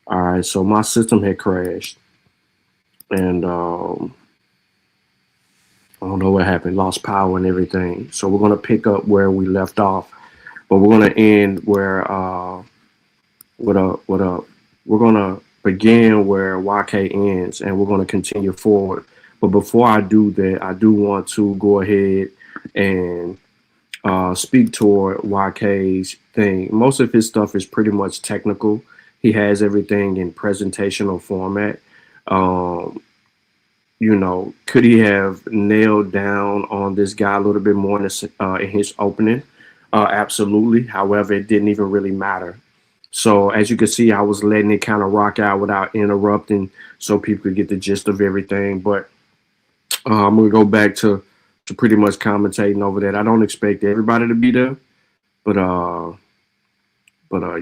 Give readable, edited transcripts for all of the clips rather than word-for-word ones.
All right, so my system had crashed, and I don't know what happened, lost power and everything. So we're gonna pick up where we left off, but we're gonna end where with a we're gonna begin where YK ends, and we're gonna continue forward. But before I do that, I do want to go ahead and speak toward YK's thing. Most of his stuff is pretty much technical. He has everything in presentational format. Um, could he have nailed down on this guy a little bit more in his opening? Absolutely. However, it didn't even really matter. So as you can see, I was letting it kind of rock out without interrupting, so people could get the gist of everything. But I'm gonna go back to pretty much commentating over that. I don't expect everybody to be there, but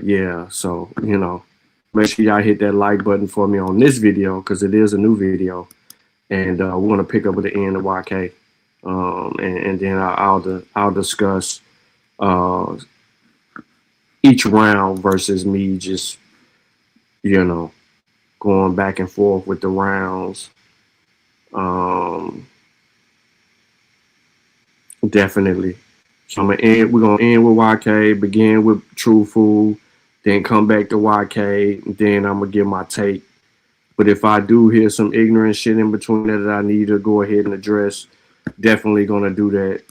yeah. So make sure y'all hit that like button for me on this video because it is a new video, and we're gonna pick up at the end of YK, and then I'll discuss uh, each round versus me just you know going back and forth with the rounds. Um, Definitely. So we're gonna end with YK, begin with Truthful, then come back to YK, then I'm gonna give my take. But if I do hear some ignorant shit in between that I need to go ahead and address, definitely gonna do that.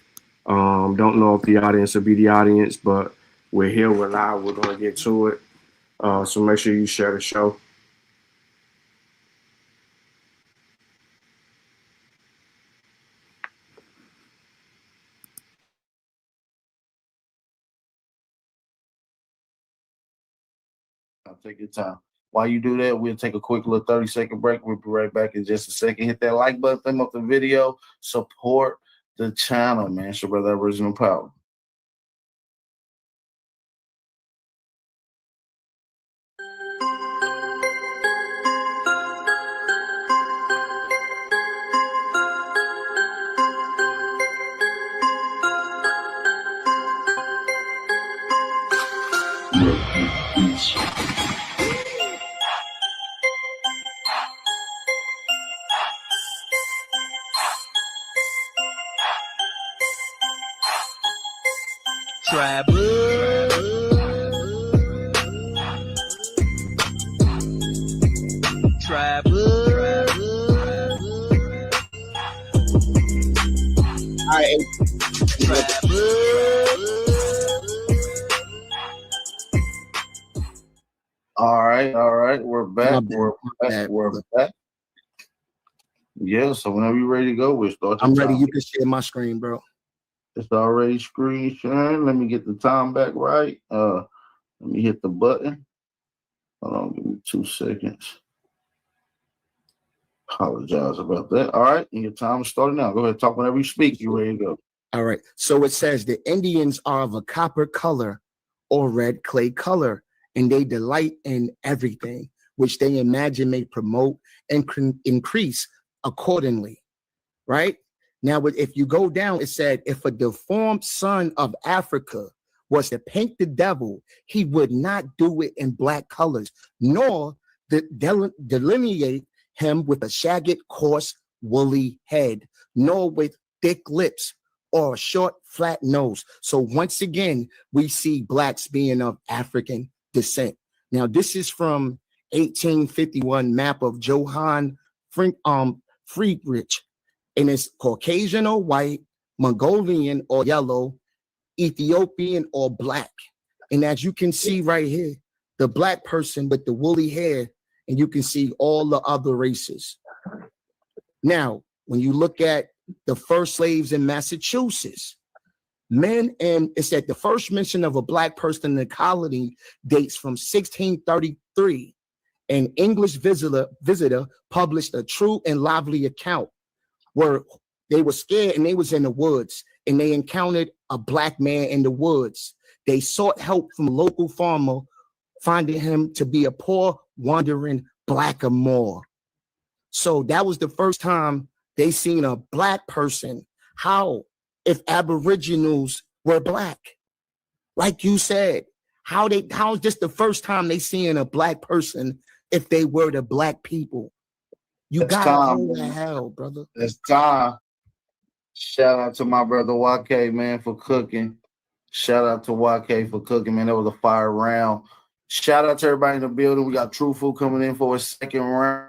Don't know if the audience will be the audience, but we're here, we're live, we're gonna get to it. So make sure you share the show. I'll take your time. While you do that, we'll take a quick little 30-second break. We'll be right back in just a second. Hit that like button, thumb up the video, support the channel, man. It's your brother Aboriginal Power. All right. We're back. We're back. Yeah, so whenever you're ready to go, we'll start. I'm ready. You can share my screen, bro. It's already screen sharing. Let me get the time back right. Let me hit the button. Hold on, give me 2 seconds. Apologize about that. All right, and your time is starting now. Go ahead, talk whenever you speak. You're ready to go. All right. So it says the Indians are of a copper color or red clay color, and they delight in everything which they imagine may promote and increase accordingly. Right? Now, if you go down, it said, if a deformed son of Africa was to paint the devil, he would not do it in black colors, nor delineate him with a shagged, coarse, woolly head, nor with thick lips or a short, flat nose. So once again, we see blacks being of African descent. Now, this is from 1851 map of Johann Friedrich, and it's Caucasian or white, Mongolian or yellow, Ethiopian or black. And as you can see right here, the black person with the woolly hair, and you can see all the other races. Now, when you look at the first slaves in Massachusetts, men, and it said the first mention of a black person in the colony dates from 1633. An English visitor published a true and lively account where they were scared and they was in the woods and they encountered a black man in the woods. They sought help from a local farmer, finding him to be a poor, wandering blackamoor. So that was the first time they seen a black person. How if Aboriginals were black? Like you said, how is this the first time they seeing a black person if they were the black people. You It's gotta time, hold the man. hell, brother. It's time. Shout out to my brother YK, man, for cooking. Shout out to YK for cooking, man. That was a fire round. Shout out to everybody in the building. We got Truthful coming in for a second round.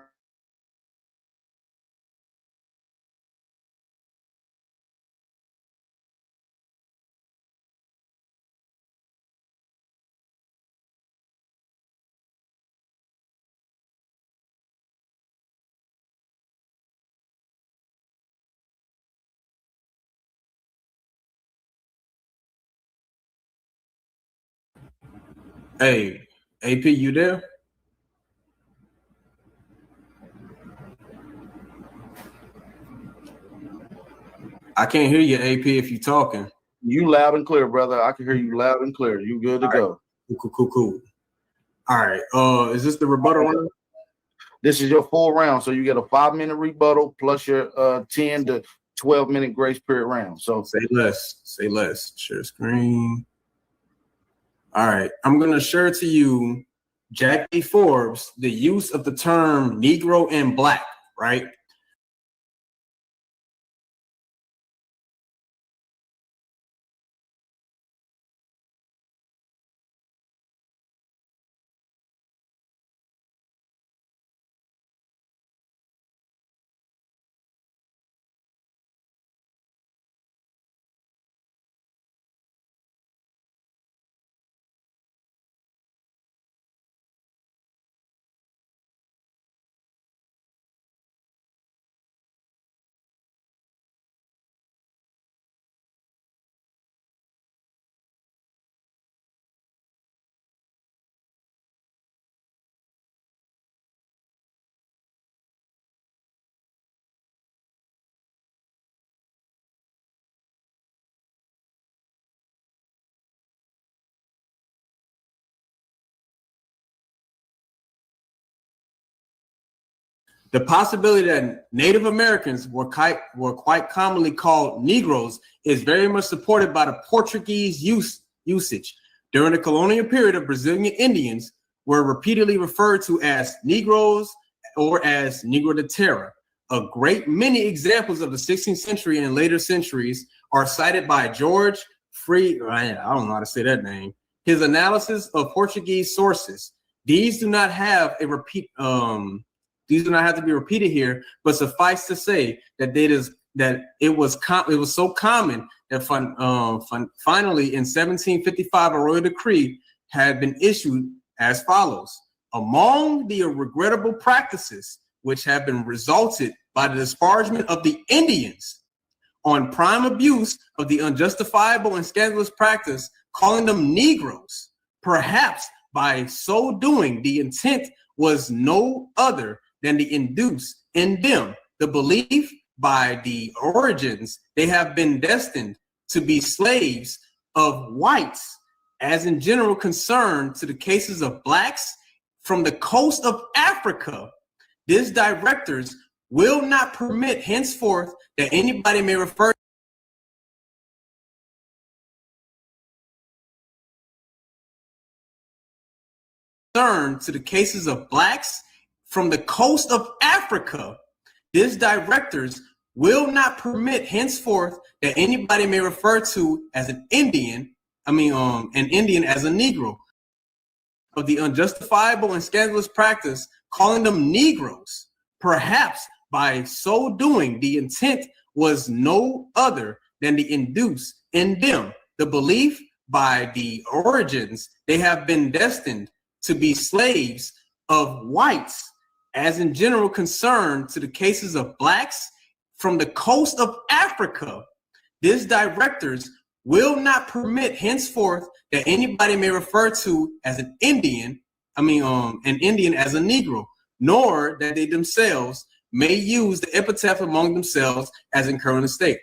Hey, AP, you there? I can't hear you, AP, if you're talking. You loud and clear, brother. I can hear you loud and clear. You good to go. Cool. All right. Is this the rebuttal round? This is your full round, so you get a 5-minute rebuttal plus your 10 to 12-minute grace period round. So Say less. Share screen. All right. I'm gonna share to you Jackie Forbes, the use of the term Negro and Black, right? The possibility that Native Americans were quite commonly called Negroes is very much supported by the Portuguese usage. During the colonial period, of Brazilian Indians were repeatedly referred to as Negroes or as Negro de Terra. A great many examples of the 16th century and later centuries are cited by George Free. I don't know how to say that name. His analysis of Portuguese sources. These do not have a repeat. These do not have to be repeated here, but suffice to say that it was so common that finally in 1755 a royal decree had been issued as follows: among the regrettable practices which have been resulted by the disparagement of the Indians on prime abuse of the unjustifiable and scandalous practice, calling them Negroes, perhaps by so doing the intent was no other than to induce in them the belief by the origins they have been destined to be slaves of whites, as in general concern to the cases of blacks from the coast of Africa. These directors will not permit henceforth that anybody may refer to the cases of blacks from the coast of Africa. These directors will not permit henceforth that anybody may refer to as an Indian as a Negro, of the unjustifiable and scandalous practice, calling them Negroes. Perhaps by so doing, the intent was no other than to induce in them the belief by the origins they have been destined to be slaves of whites, as in general concern to the cases of blacks from the coast of Africa. These directors will not permit henceforth that anybody may refer to as an Indian as a Negro, nor that they themselves may use the epithet among themselves as in current state.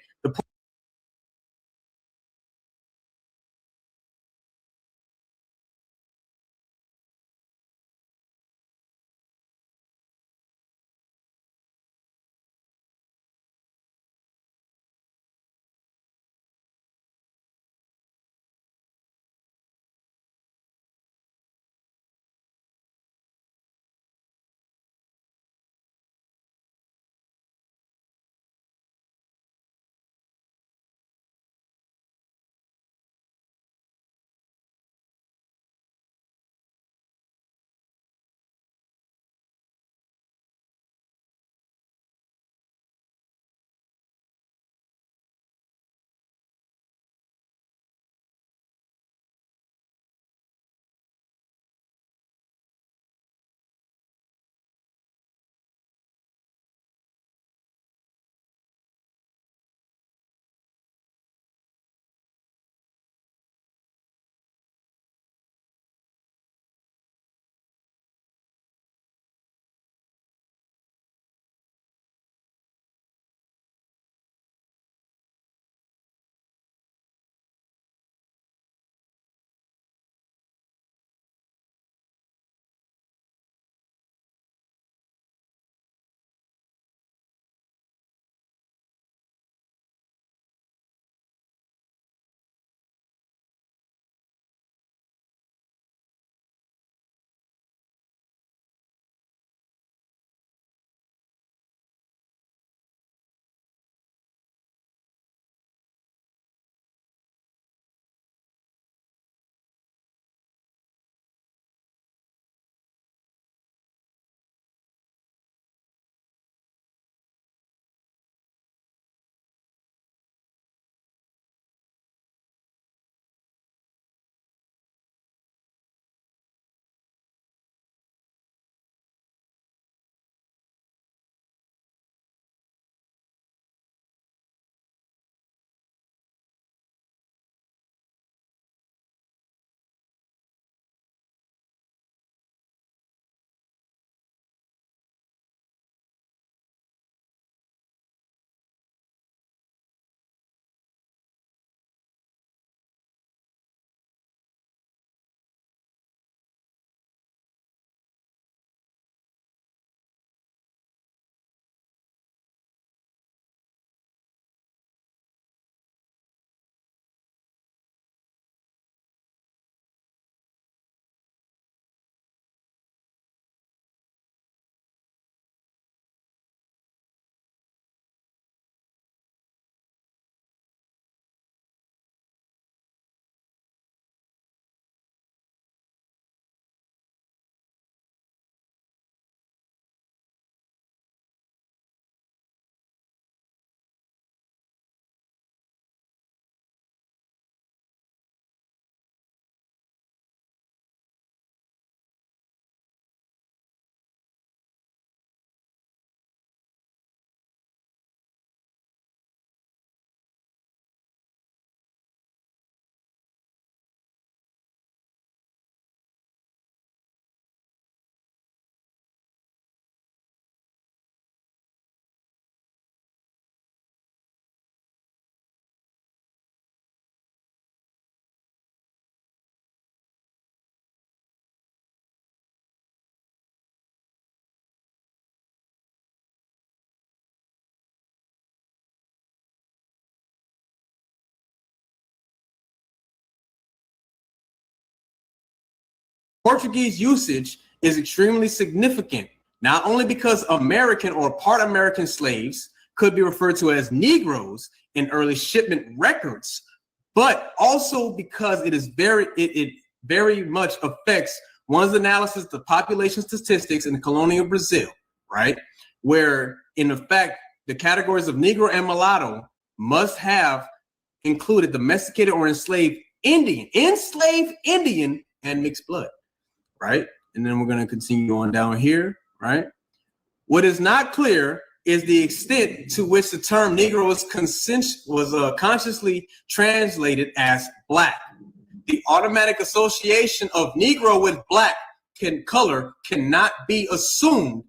Portuguese usage is extremely significant, not only because American or part American slaves could be referred to as Negroes in early shipment records, but also because it very much affects one's analysis of the population statistics in the colonial Brazil, right? Where in effect, the categories of Negro and mulatto must have included domesticated or enslaved Indian, and mixed blood, right? And then we're going to continue on down here, right? What is not clear is the extent to which the term Negro was consciously translated as black. The automatic association of Negro with black color cannot be assumed.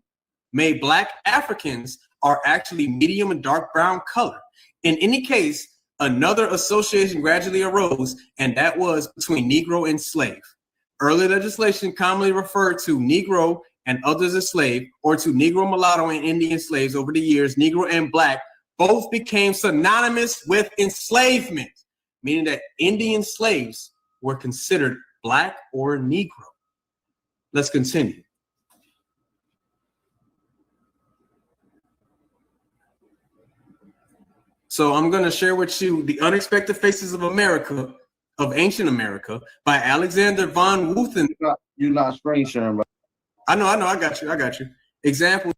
Made black Africans are actually medium and dark brown color. In any case, another association gradually arose, and that was between Negro and slave. Early legislation commonly referred to Negro and others as slave, or to Negro, mulatto, and Indian slaves. Over the years, Negro and black both became synonymous with enslavement, meaning that Indian slaves were considered black or Negro. Let's continue. So I'm going to share with you The Unexpected Faces of America, of Ancient America, by Alexander von Wuthen. You're not screen sharing, bro. I know, I got you. Example.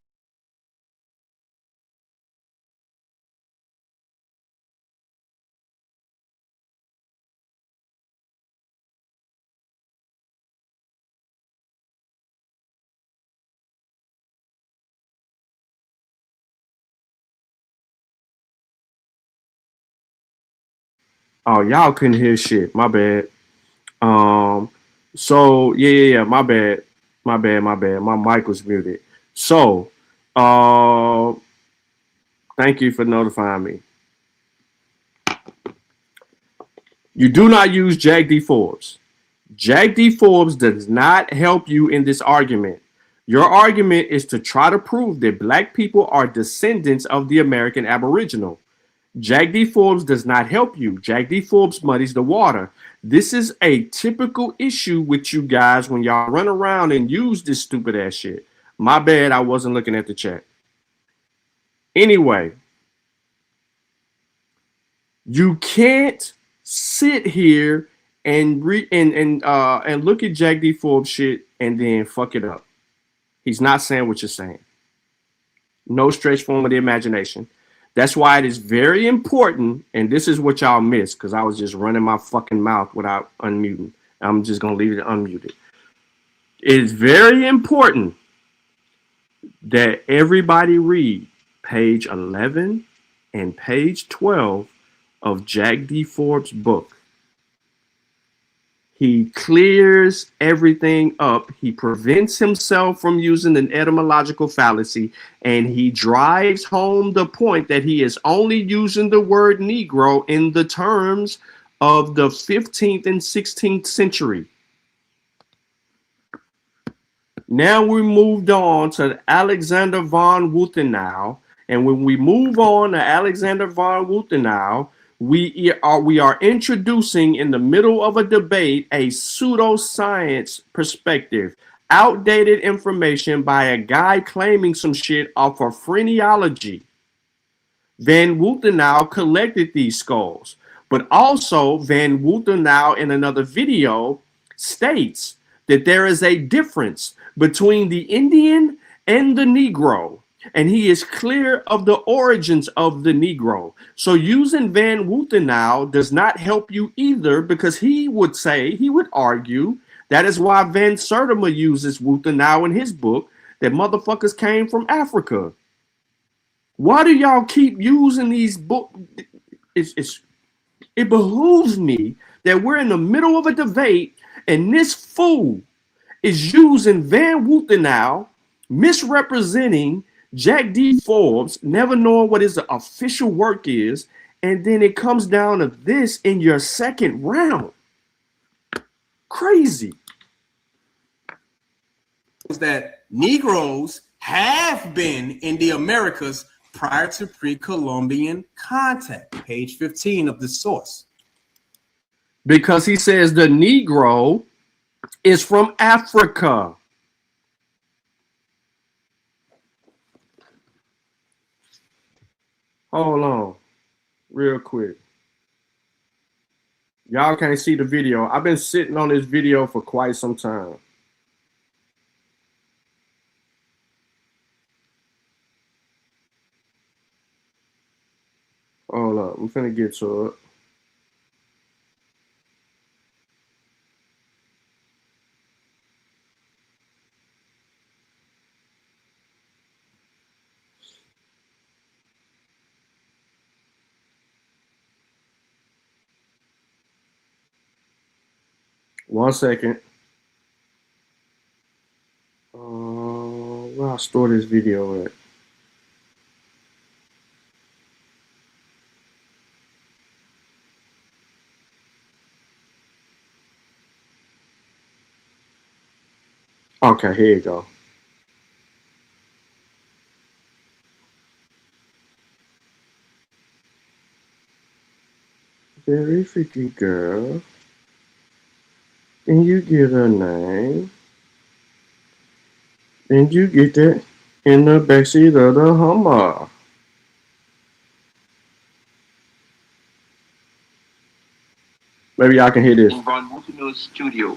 Oh, y'all couldn't hear shit. My bad. So yeah. My bad. My mic was muted. So, thank you for notifying me. You do not use Jack D. Forbes. Jack D. Forbes does not help you in this argument. Your argument is to try to prove that black people are descendants of the American Aboriginal. Jack D. Forbes does not help you. Jack D. Forbes muddies the water. This is a typical issue with you guys when y'all run around and use this stupid ass shit. My bad, I wasn't looking at the chat. Anyway, you can't sit here and look at Jack D. Forbes shit and then fuck it up. He's not saying what you're saying. No stretch form of the imagination. That's why it is very important, and this is what y'all missed because I was just running my fucking mouth without unmuting. I'm just going to leave it unmuted. It is very important that everybody read page 11 and page 12 of Jack D. Forbes' book. He clears everything up. He prevents himself from using an etymological fallacy, and he drives home the point that he is only using the word Negro in the terms of the 15th and 16th century. Now we moved on to Alexander von Wuthenau, and when we move on to Alexander von Wuthenau, we are introducing in the middle of a debate a pseudoscience perspective, outdated information by a guy claiming some shit off of phrenology. Van Wuthenau collected these skulls, but also Van Wuthenau in another video states that there is a difference between the Indian and the Negro. And he is clear of the origins of the Negro. So using Van Wuthenau does not help you either, because he would argue, that is why Van Sertima uses Wuthenau in his book, that motherfuckers came from Africa. Why do y'all keep using these books? It behooves me that we're in the middle of a debate and this fool is using Van Wuthenau, misrepresenting Jack D. Forbes, never knowing what his official work is, and then it comes down to this in your second round. Crazy. Is that Negroes have been in the Americas prior to pre-Columbian contact. Page 15 of the source. Because he says the Negro is from Africa. Hold on, real quick. Y'all can't see the video. I've been sitting on this video for quite some time. Hold up, I'm finna get to it. One second. Where I store this video at? Okay, here you go. Very freaky girl. Then you get her name. Then you get that in the backseat of the Hummer. Maybe y'all can hear this. In Von Mutino's studio.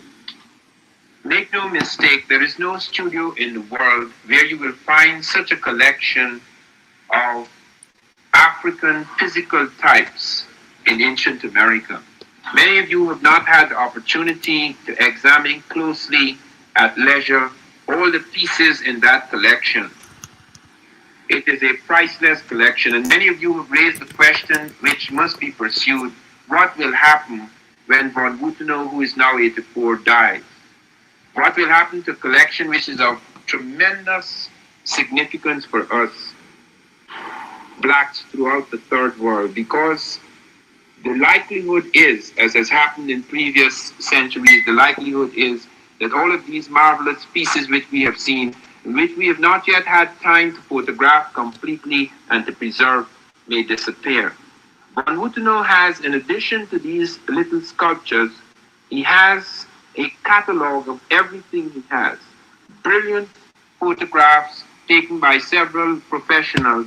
Make no mistake, there is no studio in the world where you will find such a collection of African physical types in ancient America. Many of you have not had the opportunity to examine closely at leisure all the pieces in that collection. It is a priceless collection, and many of you have raised the question which must be pursued: what will happen when Von Mutino, who is now 84, dies? What will happen to a collection which is of tremendous significance for us, blacks throughout the third world? Because the likelihood is, as has happened in previous centuries, the likelihood is that all of these marvelous pieces which we have seen, which we have not yet had time to photograph completely and to preserve, may disappear. Von Mutino has, in addition to these little sculptures, he has a catalog of everything he has. Brilliant photographs taken by several professionals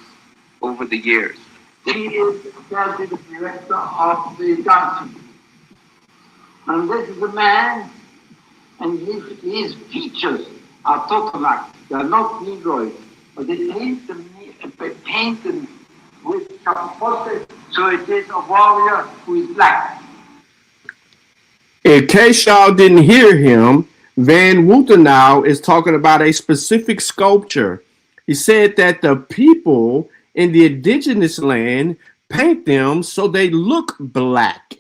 over the years. He is the director of the dancing. And this is a man, and his features are totalized. They are not Negroid, but they paint them with some portrait, so it is a warrior who is black. In case y'all didn't hear him, Van Woutenau is talking about a specific sculpture. He said that the people in the indigenous land paint them so they look black.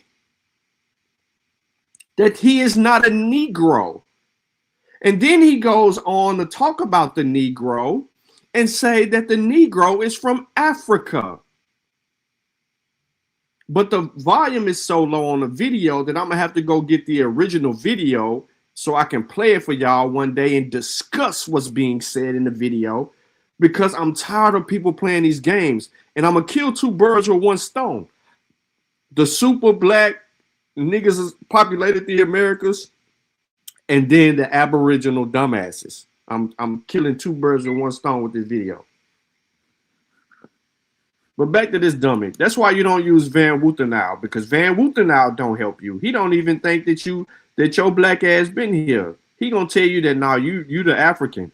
That he is not a Negro. And then he goes on to talk about the Negro and say that the Negro is from Africa. But the volume is so low on the video that I'm gonna have to go get the original video so I can play it for y'all one day and discuss what's being said in the video, because I'm tired of people playing these games, and I'm gonna kill two birds with one stone. The super black niggas has populated the Americas, and then the Aboriginal dumbasses. I'm killing two birds with one stone with this video. But back to this dummy. That's why you don't use Van Woutenau, because Van Woutenau don't help you. He don't even think that your black ass been here. He gonna tell you that now you the African.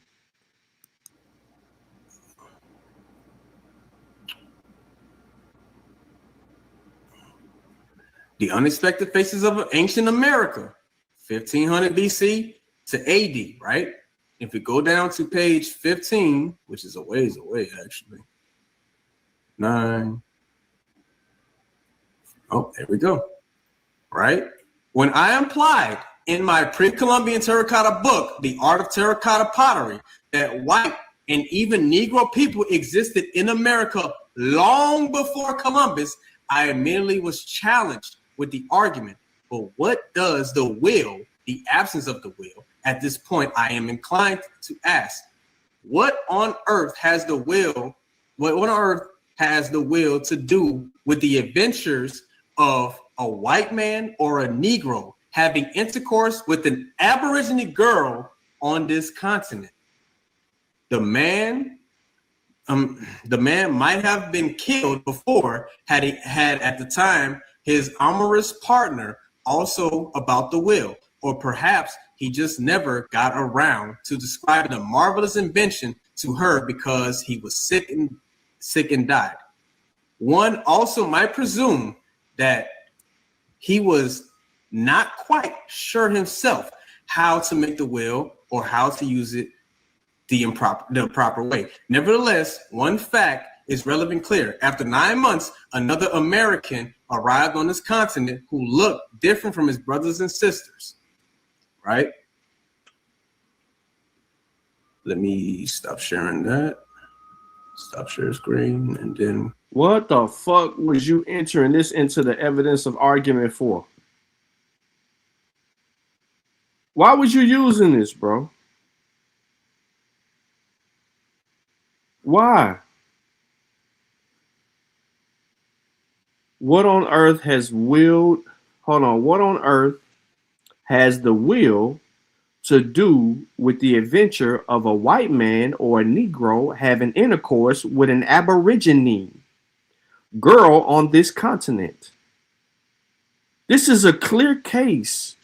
The Unexpected Faces of Ancient America, 1500 BC to AD, right? If we go down to page 15, which is a ways away, actually. 9. Oh, there we go. Right? When I implied in my pre-Columbian terracotta book, The Art of Terracotta Pottery, that white and even Negro people existed in America long before Columbus, I immediately was challenged with the argument, but what does the will, the absence of the will, at this point I am inclined to ask, what on earth has the will, what on earth has the will to do with the adventures of a white man or a Negro having intercourse with an Aborigine girl on this continent. The man might have been killed before had he had at the time his amorous partner also about the will, or perhaps he just never got around to describing the marvelous invention to her because he was sick and died. One also might presume that he was not quite sure himself how to make the will or how to use it the proper way. Nevertheless, one fact is relevant clear. After 9 months, another American arrived on this continent who looked different from his brothers and sisters, right? Let me stop sharing that. Stop share screen, and then... What the fuck was you entering this into the evidence of argument for? Why was you using this, bro? Why? What on earth has willed? Hold on. What on earth has the will to do with the adventure of a white man or a Negro having intercourse with an Aborigine girl on this continent? This is a clear case.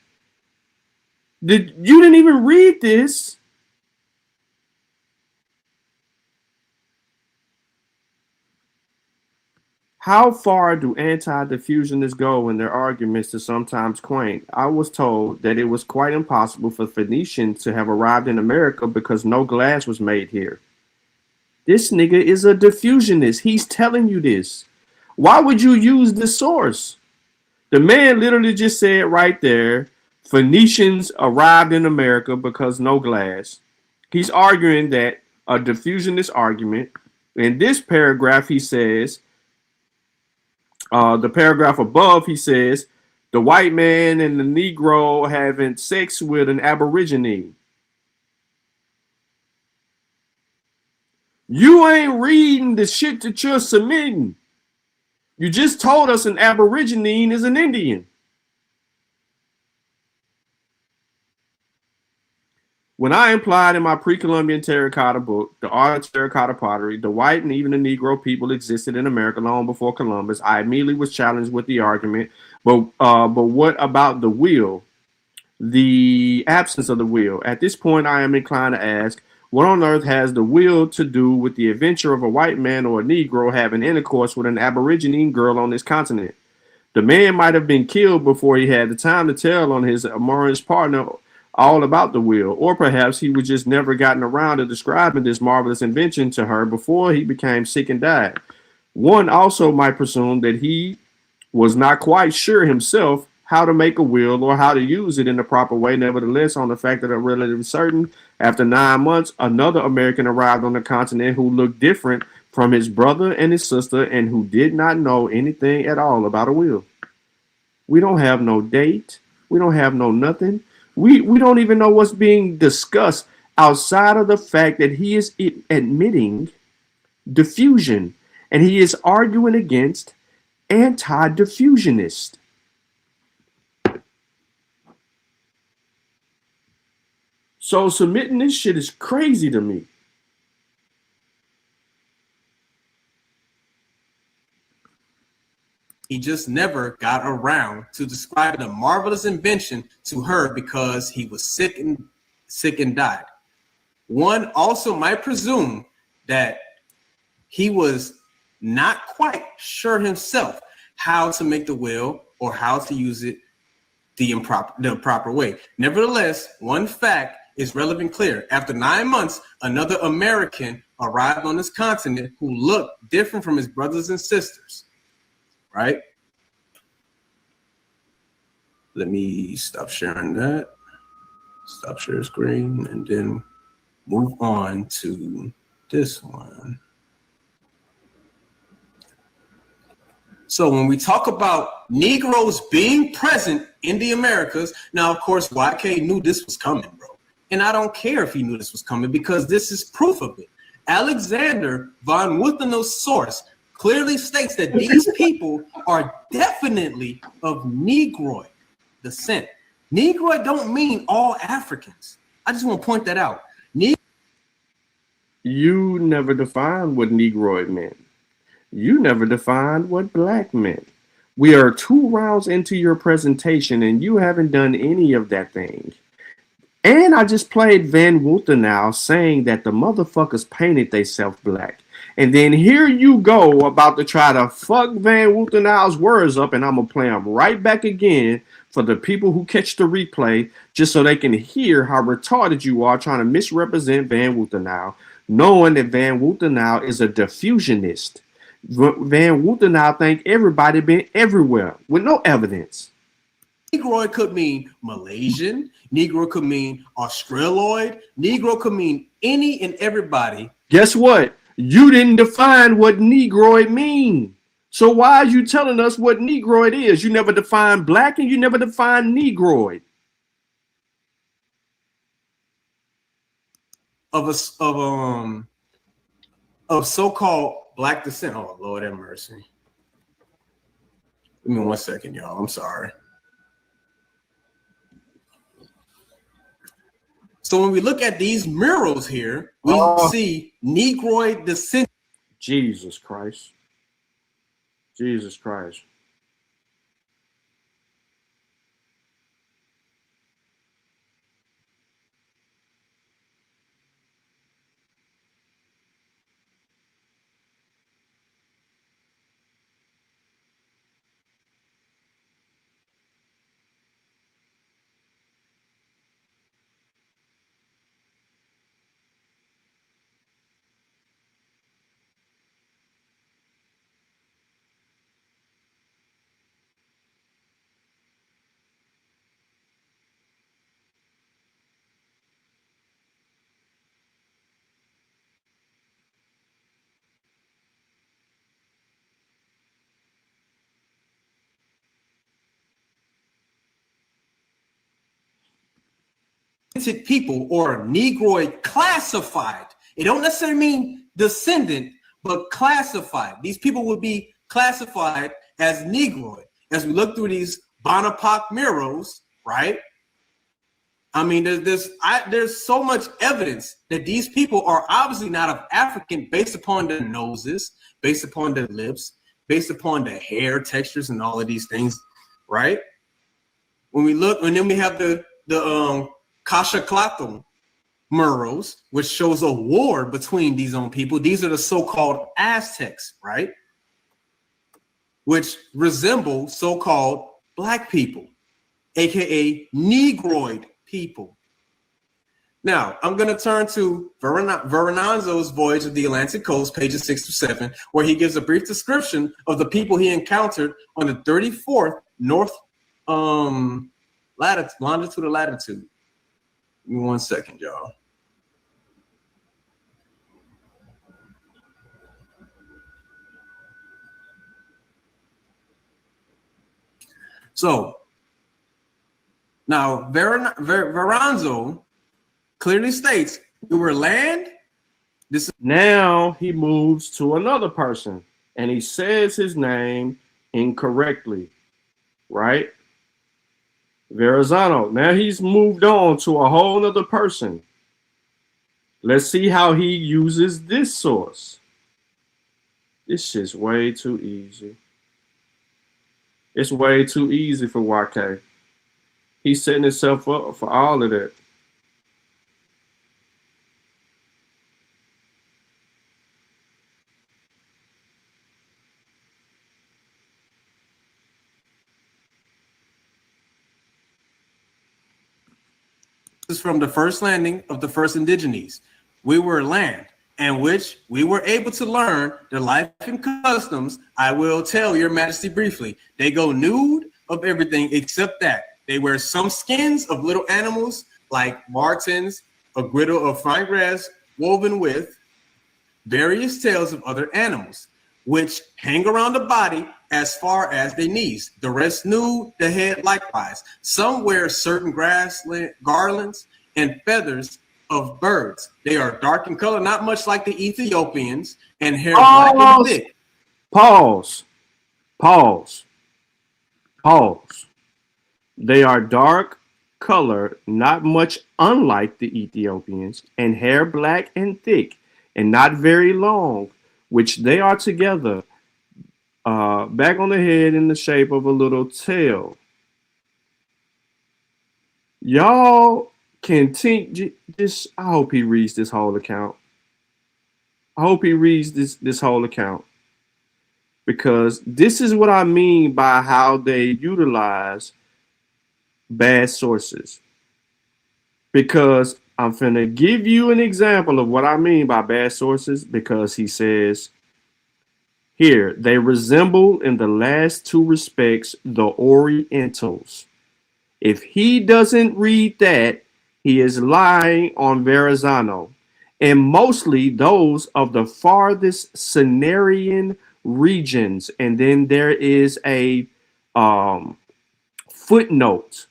You didn't even read this. How far do anti-diffusionists go in their arguments to sometimes quaint? I was told that it was quite impossible for Phoenicians to have arrived in America because no glass was made here. This nigga is a diffusionist. He's telling you this. Why would you use this source? The man literally just said right there, Phoenicians arrived in America because no glass. He's arguing that a diffusionist argument. In this paragraph, he says, the paragraph above, he says, the white man and the Negro having sex with an Aborigine. You ain't reading the shit that you're submitting. You just told us an Aborigine is an Indian. When I implied in my pre-Columbian terracotta book, The Art of Terracotta Pottery, the white and even the Negro people existed in America long before Columbus, I immediately was challenged with the argument, but what about the will? The absence of the will. At this point, I am inclined to ask, what on earth has the will to do with the adventure of a white man or a Negro having intercourse with an Aborigine girl on this continent? The man might have been killed before he had the time to tell on his amorous partner all about the will, or perhaps he was just never gotten around to describing this marvelous invention to her before he became sick and died. One also might presume that he was not quite sure himself how to make a will or how to use it in the proper way. Nevertheless, on the fact that I'm relatively certain, after 9 months, another American arrived on the continent who looked different from his brother and his sister and who did not know anything at all about a will. We don't have no date. We don't have no nothing. We don't even know what's being discussed outside of the fact that he is admitting diffusion and he is arguing against anti-diffusionists. So submitting this shit is crazy to me. He just never got around to describing the marvelous invention to her because he was sick and died. One also might presume that he was not quite sure himself how to make the will or how to use it the proper way. Nevertheless, one fact is relevant clear. After 9 months, another American arrived on this continent who looked different from his brothers and sisters. Right? Let me stop sharing that. Stop share screen and then move on to this one. So when we talk about Negroes being present in the Americas, now, of course, YK knew this was coming, bro. And I don't care if he knew this was coming because this is proof of it. Alexander von Wuthenow's source clearly states that these people are definitely of Negroid descent. Negroid don't mean all Africans. I just want to point that out. You never defined what Negroid meant. You never defined what black meant. We are 2 rounds into your presentation and you haven't done any of that thing. And I just played Van Woutenau saying that the motherfuckers painted theyself black. And then here you go about to try to fuck Van Woutenau's words up, and I'm going to play them right back again for the people who catch the replay, just so they can hear how retarded you are trying to misrepresent Van Woutenau, knowing that Van Woutenau is a diffusionist. Van Woutenau think everybody been everywhere with no evidence. Negroid could mean Malaysian. Negro could mean Australoid. Negro could mean any and everybody. Guess what? You didn't define what Negroid mean. So why are you telling us what Negroid is? You never defined black and you never defined Negroid. Of so-called black descent. Oh, Lord have mercy. Give me 1 second, y'all. I'm sorry. So when we look at these murals here, we see Negroid descent. Jesus Christ. Jesus Christ. People or Negroid classified. It don't necessarily mean descendant, but classified. These people would be classified as Negroid. As we look through these Bonaparte murals, right? I mean, there's so much evidence that these people are obviously not of African based upon their noses, based upon their lips, based upon their hair textures and all of these things, right? When we look, and then we have the Caxaclatl murals, which shows a war between these own people. These are the so-called Aztecs, right? Which resemble so-called black people, aka Negroid people. Now, I'm going to turn to Verananzo's Voyage of the Atlantic Coast, pages 6 to 7, where he gives a brief description of the people he encountered on the 34th north longitude or latitude. Give me 1 second, y'all. So now Veranzo clearly states we were land. Now he moves to another person and he says his name incorrectly, right? Verrazano. Now he's moved on to a whole other person. Let's see how he uses this source. This shit's way too easy. It's way too easy for YK. He's setting himself up for all of that. This is from the first landing of the first Indigenes. We were land, and which we were able to learn their life and customs. I will tell your majesty briefly. They go nude of everything except that. They wear some skins of little animals like martens, a griddle of fine grass woven with various tails of other animals, which hang around the body as far as their knees. The rest nude, the head likewise. Some wear certain grass garlands and feathers of birds. They are dark in color, not much like the Ethiopians, and hair black and thick. Pause. They are dark color, not much unlike the Ethiopians, and hair black and thick, and not very long, which they are together, back on the head in the shape of a little tail. Y'all can think this. I hope he reads this whole account. I hope he reads this whole account, because this is what I mean by how they utilize bad sources. Because I'm finna give you an example of what I mean by bad sources, because he says here, they resemble in the last two respects the Orientals. If he doesn't read that, he is lying on Verrazano, and mostly those of the farthest Cenarian regions. And then there is a footnote,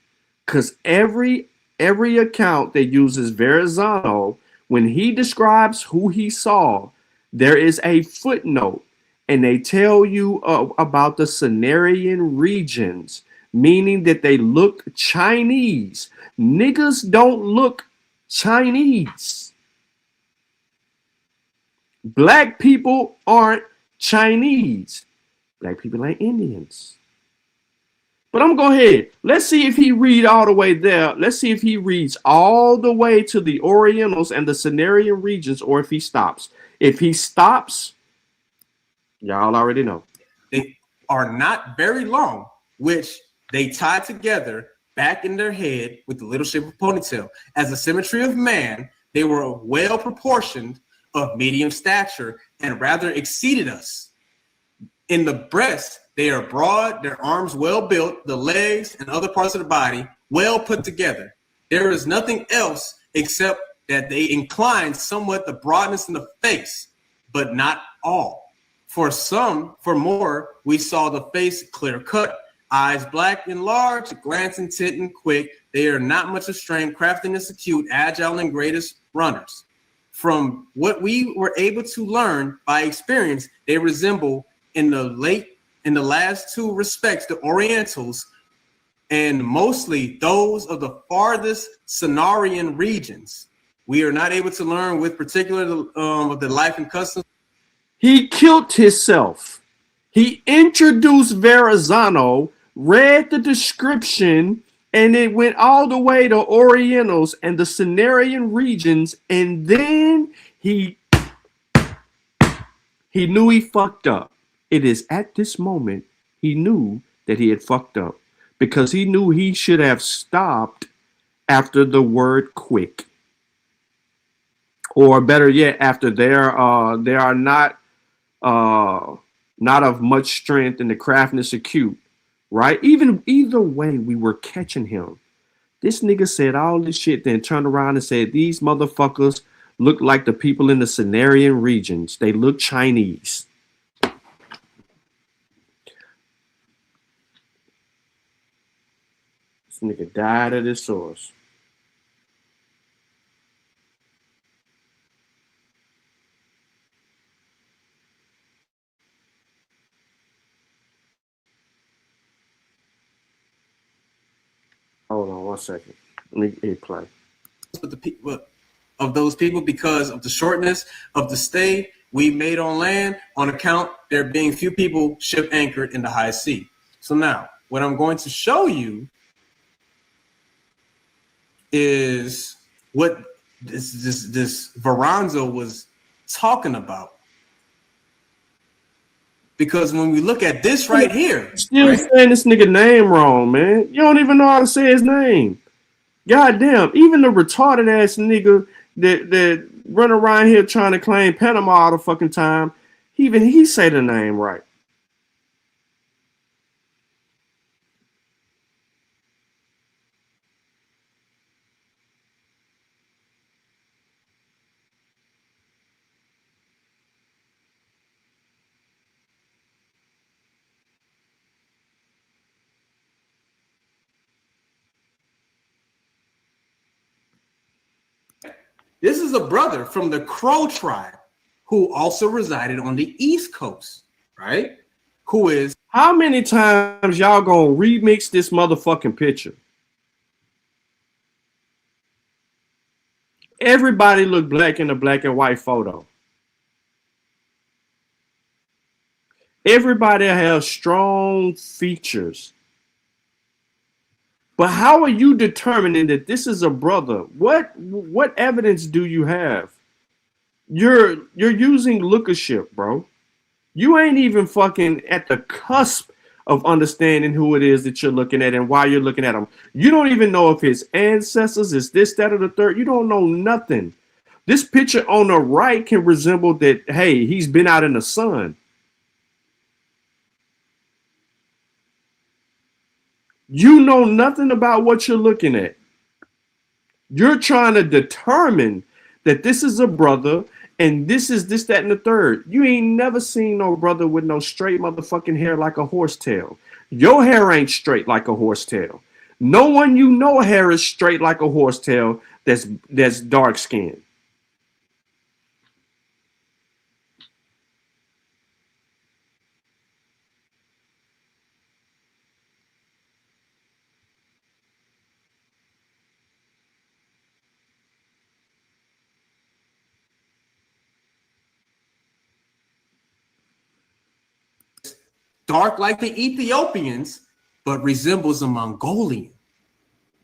because every account that uses Verrazano, when he describes who he saw, there is a footnote, and they tell you about the Cenarian regions, meaning that they look Chinese. Niggas don't look Chinese. Black people aren't Chinese. Black people ain't Indians. But I'm going to go ahead. Let's see if he read all the way there. Let's see if he reads all the way to the Orientals and the Cenarian regions, or if he stops. If he stops, y'all already know. They are not very long, which they tie together back in their head with the little shape of ponytail. As a symmetry of man, they were well proportioned, of medium stature, and rather exceeded us. In the breast, they are broad, their arms well built, the legs and other parts of the body well put together. There is nothing else except that they incline somewhat the broadness in the face, but not all. For more, we saw the face clear cut, eyes black and large, glance intent and quick. They are not much of strength, craftiness acute, agile and greatest runners. From what we were able to learn by experience, they resemble in the last two respects the Orientals, and mostly those of the farthest Cenarian regions. We are not able to learn with particular of the life and customs. He killed himself. He introduced Verrazano, read the description, and it went all the way to Orientals and the Cenarian regions, and then he knew he fucked up. It is at this moment he knew that he had fucked up, because he knew he should have stopped after the word quick, or better yet, after they are not of much strength and the craftiness acute, right? Either way, we were catching him. This nigga said all this shit, then turned around and said these motherfuckers look like the people in the Cenarian regions. They look Chinese. This nigga died at his source. Hold on 1 second. Let me hit play. With the people of those people, because of the shortness of the stay we made on land, on account there being few people ship anchored in the high sea. So now, what I'm going to show you is what this Verrazano was talking about. Because when we look at this right here, still right? saying this nigga name wrong, man. You don't even know how to say his name. Goddamn, even the retarded ass nigga that run around here trying to claim Panama all the fucking time, he say the name right. This is a brother from the Crow tribe who also resided on the East Coast, right? Who is... How many times y'all gonna remix this motherfucking picture? Everybody look black in a black and white photo. Everybody has strong features. But how are you determining that this is a brother? What evidence do you have? You're using lookership, bro. You ain't even fucking at the cusp of understanding who it is that you're looking at and why you're looking at him. You don't even know if his ancestors is this, that, or the third. You don't know nothing. This picture on the right can resemble that, hey, he's been out in the sun. You know nothing about what you're looking at. You're trying to determine that this is a brother and this is this, that, and the third. You ain't never seen no brother with no straight motherfucking hair like a horsetail. Your hair ain't straight like a horsetail. No one you know hair is straight like a horsetail that's dark skinned. Dark like the Ethiopians, but resembles a Mongolian.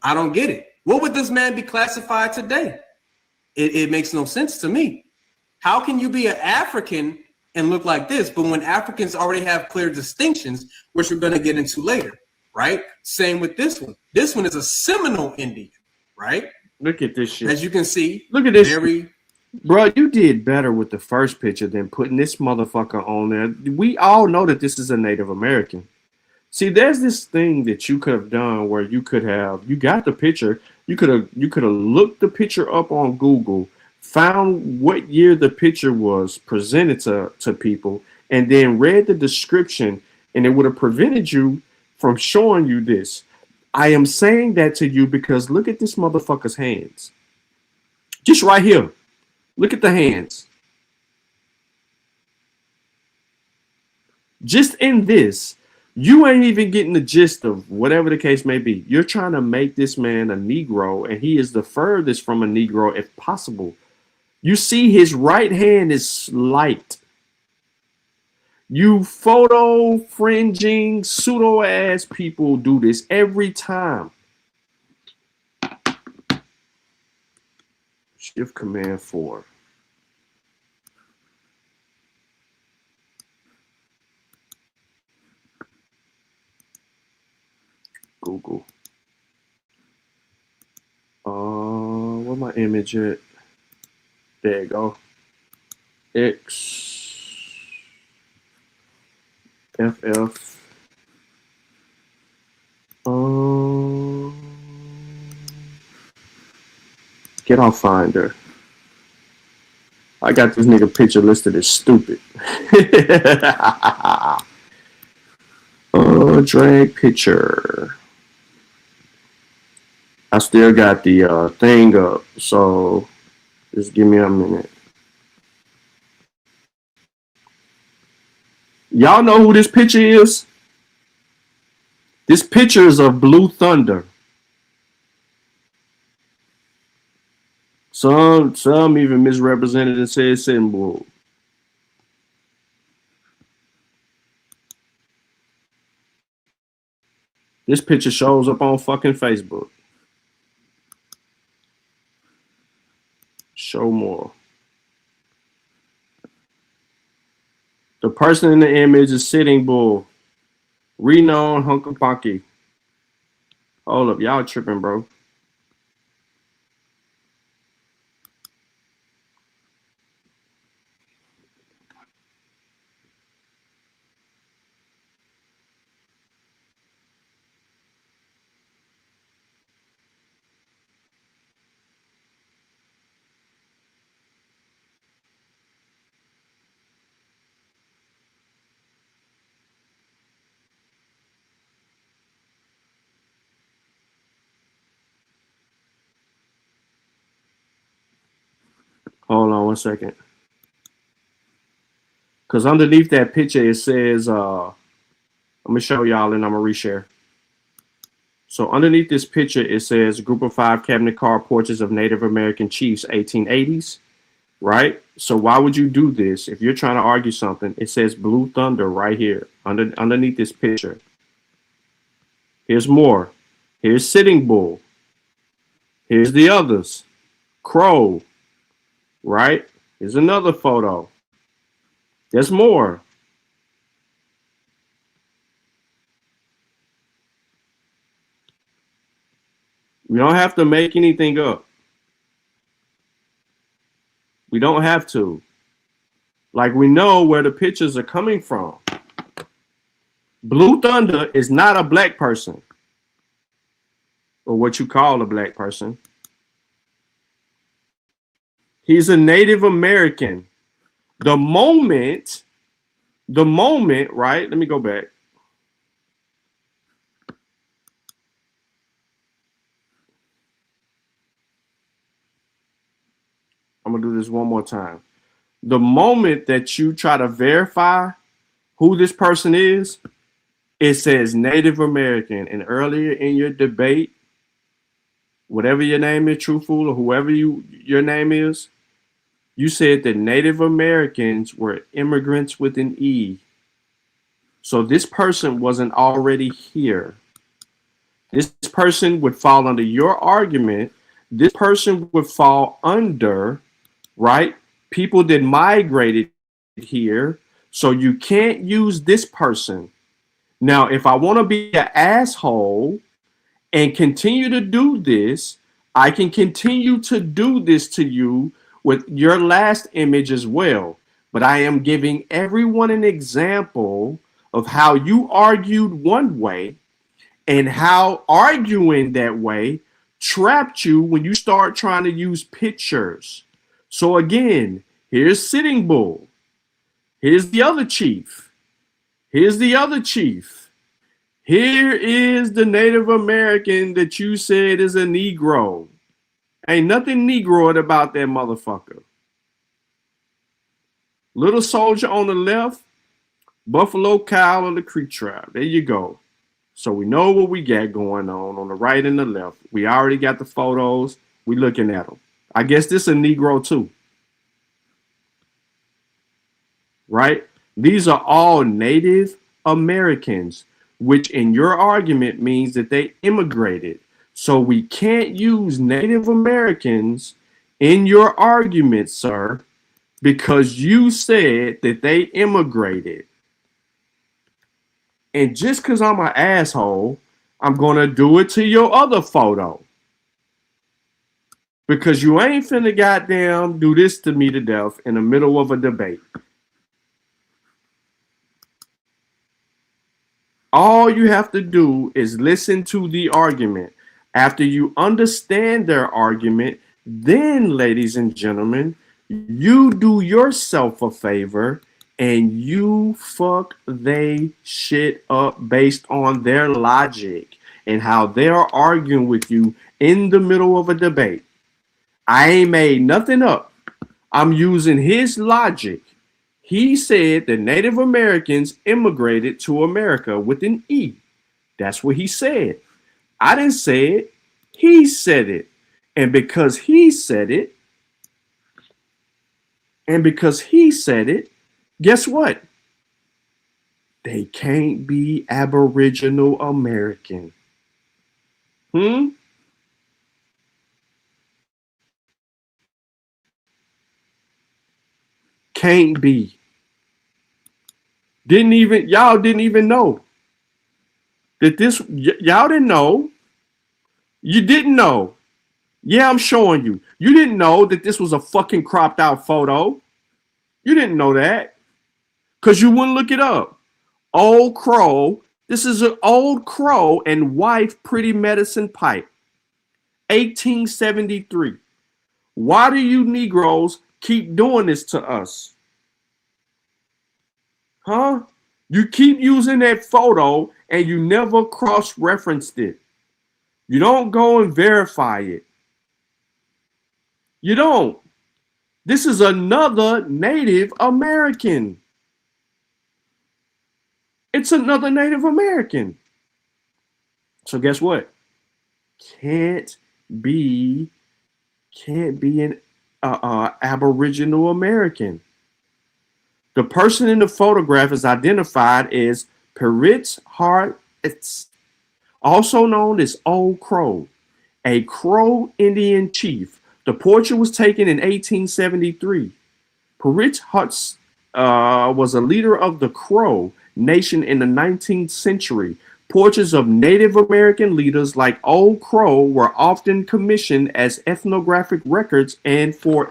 I don't get it. What would this man be classified today? It makes no sense to me. How can you be an African and look like this? But when Africans already have clear distinctions, which we're going to get into later, right? Same with this one. This one is a Seminole Indian, right? Look at this shit. As you can see, look at this. Bro, you did better with the first picture than putting this motherfucker on there. We all know that this is a Native American. See, there's this thing that you could have done where you got the picture. You could have looked the picture up on Google, found what year the picture was presented to people, and then read the description, and it would have prevented you from showing you this. I am saying that to you because look at this motherfucker's hands. Just right here. Look at the hands. Just in this, you ain't even getting the gist of whatever the case may be. You're trying to make this man a Negro, and he is the furthest from a Negro if possible. You see his right hand is slight. You photo fringing pseudo ass people do this every time. Shift Command 4. Google. Where my image at? There you go. X FF. Get off Finder. I got this nigga picture listed as stupid. Drag picture. I still got the thing up, so just give me a minute. Y'all know who this picture is? This picture is of Blue Thunder. Some even misrepresented and said Sitting Bull. This picture shows up on fucking Facebook. Show more. The person in the image is Sitting Bull. Renowned Hunkapunky. Hold up, y'all tripping, bro. Hold on 1 second. Because underneath that picture, it says, let me show y'all and I'm going to reshare. So underneath this picture, it says group of 5 cabinet card portraits of Native American chiefs, 1880s, right? So why would you do this? If you're trying to argue something, it says Blue Thunder right here underneath this picture. Here's more. Here's Sitting Bull. Here's the others. Crow, right? Here's another photo. There's more. We don't have to make anything up. We don't have to. Like, we know where the pictures are coming from. Blue Thunder is not a black person, or what you call a black person. He's a Native American. The moment, right? Let me go back. I'm gonna do this one more time. The moment that you try to verify who this person is, it says Native American. And earlier in your debate, whatever your name is, Truthful, or whoever your name is, you said that Native Americans were immigrants with an E. So this person wasn't already here. This person would fall under your argument. This person would fall under, right, people that migrated here. So you can't use this person. Now, if I want to be an asshole and continue to do this, I can continue to do this to you with your last image as well. But I am giving everyone an example of how you argued one way and how arguing that way trapped you when you start trying to use pictures. So again, here's Sitting Bull. Here's the other chief. Here's the other chief. Here is the Native American that you said is a Negro. Ain't nothing Negroid about that motherfucker. Little Soldier on the left, Buffalo Cow of the Creek Tribe. There you go. So we know what we got going on the right and the left. We already got the photos. We looking at them. I guess this is a Negro too. Right? These are all Native Americans, which in your argument means that they immigrated. So we can't use Native Americans in your argument, sir, because you said that they immigrated. And just because I'm an asshole, I'm going to do it to your other photo. Because you ain't finna goddamn do this to me to death in the middle of a debate. All you have to do is listen to the argument. After you understand their argument, then, ladies and gentlemen, you do yourself a favor and you fuck they shit up based on their logic and how they're arguing with you in the middle of a debate. I ain't made nothing up. I'm using his logic. He said that Native Americans immigrated to America with an E. That's what he said. I didn't say it. He said it. And because he said it, guess what? They can't be Aboriginal American. Can't be. Y'all didn't even know that y'all didn't know. You didn't know. Yeah, I'm showing you. You didn't know that this was a fucking cropped out photo. You didn't know that because you wouldn't look it up. Old Crow. This is an Old Crow and wife Pretty Medicine Pipe. 1873. Why do you Negroes keep doing this to us? Huh? You keep using that photo and you never cross-referenced it. You don't go and verify it. You don't. This is another Native American. It's another Native American. So guess what? can't be an Aboriginal American. The person in the photograph is identified as Peritz Hart, also known as Old Crow, a Crow Indian chief. The portrait was taken in 1873. Peritz Hart was a leader of the Crow Nation in the 19th century. Portraits of Native American leaders like Old Crow were often commissioned as ethnographic records and for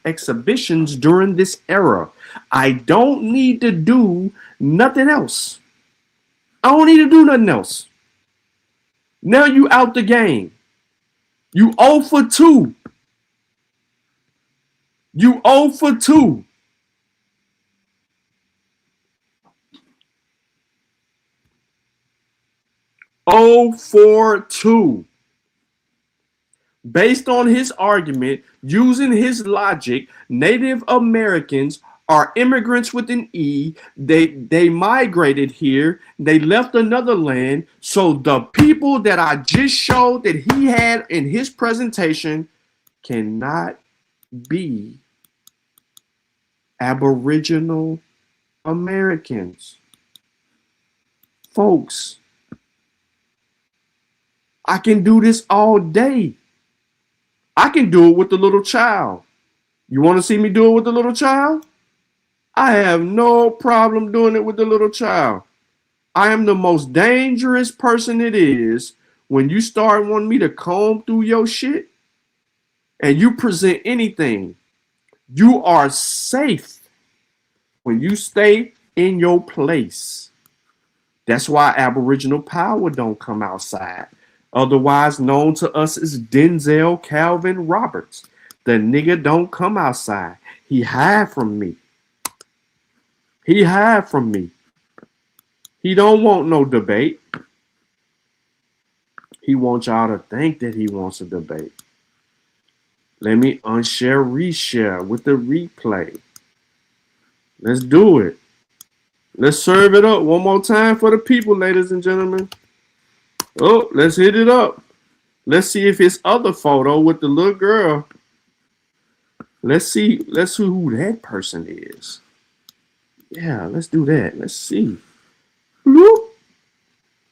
exhibitions during this era. I don't need to do nothing else. I don't need to do nothing else. Now you out the game. You 0 for 2. You 0 for 2. Oh for 2. Based on his argument, using his logic, Native Americans are immigrants with an E. They migrated here. They left another land. So the people that I just showed that he had in his presentation cannot be Aboriginal Americans. Folks, I can do this all day. I can do it with the little child. You want to see me do it with the little child? I have no problem doing it with the little child. I am the most dangerous person it is when you start wanting me to comb through your shit and you present anything. You are safe when you stay in your place. That's why Aboriginal power don't come outside. Otherwise known to us as Denzel Calvin Roberts. The nigga don't come outside. He hide from me. He hide from me. He don't want no debate. He wants y'all to think that he wants a debate. Let me unshare, reshare with the replay. Let's do it. Let's serve it up one more time for the people, ladies and gentlemen. Oh, let's hit it up. Let's see if his other photo with the little girl. Let's see who that person is. Yeah, let's do that. Let's see. Whoop.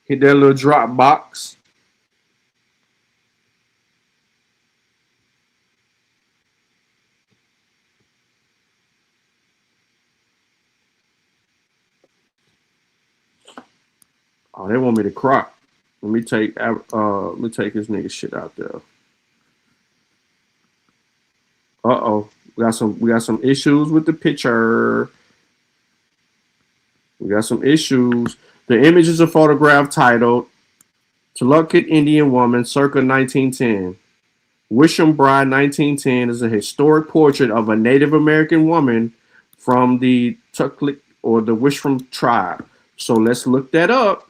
Hit that little drop box. Oh, they want me to crop. Let me take this nigga shit out there. Uh-oh. We got some issues with the picture. We got some issues. The image is a photograph titled Tulukit Indian Woman circa 1910. Wisham Bride 1910 is a historic portrait of a Native American woman from the Tuklik or the Wisham tribe. So let's look that up.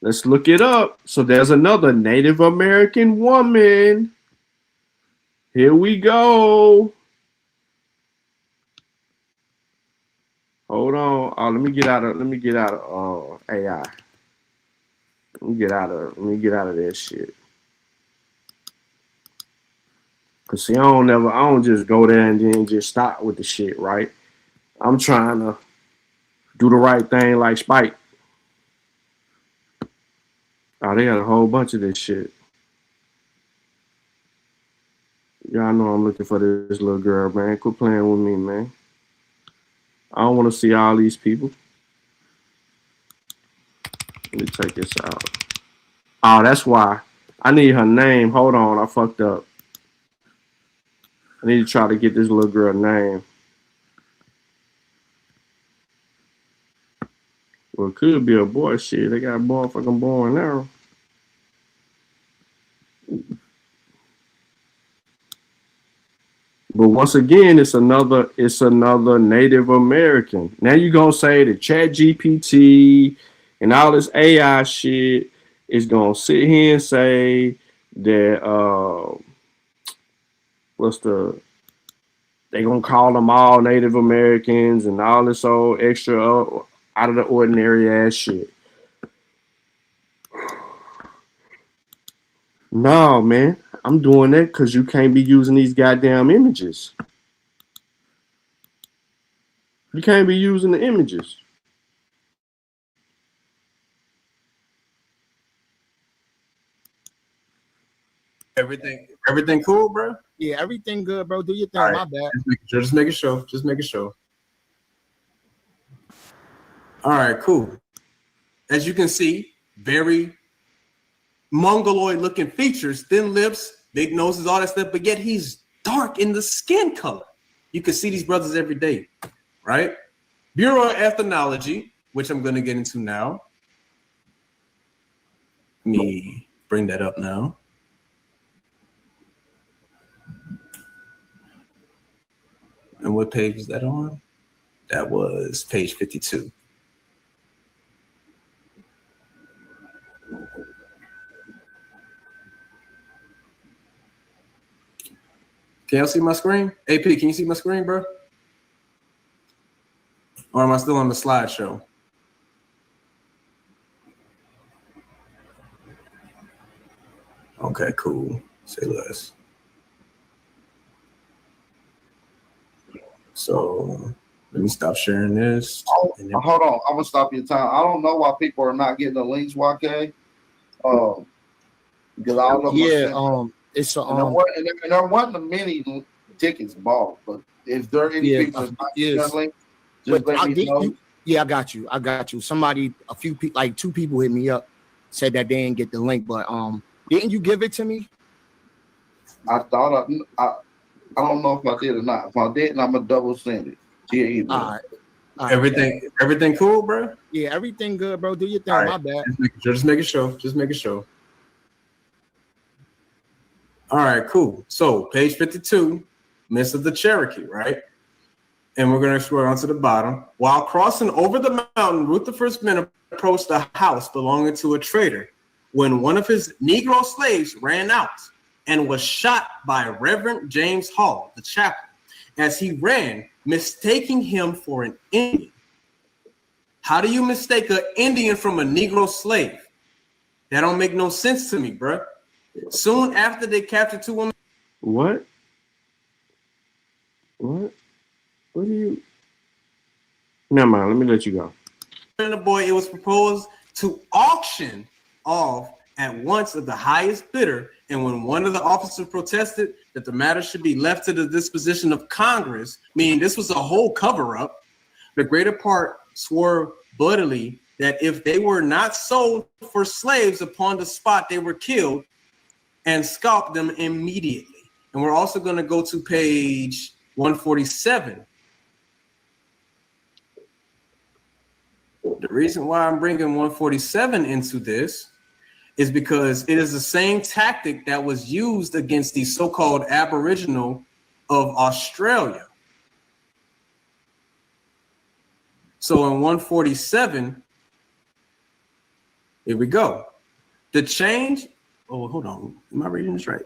Let's look it up. So there's another Native American woman. Here we go. Hold on. Oh, let me get out of AI. Let me get out of that shit. Cause see, I don't just go there and then just stop with the shit, right? I'm trying to do the right thing like Spike. Oh, they got a whole bunch of this shit. Y'all know I'm looking for this little girl, man. Quit playing with me, man. I don't want to see all these people. Let me take this out. Oh, that's why. I need her name. Hold on, I fucked up. I need to try to get this little girl name. Well, it could be a boy. Shit, they got a motherfucking boy and arrow. But once again, it's another Native American. Now you're gonna say that ChatGPT and all this AI shit is gonna sit here and say that they gonna call them all Native Americans and all this old extra out of the ordinary ass shit. No, man. I'm doing that because you can't be using these goddamn images. You can't be using the images. Everything cool, bro? Yeah, everything good, bro. Do your thing. All right. My bad. Just making sure. Just making sure. All right, cool. As you can see, very mongoloid looking features, thin lips, big noses, all that stuff, but yet he's dark in the skin color. You can see these brothers every day, right? Bureau of Ethnology, which I'm going to get into now. Let me bring that up now. And what page was that on? That was page 52. Can y'all see my screen? AP, can you see my screen, bro? Or am I still on the slideshow? Okay, cool. Say less. So let me stop sharing this. Hold on, I'm gonna stop your time. I don't know why people are not getting the links, YK. Because I don't know. Yeah, it's a and there wasn't many tickets bought, but if there are any people that's not getting the link, just let me know. Yeah, I got you. Somebody, a few people, like 2 people hit me up, said that they didn't get the link, but didn't you give it to me? I thought I don't know if I did or not. If I didn't, I'm gonna double send it to your email. All right. Everything cool, bro? Yeah, everything good, bro. Do your thing. Right. My bad. Just making sure. All right, cool. So page 52, Myths of the Cherokee, right? And we're going to scroll on to the bottom. While crossing over the mountain, Rutherford's men approached a house belonging to a trader when one of his Negro slaves ran out and was shot by Reverend James Hall, the chaplain, as he ran, mistaking him for an Indian. How do you mistake an Indian from a Negro slave? That don't make no sense to me, bro. Soon after they captured 2 women. What? What do you? Never mind. Let me let you go. And the boy, it was proposed to auction off at once of the highest bidder. And when one of the officers protested that the matter should be left to the disposition of Congress, meaning this was a whole cover-up, the greater part swore bloodily that if they were not sold for slaves upon the spot, they were killed and scalped them immediately. And we're also going to go to page 147. The reason why I'm bringing 147 into this is because it is the same tactic that was used against the so-called Aboriginal of Australia. So in 147, here we go. The change. Oh, hold on. Am I reading this right?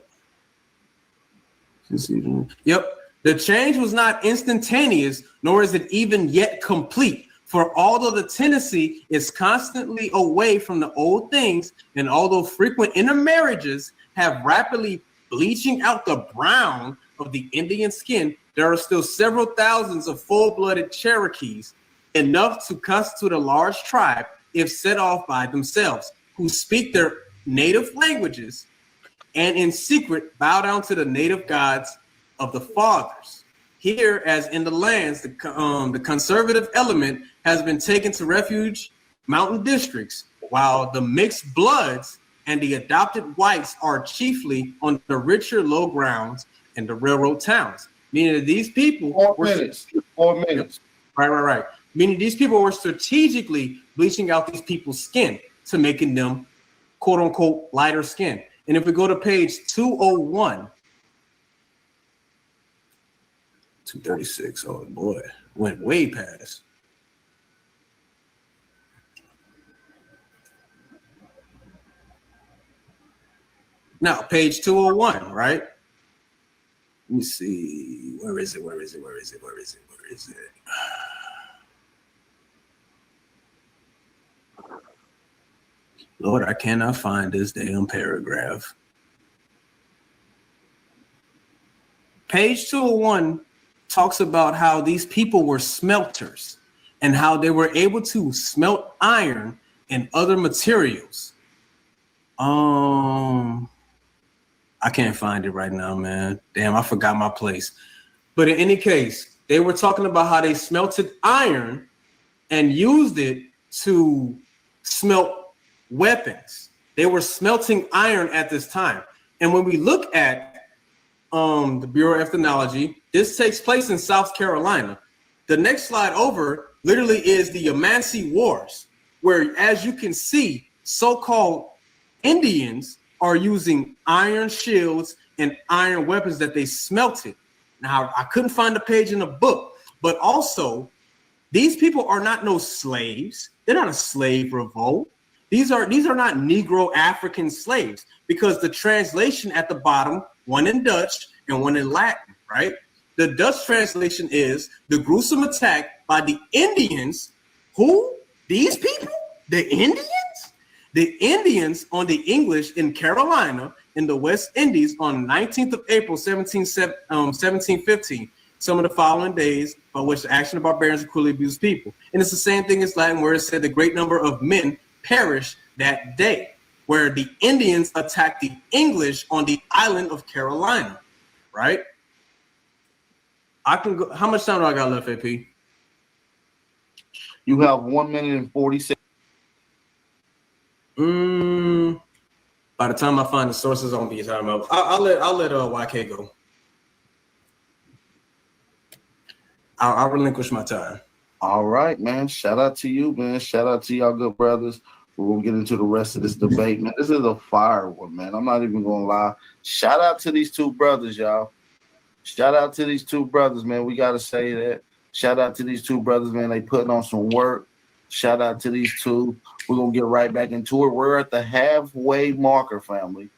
Yep. The change was not instantaneous, nor is it even yet complete. For although the tendency is constantly away from the old things, and although frequent intermarriages have rapidly bleaching out the brown of the Indian skin, there are still several thousands of full-blooded Cherokees, enough to constitute a large tribe if set off by themselves, who speak their native languages and in secret bow down to the native gods of the fathers. Here, as in the lands, the conservative element has been taken to refuge mountain districts, while the mixed bloods and the adopted whites are chiefly on the richer low grounds and the railroad towns. Meaning that these people 4 minutes. Right. Meaning these people were strategically bleaching out these people's skin to making them quote unquote lighter skin. And if we go to page 201, 236, oh boy, went way past. Now, page 201, right? Let me see. Where is it? Lord, I cannot find this damn paragraph. Page 201 talks about how these people were smelters and how they were able to smelt iron and other materials. I can't find it right now, man. Damn, I forgot my place. But in any case, they were talking about how they smelted iron and used it to smelt weapons. They were smelting iron at this time. And when we look at the Bureau of Ethnology, this takes place in South Carolina. The next slide over literally is the Yamasee Wars, where, as you can see, so-called Indians are using iron shields and iron weapons that they smelted. Now, I couldn't find the page in the book, but also these people are not no slaves. They're not a slave revolt. These are not Negro African slaves, because the translation at the bottom, one in Dutch and one in Latin, right? The Dutch translation is the gruesome attack by the Indians. Who? These people? The Indians? The Indians on the English in Carolina in the West Indies on 19th of April, 1715. Some of the following days by which the action of barbarians and cruelly abused people. And it's the same thing as Latin, where it said the great number of men perished that day, where the Indians attacked the English on the island of Carolina, right? I can go. How much time do I got left, AP? You have 1 minute and 40 seconds. By the time I find the sources on these, I'll let YK go. I'll relinquish my time. All right, man. Shout out to you, man. Shout out to y'all good brothers. We're going to get into the rest of this debate, man. This is a fire one, man. I'm not even going to lie. Shout out to these two brothers, y'all. Shout out to these two brothers, man. We got to say that. Shout out to these two brothers, man. They putting on some work. Shout out to these two. We're going to get right back into it. We're at the halfway marker, family.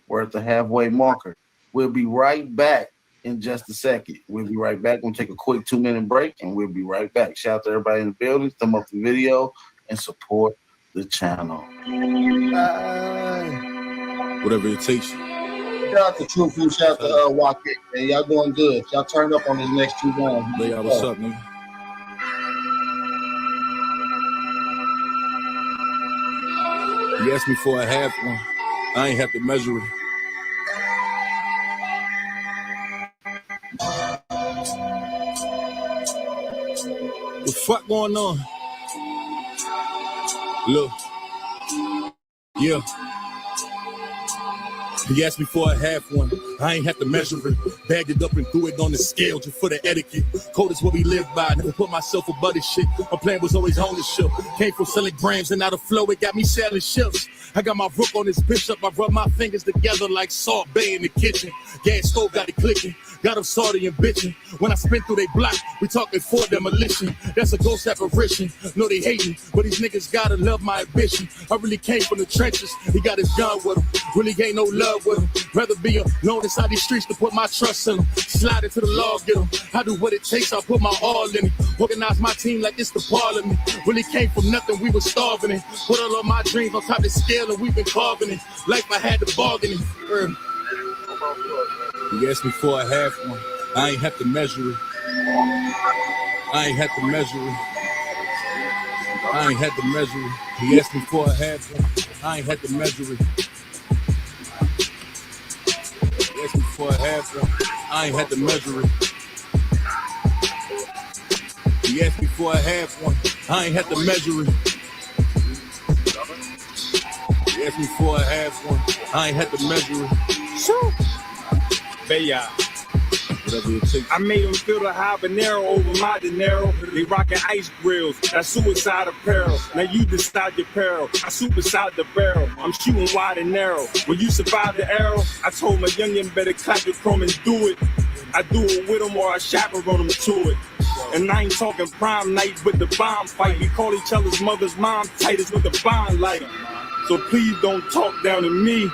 We're at the halfway marker. We'll be right back in just a second. We'll be right back. We'll take a quick 2-minute break, and we'll be right back. Shout out to everybody in the building. Thumb up the video and support the channel. Whatever it takes. Shout out to Truth and shout out to YK, man. Y'all doing good. Y'all turned up on these next 2 rounds. Hey, y'all, what's up, man? You asked me for a half one. I ain't have to measure it. What the fuck going on? Look. Yeah. He asked me for a half one. I ain't have to measure it. Bagged it up and threw it on the scale just for the etiquette. Code is what we live by. Never put myself above this shit. My plan was always ownership. Came from selling grams and out of flow, it got me selling ships. I got my rook on this bishop. I rub my fingers together like Salt Bay in the kitchen. Gas stove got it clicking. Got them salty and bitching. When I spin through they block, we talking for demolition. That's a ghost apparition. No, they hating, but these niggas gotta love my ambition. I really came from the trenches. He got his gun with him. Really ain't no love with him. Rather be alone inside these streets to put my trust in him. Slide into the law, get him. I do what it takes, I put my all in it. Organize my team like it's the parliament. Really came from nothing, we was starving it. Put all of my dreams on top of the scale and we've been carving it. Life I had to bargain it. He asked me for a half one. I ain't have to measure it. I ain't have to measure it. I ain't had to measure it. He asked me for a half one. I ain't had to measure it. He asked me for a half one. I ain't had to measure it. He asked me for a half one. I ain't had to measure it. He asked me for a half one. I ain't had to measure it. Sure. Baya. Whatever it takes. I made them feel the habanero over my dinero. They rockin' ice grills, that's suicide apparel. Now you decide your peril. I shoot beside the barrel. I'm shooting wide and narrow. When you survive the arrow, I told my youngin' better clap your chrome and do it. I do it with them or I chaperone them to it. And I ain't talking prime night with the bomb fight. We call each other's mother's mom tightest with the bond light. So please don't talk down to me.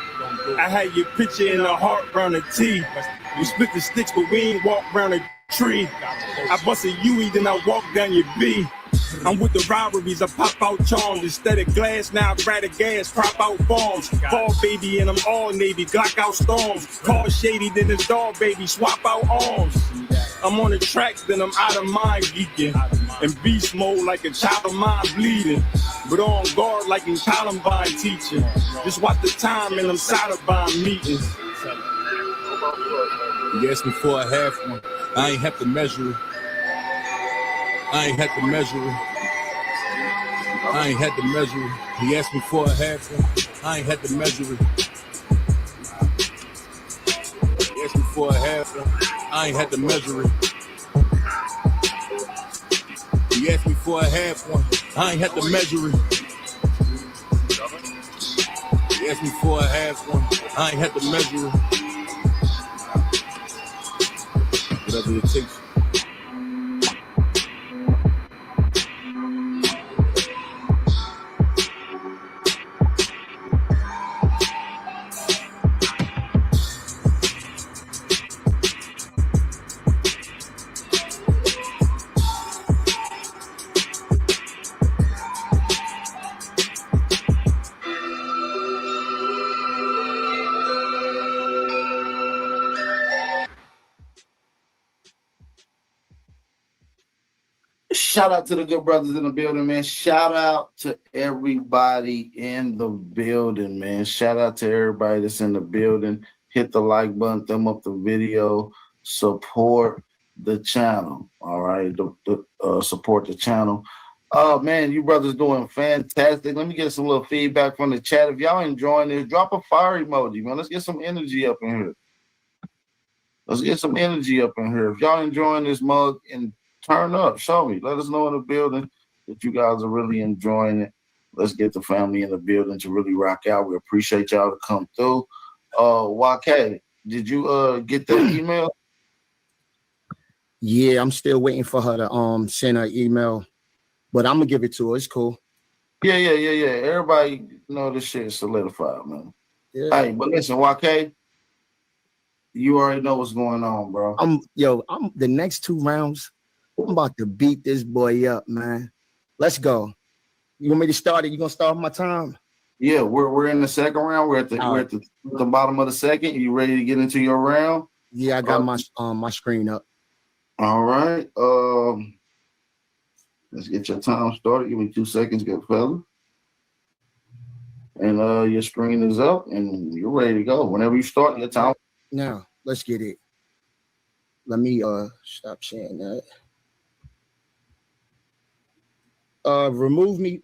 I had your picture in a heart round a T. We split the sticks, but we ain't walk round a tree. I bust a UE, then I walk down your B. I'm with the robberies, I pop out charms. Instead of glass, now I grab a gas, crop out bombs. Fall baby, and I'm all Navy, Glock out storms. Call shady, then the dog baby, swap out arms. I'm on the track, then I'm out of mind geeking. In beast mode like a child of mine bleeding. But on guard like in Columbine teaching. Just watch the time in them Sodomine meetings. You asked me for a half one. I ain't have to measure it. I ain't had to measure it. I ain't had to measure it. He asked me for a half one. I ain't had to measure it. He asked me for a half one. I ain't had to measure it. He asked me for a half one. I ain't had to measure it. He asked me for a half one. I ain't had to measure it. Whatever it takes. Shout out to the good brothers in the building, man. Shout out to everybody in the building, man. Shout out to everybody that's in the building. Hit the like button, thumb up the video, support the channel. All right, support the channel. Oh man, you brothers doing fantastic. Let me get some little feedback from the chat. If y'all enjoying this, drop a fire emoji, man. Let's get some energy up in here. Let's get some energy up in here. If y'all enjoying this mug, and turn up, show me. Let us know in the building that you guys are really enjoying it. Let's get the family in the building to really rock out. We appreciate y'all to come through. YK, did you get that email? Yeah, I'm still waiting for her to send her email, but I'm gonna give it to her. It's cool. Yeah. Everybody know this shit is solidified, man. Yeah. Hey, but listen, YK, you already know what's going on, bro. I'm the next 2 rounds. I'm about to beat this boy up, man. Let's go. You want me to start it? You gonna start my time? Yeah, we're in the second round. We're at the bottom of the second. You ready to get into your round? Yeah, I got my screen up. All right. Let's get your time started. Give me 2 seconds, good fella. And your screen is up and you're ready to go. Whenever you start your time. Now, let's get it. Let me stop sharing that. Remove me.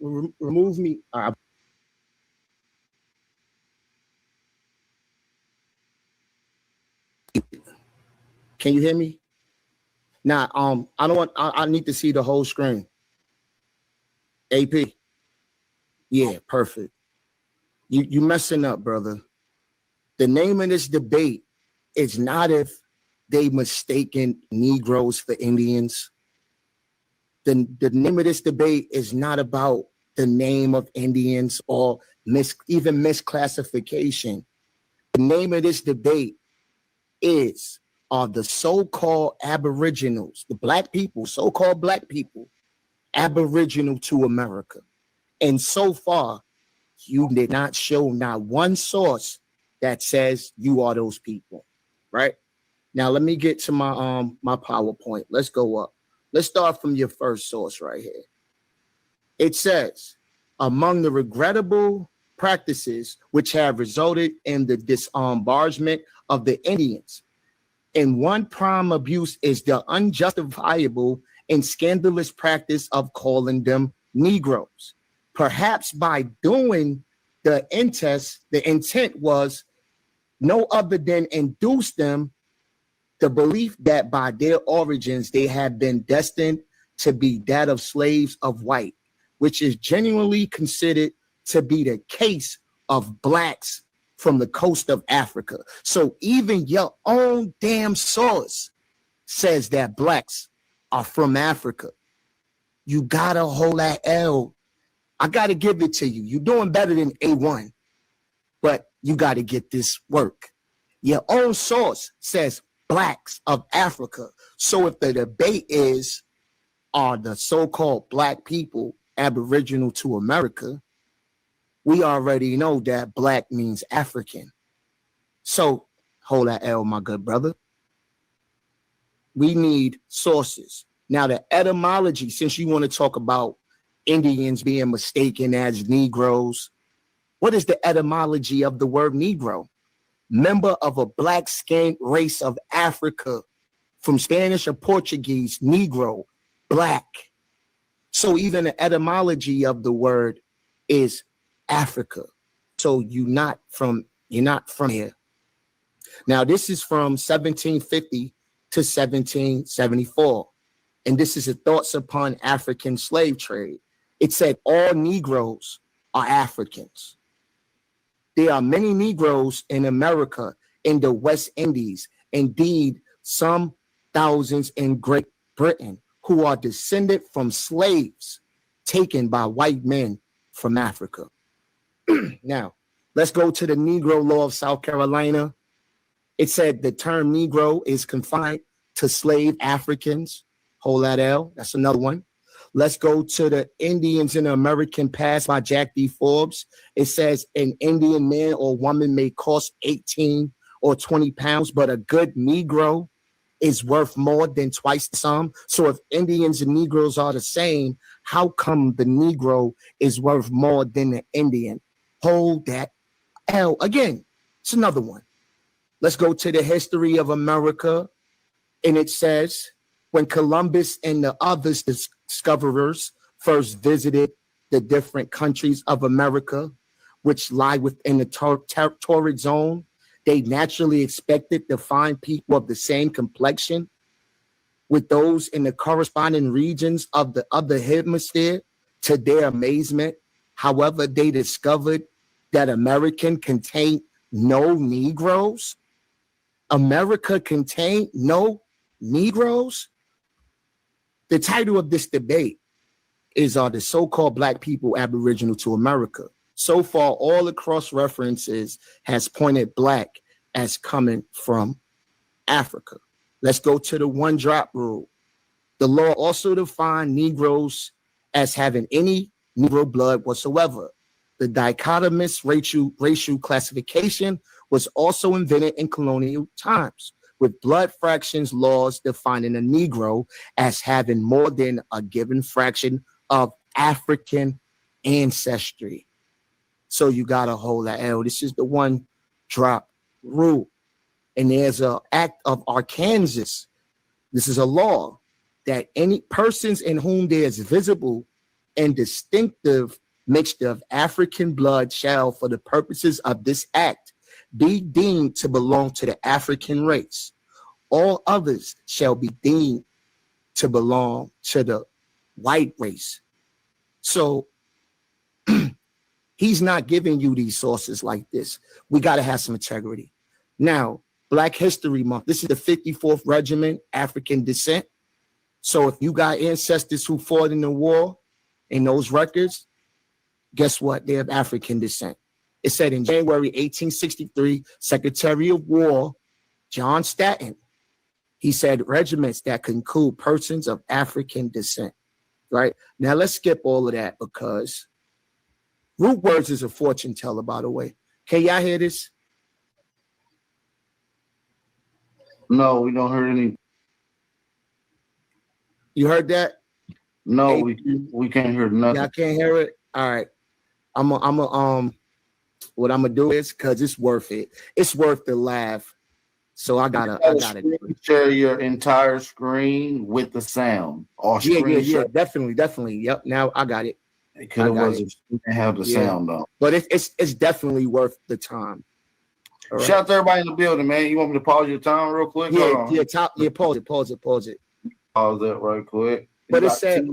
Can you hear me? Now, I need to see the whole screen. AP. Yeah, perfect. You messing up, brother. The name of this debate is not if they mistaken Negroes for Indians. The name of this debate is not about the name of Indians or even misclassification. The name of this debate is the so-called Aboriginals, the black people, so-called black people, Aboriginal to America. And so far, you did not show not one source that says you are those people, right? Now, let me get to my my PowerPoint. Let's go up. Let's start from your first source right here. It says, among the regrettable practices which have resulted in the disbarment of the Indians, and one prime abuse is the unjustifiable and scandalous practice of calling them Negroes. Perhaps by doing the intent was no other than induce them the belief that by their origins they had been destined to be that of slaves of white, which is genuinely considered to be the case of blacks from the coast of Africa. So even your own damn source says that blacks are from Africa. You gotta hold that L. I gotta give it to you. You're doing better than A1, but you gotta get this work. Your own source says blacks of Africa. So if the debate is are the so-called black people aboriginal to America, we already know that black means African. So hold that L, my good brother. We need sources. Now, the etymology, since you want to talk about Indians being mistaken as Negroes, what is the etymology of the word Negro? Member of a black-skinned race of Africa, from Spanish or Portuguese, Negro, black. So even the etymology of the word is Africa. So you're not from here. Now, this is from 1750 to 1774. And this is the Thoughts Upon African Slave Trade. It said all Negroes are Africans. There are many Negroes in America, in the West Indies, indeed some thousands in Great Britain, who are descended from slaves taken by white men from Africa. Now, let's go to the Negro Law of South Carolina. It said the term Negro is confined to slave Africans. Hold that L. That's another one. Let's go to the Indians in the American Past by Jack D. Forbes. It says an Indian man or woman may cost 18 or 20 pounds, but a good Negro is worth more than twice the sum. So if Indians and Negroes are the same, how come the Negro is worth more than the Indian? Hold that L. Again, it's another one. Let's go to the history of America. And it says, when Columbus and the other discoverers first visited the different countries of America, which lie within the torrid zone, they naturally expected to find people of the same complexion with those in the corresponding regions of the other hemisphere. To their amazement, however, they discovered that America contained no Negroes. America contained no Negroes. The title of this debate is Are the so-called black people aboriginal to America? So far, all the cross-references has pointed black as coming from Africa. Let's go to the one-drop rule. The law also defined Negroes as having any Negro blood whatsoever. The dichotomous racial classification was also invented in colonial times, with blood fractions laws defining a Negro as having more than a given fraction of African ancestry. So you got to hold that L. This is the one drop rule. And there's an act of Arkansas. This is a law that any persons in whom there is visible and distinctive mixture of African blood shall, for the purposes of this act, be deemed to belong to the African race. All others shall be deemed to belong to the white race. So he's not giving you these sources like this. We got to have some integrity. Now, Black History Month. This is the 54th Regiment, African descent. So if you got ancestors who fought in the war in those records, guess what? They have African descent. It said in January 1863, Secretary of War John Stanton, he said regiments that conclude persons of African descent. Right? Now let's skip all of that because root words is a fortune teller, by the way. Can y'all hear this? No, we don't hear any. You heard that? No, Hey, we can't hear nothing. Y'all can't hear it? All right. What I'm gonna do is, because it's worth it. It's worth the laugh. So I gotta share your entire screen with the sound. Or yeah, definitely. Yep. Now I got it. Because it wasn't have the sound on. But it's definitely worth the time. Right. Shout out to everybody in the building, man. You want me to pause your time real quick? Pause it. Pause it right quick. But it said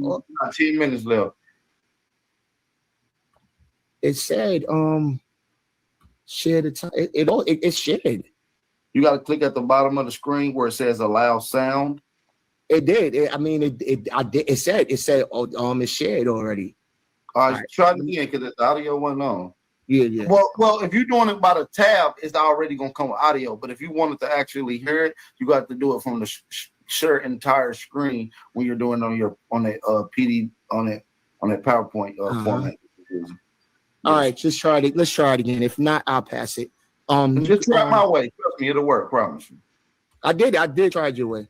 10 minutes left. It said share the time. It's shared. You got to click at the bottom of the screen where it says allow sound. It did. It said it's shared already. All right. Try it again because the audio wasn't on. Yeah. Well, if you're doing it by the tab, it's already gonna come with audio. But if you wanted to actually hear it, you got to do it from share entire screen when you're doing on that PD on that PowerPoint format. All right, let's try it again. If not, I'll pass it. Just try my way. Trust me, it'll work. Promise you. I did try it your way.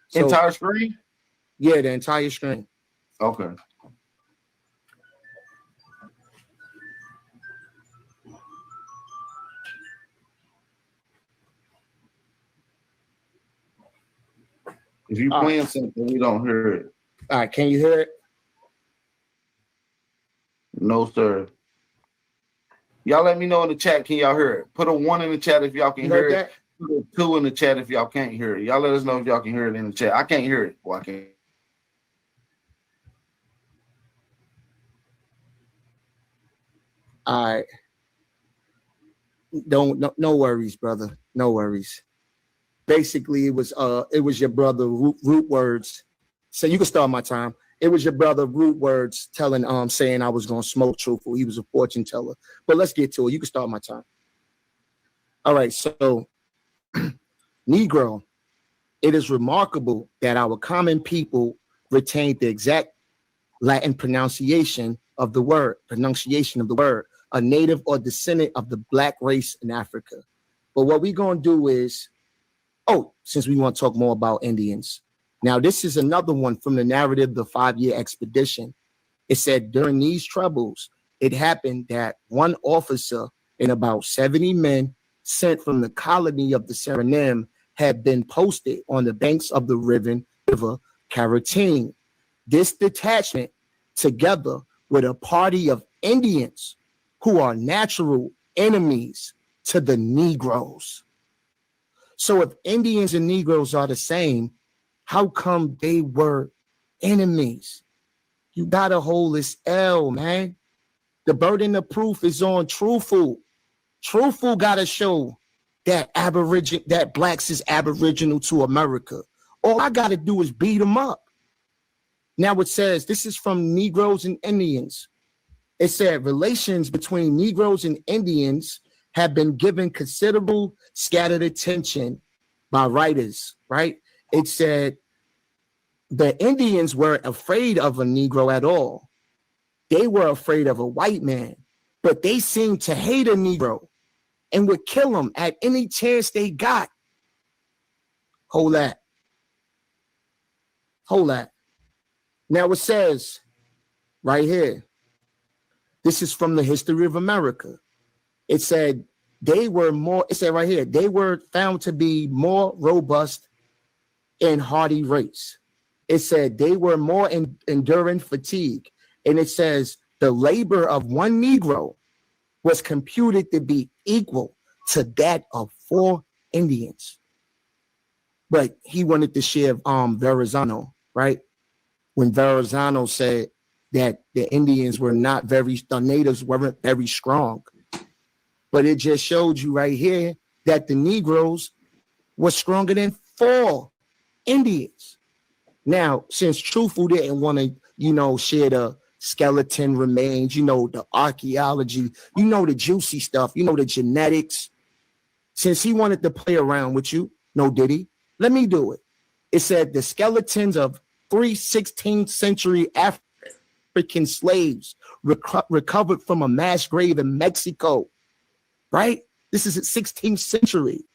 So, entire screen? Yeah, the entire screen. Okay. If you're playing something, we don't hear it. All right, can you hear it? No, sir. Y'all let me know in the chat. Can y'all hear it? Put a 1 in the chat if y'all can hear it. Put a 2 in the chat if y'all can't hear it. Y'all let us know if y'all can hear it in the chat. I can't hear it. Well, I can't. All right. No worries, brother. No worries. Basically, it was your brother Root Words. So you can start my time. It was your brother Root Words saying I was gonna smoke Truthful. He was a fortune teller. But let's get to it. You can start my time. All right, so Negro, it is remarkable that our common people retained the exact Latin pronunciation of the word, a native or descendant of the Black race in Africa. But what we're gonna do is, since we want to talk more about Indians. Now, this is another one from the narrative, the 5-year expedition. It said during these troubles, it happened that one officer and about 70 men sent from the colony of the Suriname had been posted on the banks of the river Caratine. This detachment, together with a party of Indians who are natural enemies to the Negroes. So if Indians and Negroes are the same, how come they were enemies? You gotta hold this L, man. The burden of proof is on Truthful. Truthful gotta show that blacks is aboriginal to America. All I gotta do is beat them up. Now it says, this is from Negroes and Indians. It said relations between Negroes and Indians have been given considerable scattered attention by writers, right? It said the Indians weren't afraid of a Negro at all. They were afraid of a white man, but they seemed to hate a Negro and would kill him at any chance they got. Hold that. Now it says right here, this is from the History of America. It said they were found to be more robust and hardy race. It said they were more enduring fatigue. And it says the labor of one Negro was computed to be equal to that of 4 Indians. But he wanted to share Verrazano, right? When Verrazano said that the natives weren't very strong. But it just showed you right here that the Negroes were stronger than 4 Indians. Now, since Truthful didn't want to, share the skeleton remains, the archaeology, the juicy stuff, the genetics. Since he wanted to play around with you, did he? Let me do it. It said the skeletons of 3 16th century African slaves recovered from a mass grave in Mexico, right? This is the 16th century.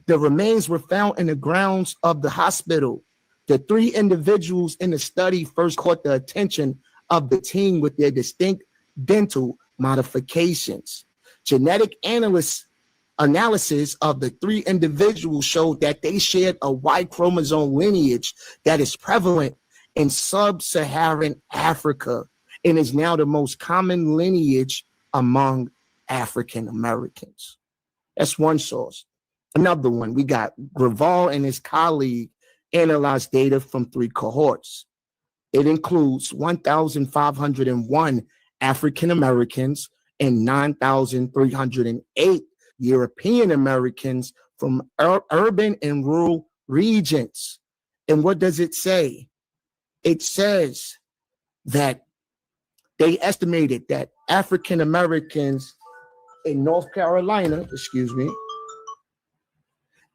The remains were found in the grounds of the hospital. The 3 individuals in the study first caught the attention of the team with their distinct dental modifications. Genetic analysis of the 3 individuals showed that they shared a Y chromosome lineage that is prevalent in sub-Saharan Africa and is now the most common lineage among African Americans. That's one source. Another one, we got Graval and his colleague analyzed data from 3 cohorts. It includes 1,501 African Americans and 9,308 European Americans from urban and rural regions. And what does it say? It says that they estimated that African Americans in North Carolina,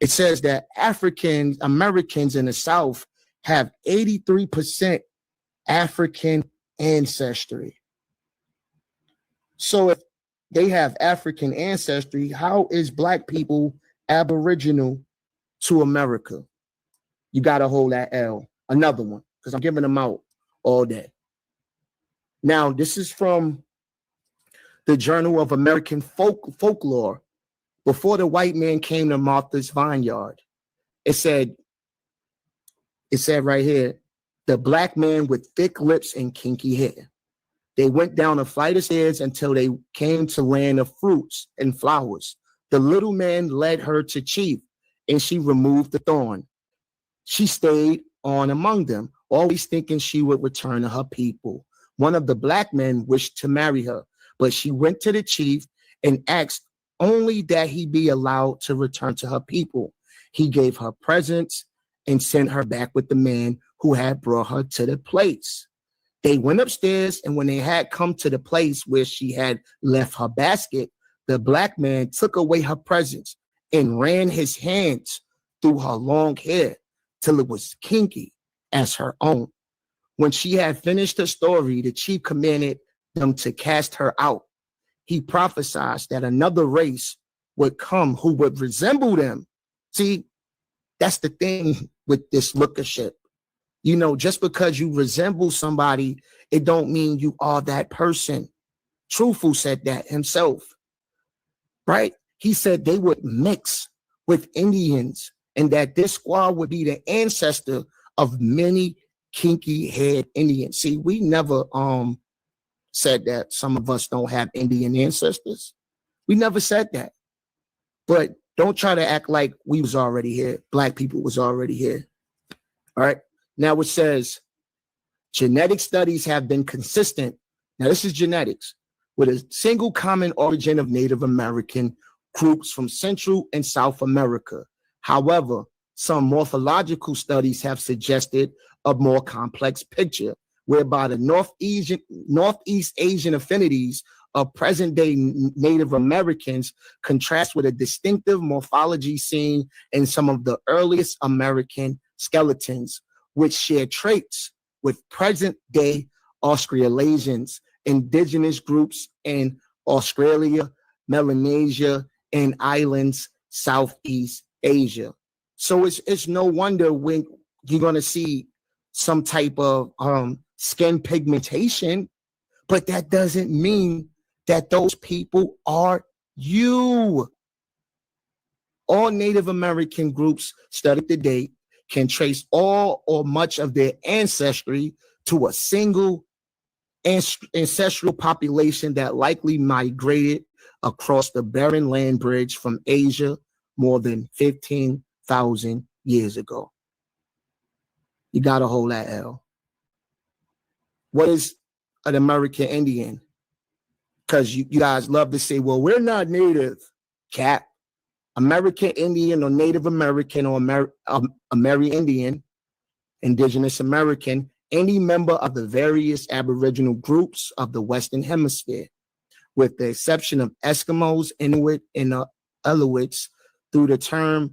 It says that African Americans in the South have 83% African ancestry. So if they have African ancestry, how is Black people Aboriginal to America? You got to hold that L. Another one, because I'm giving them out all day. Now, this is from the Journal of American Folklore. Before the white man came to Martha's Vineyard, it said right here, the Black man with thick lips and kinky hair. They went down a flight of stairs until they came to land of fruits and flowers. The little man led her to Chief, and she removed the thorn. She stayed on among them, always thinking she would return to her people. One of the Black men wished to marry her, but she went to the chief and asked only that he be allowed to return to her people. He gave her presents and sent her back with the man who had brought her to the place. They went upstairs, and when they had come to the place where she had left her basket, the Black man took away her presents and ran his hands through her long hair till it was kinky as her own. When she had finished her story, the chief commanded them to cast her out. He prophesied that another race would come who would resemble them. See, that's the thing with this lookership. You know, just because you resemble somebody, it don't mean you are that person. Truthful said that himself, right? He said they would mix with Indians and that this squad would be the ancestor of many kinky-haired Indians. See, we never said that some of us don't have Indian ancestors. We never said that. But don't try to act like we was already here. Black people was already here. All right. Now it says genetic studies have been consistent. Now this is genetics with a single common origin of Native American groups from Central and South America. However, some morphological studies have suggested a more complex picture, whereby the Northeast Asian affinities of present-day Native Americans contrast with a distinctive morphology seen in some of the earliest American skeletons, which share traits with present-day Australasians, indigenous groups in Australia, Melanesia, and islands Southeast Asia. So it's no wonder when you're going to see some type of skin pigmentation, but that doesn't mean that those people are you. All Native American groups studied to date can trace all or much of their ancestry to a single ancestral population that likely migrated across the barren land bridge from Asia more than 15,000 years ago. You got to hold that L. What is an American Indian? Because you guys love to say, well, we're not Native. Cap. American Indian or Native American or Amerindian, Indigenous American, any member of the various Aboriginal groups of the Western Hemisphere, with the exception of Eskimos, Inuit, and Inuits, though the term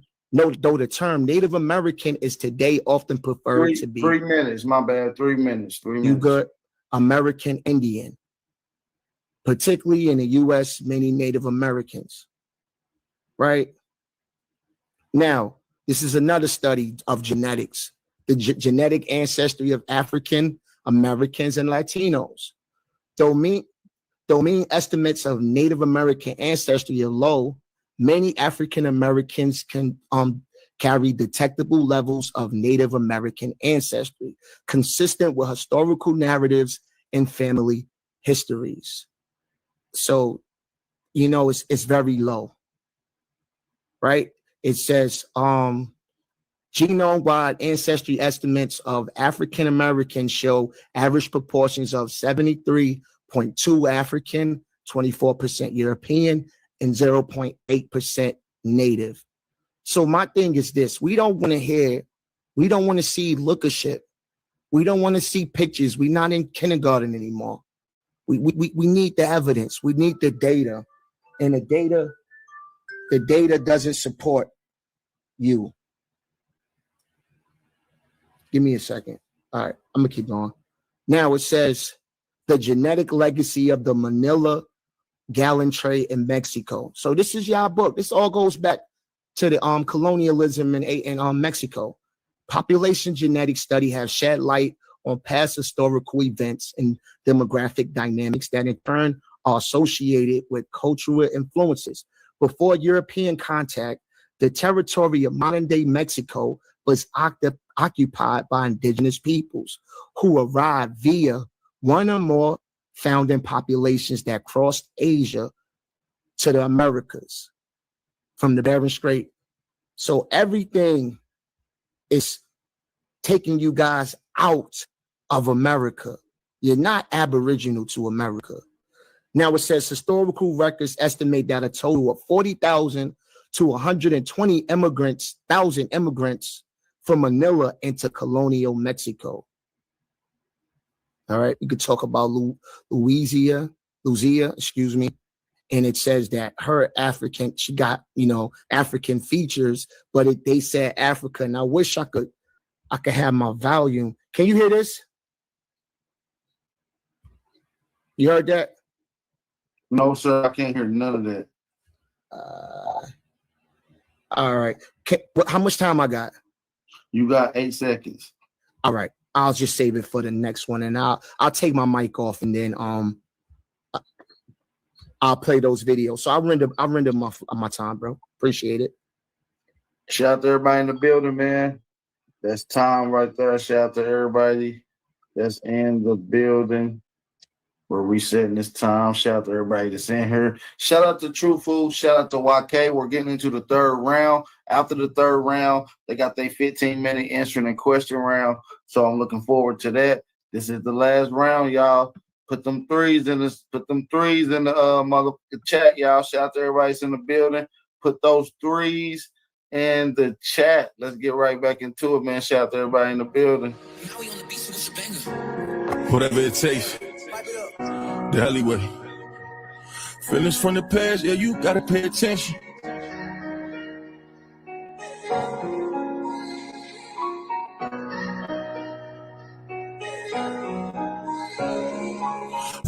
Native American is today often preferred to be 3 minutes. My bad. 3 minutes. 3 minutes. You got American Indian, particularly in the U.S. Many Native Americans. Right now, this is another study of genetics, the genetic ancestry of African Americans and Latinos. Though mean estimates of Native American ancestry are low, many African Americans can carry detectable levels of Native American ancestry, consistent with historical narratives and family histories. So, you know, it's very low, right? It says genome-wide ancestry estimates of African Americans show average proportions of 73.2 African, 24% European, and 0.8% Native. So my thing is this: we don't want to see lookership. We don't want to see pictures. We're not in kindergarten anymore. We need the evidence. We need the data, and the data doesn't support you. Give me a second. All right, I'm gonna keep going. Now it says the genetic legacy of the Manila Gallon trade in Mexico. So this is y'all book. This all goes back to the colonialism in Mexico. Population genetic study have shed light on past historical events and demographic dynamics that in turn are associated with cultural influences. Before European contact, the territory of modern-day Mexico was occupied by indigenous peoples who arrived via one or more founding populations that crossed Asia to the Americas from the Bering Strait. So everything is taking you guys out of America. You're not Aboriginal to America. Now it says historical records estimate that a total of 40,000 to 120 thousand immigrants from Manila into colonial Mexico. All right, we could talk about Louisa, excuse me. And it says that her African, she got, African features, but they said Africa. And I wish I could have my volume. Can you hear this? You heard that? No, sir, I can't hear none of that. All right. How much time I got? You got 8 seconds. All right. I'll just save it for the next one, and I'll take my mic off, and then I'll play those videos. So I'll render my time, bro. Appreciate it. Shout out to everybody in the building, man. That's time right there. Shout out to everybody that's in the building. We're resetting this time. Shout out to everybody that's in here. Shout out to True Food. Shout out to YK. We're getting into the third round. After the third round, they got their 15-minute answering and question round. So I'm looking forward to that. This is the last round, y'all. Put them threes in the motherfucking chat, y'all. Shout out to everybody that's in the building. Put those threes in the chat. Let's get right back into it, man. Shout out to everybody in the building. Whatever it takes. The alleyway. Feelings from the past, yeah, you gotta pay attention.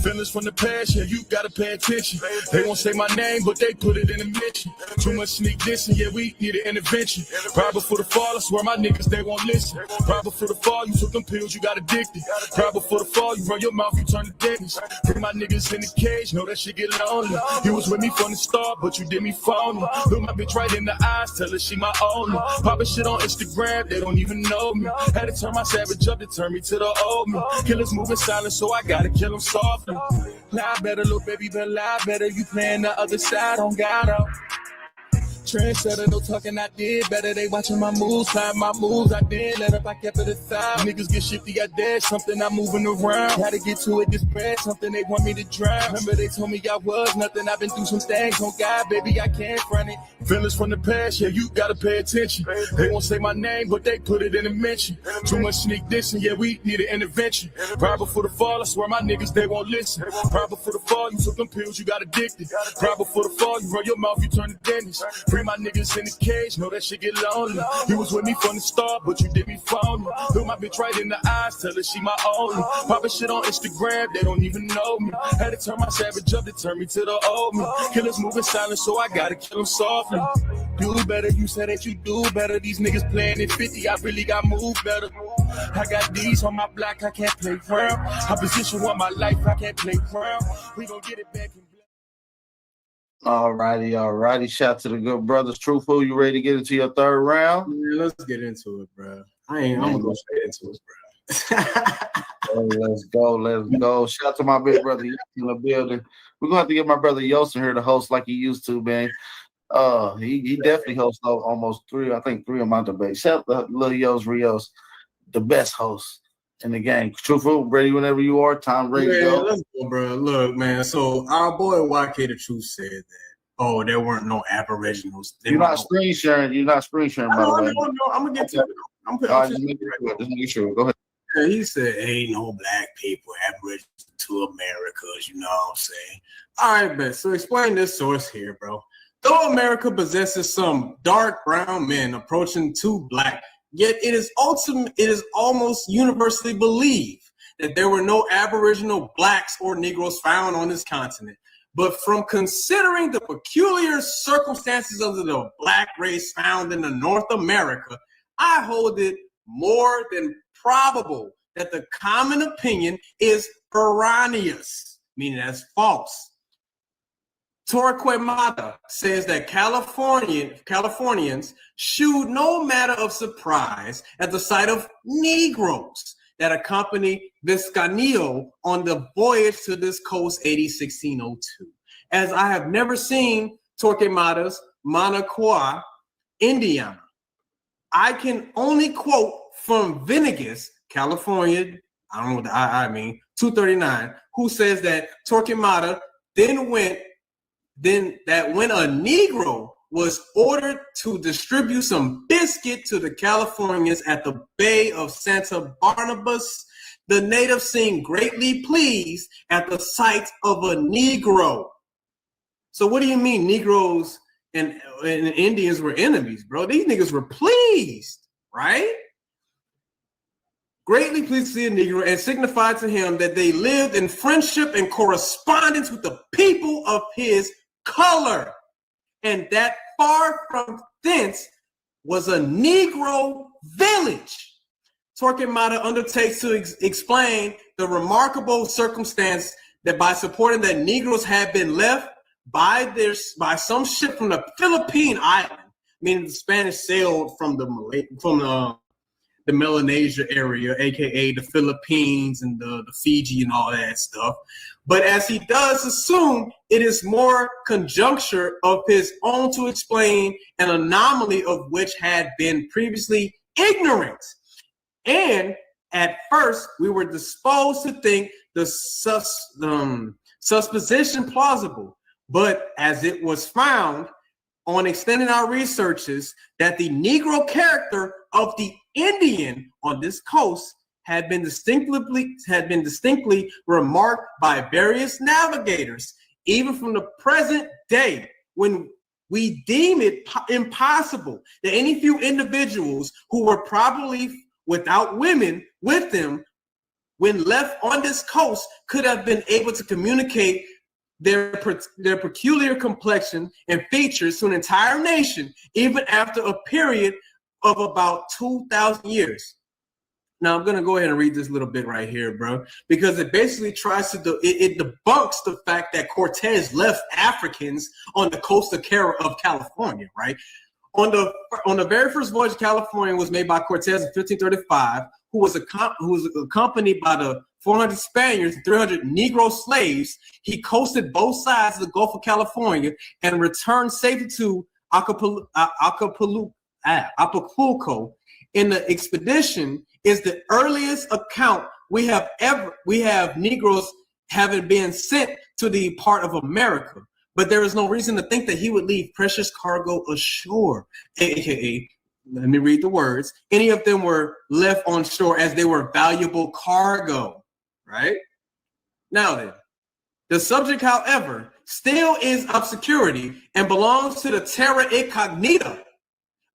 Feelings from the past, yeah, you gotta pay attention. They won't say my name, but they put it in a mention. Too much sneak dissing, yeah, we need an intervention. Right before the fall, I swear my niggas, they won't listen. Right before the fall, you took them pills, you got addicted. Right before the fall, you run your mouth, you turn to dentist. Bring my niggas in the cage, know that shit get lonely. You was with me from the start, but you did me phony. Look my bitch right in the eyes, tell her she my only. Poppin' shit on Instagram, they don't even know me. Had to turn my savage up to turn me to the old me. Killers moving silent, so I gotta kill them softly. Lie better, little baby, but lie better. You playing the other side on God out. Trendsetter, no talking, I did better. They watching my moves, time my moves. I did let up, I kept it aside. Niggas get shifty, I dash something, I'm moving around. Gotta get to it, this bread, something they want me to drown. Remember they told me I was nothing, I've been through some things. On God, baby, I can't front it. Feelings from the past, yeah, you gotta pay attention. They won't say my name, but they put it in a mention. Too much sneak dissing, yeah, we need an intervention. Right before the fall, I swear my niggas, they won't listen. Right before the fall, you took them pills, you got addicted. Right before the fall, you run your mouth, you turn to dentist. Bring my niggas in the cage, know that shit get lonely. You was with me from the start, but you did me phony. Look my bitch right in the eyes, tell her she my only. Poppin' shit on Instagram, they don't even know me. Had to turn my savage up to turn me to the old me. Killers moving silent, so I gotta kill them softly. Do better, you said that you do better. These niggas playing at 50, I really got moved better. I got these on my block, I can't play round. I position on my life, I can't play round. We gon' get it back in. Alrighty. Shout out to the good brothers. True Food, you ready to get into your third round? Yeah, let's get into it, bro. I'm gonna go straight into it, bro. Let's go. Shout out to my big brother in the building. We're gonna have to get my brother Yost in here to host like he used to, man. He definitely hosts almost three of my debates. Shout out to Lil Yost Rios, the best host in the game. True Food, ready whenever you are. Time ready to go. Let's go, bro. Look, man. So our boy YK the Truth said that, there weren't no Aboriginals. You're not screen sharing, by the way. No, I'm gonna get to it. I'm just make sure. Go ahead. Yeah, he said, ain't no black people Aboriginal to Americas, you know what I'm saying? All right, man. So explain this source here, bro. Though America possesses some dark brown men approaching to black, yet it is almost universally believed that there were no Aboriginal blacks or Negroes found on this continent. But from considering the peculiar circumstances of the black race found in the North America, I hold it more than probable that the common opinion is erroneous, meaning that's false. Torquemada says that Californians shewed no matter of surprise at the sight of Negroes that accompanied Vizcaíno on the voyage to this coast AD 1602. As I have never seen Torquemada's Manacua, Indiana, I can only quote from Venegas, California, I don't know what I mean, 239, who says that Torquemada when a Negro was ordered to distribute some biscuit to the Californians at the Bay of Santa Barnabas, the natives seemed greatly pleased at the sight of a Negro. So what do you mean Negroes and Indians were enemies, bro? These niggas were pleased, right? Greatly pleased to see a Negro and signified to him that they lived in friendship and correspondence with the people of his color, and that far from thence was a Negro village. Torquemada undertakes to explain the remarkable circumstance that by supporting that Negroes had been left by some ship from the Philippine island, meaning the Spanish sailed from the Melanesia area, aka the Philippines and the Fiji and all that stuff. But as he does assume, it is more conjuncture of his own to explain an anomaly of which had been previously ignorant. And at first, we were disposed to think the supposition plausible. But as it was found on extending our researches that the Negro character of the Indian on this coast had been distinctly remarked by various navigators, even from the present day, when we deem it impossible that any few individuals who were probably without women with them when left on this coast could have been able to communicate their peculiar complexion and features to an entire nation, even after a period of about 2,000 years. Now, I'm going to go ahead and read this little bit right here, bro, because it basically tries to, it debunks the fact that Cortez left Africans on the coast of California, right? On the very first voyage to California was made by Cortez in 1535, who was accompanied by the 400 Spaniards and 300 Negro slaves. He coasted both sides of the Gulf of California and returned safely to Acapulco. In the expedition is the earliest account we have Negroes having been sent to the part of America. But there is no reason to think that he would leave precious cargo ashore, aka, let me read the words, any of them were left on shore as they were valuable cargo, right? Now then, the subject, however, still is obscurity and belongs to the terra incognita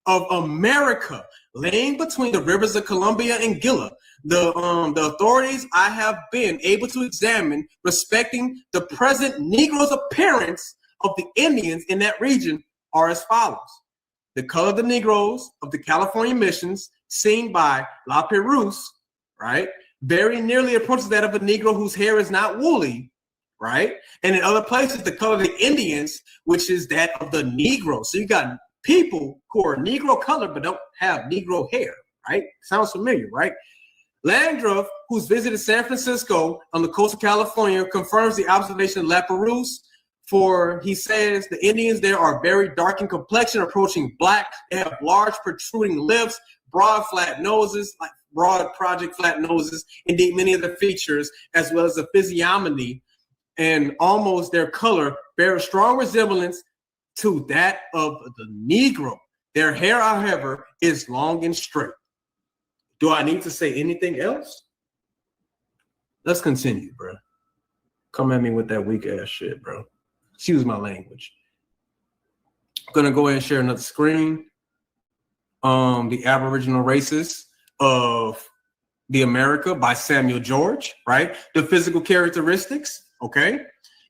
of America, laying between the rivers of Columbia and Gila. The authorities I have been able to examine respecting the present Negroes' appearance of the Indians in that region are as follows. The color of the Negroes of the California missions, seen by La Perouse, right, very nearly approaches that of a Negro whose hair is not woolly, right? And in other places, the color of the Indians, which is that of the Negro. So you got people who are Negro color but don't have Negro hair, right? Sounds familiar, right? Landgraf, who's visited San Francisco on the coast of California, confirms the observation of La Perouse, for he says the Indians there are very dark in complexion, approaching black. They have large protruding lips, broad flat noses, like broad project flat noses. Indeed, many of their features, as well as the physiognomy and almost their color, bear a strong resemblance to that of the Negro. Their hair, however, is long and straight. Do I need to say anything else? Let's continue, bro. Come at me with that weak ass shit, bro. Excuse my language. gonna go ahead and share another screen. The Aboriginal Races of the America by Samuel George, right? The physical characteristics, okay?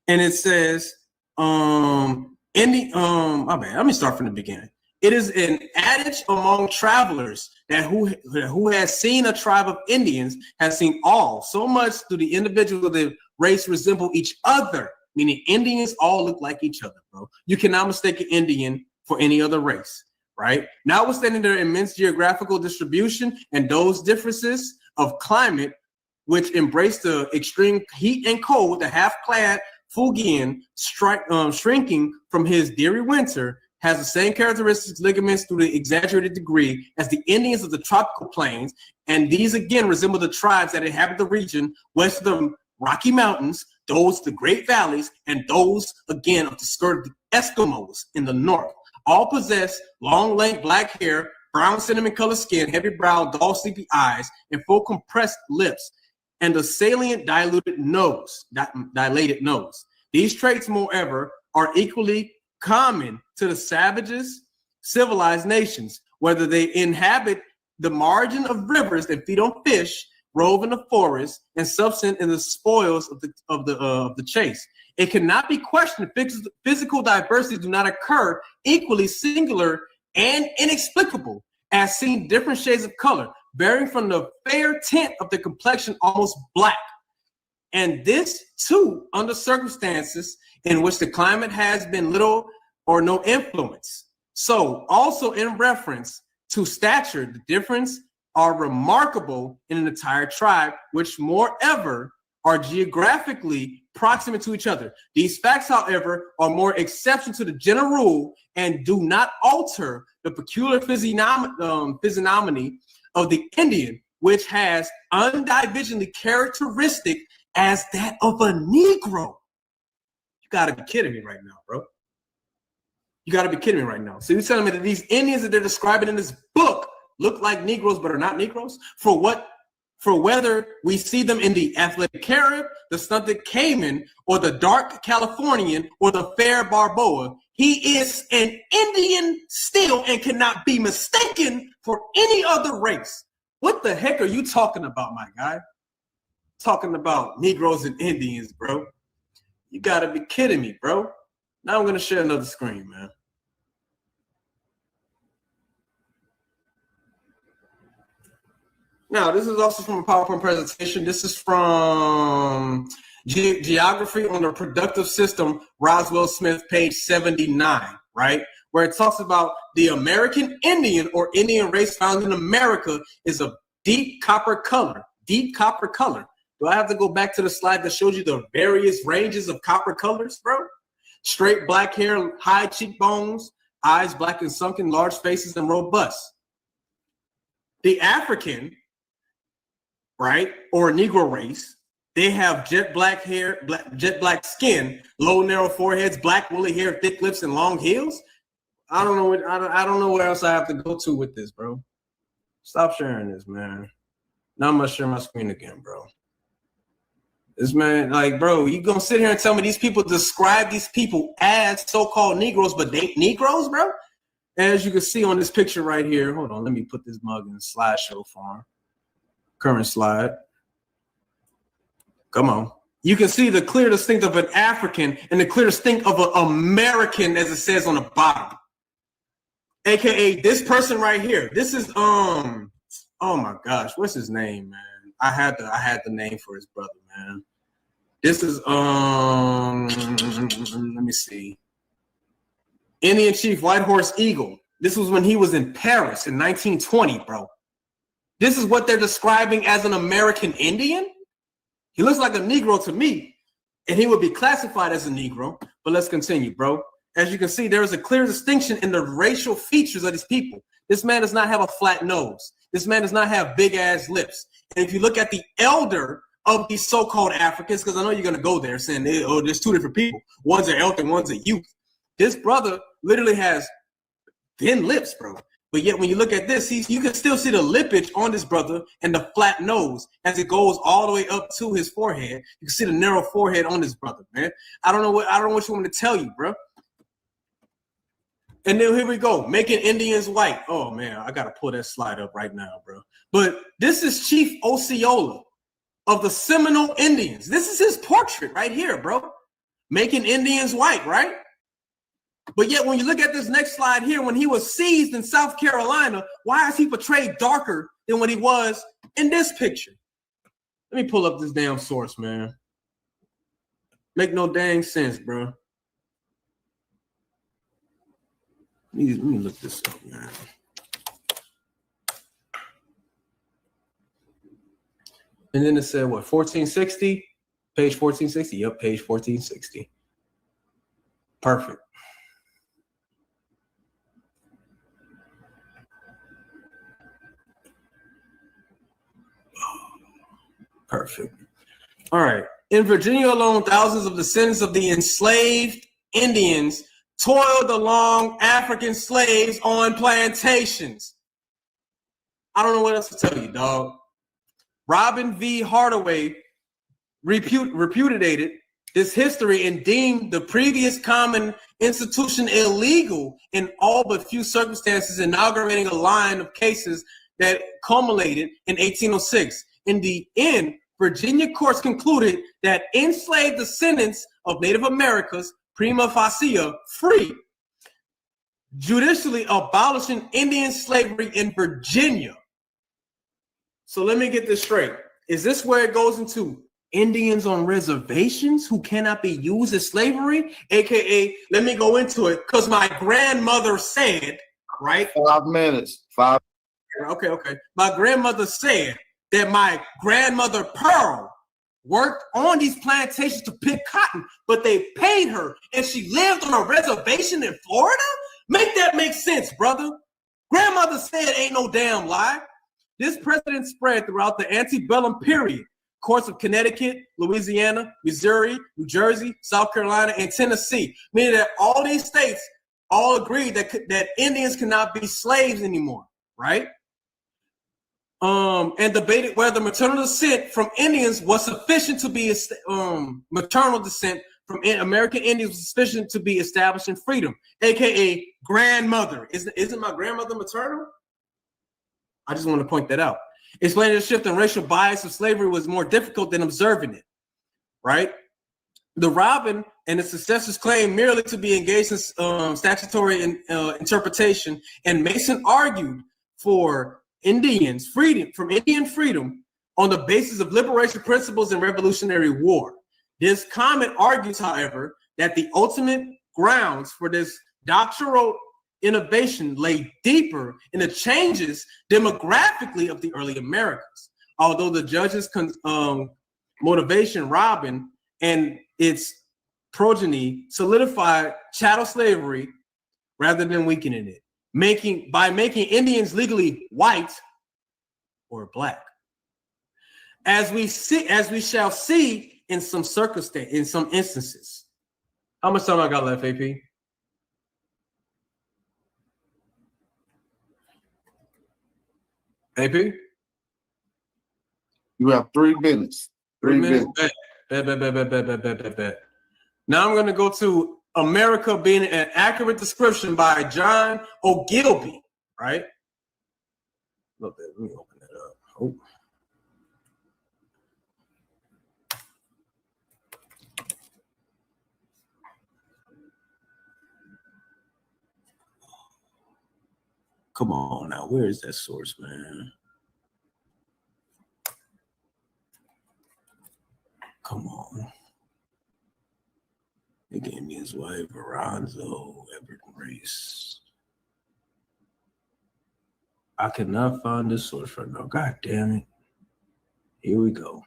And it says, my bad, let me start from the beginning. It is an adage among travelers that who has seen a tribe of Indians has seen all. So much do the individuals of the race resemble each other, meaning Indians all look like each other, bro. You cannot mistake an Indian for any other race, right? Notwithstanding their immense geographical distribution and those differences of climate, which embrace the extreme heat and cold, the half-clad Fuegian shrinking from his deary winter has the same characteristics, ligaments to the exaggerated degree as the Indians of the tropical plains, and these again resemble the tribes that inhabit the region west of the Rocky Mountains, those the Great Valleys, and those again of the skirt of the Eskimos in the north. All possess long, lank black hair, brown cinnamon colored skin, heavy brow, dull, sleepy eyes, and full compressed lips, and a salient dilated nose. These traits, moreover, are equally common to the savages, civilized nations, whether they inhabit the margin of rivers and feed on fish, rove in the forest, and subsist in the spoils of the chase. It cannot be questioned physical diversity do not occur equally singular and inexplicable, as seen different shades of color, varying from the fair tint of the complexion almost black. And this too under circumstances in which the climate has been little or no influence. So also in reference to stature, the difference are remarkable in an entire tribe, which moreover are geographically proximate to each other. These facts, however, are more exception to the general rule and do not alter the peculiar physiognomy of the Indian, which has undivisionally characteristic as that of a Negro. You gotta be kidding me right now, bro. You gotta be kidding me right now. So you're telling me that these Indians that they're describing in this book look like Negroes but are not Negroes? For whether we see them in the athletic Carib, the stunted Cayman, or the dark Californian, or the fair Barboa, he is an Indian still and cannot be mistaken for any other race. What the heck are you talking about, my guy? Talking about Negroes and Indians, bro. You gotta be kidding me, bro. Now I'm gonna share another screen, man. Now, this is also from a PowerPoint presentation. This is from Geography on the Productive System, Roswell Smith, page 79, right? Where it talks about the American Indian or Indian race found in America is a deep copper color. Deep copper color. Do I have to go back to the slide that shows you the various ranges of copper colors, bro? Straight black hair, high cheekbones, eyes black and sunken, large faces, and robust. The African, right, or Negro race, they have jet black hair, jet black skin, low narrow foreheads, black woolly hair, thick lips, and long heels. I don't know where else I have to go to with this, bro. Stop sharing this, man. Now I'm gonna share my screen again, bro. This man, like, bro, you gonna sit here and tell me these people describe these people as so-called Negroes, but they Negroes, bro? As you can see on this picture right here, hold on, let me put this mug in the slideshow form. Current slide. Come on. You can see the clear distinct of an African and the clear distinct of an American, as it says on the bottom. AKA this person right here. This is oh my gosh, what's his name, man? I had the name for his brother, man. This is let me see. Indian Chief White Horse Eagle. This was when he was in Paris in 1920, bro. This is what they're describing as an American Indian? He looks like a Negro to me, and he would be classified as a Negro. But let's continue, bro. As you can see, there is a clear distinction in the racial features of these people. This man does not have a flat nose. This man does not have big-ass lips. And if you look at the elder of these so-called Africans, because I know you're going to go there saying, oh, there's two different people. One's an elder and one's a youth. This brother literally has thin lips, bro. But yet when you look at this, you can still see the lippage on this brother and the flat nose as it goes all the way up to his forehead. You can see the narrow forehead on this brother, man. I don't know what you want me to tell you, bro. And then here we go, making Indians white. Oh man, I gotta pull that slide up right now, bro. But this is Chief Osceola of the Seminole Indians. This is his portrait right here, bro. Making Indians white, right? But yet when you look at this next slide here, when he was seized in South Carolina, why is he portrayed darker than what he was in this picture? Let me pull up this damn source, man. Make no dang sense, bro. Let me look this up, man. And then it said, what, 1460? Page 1460? Yep, page 1460. Perfect. Perfect. All right. In Virginia alone, thousands of descendants of the enslaved Indians toiled along African slaves on plantations. I don't know what else to tell you, dog. Robin V. Hardaway repudiated this history and deemed the previous common institution illegal in all but few circumstances, inaugurating a line of cases that culminated in 1806. In the end, Virginia courts concluded that enslaved descendants of Native Americans prima facie free, judicially abolishing Indian slavery in Virginia. So let me get this straight. Is this where it goes into Indians on reservations who cannot be used as slavery? AKA, let me go into it because my grandmother said, right? 5 minutes. 5. Okay. My grandmother said that my grandmother Pearl worked on these plantations to pick cotton, but they paid her and she lived on a reservation in Florida? Make that make sense, brother. Grandmother said ain't no damn lie. This precedent spread throughout the antebellum period. Courts of Connecticut, Louisiana, Missouri, New Jersey, South Carolina, and Tennessee, meaning that all these states all agreed that Indians cannot be slaves anymore, right? And debated whether maternal descent from Indians was sufficient to be maternal descent from American Indians was sufficient to be establishing freedom, aka grandmother. Isn't my grandmother maternal? I just want to point that out. Explaining the shift in racial bias of slavery was more difficult than observing it, right? The Robin and its successors claimed merely to be engaged in statutory interpretation, and Mason argued for Indians freedom from Indian freedom on the basis of liberation principles and Revolutionary War. This comment argues, however, that the ultimate grounds for this doctrinal innovation lay deeper in the changes demographically of the early Americas. Although the judge's motivation, Robin, and its progeny solidified chattel slavery rather than weakening it, by making Indians legally white or black. As we shall see in some instances. How much time I got left, AP? AP? You have 3 minutes. 3 minutes. Bet. Now I'm going to go to America being an accurate description by John Ogilvy, right? Look, let me open that up. Oh. Come on now, where is that source, man? Come on. They gave me his wife, Veronzo, Everett Race. I cannot find this source right now. God damn it. Here we go.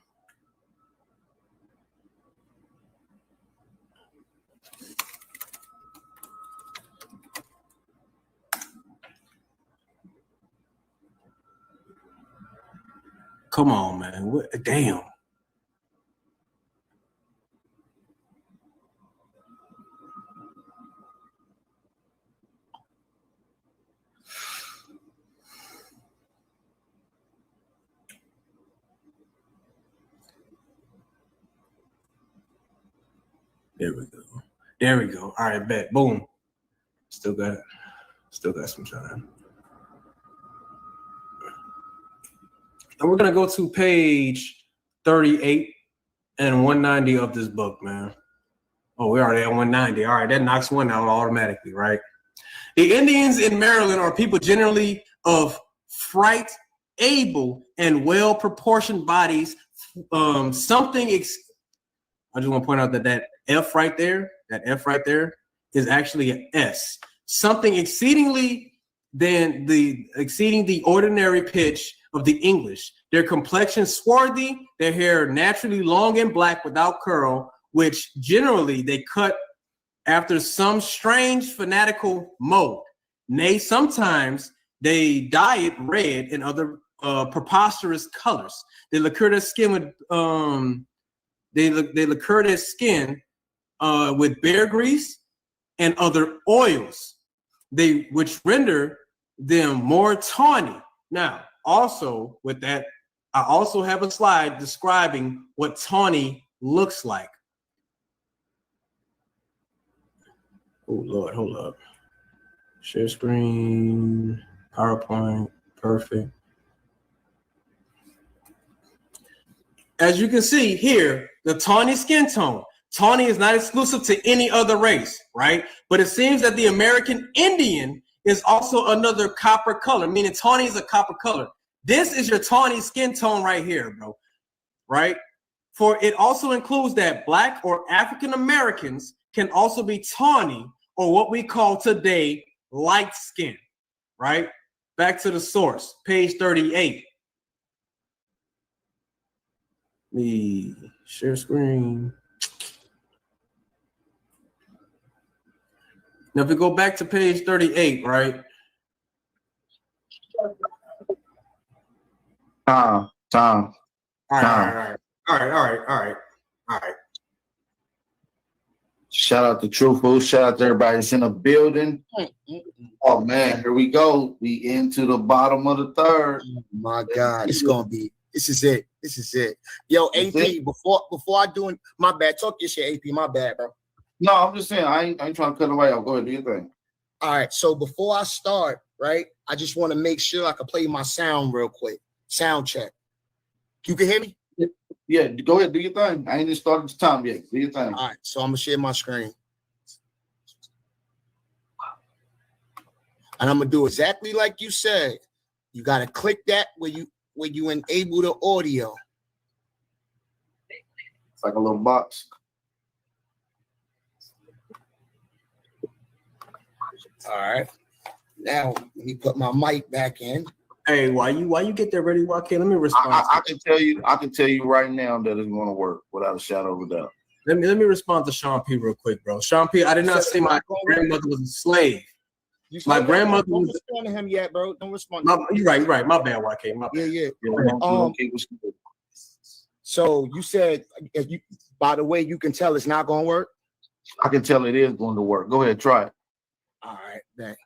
Come on, man. What? Damn. There we go. All right, bet. Boom. Still got it. Still got some time. And we're gonna go to page 38 and 190 of this book, man. Oh, we're already at 190. All right, that knocks one out automatically, right? The Indians in Maryland are people generally of fright, able, and well-proportioned bodies. I just want to point out that F right there, is actually an S. Something exceeding the ordinary pitch of the English. Their complexion swarthy, their hair naturally long and black without curl, which generally they cut after some strange fanatical mode. Nay, sometimes they dye it red and other preposterous colors. They lacquer their skin with bear grease and other oils, which render them more tawny. Now, also with that, I also have a slide describing what tawny looks like. Oh Lord, hold up. Share screen, PowerPoint, perfect. As you can see here, the tawny skin tone. Tawny is not exclusive to any other race, right? But it seems that the American Indian is also another copper color, meaning tawny is a copper color. This is your tawny skin tone right here, bro, right? For it also includes that Black or African Americans can also be tawny, or what we call today light skin, right? Back to the source, page 38. Me share screen. Now, if we go back to page 38, right? Time. All right. Shout out to Truthful. Shout out to everybody that's in the building. Oh man, here we go. We into the bottom of the third. Oh my God, this is it. Yo, AP, before I do it, my bad. Talk your shit, AP. My bad, bro. No, I'm just saying I ain't trying to cut away. I'll go ahead, do your thing. All right. So before I start, right, I just want to make sure I can play my sound real quick. Sound check. You can hear me? Yeah, go ahead, do your thing. I ain't even started the time yet. Do your thing. All right, so I'm gonna share my screen. And I'm gonna do exactly like you said. You gotta click that where you enable the audio. It's like a little box. All right. Now let me put my mic back in. Hey, why you get there ready, Joaquin? Let me respond. I can tell you right now that it's going to work without a shadow of a doubt. Let me respond to Sean P real quick, bro. Sean P, I did not say my grandmother was a slave. My grandmother don't respond to him yet, bro. Don't respond. You're right. My bad, Joaquin. My bad. Yeah. So you said, by the way, you can tell it's not going to work. I can tell it is going to work. Go ahead, try it. All right, thanks.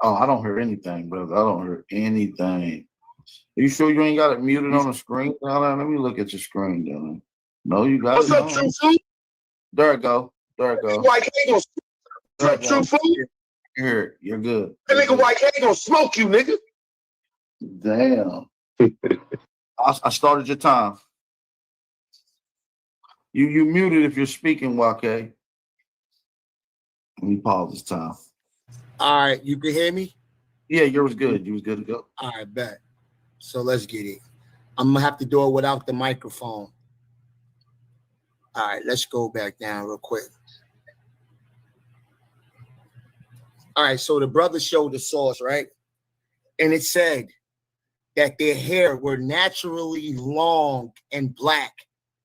Oh, I don't hear anything, brother. I don't hear anything. Are you sure you ain't got it muted on the screen? Let me look at your screen, Dylan. No, you got it. What's up, True Food? There it go. White K gonna smoke you, True Food? Here, you're good. That nigga White K gonna smoke you, nigga. Damn. I started your time. You muted if you're speaking, YK. Let me pause this time. All right, you can hear me? Yeah, you was good. You was good to go. All right, bet. So let's get it. I'm gonna have to do it without the microphone. All right, let's go back down real quick. All right, so the brother showed the source, right? And it said that their hair were naturally long and black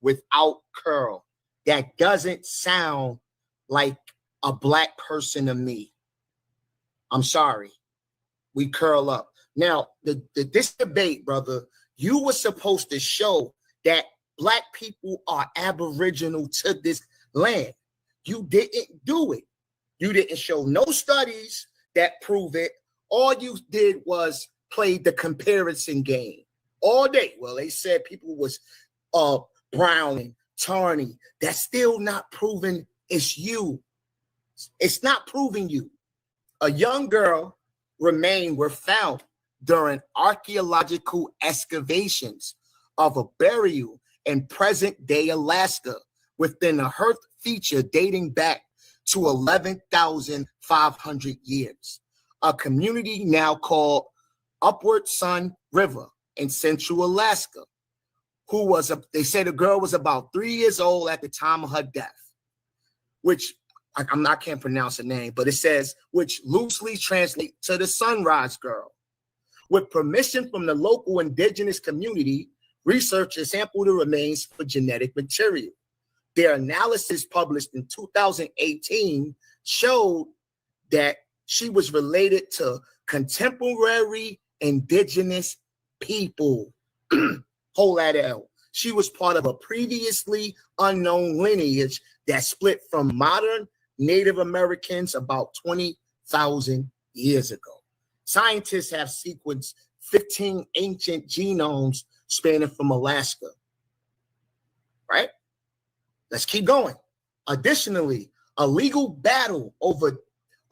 without curl. That doesn't sound like a black person to me. I'm sorry. We curl up. Now, this debate, brother, you were supposed to show that Black people are aboriginal to this land. You didn't do it. You didn't show no studies that prove it. All you did was play the comparison game all day. Well, they said people was brown and tawny. That's still not proving it's you. It's not proving you. A young girl remains were found during archaeological excavations of a burial in present-day Alaska within a hearth feature dating back to 11,500 years. A community now called Upward Sun River in central Alaska, they said the girl was about 3 years old at the time of her death, which I can't pronounce the name, but it says, which loosely translates to the Sunrise Girl. With permission from the local indigenous community, researchers sampled the remains for genetic material. Their analysis published in 2018 showed that she was related to contemporary indigenous people. Hold that L. She was part of a previously unknown lineage that split from modern Native Americans about 20,000 years ago. Scientists have sequenced 15 ancient genomes spanning from Alaska. Right? Let's keep going. Additionally, a legal battle over a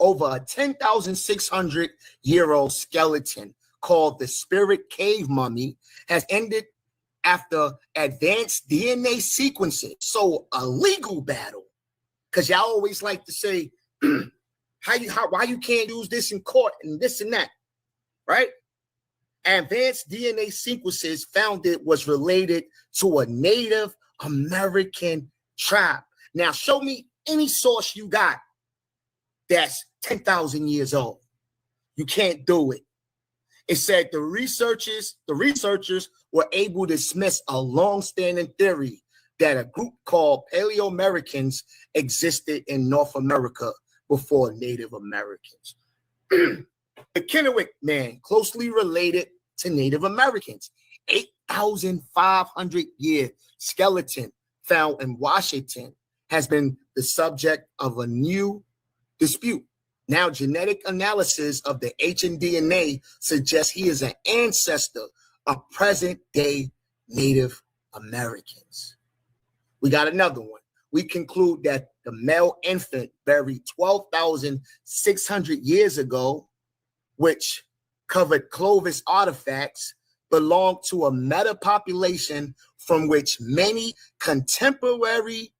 10,600-year-old skeleton called the Spirit Cave Mummy has ended after advanced DNA sequences. So a legal battle, because y'all always like to say, why you can't use this in court and this and that, right? Advanced DNA sequences found it was related to a Native American tribe. Now show me any source you got that's 10,000 years old. You can't do it. It said the researchers were able to dismiss a long-standing theory that a group called Paleo-Americans existed in North America before Native Americans. The Kennewick man, closely related to Native Americans, 8,500-year skeleton found in Washington has been the subject of a new dispute. Now, genetic analysis of the ancient DNA suggests he is an ancestor of present-day Native Americans. We got another one. We conclude that the male infant buried 12,600 years ago, which covered Clovis artifacts, belonged to a meta-population from which many contemporary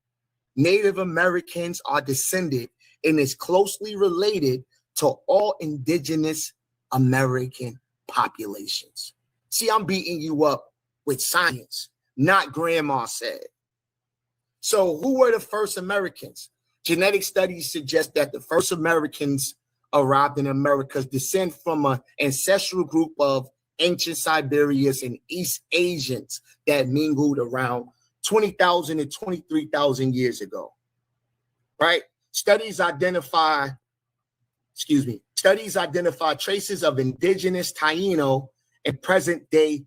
Native Americans are descended and is closely related to all indigenous American populations. See, I'm beating you up with science, not grandma said. So who were the first Americans? Genetic studies suggest that the first Americans arrived in America descend from an ancestral group of ancient Siberians and East Asians that mingled around 20,000 to 23,000 years ago, right? Studies identify traces of indigenous Taino and present-day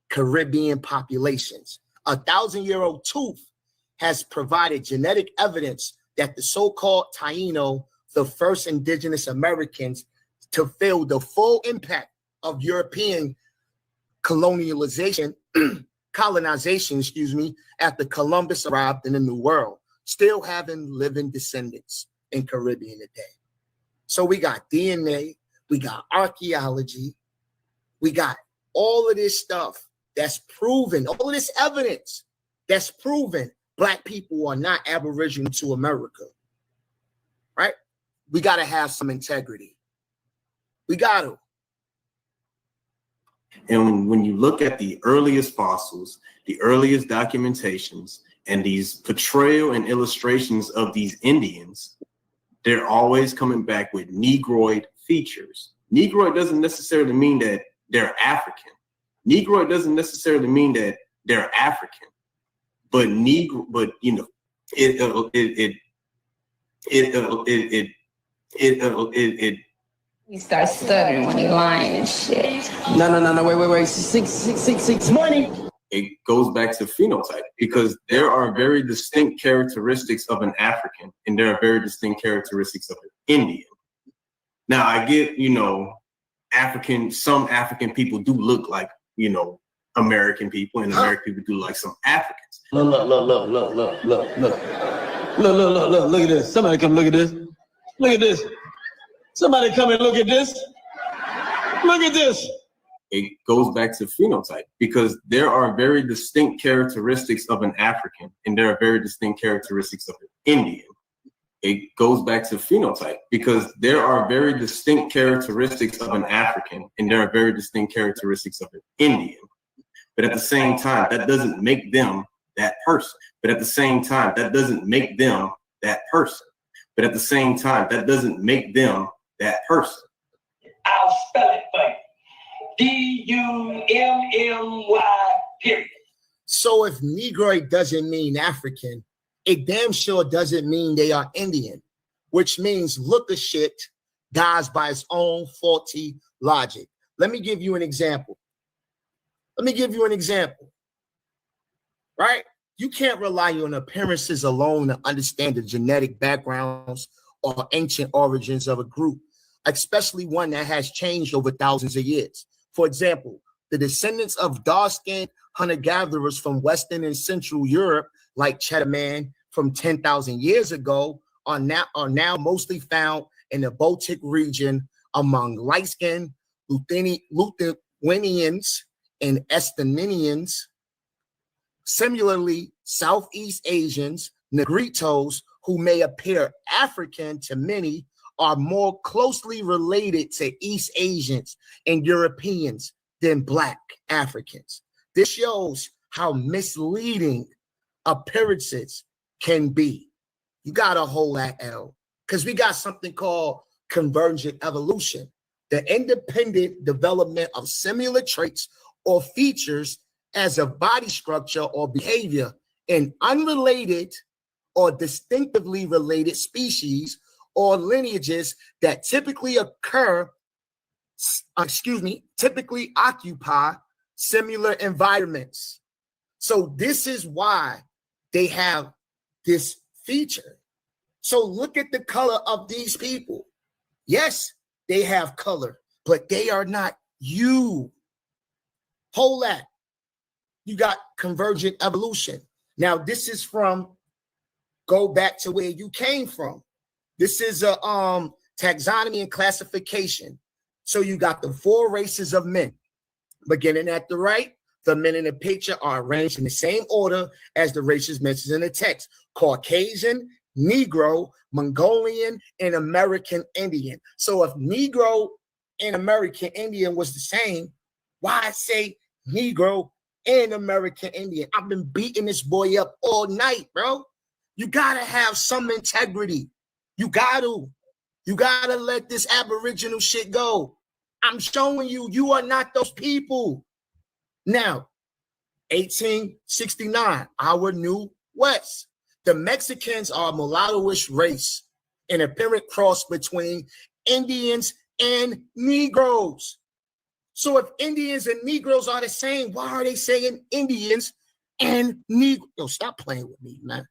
Caribbean populations. A 1,000-year-old tooth has provided genetic evidence that the so-called Taino, the first indigenous Americans to feel the full impact of European colonization, after Columbus arrived in the New World, still having living descendants in Caribbean today. So we got DNA, we got archaeology, we got all of this stuff that's proven, all of this evidence that's proven Black people are not Aboriginal to America, right? We got to have some integrity. We got to. And when you look at the earliest fossils, the earliest documentations, and these portrayal and illustrations of these Indians, they're always coming back with Negroid features. Negroid doesn't necessarily mean that they're African. Negroid doesn't necessarily mean that they're African. But you start stuttering when he lying and shit. No, wait. 6 money. It goes back to phenotype, because there are very distinct characteristics of an African and there are very distinct characteristics of an Indian. Now I get, some African people do look like, American people, and American people do like some Africans. Look at this. Somebody come look at this. Look at this. Somebody come and look at this. Look at this. It goes back to phenotype, because there are very distinct characteristics of an African and there are very distinct characteristics of an Indian. It goes back to phenotype, because there are very distinct characteristics of an African and there are very distinct characteristics of an Indian. But at the same time, that doesn't make them that person. But at the same time, that doesn't make them that person. But at the same time, that doesn't make them that person. I'll spell it for you. D-U-M-M-Y, period. So if Negroid doesn't mean African, it damn sure doesn't mean they are Indian, which means look a shit dies by its own faulty logic. Let me give you an example. Right? You can't rely on appearances alone to understand the genetic backgrounds or ancient origins of a group, especially one that has changed over thousands of years. For example, the descendants of dark-skinned hunter-gatherers from Western and Central Europe, like Cheddar Man from 10,000 years ago, are now mostly found in the Baltic region among light-skinned Lithuanians and Estonians. Similarly, Southeast Asians, Negritos, who may appear African to many, are more closely related to East Asians and Europeans than Black Africans. This shows how misleading appearances can be. You gotta hold that L, because we got something called convergent evolution, the independent development of similar traits or features as a body structure or behavior in unrelated or distinctively related species or lineages that typically occupy similar environments. So this is why they have this feature. So look at the color of these people. Yes, they have color, but they are not you. Hold that. You got convergent evolution. Now, this is go back to where you came from. This is a taxonomy and classification. So you got the 4 races of men. Beginning at the right, the men in the picture are arranged in the same order as the races mentioned in the text: Caucasian, Negro, Mongolian, and American Indian. So if Negro and American Indian was the same, why say Negro and American Indian? I've been beating this boy up all night, bro. You gotta have some integrity. You gotta let this Aboriginal shit go. I'm showing you, you are not those people. Now, 1869, our new West. The Mexicans are a mulatto-ish race, an apparent cross between Indians and Negroes. So if Indians and Negroes are the same, why are they saying Indians and Negroes? Yo, stop playing with me, man.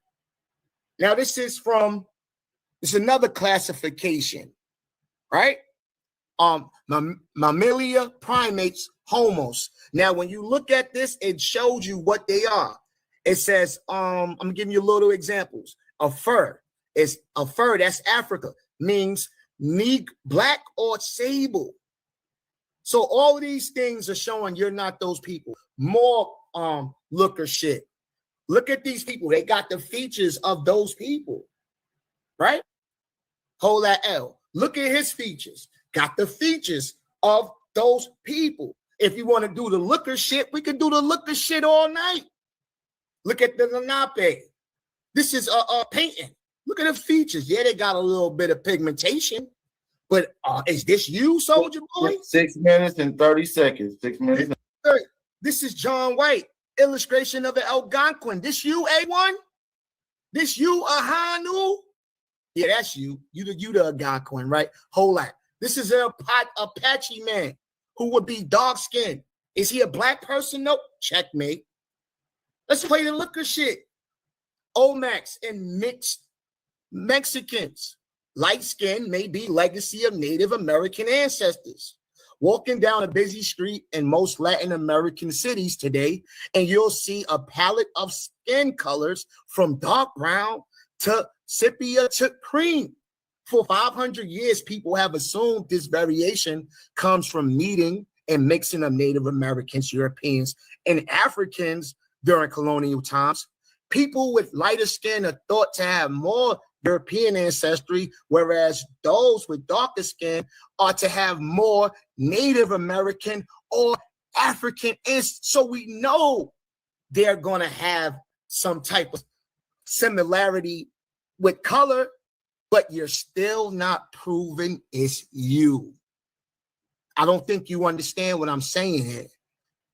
Now, this is another classification, right? Mammalia primates, homos. Now, when you look at this, it shows you what they are. It says, I'm giving you little examples. A fur, that's Africa, means black or sable. So all of these things are showing you're not those people. More looker shit. Look at these people. They got the features of those people, right? Hold that L. Look at his features. Got the features of those people. If you want to do the looker shit, we can do the looker shit all night. Look at the Lenape. This is a painting. Look at the features. Yeah, they got a little bit of pigmentation, but is this you, Soldier Boy? 6 minutes and 30 seconds. 6 minutes. This is John White, illustration of an Algonquin. This you, A1? This you, Ahanu? Yeah, that's you. You the Algonquin, right? Hold on. This is an Apache man who would be dark-skinned. Is he a black person? Nope. Checkmate. Let's play the liquor shit. Olmecs and mixed Mexicans. Light skin may be legacy of Native American ancestors. Walking down a busy street in most Latin American cities today, and you'll see a palette of skin colors from dark brown to sepia to cream. For 500 years, people have assumed this variation comes from meeting and mixing of Native Americans, Europeans, and Africans during colonial times. People with lighter skin are thought to have more European ancestry, whereas those with darker skin are to have more Native American or African ancestry. So we know they're going to have some type of similarity with color, but you're still not proving it's you. I don't think you understand what I'm saying here.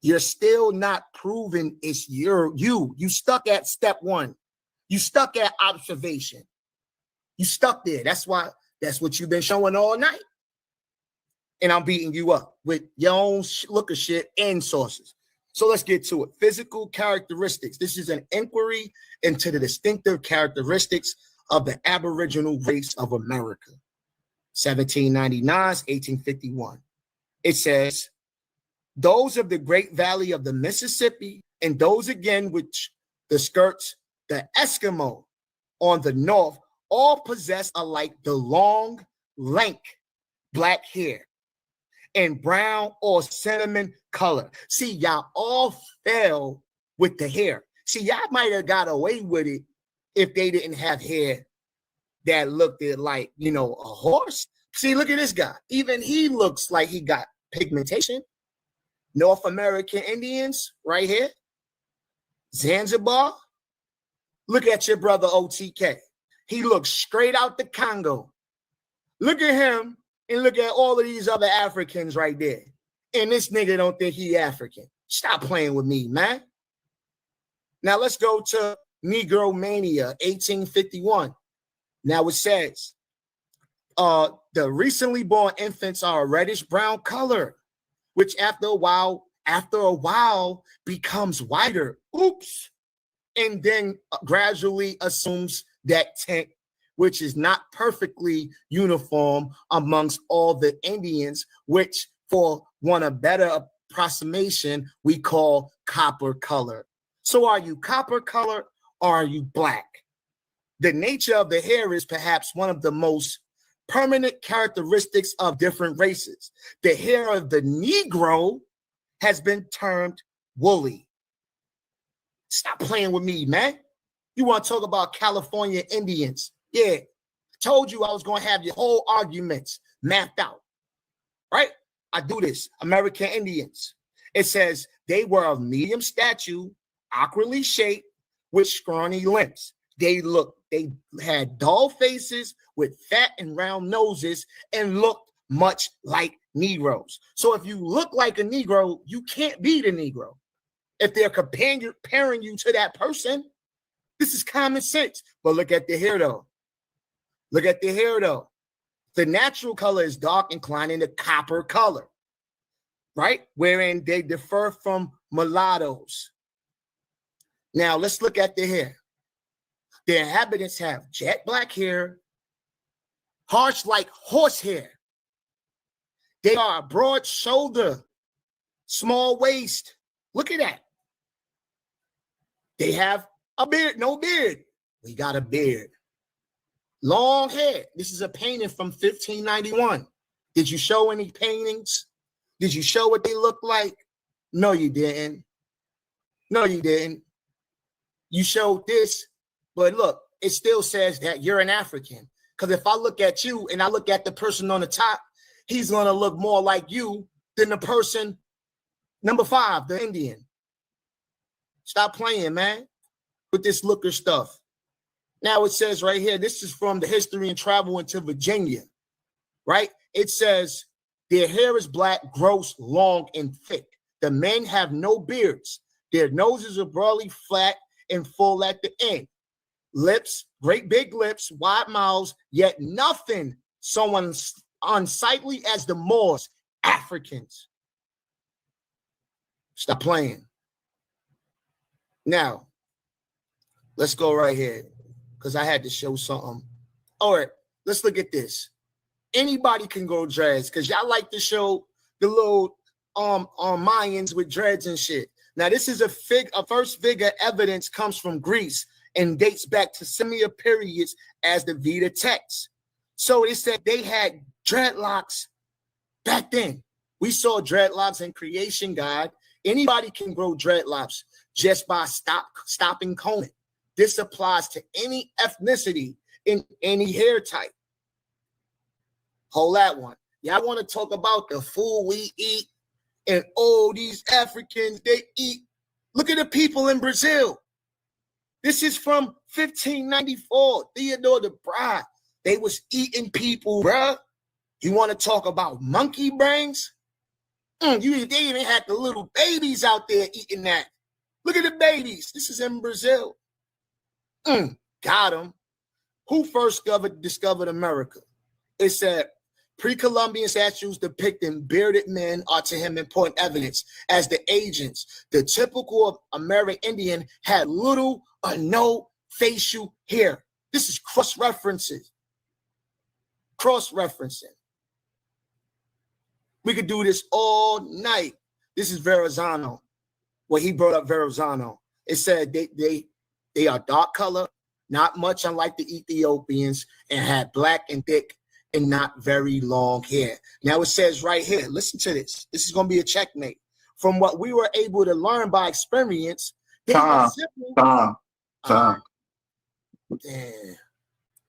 You're still not proving it's you. You stuck at step one. You stuck at observation. You stuck there. That's what you've been showing all night. And I'm beating you up with your own look of shit and sources. So let's get to it. Physical characteristics. This is an inquiry into the distinctive characteristics of the Aboriginal race of America. 1799, 1851. It says, those of the Great Valley of the Mississippi and those again which the skirts the Eskimo on the north all possess alike the long, lank black hair and brown or cinnamon color. See, y'all all fell with the hair. See, y'all might have got away with it if they didn't have hair that looked like, a horse. See, look at this guy. Even he looks like he got pigmentation. North American Indians right here. Zanzibar. Look at your brother OTK. He looks straight out the Congo. Look at him and look at all of these other Africans right there. And this nigga don't think he African. Stop playing with me, man. Now let's go to Negro Mania, 1851. Now it says, the recently born infants are a reddish brown color, which after a while becomes whiter. Oops. And then gradually assumes that tint, which is not perfectly uniform amongst all the Indians, which for a better approximation, we call copper color. So are you copper color or are you black? The nature of the hair is perhaps one of the most permanent characteristics of different races. The hair of the Negro has been termed woolly. Stop playing with me, man. You want to talk about California Indians? Yeah, told you I was going to have your whole arguments mapped out, right? I do this. American Indians. It says they were of medium stature, awkwardly shaped, with scrawny limbs. They had dull faces with fat and round noses and looked much like Negroes. So if you look like a Negro, you can't be the Negro. If they're comparing you to that person, this is common sense. But look at the hair, though. Look at the hair, though. The natural color is dark, inclining to copper color, right? Wherein they differ from mulattoes. Now, let's look at the hair. The inhabitants have jet black hair, harsh like horsehair. They are broad shoulder, small waist. Look at that. They have a beard, no beard. We got a beard. Long hair. This is a painting from 1591. Did you show any paintings? Did you show what they look like? No, you didn't. No, you didn't. You showed this, but look, it still says that you're an African. Because if I look at you and I look at the person on the top, he's going to look more like you than the person, number 5, the Indian. Stop playing, man, with this looker stuff. Now it says right here, this is from the History and Travel into Virginia, right? It says their hair is black, gross, long, and thick. The men have no beards. Their noses are broadly flat and full at the end. Lips, great big lips, wide mouths, yet nothing so unsightly as the Moors, Africans. Stop playing. Now, let's go right here because I had to show something. All right, let's look at this. Anybody can grow dreads because y'all like to show the little Mayans with dreads and shit. Now, this is a first figure evidence comes from Greece and dates back to similar periods as the Veda text. So it said they had dreadlocks back then. We saw dreadlocks in creation, God. Anybody can grow dreadlocks just by stopping combing. This applies to any ethnicity in any hair type. Hold that one. Y'all want to talk about the food we eat and these Africans, they eat. Look at the people in Brazil. This is from 1594. Theodore the Bride. They was eating people, bruh. You want to talk about monkey brains? They even had the little babies out there eating that. Look at the babies. This is in Brazil. Got them. Who first discovered America? It said pre-Columbian statues depicting bearded men are to him important evidence as the agents. The typical American Indian had little or no facial hair. This is cross-referencing. We could do this all night. This is Verrazano. Well, he brought up Verrazano. It said they are dark color, not much unlike the Ethiopians, and had black and thick and not very long hair. Now it says right here, listen to this. This is going to be a checkmate. From what we were able to learn by experience, Time. Damn.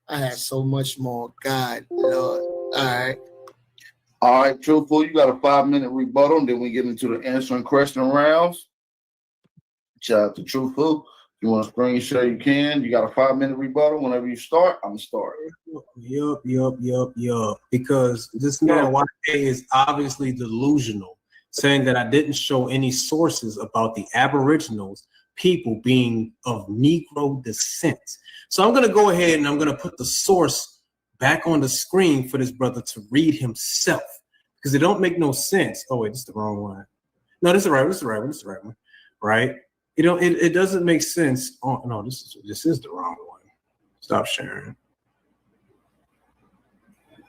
I had so much more. God, Lord. All right, Truthful, you got a 5-minute rebuttal. Then we get into the answering question rounds. Shout out to Truthful. You want to screen share, you can. You got a 5-minute rebuttal. Whenever you start, I'm going to start. Yup. Because this man YK is obviously delusional, saying that I didn't show any sources about the Aboriginals people being of Negro descent. So I'm going to go ahead and I'm going to put the source back on the screen for this brother to read himself because it don't make no sense. Oh, wait, this is the wrong one. No, this is the right one. Right? It doesn't make sense. Oh, no, this is the wrong one. Stop sharing.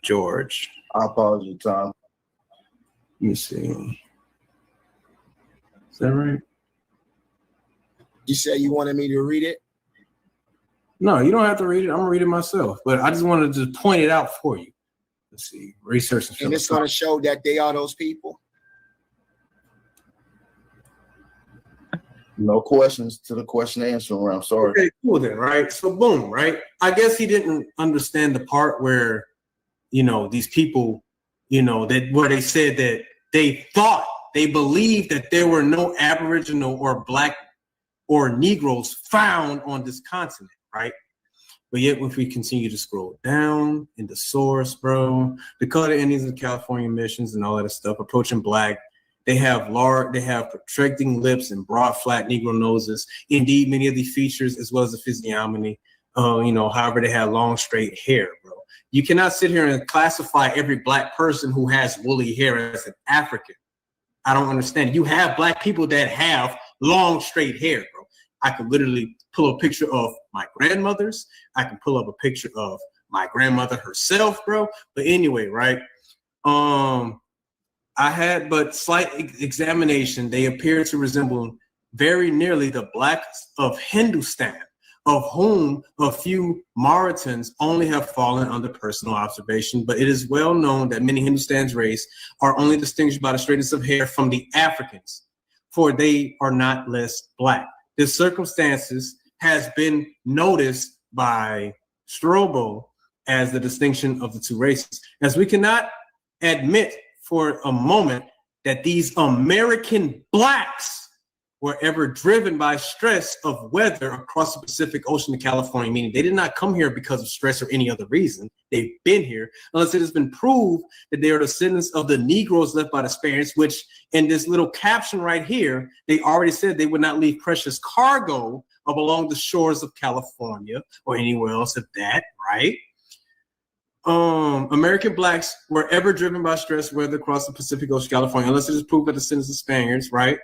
George. I apologize, Tom. Let me see. Is that right? You said you wanted me to read it? No, you don't have to read it. I'm gonna read it myself. But I just wanted to point it out for you. Let's see. Research and it's gonna show that they are those people. No questions to the question and answer round. Sorry. Okay, cool then, right? So boom, right? I guess he didn't understand the part where, these people, where they said that they believed that there were no Aboriginal or Black or Negroes found on this continent, right? But yet, if we continue to scroll down in the source, bro, the Dakota Indians and California missions and all that stuff approaching Black. They have protruding lips and broad, flat Negro noses. Indeed, many of the features, as well as the physiognomy, however, they have long, straight hair, bro. You cannot sit here and classify every Black person who has woolly hair as an African. I don't understand. You have Black people that have long, straight hair, bro. I could literally pull a picture of my grandmother's. I can pull up a picture of my grandmother herself, bro. But anyway, right? I had but slight examination. They appear to resemble very nearly the Blacks of Hindustan, of whom a few Mauritans only have fallen under personal observation. But it is well known that many Hindustan's race are only distinguished by the straightness of hair from the Africans, for they are not less Black. This circumstances has been noticed by Strobel as the distinction of the two races, as we cannot admit for a moment that these American Blacks were ever driven by stress of weather across the Pacific Ocean to California, meaning they did not come here because of stress or any other reason. They've been here, unless it has been proved that they are descendants of the Negroes left by the Spaniards, which in this little caption right here, they already said they would not leave precious cargo of along the shores of California or anywhere else of that, right? American Blacks were ever driven by stress weather across the Pacific Ocean, California, unless it is proved by the descendants of Spaniards, right?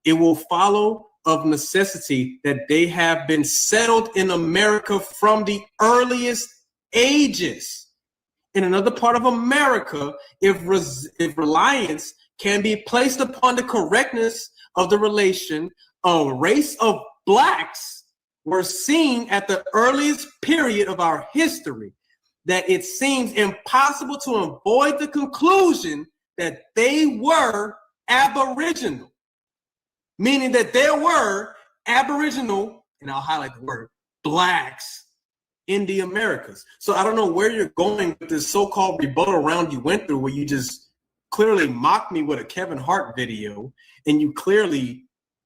It will follow of necessity that they have been settled in America from the earliest ages. In another part of America, if reliance can be placed upon the correctness of the relation, a race of blacks were seen at the earliest period of our history, that it seems impossible to avoid the conclusion that they were Aboriginal, meaning that there were Aboriginal, and I'll highlight the word, blacks in the Americas. So I don't know where you're going with this so-called rebuttal round you went through, where you just clearly mocked me with a Kevin Hart video, and you clearly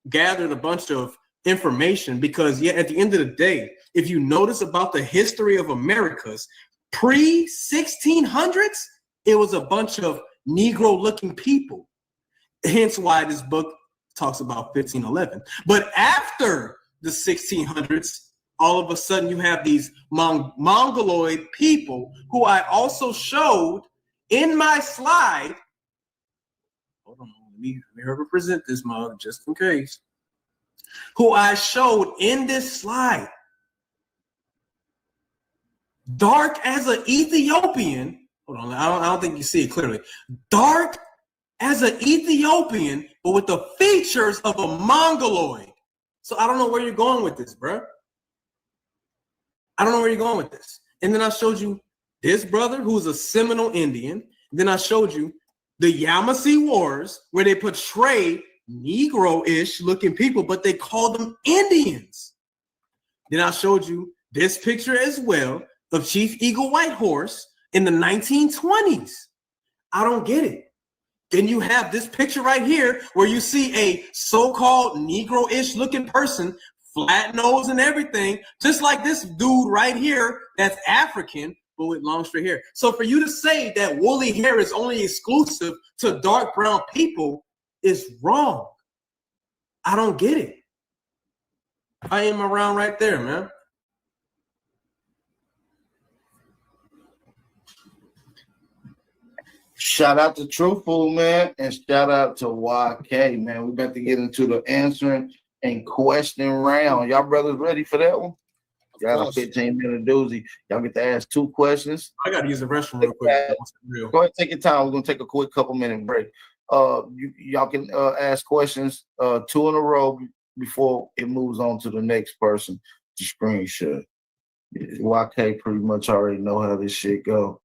gathered a bunch of information, because at the end of the day, if you notice about the history of Americas, pre-1600s, it was a bunch of Negro-looking people. Hence why this book talks about 1511. But after the 1600s, all of a sudden you have these Mongoloid people who I also showed in my slide. Hold on, let me represent this mug just in case. Who I showed in this slide. Dark as an Ethiopian. Hold on, I don't think you see it clearly. Dark as an Ethiopian, but with the features of a Mongoloid. So I don't know where you're going with this, bro. I don't know where you're going with this. And then I showed you this brother who's a Seminole Indian. Then I showed you the Yamasee Wars, where they portray Negro-ish looking people, but they call them Indians. Then I showed you this picture as well of Chief Eagle Whitehorse in the 1920s. I don't get it. Then you have this picture right here where you see a so-called Negro-ish looking person, flat nose and everything, just like this dude right here that's African, but with long straight hair. So for you to say that woolly hair is only exclusive to dark brown people is wrong. I don't get it. I am around right there, man. Shout out to Truthful, man, and shout out to YK, man. We about to get into the answering and question round. Y'all brothers ready for that one? Got a 15-minute doozy. Y'all get to ask 2 questions. I got to use the restroom real quick. Go ahead, take your time. We're going to take a quick couple-minute break. Y'all can ask questions 2 in a row before it moves on to the next person to screenshot. YK pretty much already know how this shit go.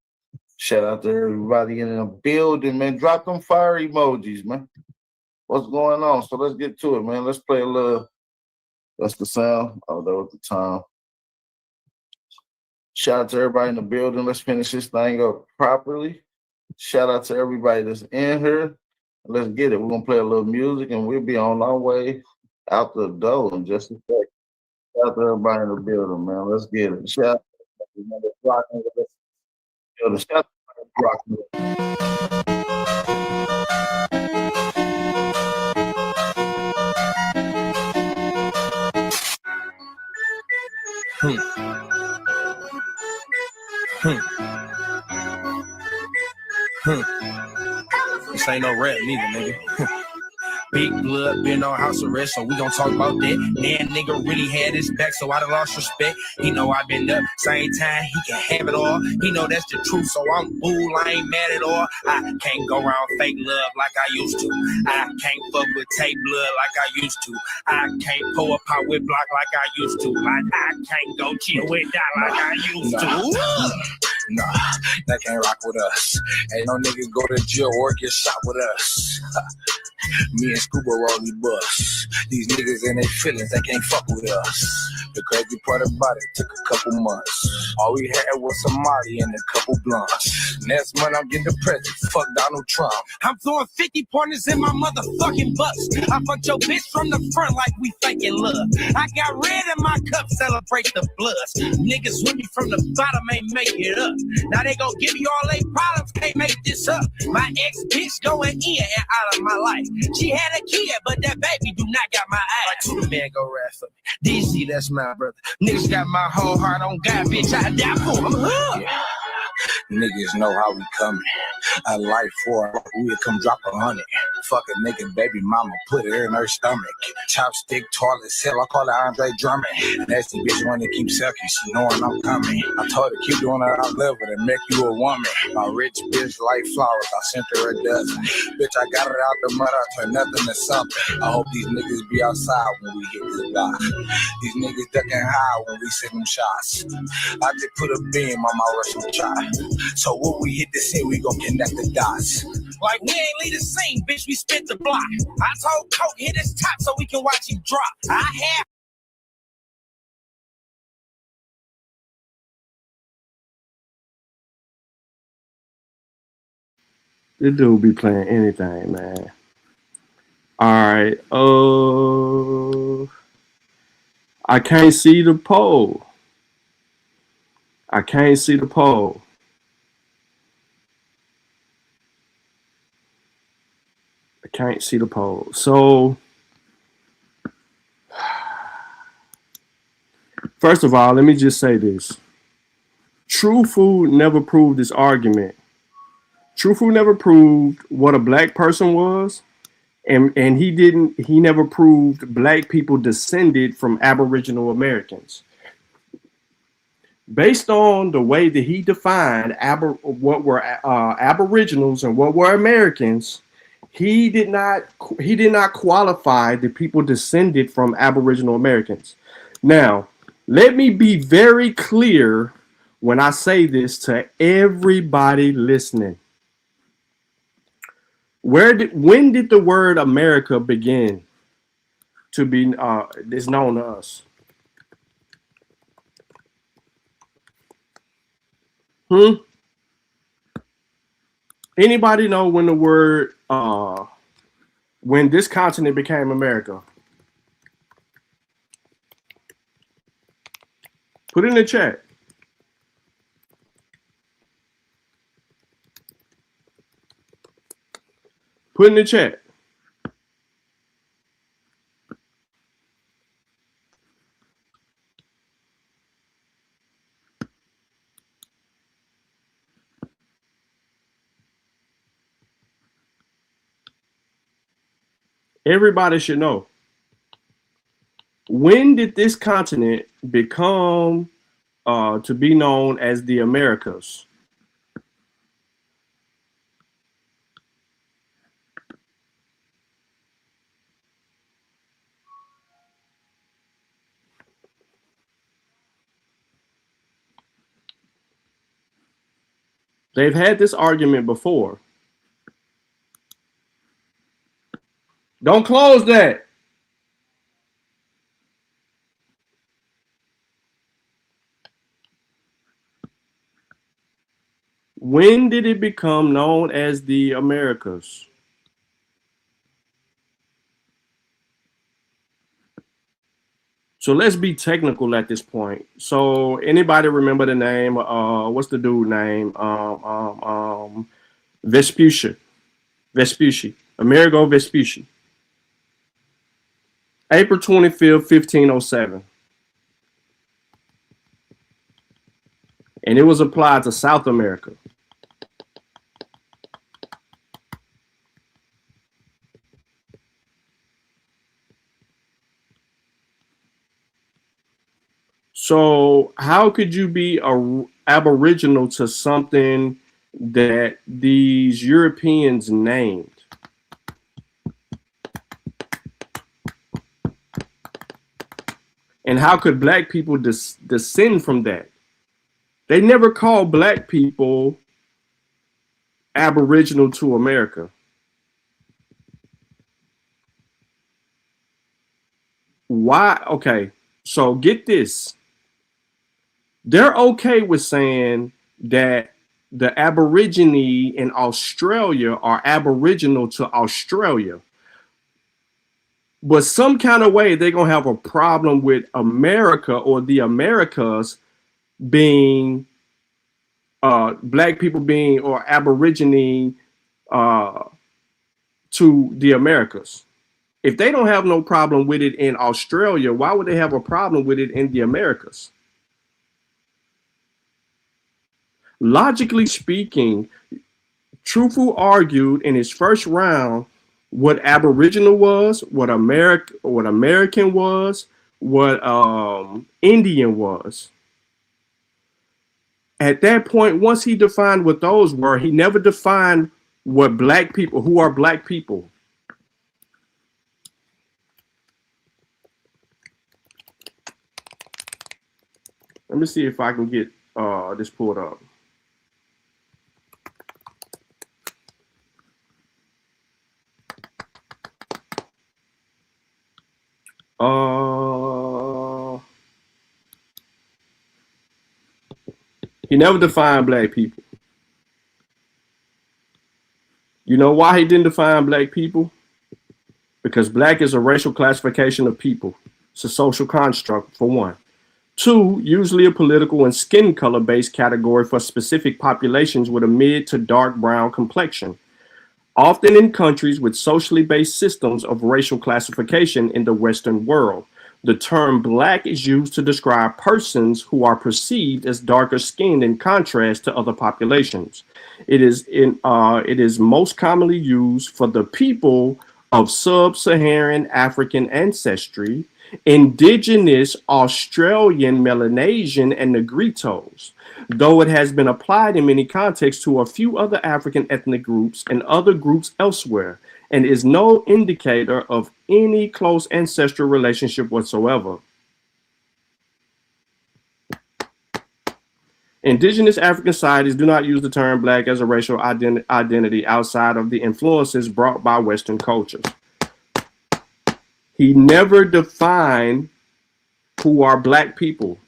Shout out to everybody in the building, man. Drop them fire emojis, man. What's going on? So let's get to it, man. Let's play a little. That's the sound. Oh, that was the time. Shout out to everybody in the building. Let's finish this thing up properly. Shout out to everybody that's in here. Let's get it. We're going to play a little music, and we'll be on our way out the door in just a second. Shout out to everybody in the building, man. Let's get it. Shout out to everybody rocking with us. Shout out to rocking with us. This ain't no rap neither, nigga. Big blood, been on house arrest, so we gon' talk about that. Man, nigga really had his back, so I done lost respect. He know I been up, same time, he can have it all. He know that's the truth, so I'm bull, I ain't mad at all. I can't go around fake love like I used to. I can't fuck with tape blood like I used to. I can't pull a pot with block like I used to. I can't go chill with that like I used to. Nah, that can't rock with us. Ain't no nigga go to jail or get shot with us. Me and Scuba roll these bus. These niggas and their feelings, they can't fuck with us. The crazy part about it took a couple months. All we had was some Molly and a couple blunts. Next month I'm getting the present. Fuck Donald Trump. I'm throwing 50 partners in my motherfucking bus. I fucked your bitch from the front like we faking love. I got red in my cup, celebrate the bloods. Niggas with me from the bottom ain't make it up. Now they gon' give you all they problems, can't make this up. My ex-bitch going in and out of my life. She had a kid, but that baby do not got my eyes. Like, 2 man go rap for me. DC, that's my brother. Niggas got my whole heart on God, bitch. I die for him. Niggas know how we coming. A life for it, we'll come drop 100. Fuck a nigga, baby mama, put her in her stomach. Chopstick, toilet, cell, I call it Andre Drummond. Nasty bitch wanna keep sucking, she knowing I'm coming. I told her keep doing it, I love her to make you a woman. My rich bitch like flowers, I sent her a dozen. Bitch, I got her out the mud, I turned nothing to something. I hope these niggas be outside when we hit this block. These niggas ducking high when we send them shots. I just put a beam on my Russian shot. So when we hit the scene, we gon' connect the dots. Like we ain't leave the scene, bitch, we spit the block. I told Coke hit his top so we can watch him drop. I have. This dude be playing anything, man. All right. I can't see the poll. I can't see the poll. I can't see the poll. So, first of all, let me just say this. True Food never proved this argument. True Food never proved what a black person was, and he never proved black people descended from Aboriginal Americans. Based on the way that he defined what were Aboriginals and what were Americans, he did not qualify the people descended from Aboriginal Americans. Now, let me be very clear when I say this to everybody listening. When did the word America begin to be is known to us? Anybody know when the word when this continent became America? Put it in the chat. Put in the chat. Everybody should know. When did this continent become to be known as the Americas? They've had this argument before. Don't close that. When did it become known as the Americas? So let's be technical at this point. So anybody remember the name? What's the dude name? Vespucci. Amerigo Vespucci. April 25th, 1507. And it was applied to South America. So how could you be Aboriginal to something that these Europeans named? And how could black people descend from that? They never called black people Aboriginal to America. Why? Okay, so get this. They're okay with saying that the Aborigine in Australia are Aboriginal to Australia. But some kind of way they're going to have a problem with America or the Americas being black people being or Aborigine to the Americas. If they don't have no problem with it in Australia, why would they have a problem with it in the Americas? Logically speaking, Truthful argued in his first round what Aboriginal was, what American was, what Indian was. At that point, once he defined what those were, he never defined what black people, who are black people. Let me see if I can get this pulled up. He never defined black people. You know why he didn't define black people? Because black is a racial classification of people. It's a social construct, for one. Two, usually a political and skin color based category for specific populations with a mid to dark brown complexion. Often in countries with socially based systems of racial classification in the Western world. The term black is used to describe persons who are perceived as darker skinned in contrast to other populations. It is most commonly used for the people of sub-Saharan African ancestry, Indigenous Australian, Melanesian, and Negritos, though it has been applied in many contexts to a few other African ethnic groups and other groups elsewhere, and is no indicator of any close ancestral relationship whatsoever. Indigenous African societies do not use the term black as a racial identity outside of the influences brought by Western cultures. He never defined who are black people.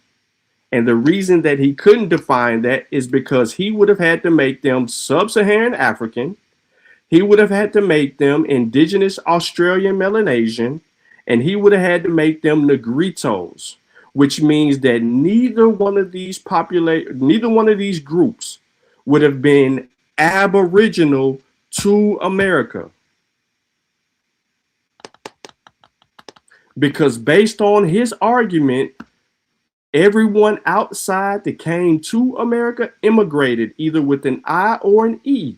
And the reason that he couldn't define that is because he would have had to make them sub-Saharan African. He would have had to make them Indigenous Australian Melanesian, and he would have had to make them Negritos, which means that neither one of these groups would have been Aboriginal to America. Because based on his argument, everyone outside that came to America immigrated either with an I or an E.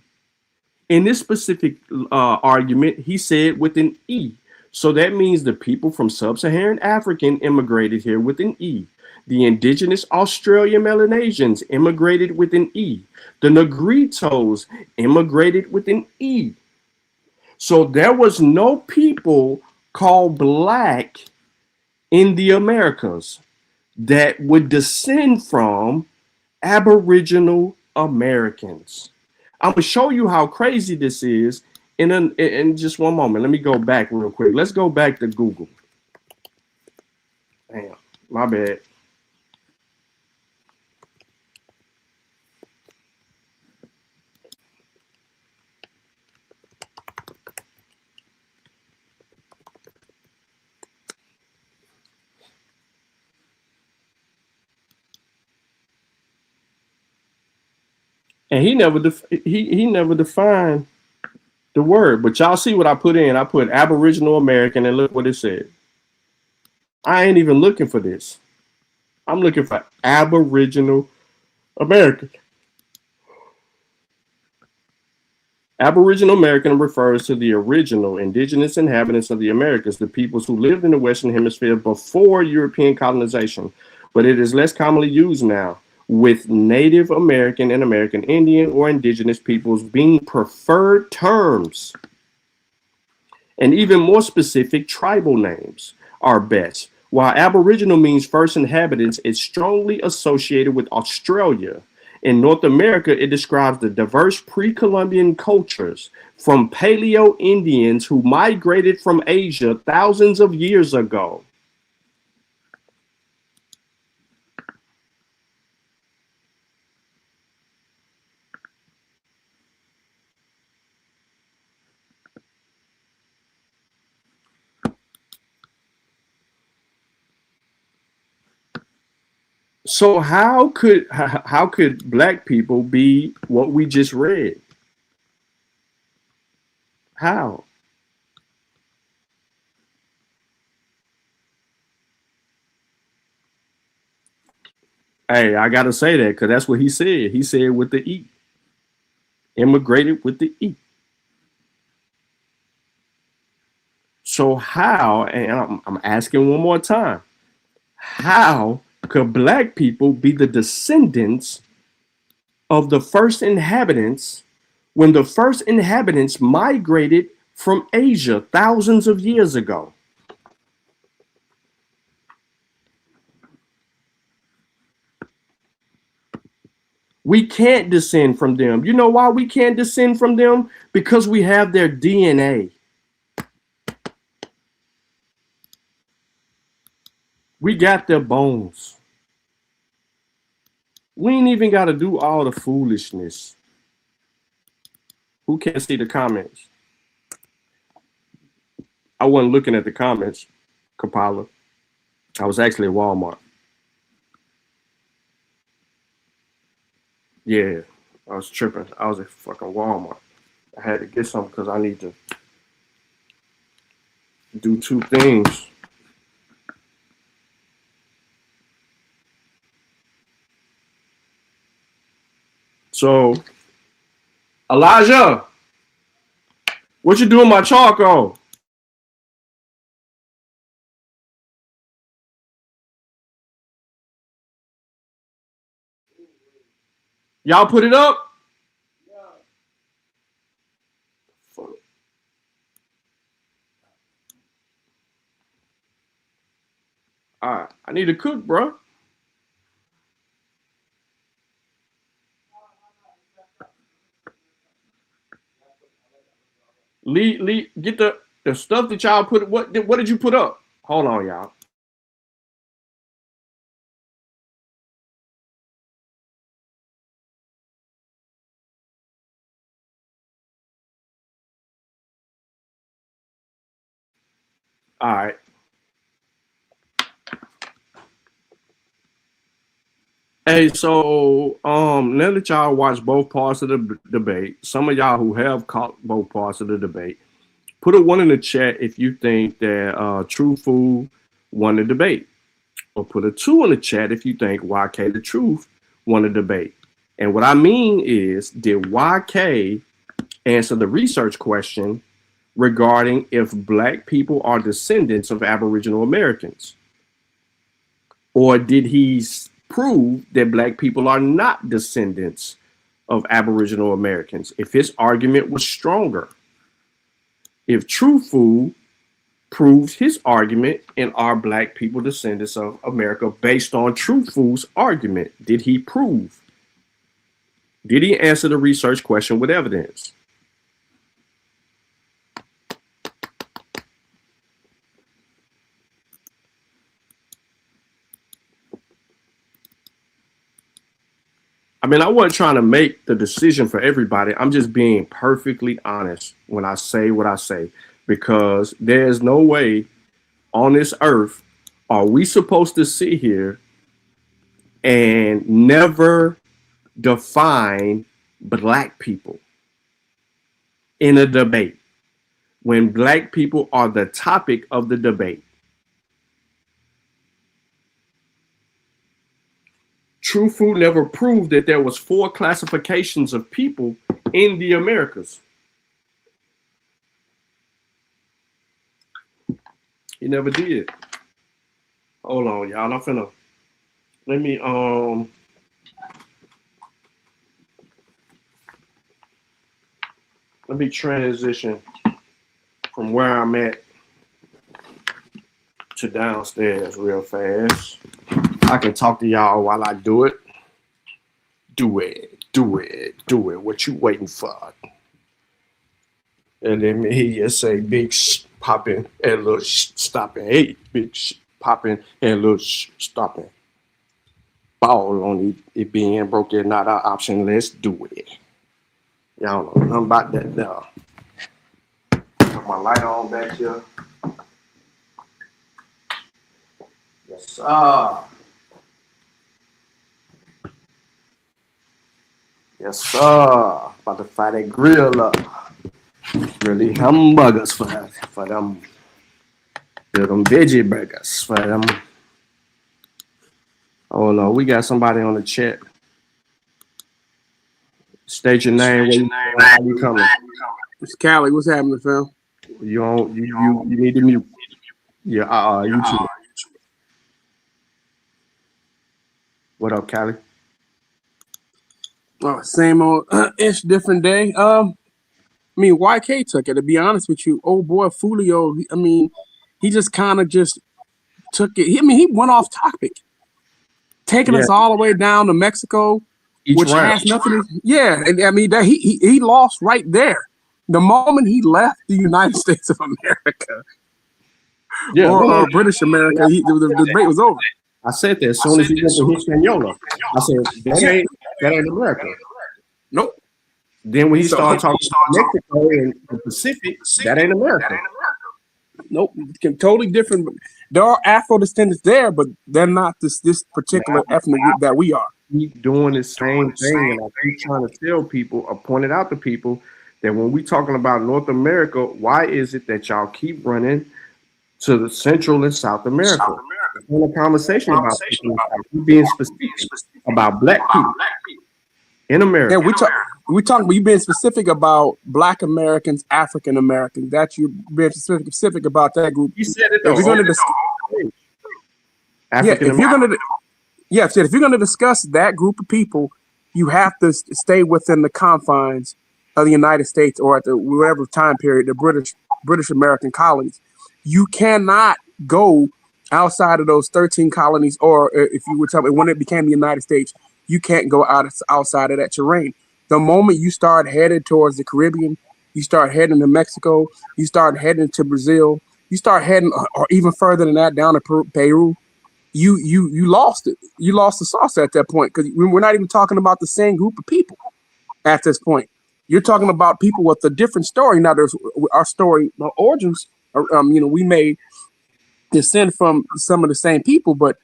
In this specific argument, he said with an E. So that means the people from sub-Saharan African immigrated here with an E. The Indigenous Australian Melanesians immigrated with an E. The Negritos immigrated with an E. So there was no people called black in the Americas that would descend from Aboriginal Americans. I'm gonna show you how crazy this is in just one moment. Let me go back real quick. Let's go back to Google. Damn, my bad. And he never defined the word, but y'all see what I put in. I put Aboriginal American, and look what it said. I ain't even looking for this. I'm looking for Aboriginal American. Aboriginal American refers to the original indigenous inhabitants of the Americas, the peoples who lived in the Western Hemisphere before European colonization, but it is less commonly used now, with Native American and American Indian or indigenous peoples being preferred terms. And even more specific, tribal names are best. While Aboriginal means first inhabitants, it's strongly associated with Australia. In North America, it describes the diverse pre-Columbian cultures from Paleo Indians who migrated from Asia thousands of years ago. So how could black people be what we just read? How? Hey, I gotta say that because that's what he said. He said with the E. Immigrated with the E. So how, and I'm asking one more time, how could black people be the descendants of the first inhabitants when the first inhabitants migrated from Asia thousands of years ago? We can't descend from them. You know why we can't descend from them? Because we have their DNA. We got their bones. We ain't even got to do all the foolishness. Who can't see the comments? I wasn't looking at the comments, Kapala. I was actually at Walmart. Yeah, I was tripping. I was at fucking Walmart. I had to get something because I need to do two things. So, Elijah, what you doing with my charcoal? Y'all put it up? All right, I need to cook, bro. Lee, get the stuff that y'all put. What did you put up? Hold on, y'all. All right. Hey, so now that y'all watch both parts of the debate, some of y'all who have caught both parts of the debate, put a 1 in the chat if you think that True Food won the debate, or put a 2 in the chat if you think YK the Truth won the debate. And what I mean is, did YK answer the research question regarding if black people are descendants of Aboriginal Americans? Or did he prove that black people are not descendants of Aboriginal Americans? If his argument was stronger, if True Food proves his argument and are black people descendants of America based on True Food's argument, did he prove? Did he answer the research question with evidence? I mean, I wasn't trying to make the decision for everybody. I'm just being perfectly honest when I say what I say, because there's no way on this earth are we supposed to sit here and never define black people in a debate when black people are the topic of the debate. True Food never proved that there was 4 classifications of people in the Americas. He never did. Hold on, y'all. I'm finna let me transition from where I'm at to downstairs real fast. I can talk to y'all while I do it. Do it. What you waiting for? And let me hear you say big popping and little stopping. Hey, big popping and little stopping. Ball on it being broke is not our option. Let's do it. Y'all know nothing about that now. Put my light on back here. Yes, sir. Yes, sir. About to fire that grill up. Really hamburgers for them veggie burgers for them Oh no, we got somebody on the chat. State your name. Where you coming? It's Callie. What's happening, fam? You need to mute. Yeah, you too. What up, Callie? Oh, same old ish, different day. I mean, YK took it. To be honest with you, old boy Fulio. I mean, he just kind of just took it. He went off topic, taking us all the way down to Mexico, which has nothing. And I mean that he lost right there. The moment he left the United States of America, or British America, the debate was over. I said that as soon as he went to Hispaniola. I said, that ain't America. Nope. Then when he started talking about Mexico and the Pacific, that ain't America. Nope. Totally different. There are Afro descendants there, but they're not this particular ethnic group that we are. Keep doing the same thing, and I keep trying to tell people or point it out to people that when we talking about North America, why is it that y'all keep running to the Central and South America? In a conversation about people, being specific about Black people in America. Yeah, we talking. You being specific about Black Americans, African Americans. That you being specific about that group. You said it. If you're going to if you're going to discuss that group of people, you have to stay within the confines of the United States or at the whatever time period, the British American colonies. You cannot go outside of those 13 colonies, or if you were telling me when it became the United States, you can't go outside of that terrain. The moment you start headed towards the Caribbean, you start heading to Mexico, you start heading to Brazil, you start heading or even further than that down to Peru, you lost it. You lost the sauce at that point because we're not even talking about the same group of people at this point. You're talking about people with a different story. Now, there's our story, our origins. We may descend from some of the same people, but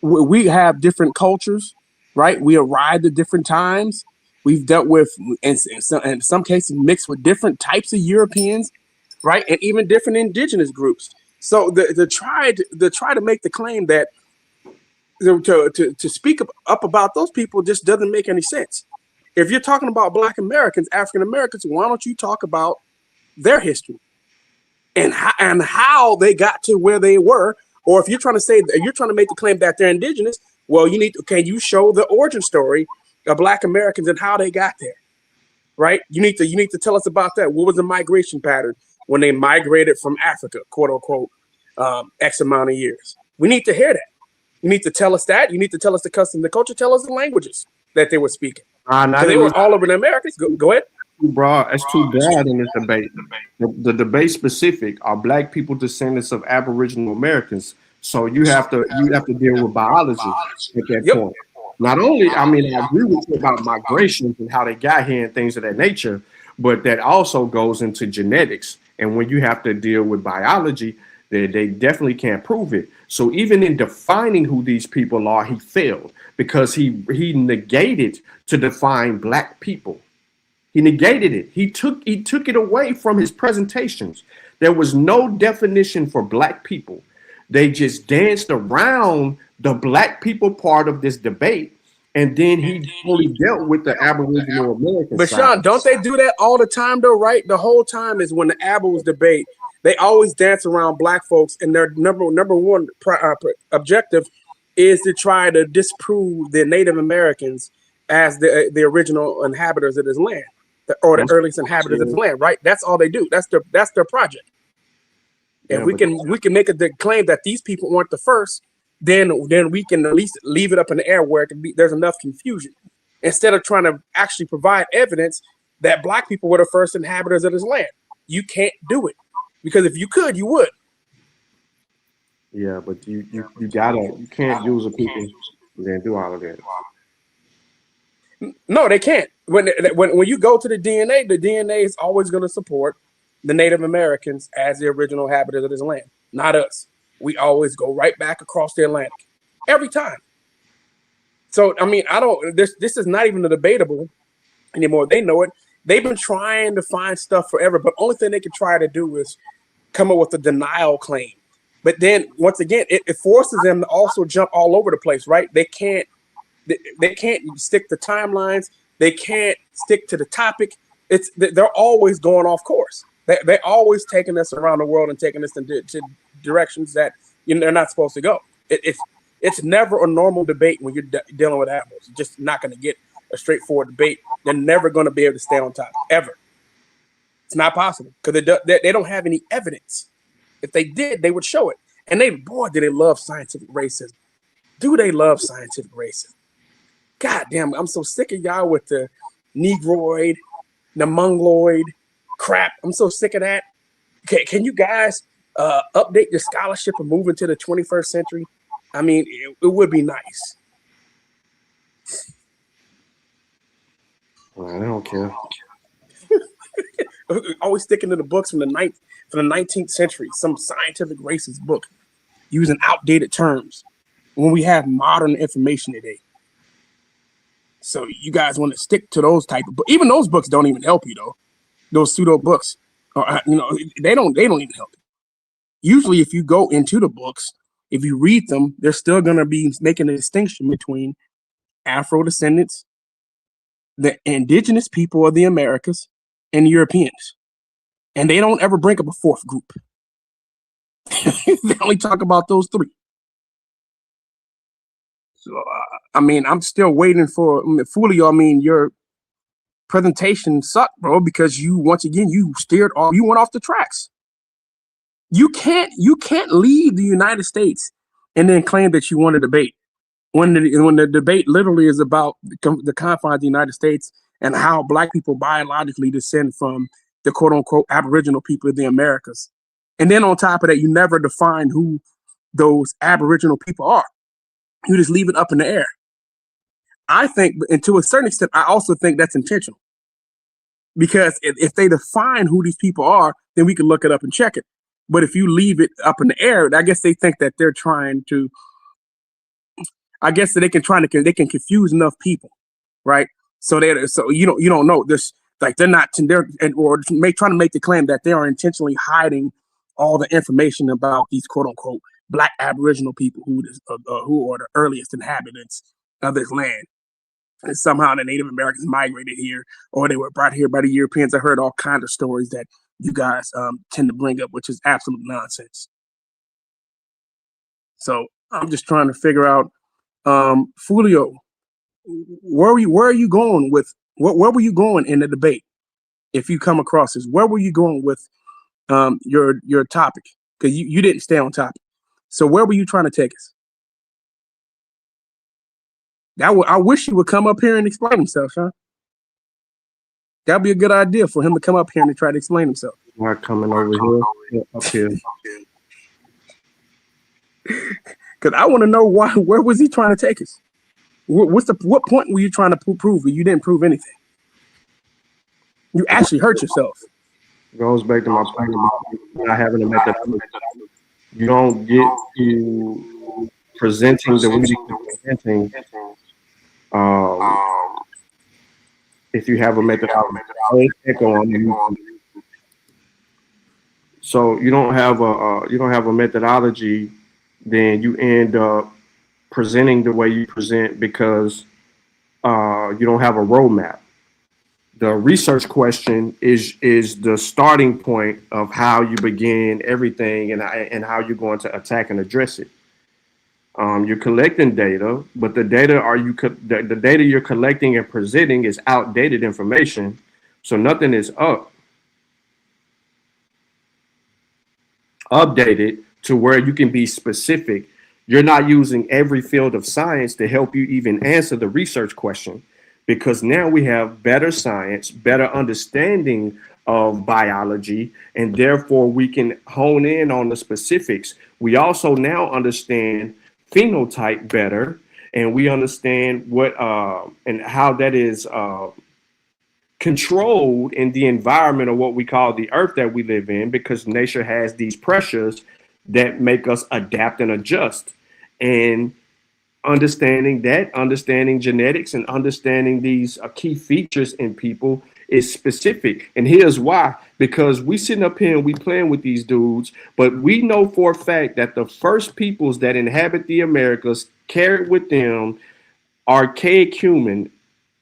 we have different cultures, right? We arrived at different times. We've dealt with, in some cases, mixed with different types of Europeans, right, and even different indigenous groups. So to try to make the claim that to speak up about those people just doesn't make any sense. If you're talking about Black Americans, African Americans, why don't you talk about their history and how they got to where they were? Or if you're trying to say that you're trying to make the claim that they're indigenous, well, can you show the origin story of Black Americans and how they got there? Right? You need to tell us about that. What was the migration pattern when they migrated from Africa, quote unquote, X amount of years? We need to hear that. You need to tell us that. You need to tell us the custom, the culture. Tell us the languages that they were speaking. They were all over the Americas. Go ahead. It's too broad in this debate. The debate specific are Black people descendants of Aboriginal Americans. So you have to deal with biology at that point. Not only, I agree with you about migrations and how they got here and things of that nature, but that also goes into genetics. And when you have to deal with biology, they definitely can't prove it. So even in defining who these people are, he failed because he negated to define Black people. He negated it. He took it away from his presentations. There was no definition for Black people. They just danced around the Black people part of this debate. And then he fully dealt with the Aboriginal American But side. Sean, don't they do that all the time though, right? The whole time is when the Abos debate, they always dance around Black folks, and their number one objective is to try to disprove the Native Americans as the original inhabitants of this land, or the earliest inhabitants of the land, right? That's all they do. That's their project. If we can make the claim that these people weren't the first, then we can at least leave it up in the air where there's enough confusion, instead of trying to actually provide evidence that Black people were the first inhabitants of this land. You can't do it, because if you could, you would. Yeah, but you can't use a people and then do all of that. No, they can't. When you go to the DNA is always going to support the Native Americans as the original inhabitants of this land, not us. We always go right back across the Atlantic every time. So, this is not even debatable anymore. They know it. They've been trying to find stuff forever, but only thing they can try to do is come up with a denial claim But then once again, it forces them to also jump all over the place, right? They can't stick to timelines. They can't stick to the topic. They're always going off course. They're always taking us around the world and taking us to directions that they're not supposed to go. It's never a normal debate when you're dealing with animals. You're just not going to get a straightforward debate. They're never going to be able to stay on top, ever. It's not possible because they don't have any evidence. If they did, they would show it. And do they love scientific racism. Do they love scientific racism? God damn, I'm so sick of y'all with the Negroid, the Mongoloid crap. I'm so sick of that. Can you guys update your scholarship and move into the 21st century? I mean, it would be nice. Well, I don't care. Always sticking to the books from the 19th century, some scientific racist book using outdated terms when we have modern information today. So you guys want to stick to those type of books. Even those books don't even help you though. Those pseudo books, they don't even help you. Usually if you go into the books, if you read them, they're still going to be making a distinction between Afro descendants, the indigenous people of the Americas, and Europeans. And they don't ever bring up a fourth group. They only talk about those three. So, I'm still waiting for Fulio. Your presentation sucked, bro, because you went off the tracks. You can't leave the United States and then claim that you want to debate when the debate literally is about the confines of the United States and how Black people biologically descend from the quote unquote Aboriginal people of the Americas. And then on top of that, you never define who those Aboriginal people are. You just leave it up in the air. I think, and to a certain extent, I also think that's intentional. Because if they define who these people are, then we can look it up and check it. But if you leave it up in the air, I guess they think that they're trying to, they can confuse enough people, right? So you don't know this, like they're trying to make the claim that they are intentionally hiding all the information about these quote unquote Black Aboriginal people who are the earliest inhabitants of this land. And somehow the Native Americans migrated here, or they were brought here by the Europeans. I heard all kinds of stories that you guys tend to bring up, which is absolute nonsense. So I'm just trying to figure out, Fulio, where are you going with where were you going in the debate? If you come across this, where were you going with your topic? Because you didn't stay on topic. So where were you trying to take us? I wish he would come up here and explain himself, Sean. That'd be a good idea for him to come up here and try to explain himself. Not coming over here, up here. Because I want to know where was he trying to take us? What point were you trying to prove? You didn't prove anything. You actually hurt yourself. Goes back to my point about not having a methodology. You don't get to presenting the way you're presenting if you have a methodology. So you don't have a methodology, then you end up presenting the way you present because you don't have a roadmap. The research question is the starting point of how you begin everything and how you're going to attack and address it. You're collecting data, but the data you're collecting and presenting is outdated information, so nothing is updated to where you can be specific. You're not using every field of science to help you even answer the research question, because now we have better science, better understanding of biology, and therefore we can hone in on the specifics. We also now understand phenotype better, and we understand what and how that is controlled in the environment of what we call the earth that we live in, because nature has these pressures that make us adapt and adjust. And understanding genetics and understanding these key features in people is specific. And here's why. Because we sitting up here and we playing with these dudes, but we know for a fact that the first peoples that inhabit the Americas carried with them archaic human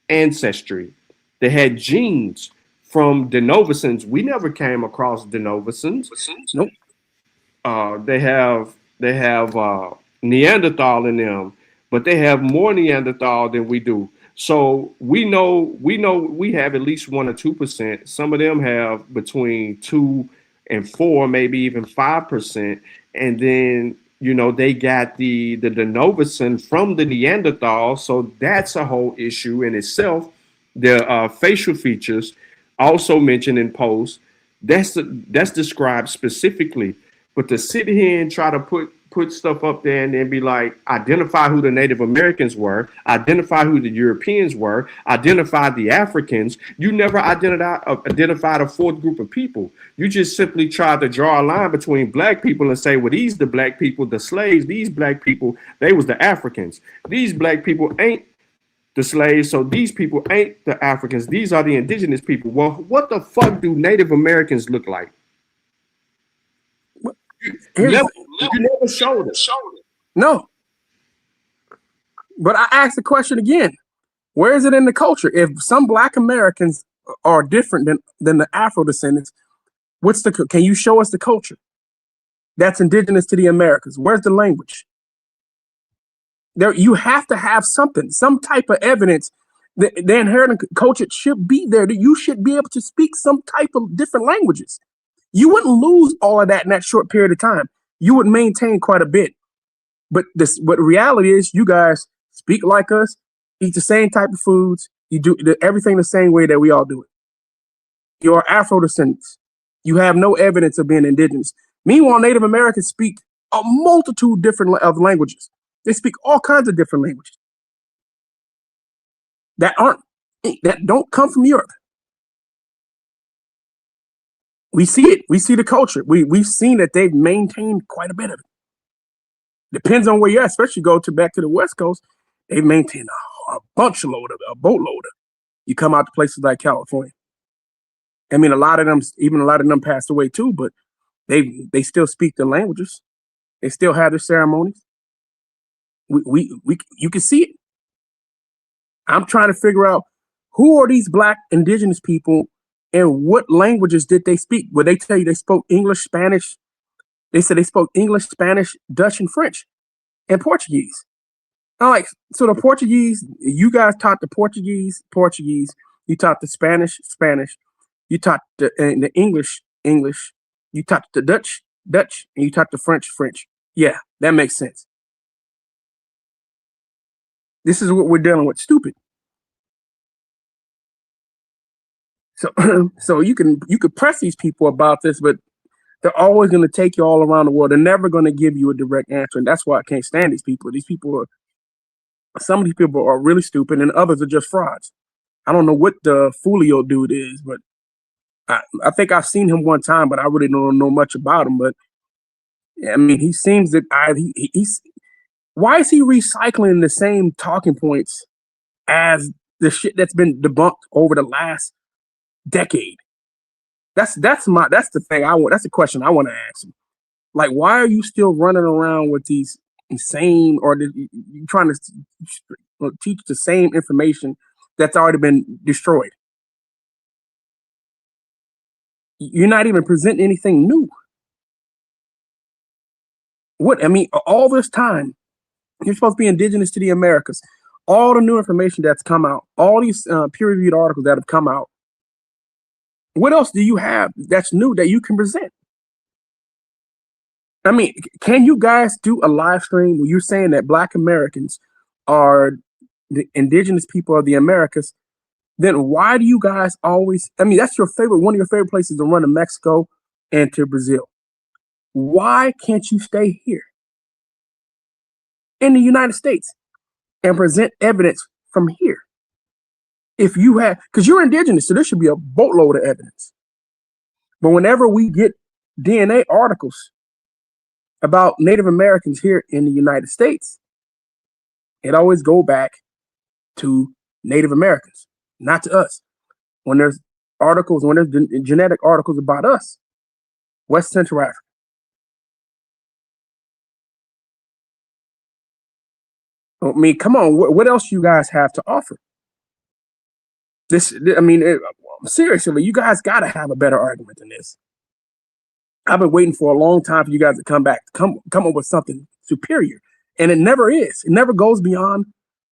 ancestry. They had genes from Denovicans. We never came across Denovicans. Nope. They have Neanderthal in them, but they have more Neanderthal than we do. So we know we have at least 1 or 2%. Some of them have between 2 and 4, maybe even 5%. And then they got the Denovican from the Neanderthal. So that's a whole issue in itself. The facial features also mentioned in post. That's described specifically. But to sit here and try to put stuff up there and then be like, identify who the Native Americans were, identify who the Europeans were, identify the Africans. You never identified a fourth group of people. You just simply tried to draw a line between black people and say, well, these the black people, the slaves, these black people, they was the Africans. These black people ain't the slaves, so these people ain't the Africans. These are the indigenous people. Well, what the fuck do Native Americans look like? You never showed it. No. But I asked the question again. Where is it in the culture? If some Black Americans are different than the Afro descendants, can you show us the culture that's indigenous to the Americas? Where's the language? There, you have to have something, some type of evidence. The inherent culture should be there, that you should be able to speak some type of different languages. You wouldn't lose all of that in that short period of time. You would maintain quite a bit. But the reality is, you guys speak like us, eat the same type of foods, you do everything the same way that we all do it. You are Afro descendants. You have no evidence of being indigenous. Meanwhile, Native Americans speak a multitude of languages. They speak all kinds of different languages that don't come from Europe. We see it. We see the culture. We've seen that they've maintained quite a bit of it. Depends on where you're at, especially back to the West Coast. They've maintained a boatload of it. You come out to places like California. I mean, a lot of them passed away too, but they still speak the languages. They still have their ceremonies. You can see it. I'm trying to figure out who are these Black indigenous people and what languages did they speak? Well, they tell you they spoke English, Spanish. They said they spoke English, Spanish, Dutch, and French, and Portuguese. I'm like, so the Portuguese, you guys taught the Portuguese. You taught the Spanish. You taught the English. You taught the Dutch, and you taught the French. Yeah, that makes sense. This is what we're dealing with. Stupid. So you could press these people about this, but they're always going to take you all around the world. They're never going to give you a direct answer, and that's why I can't stand these people. Some of these people are really stupid, and others are just frauds. I don't know what the Fulio dude is, but I think I've seen him one time, but I really don't know much about him. But yeah, I mean, he seems that he's. Why is he recycling the same talking points as the shit that's been debunked over the last decade? That's the thing I want. That's the question I want to ask him. Like, why are you still running around with these same, or you trying to teach the same information that's already been destroyed? You're not even presenting anything new. What I mean, all this time, you're supposed to be indigenous to the Americas. All the new information that's come out, all these peer-reviewed articles that have come out. What else do you have that's new that you can present? I mean, can you guys do a live stream where you're saying that Black Americans are the indigenous people of the Americas? Then why do you guys always, I mean, that's one of your favorite places to run to Mexico and to Brazil. Why can't you stay here in the United States and present evidence from here? If you have, because you're indigenous, so there should be a boatload of evidence. But whenever we get DNA articles about Native Americans here in the United States, it always go back to Native Americans, not to us. When there's articles, when there's genetic articles about us, West Central Africa. I mean, come on, what else you guys have to offer? Seriously, you guys got to have a better argument than this. I've been waiting for a long time for you guys to come back, come up with something superior, and it never is. It never goes beyond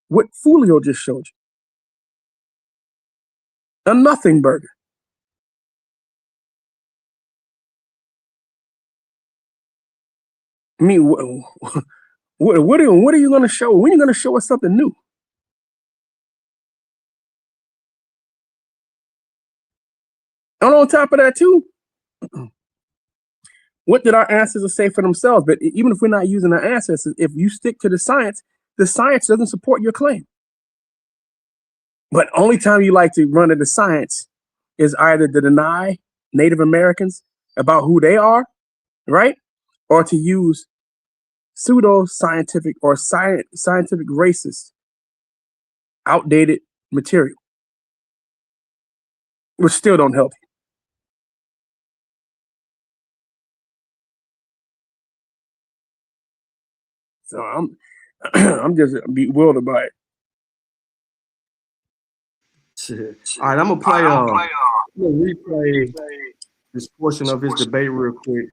what Fulio just showed you. A nothing burger. I mean, what are you going to show? When are you going to show us something new? And on top of that, too, what did our ancestors say for themselves? But even if we're not using our ancestors, if you stick to the science doesn't support your claim. But only time you like to run into science is either to deny Native Americans about who they are, right? Or to use pseudo-scientific or scientific racist, outdated material, which still don't help you. So I'm just bewildered by it. Shit. All right, I'm gonna replay this portion of his debate real quick.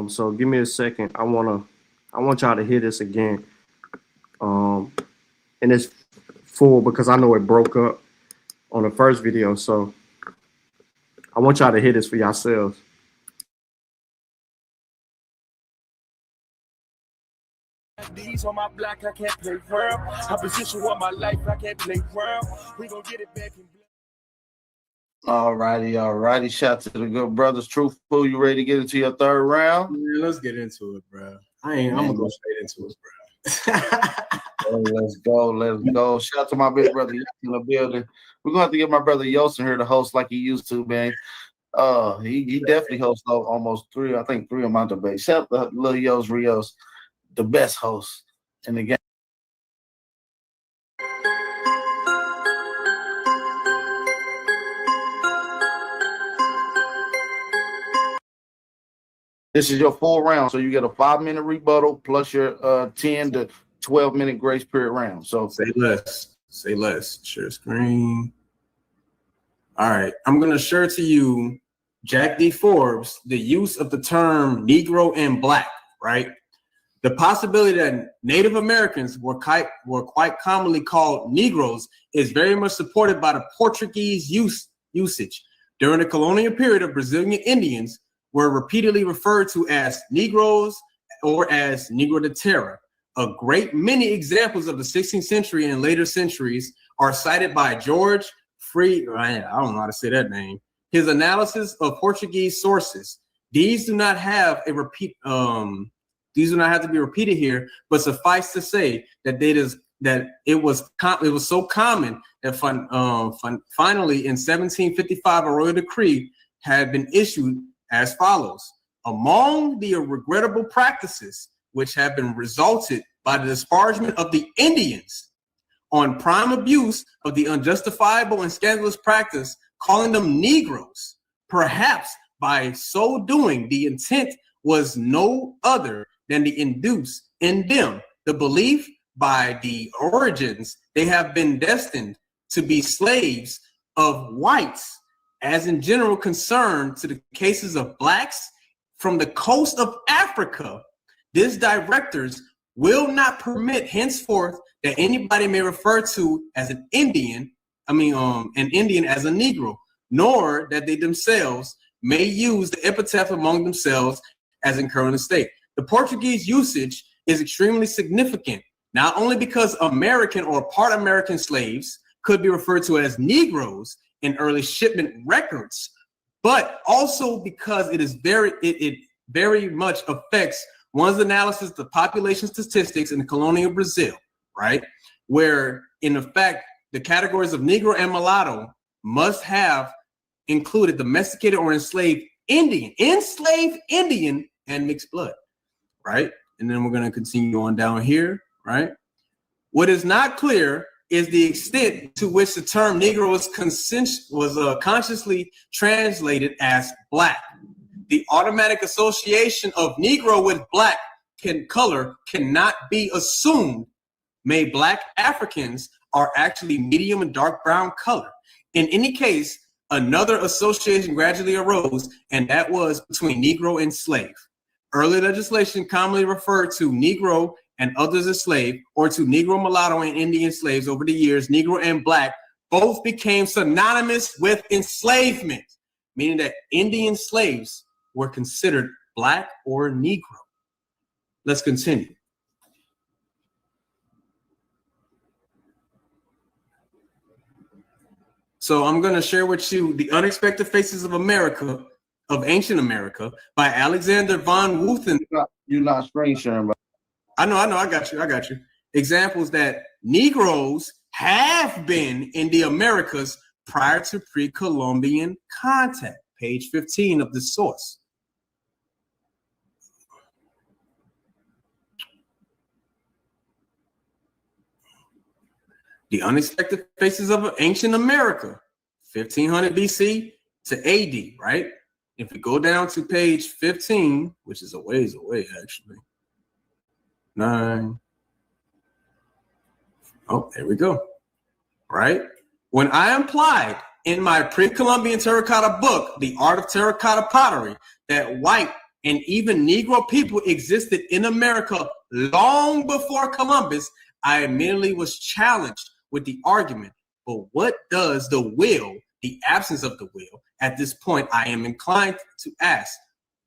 So give me a second. I want y'all to hear this again. And it's full because I know it broke up on the first video. So I want y'all to hear this for yourselves. These on my block, I can't play world. I position what my life, I can't play world. We gonna get it back in All righty. Shout out to the good brothers. Truthful, you ready to get into your third round? Yeah, let's get into it, bro. I'm gonna go straight into it, bro. Let's go. Shout out to my big brother in the building. We're gonna have to get my brother Yosin here to host like he used to, man. He definitely hosts almost three of my debates. Shout out to Lil Yos Rios, the best host in the game. This is your full round, so you get a 5-minute rebuttal plus your 10 to 12-minute grace period round. So say less. Share screen. All right, I'm gonna share to you, Jack D. Forbes, the use of the term Negro and Black. Right, the possibility that Native Americans were quite commonly called Negroes is very much supported by the Portuguese usage during the colonial period of Brazilian Indians. Were repeatedly referred to as Negroes or as Negro de Terra. A great many examples of the 16th century and later centuries are cited by George Free. I don't know how to say that name. His analysis of Portuguese sources. These do not have to be repeated here, but suffice to say that it was so common that finally in 1755 a royal decree had been issued as follows: among the regrettable practices which have been resulted by the disparagement of the Indians on prime abuse of the unjustifiable and scandalous practice, calling them Negroes, perhaps by so doing the intent was no other than to induce in them the belief by the origins they have been destined to be slaves of whites, as in general concern to the cases of blacks from the coast of Africa. These directors will not permit henceforth that anybody may refer to as an Indian as a Negro, nor that they themselves may use the epithet among themselves as in current state. The Portuguese usage is extremely significant, not only because American or part American slaves could be referred to as Negroes in early shipment records, but also because it very much affects one's analysis of the population statistics in the colonial Brazil, right? Where in effect, the categories of Negro and mulatto must have included domesticated or enslaved Indian, and mixed blood, right? And then we're gonna continue on down here, right? What is not clear is the extent to which the term Negro was consciously translated as black. The automatic association of Negro with black color cannot be assumed. Made black Africans are actually medium and dark brown color. In any case, another association gradually arose, and that was between Negro and slave. Early legislation commonly referred to Negro and others as slave, or to Negro, mulatto, and Indian slaves. Over the years, Negro and black both became synonymous with enslavement, meaning that Indian slaves were considered black or Negro. Let's continue. So I'm going to share with you The Unexpected Faces of America, of Ancient America, by Alexander von Wuthen. You're not screen sharing, bro. I know, I got you. Examples that Negroes have been in the Americas prior to pre-Columbian contact. Page 15 of the source. The Unexpected Faces of Ancient America, 1500 BC to AD, right? If we go down to page 15, which is a ways away, actually. 9. Oh, there we go. Right? When I implied in my pre-Columbian terracotta book, The Art of Terracotta Pottery, that white and even Negro people existed in America long before Columbus, I immediately was challenged with the argument, but what does the will, the absence of the will, at this point I am inclined to ask,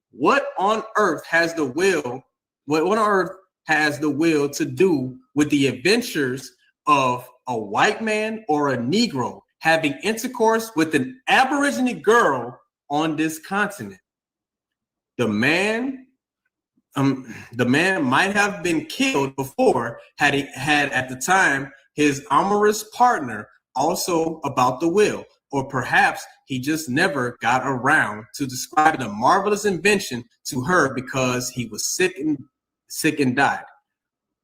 what on earth has the will, what on earth has the will to do with the adventures of a white man or a Negro having intercourse with an Aborigine girl on this continent? The man might have been killed before had he had at the time his amorous partner also about the will, or perhaps he just never got around to describing the marvelous invention to her because he was sick and died.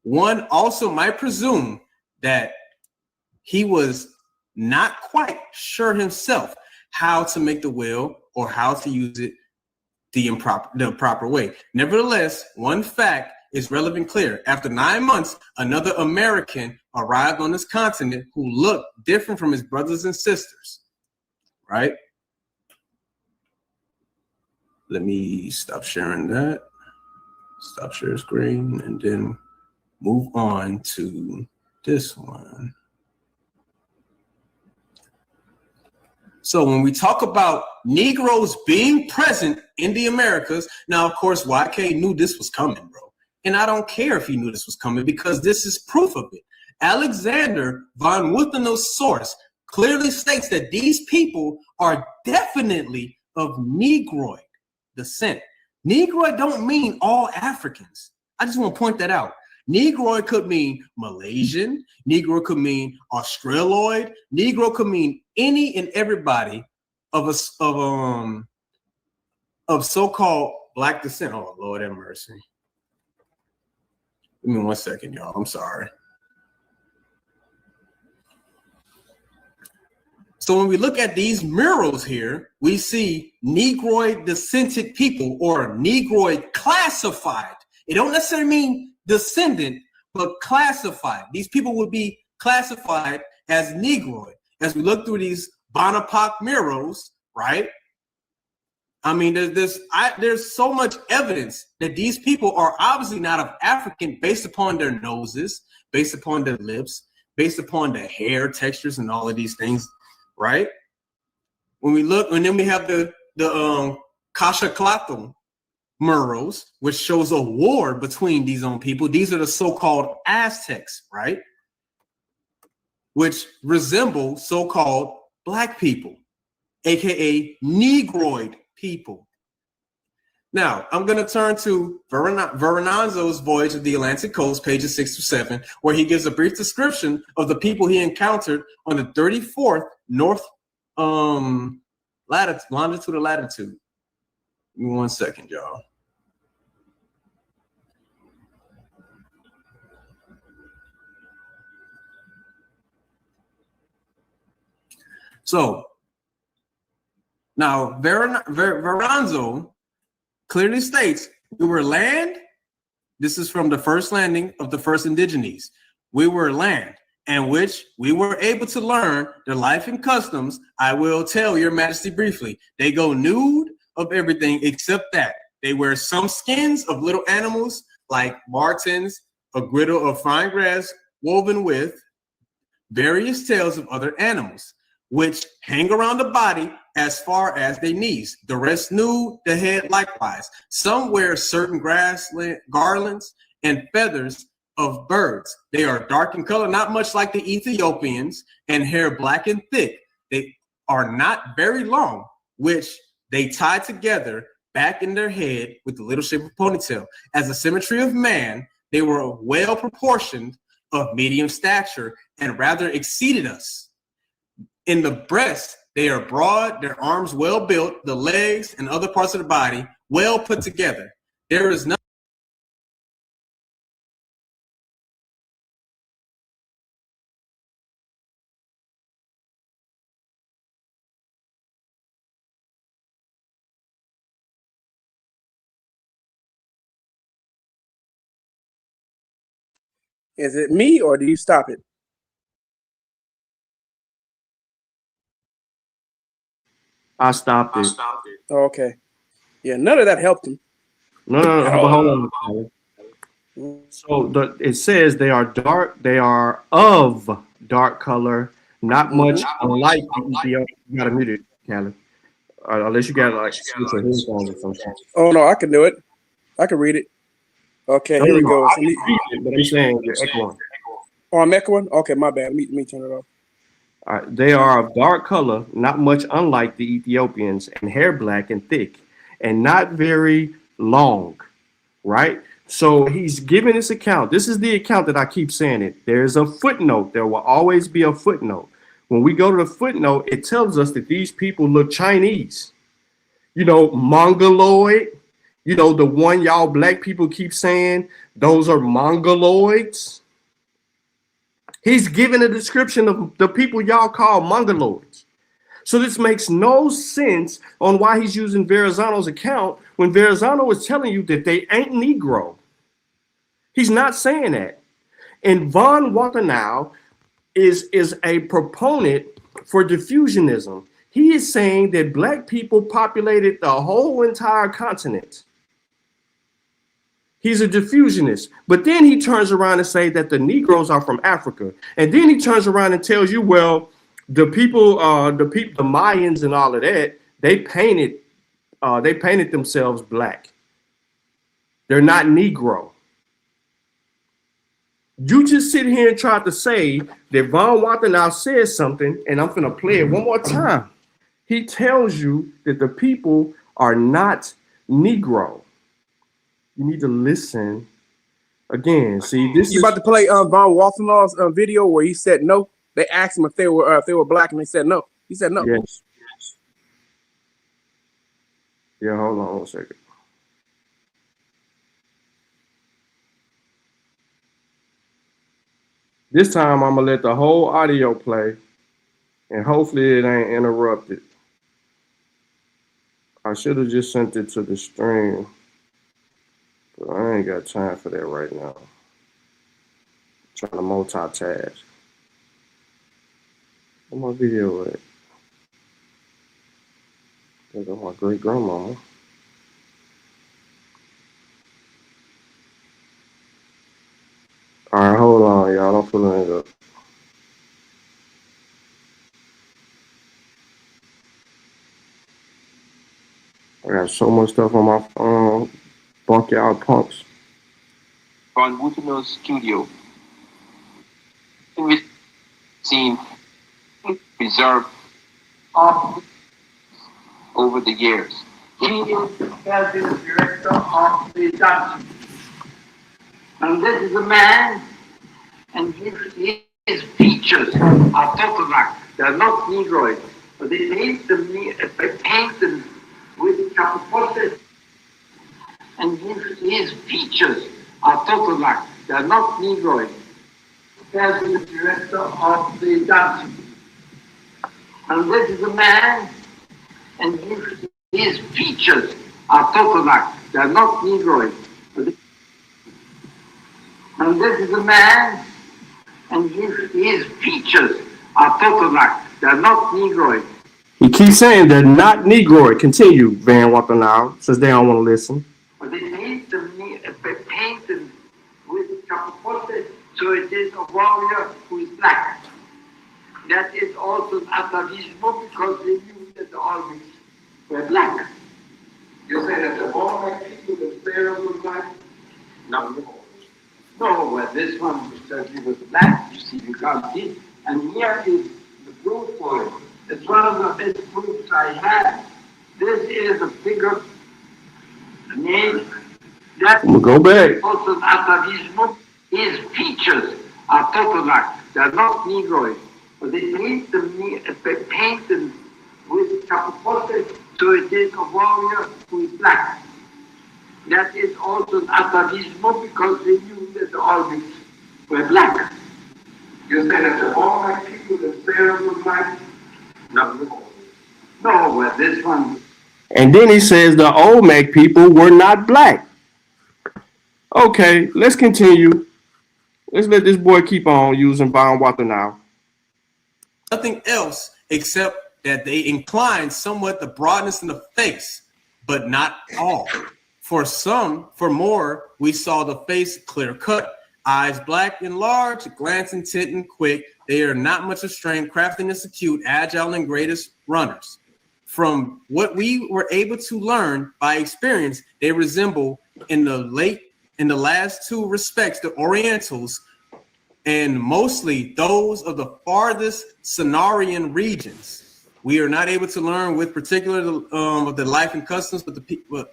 One also might presume that he was not quite sure himself how to make the will or how to use it the proper way. Nevertheless, one fact is relevant clear. After 9 months, another American arrived on this continent who looked different from his brothers and sisters, right? Let me stop sharing that. Stop share screen and then move on to this one. So when we talk about Negroes being present in the Americas, now, of course, YK knew this was coming, bro. And I don't care if he knew this was coming because this is proof of it. Alexander von Wuthen's source clearly states that these people are definitely of Negroid descent. Negroid don't mean all Africans. I just want to point that out. Negroid could mean Malaysian. Negro could mean Australoid. Negro could mean any and everybody of so-called black descent. Oh, Lord have mercy. Give me 1 second, y'all. I'm sorry. So when we look at these murals here, we see Negroid descended people or Negroid classified. It don't necessarily mean descendant, but classified. These people would be classified as Negroid. As we look through these Bonaparte murals, right? I mean, there's so much evidence that these people are obviously not of African based upon their noses, based upon their lips, based upon the hair textures and all of these things, right? When we look, and then we have the Caxaclatl murals, which shows a war between these own people. These are the so-called Aztecs, right? Which resemble so-called black people, aka Negroid people. Now, I'm going to turn to Veronanzo's Voyage of the Atlantic Coast, pages 6 to 7, where he gives a brief description of the people he encountered on the 34th north longitude or latitude. Give me 1 second, y'all. So now Veranzo clearly states we were land. This is from the first landing of the first Indigenes. We were land, in which we were able to learn their life and customs. I will tell your majesty briefly. They go nude of everything except that. They wear some skins of little animals like martens, a griddle of fine grass woven with various tails of other animals, which hang around the body as far as their knees. The rest nude, the head likewise. Some wear certain grass garlands and feathers of birds. They are dark in color, not much like the Ethiopians, and hair black and thick. They are not very long, which they tie together back in their head with the little shape of ponytail. As a symmetry of man, they were well proportioned, of medium stature, and rather exceeded us. In the breast, they are broad, their arms well built, the legs and other parts of the body well put together. There is no Is it me or do you stop it? I stopped it. Oh, okay. Yeah, none of that helped him. No, but hold on. So it says they are dark. They are of dark color, not much unlike the Ethiopian. You gotta mute it, Caleb. Unless you got like switch your headphones or something. Oh no, I can do it. I can read it. Okay, here we go. I can read it, but I'm saying you're echoing. Oh, I'm echoing? Okay, my bad. Let me turn it off. All right. They are of dark color, not much unlike the Ethiopians, and hair black and thick, and not very long, right? So he's giving this account. This is the account that I keep saying it. There's a footnote. There will always be a footnote. When we go to the footnote, it tells us that these people look Chinese. You know, Mongoloid. You know, the one y'all black people keep saying, those are Mongoloids. He's giving a description of the people y'all call Mongoloids. So this makes no sense on why he's using Verrazano's account when Verrazano is telling you that they ain't Negro. He's not saying that. And Von Wathenau is a proponent for diffusionism. He is saying that black people populated the whole entire continent. He's a diffusionist. But then he turns around and say that the Negroes are from Africa. And then he turns around and tells you, well, the Mayans and all of that, they painted themselves black. They're not Negro. You just sit here and try to say that Von Wathenau says something, and I'm going to play it one more time. He tells you that the people are not Negro. You need to listen again. See, this you about to play Von Wathenau's video where he said no. They asked him if they were black, and they said no. He said no. Yes. Yeah, hold on one second. This time I'm gonna let the whole audio play, and hopefully it ain't interrupted. I should have just sent it to the stream. But I ain't got time for that right now. I'm trying to multitask. Where my video at? There's my great grandmama. All right, hold on, y'all. Don't pull it up. I got so much stuff on my phone. Fuck y'all punks. On Wathenau's studio, in which seen preserved over the years. He is the president director of the Dutch. And this is a man, and his features are total. They're not Negroid, but they paint them with composites. And his features are total. They're not Negroid. President director of the Dutch. And this is a man, and his features are coconut. They are not Negroid. And this is a man, and his features are coconut. They are not Negroid. He keeps saying they're not Negroid. Continue, Van Watanabe, since they don't want to listen. But they paint them painted with capote, so it is a warrior who is black. That is also an atavismo because they knew that the Olmecs were black. You say that the Olmec people, the Pharaoh was black? No. No, well, this one says he was black, you see, you can't see. And here is the proof for it. It's one of the best proofs I have. This is a figure name that We'll go back. also an atavismo. His features are coconut. They are not Negroid. But they paint them painted with capote, so it is a warrior who is black. That is also an atavismo because they knew that the Olmecs were black. You say that the Olmec people, the Pharaoh was black? No. No, well, this one. And then he says the Olmec people were not black. Okay, let's continue. Let's let this boy keep on using Van Watanabe. Nothing else except that they incline somewhat the broadness in the face, but not all. For some, for more, we saw the face clear cut, eyes black and large, glancing, tit and quick. They are not much of strength, craftiness acute, agile and greatest runners. From what we were able to learn by experience, they resemble in the last two respects the Orientals, and mostly those of the farthest Cenarian regions. We are not able to learn with particular of the life and customs, but the people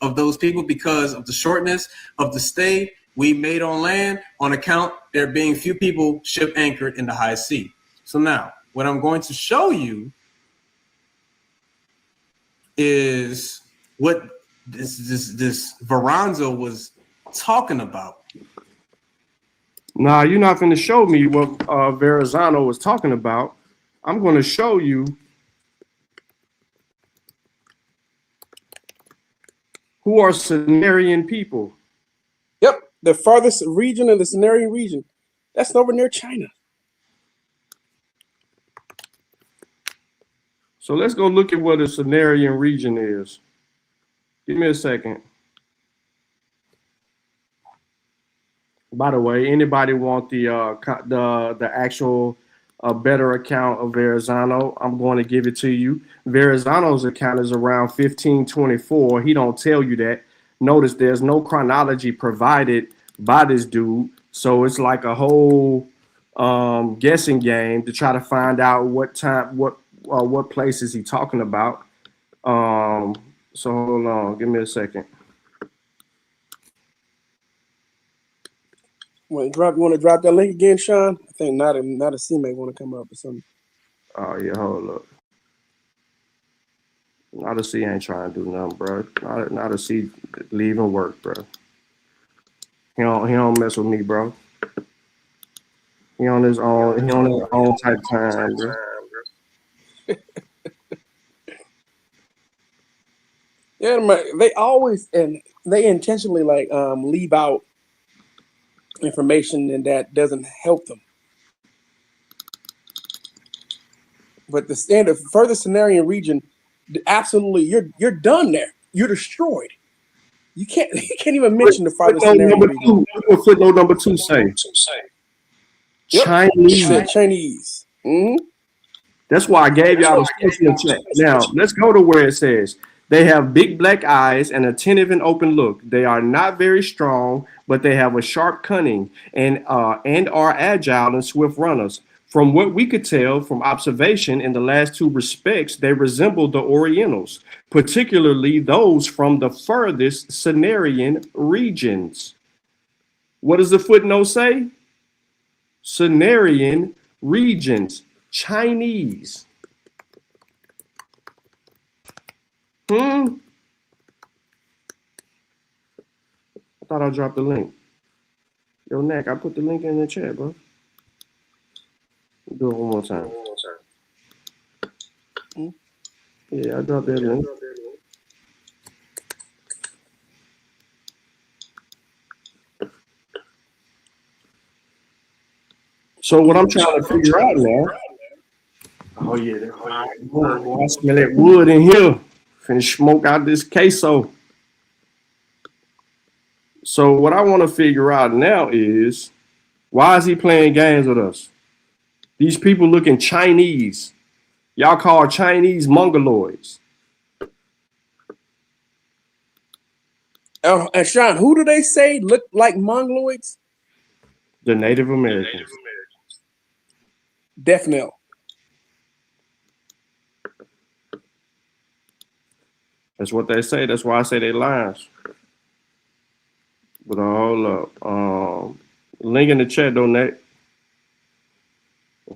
of those people because of the shortness of the stay we made on land on account there being few people ship anchored in the high sea. So now, what I'm going to show you is what this Veranzo was talking about. Nah, you're not going to show me what Verrazano was talking about. I'm going to show you who are Cenarian people. Yep, the farthest region of the Cenarian region. That's over near China. So let's go look at what a Cenarian region is. Give me a second. By the way, anybody want the actual better account of Verrazano? I'm going to give it to you. Verrazano's account is around 1524. He don't tell you that. Notice there's no chronology provided by this dude, so it's like a whole guessing game to try to find out what time, what place is he talking about. So hold on, give me a second. You want to drop that link again, Sean? I think not a C may want to come up or something. Oh yeah, hold up. Not a C ain't trying to do nothing, bro. Not a C leaving work, bro. He don't mess with me, bro. He on his own type of time, bro. Yeah, they always and they intentionally leave out information and that doesn't help them. But the standard further Cenarian region, absolutely, you're done there. You're destroyed. You can't even mention the farthest Cenarian region. What footnote number 2 say? Yep. Chinese. Mm-hmm. That's why I gave y'all the description check. Now let's go to where it says they have big black eyes and attentive and open look. They are not very strong, but they have a sharp cunning and are agile and swift runners. From what we could tell from observation in the last two respects, they resemble the Orientals, particularly those from the furthest Cenarian regions. What does the footnote say? Cenarian regions, Chinese. I thought I dropped the link. Yo, Nick, I put the link in the chat, bro. Do it one more time. Yeah, I dropped that link. So what I'm trying to figure out now. Oh yeah, that's fine. Boy, I smell that wood in here. Finna smoke out this queso. So what I want to figure out now is why is he playing games with us? These people looking Chinese. Y'all call Chinese mongoloids. And Sean, who do they say look like mongoloids? The Native Americans. Definitely. That's what they say. That's why I say they lies. But hold up. Link in the chat, though, Nate.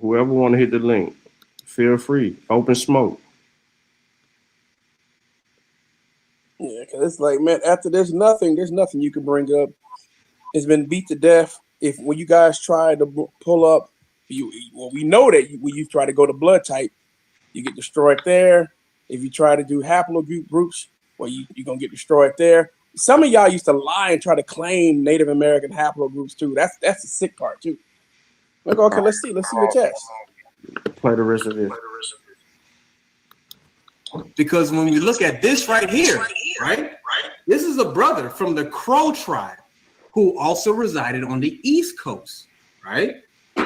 Whoever want to hit the link, feel free. Open smoke. Yeah, because it's like, man, after there's nothing you can bring up. It's been beat to death. If when you guys try to pull up, we know that when you try to go to blood type, you get destroyed there. If you try to do haplogroup groups, well, you're gonna get destroyed there. Some of y'all used to lie and try to claim Native American haplogroups too. That's the sick part too. Like, okay, let's see your test. Play the rest of it. Because when we look at this right here, right? This is a brother from the Crow tribe who also resided on the East Coast, right?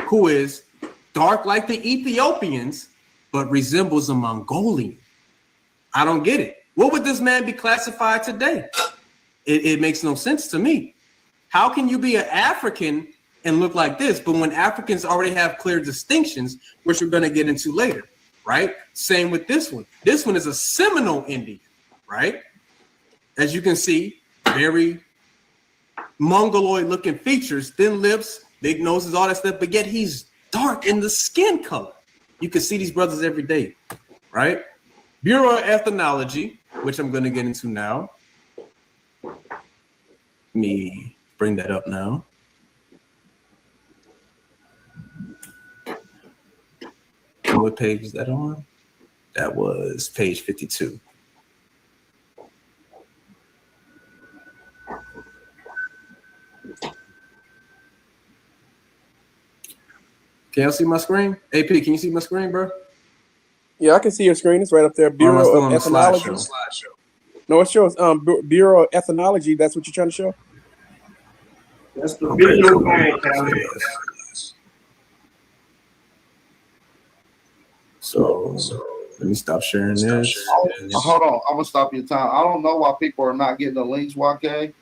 Who is dark like the Ethiopians, but resembles a Mongolian. I don't get it. What would this man be classified today? It makes no sense to me. How can you be an African and look like this? But when Africans already have clear distinctions, which we're going to get into later, right? Same with this one. This one is a Seminole Indian, right? As you can see, very mongoloid looking features, thin lips, big noses, all that stuff, but yet he's dark in the skin color. You can see these brothers every day, right? Bureau of Ethnology, which I'm going to get into now. Let me bring that up now. What page is that on? That was page 52. Can y'all see my screen? AP, can you see my screen, bro? Yeah, I can see your screen. It's right up there. Bureau of Ethnology. No, it shows Bureau of Ethnology. That's what you're trying to show? That's the video game. So let me stop sharing this. Hold on, I'm gonna stop your time. I don't know why people are not getting the links, YK.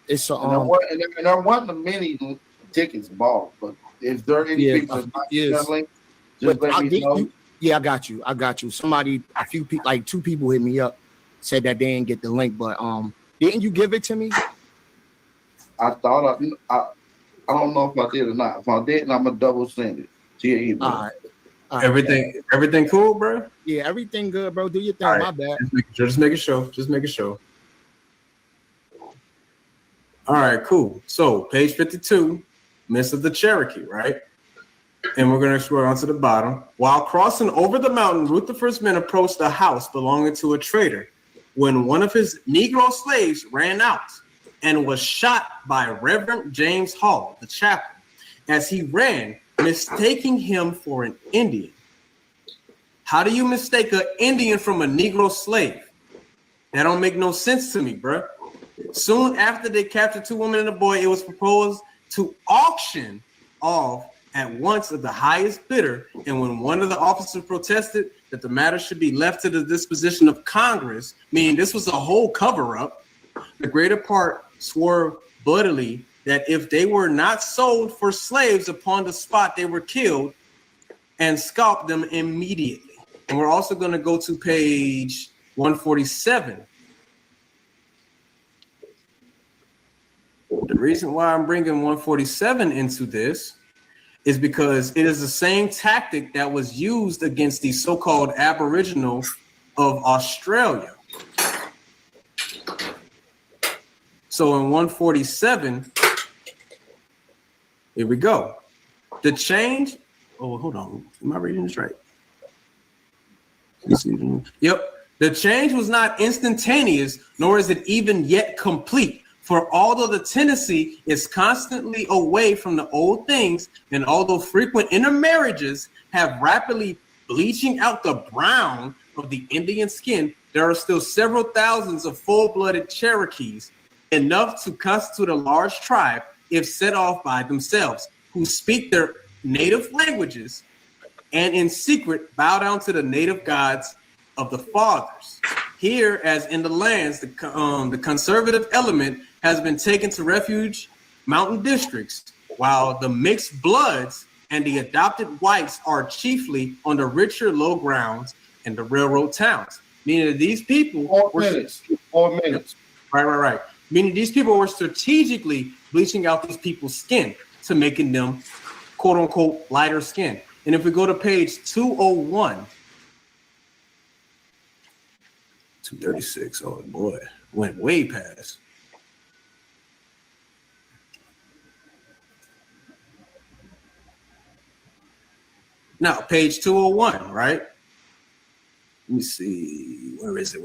It's and there wasn't many tickets bought, but if there are any people that not getting the link, just let me know. I got you. A few people, like 2 people hit me up, said that they didn't get the link, but didn't you give it to me? I thought I don't know if I did or not. If I didn't, I'm gonna double send it to your email. All right. Everything cool, bro? Yeah, everything good, bro. Do your thing. Right. My bad. Just make it show. All right, cool. So page 52, Miss of the Cherokee, right? And we're gonna scroll on to the bottom. While crossing over the mountain, Rutherford's men approached a house belonging to a trader when one of his Negro slaves ran out and was shot by Reverend James Hall, the chaplain, as he ran, mistaking him for an Indian. How do you mistake an Indian from a Negro slave? That don't make no sense to me, bro. Soon after they captured 2 women and a boy, it was proposed to auction off at once of the highest bidder. And when one of the officers protested that the matter should be left to the disposition of Congress, meaning this was a whole cover-up, the greater part swore bloodily that if they were not sold for slaves upon the spot, they were killed and scalped them immediately. And we're also going to go to page 147. The reason why I'm bringing 147 into this is because it is the same tactic that was used against the so-called Aboriginal of Australia. So in 147, here we go. The change Oh, hold on. Am I reading this right? Yep. The change was not instantaneous, nor is it even yet complete. For although the tendency is constantly away from the old things, and although frequent intermarriages have rapidly bleaching out the brown of the Indian skin, there are still several thousands of full-blooded Cherokees, enough to constitute a large tribe if set off by themselves, who speak their native languages and in secret bow down to the native gods of the fathers. Here, as in the lands, the conservative element has been taken to refuge mountain districts, while the mixed bloods and the adopted whites are chiefly on the richer low grounds in the railroad towns. Meaning that these people 4 minutes. Right. Meaning these people were strategically bleaching out these people's skin to making them quote unquote lighter skin. And if we go to page 201, 236, oh boy, went way past. Now, page 201, right? Let me see. Where is it?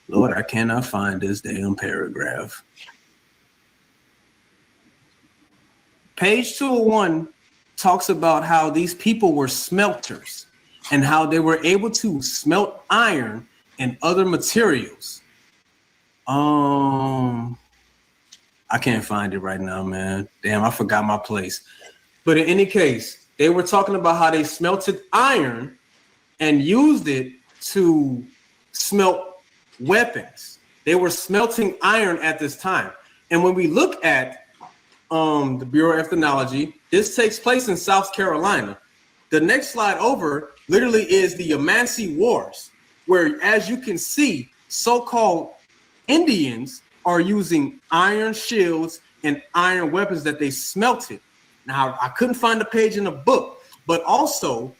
Lord, I cannot find this damn paragraph. Page 201 talks about how these people were smelters and how they were able to smelt iron and other materials. I can't find it right now, man. Damn, I forgot my place. But in any case, they were talking about how they smelted iron and used it to smelt weapons. They were smelting iron at this time. And when we look at the Bureau of Ethnology, this takes place in South Carolina. The next slide over literally is the Yamasee Wars, where, as you can see, so-called Indians are using iron shields and iron weapons that they smelted. Now, I couldn't find the page in the book, but also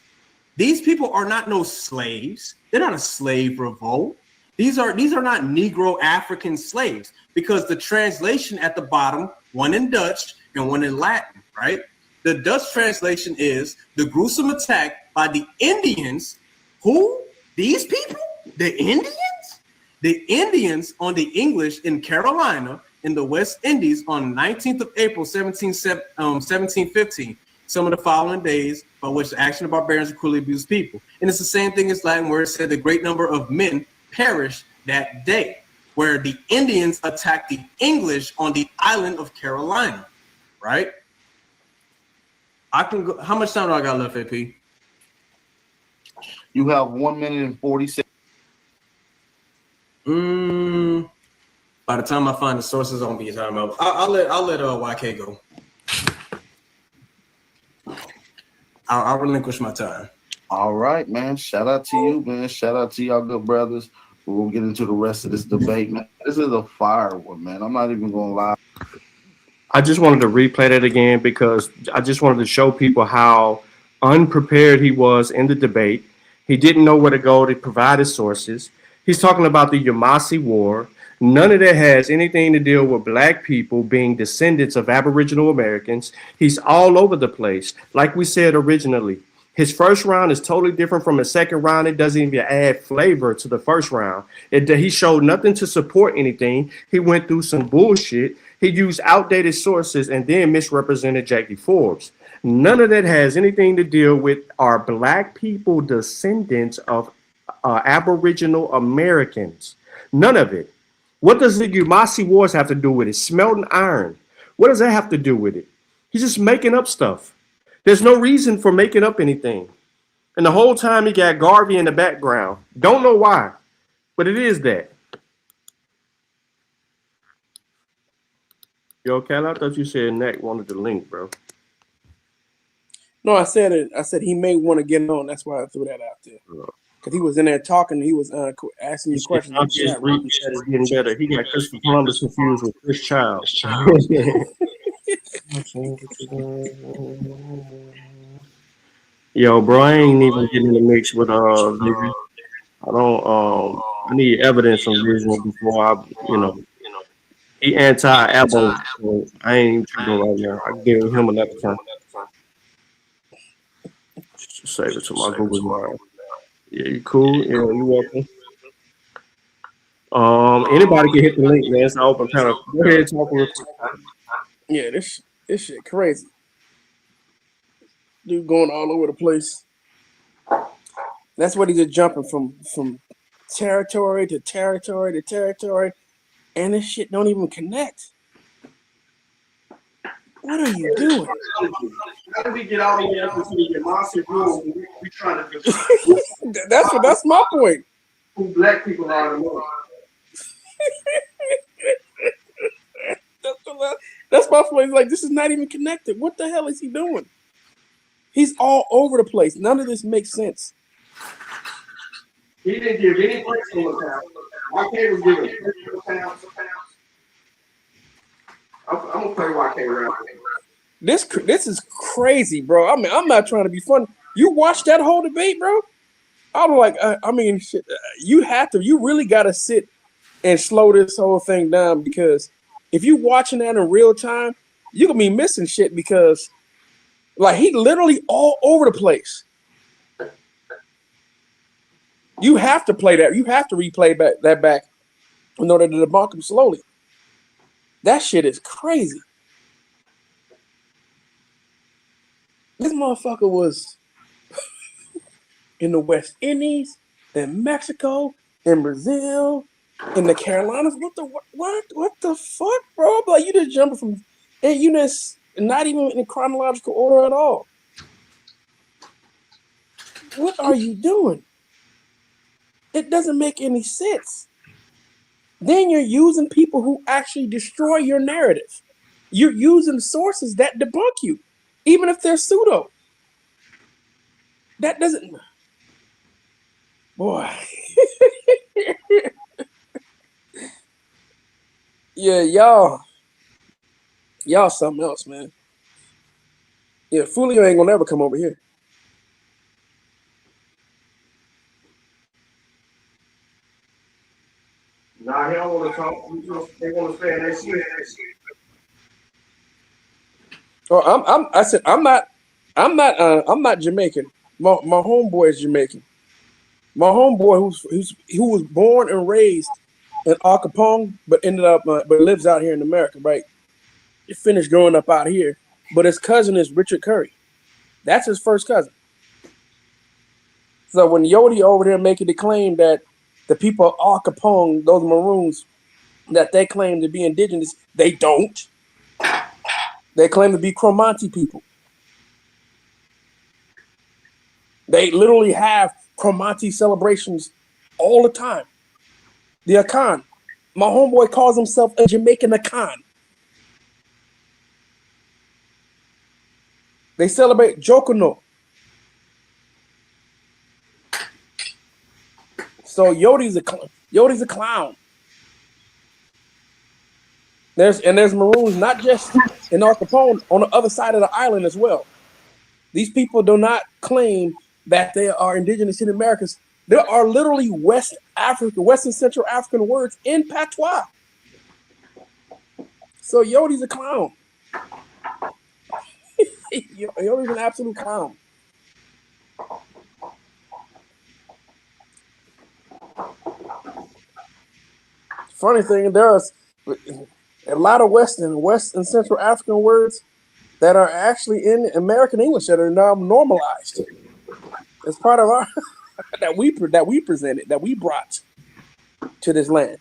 these people are not no slaves. They're not a slave revolt. These are not Negro African slaves, because the translation at the bottom, one in Dutch and one in Latin, right? The Dutch translation is the gruesome attack by the Indians. Who? These people? The Indians? The Indians on the English in Carolina in the West Indies on 19th of April, 1715. Some of the following days by which the action of barbarians cruelly abused people. And it's the same thing as Latin, where it said the great number of men perished that day, where the Indians attacked the English on the island of Carolina, right? I can go. How much time do I got left, AP? You have 1 minute and 40 seconds. By the time I find the sources, on be time up. I'll let YK go. I'll relinquish my time. All right, man. Shout out to you, man. Shout out to y'all good brothers. We'll get into the rest of this debate, man. This is a fire one, man. I'm not even gonna lie. I just wanted to replay that again because I just wanted to show people how unprepared he was in the debate. He didn't know where to go to provide his sources. He's talking about the Yamasee War. None of that has anything to deal with black people being descendants of Aboriginal Americans. He's all over the place. Like we said originally, his first round is totally different from his second round. It doesn't even add flavor to the first round. He showed nothing to support anything. He went through some bullshit. He used outdated sources and then misrepresented Jackie Forbes. None of that has anything to deal with our black people descendants of Aboriginal Americans. None of it. What does the Yamasee Wars have to do with it? Smelting iron. What does that have to do with it? He's just making up stuff. There's no reason for making up anything. And the whole time he got Garvey in the background. Don't know why, but it is that. Yo, Cal, I thought you said Nick wanted the link, bro. No, I said it. I said he may want to get on. That's why I threw that out there. Because he was in there talking. He was asking you questions. I'm just reading that it's getting better. He got Christopher Columbus confused with Chris Child. Yo, bro, I ain't even getting in the mix with Vision. I don't. I need evidence from Vision before I, He anti-abo. So I ain't even tripping right now. I can give him another time. Just save it to my Google Drive. Yeah, you cool? Yeah, you welcome. Anybody can hit the link, man. It's an open panel. Go ahead and talk real quick. Yeah, this shit crazy. Dude going all over the place. That's what he's just jumping from territory to territory to territory, and this shit don't even connect. What are you doing? How do we get all the way up into the monster room? We trying to define that's my point. who black people are in the world. That's my point. Like, this is not even connected. What the hell is he doing? He's all over the place. None of this makes sense. He didn't give any personal account. YK was giving personal accounts. I'm gonna play YK around. This is crazy, bro. I mean, I'm not trying to be funny. You watched that whole debate, bro? I'm like, I mean, shit, you really got to sit and slow this whole thing down, because if you watching that in real time, you're going to be missing shit, because like he literally all over the place. You have to play that. You have to replay that back in order to debunk him slowly. That shit is crazy. This motherfucker was in the West Indies, in Mexico, in Brazil, in the Carolinas. What the fuck, bro? Like, you just jumping from, and you just not even in chronological order at all. What are you doing? It doesn't make any sense. Then you're using people who actually destroy your narrative. You're using sources that debunk you, even if they're pseudo. That doesn't, boy. Yeah, y'all something else, man. Yeah, Fulio ain't gonna never come over here. Nah, he don't want to talk. They want to stay in their seat. Oh, I said I'm not Jamaican. My homeboy is Jamaican. My homeboy who was born and raised in Al Capone, but ended up but lives out here in America, right? He finished growing up out here, but his cousin is Richard Curry. That's his first cousin. So when Yodi over there making the claim that the people of Al Capone, those Maroons, that they claim to be indigenous, they don't. They claim to be Cromanti people. They literally have Cromanti celebrations all the time. The Akan. My homeboy calls himself a Jamaican Akan. They celebrate Jokono. So Yodi's a clown. There's Maroons not just in Al Capone, on the other side of the island as well. These people do not claim that they are indigenous in Americas. There are literally West and Central African words in patois. So Yodi's a clown. Yodi's an absolute clown. Funny thing, there's a lot of West and Central African words that are actually in American English that are now normalized. It's part of our that we presented, that we brought to this land.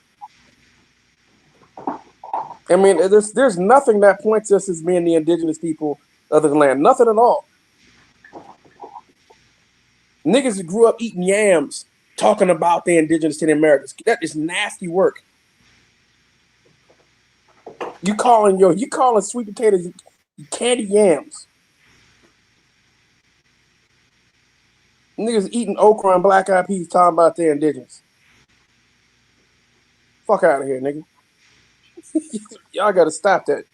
I mean, there's nothing that points us as being the indigenous people of the land. Nothing at all. Niggas that grew up eating yams talking about the indigenous to the Americas. That is nasty work. You calling sweet potatoes candy yams. Niggas eating okra and black eyed peas talking about their indigenous. Fuck out of here, nigga. Y'all gotta stop that.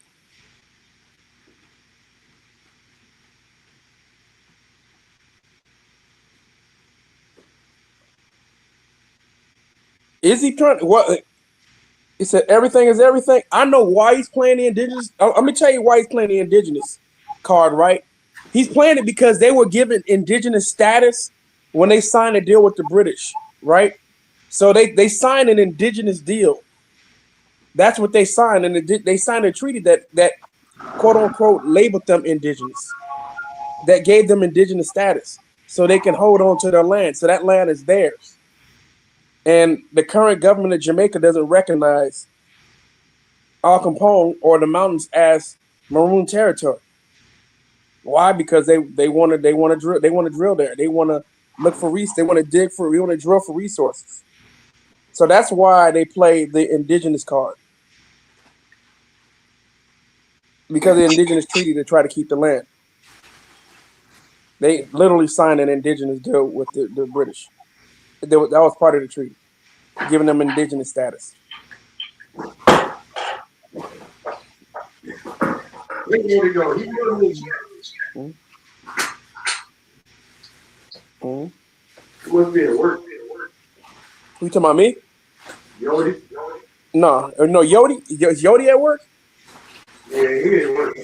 Is he trying? What? He said everything is everything. I know why he's playing the indigenous. Let me tell you why he's playing the indigenous card, right? He's playing it because they were given indigenous status when they signed a deal with the British, right? So they signed an indigenous deal. That's what they signed, and they signed a treaty that quote unquote labeled them indigenous, that gave them indigenous status, so they can hold on to their land. So that land is theirs. And the current government of Jamaica doesn't recognize Al Capone or the mountains as Maroon territory. Why? Because they want to drill there. They want to look for they want to drill for resources. So that's why they play the indigenous card, because of the indigenous treaty to try to keep the land. They literally signed an indigenous deal with the British. That was part of the treaty, giving them indigenous status. Where did he go? He was He must be at work. You talking about me? Yodi? No, Yodi. Is Yodi at work? Yeah, he at work.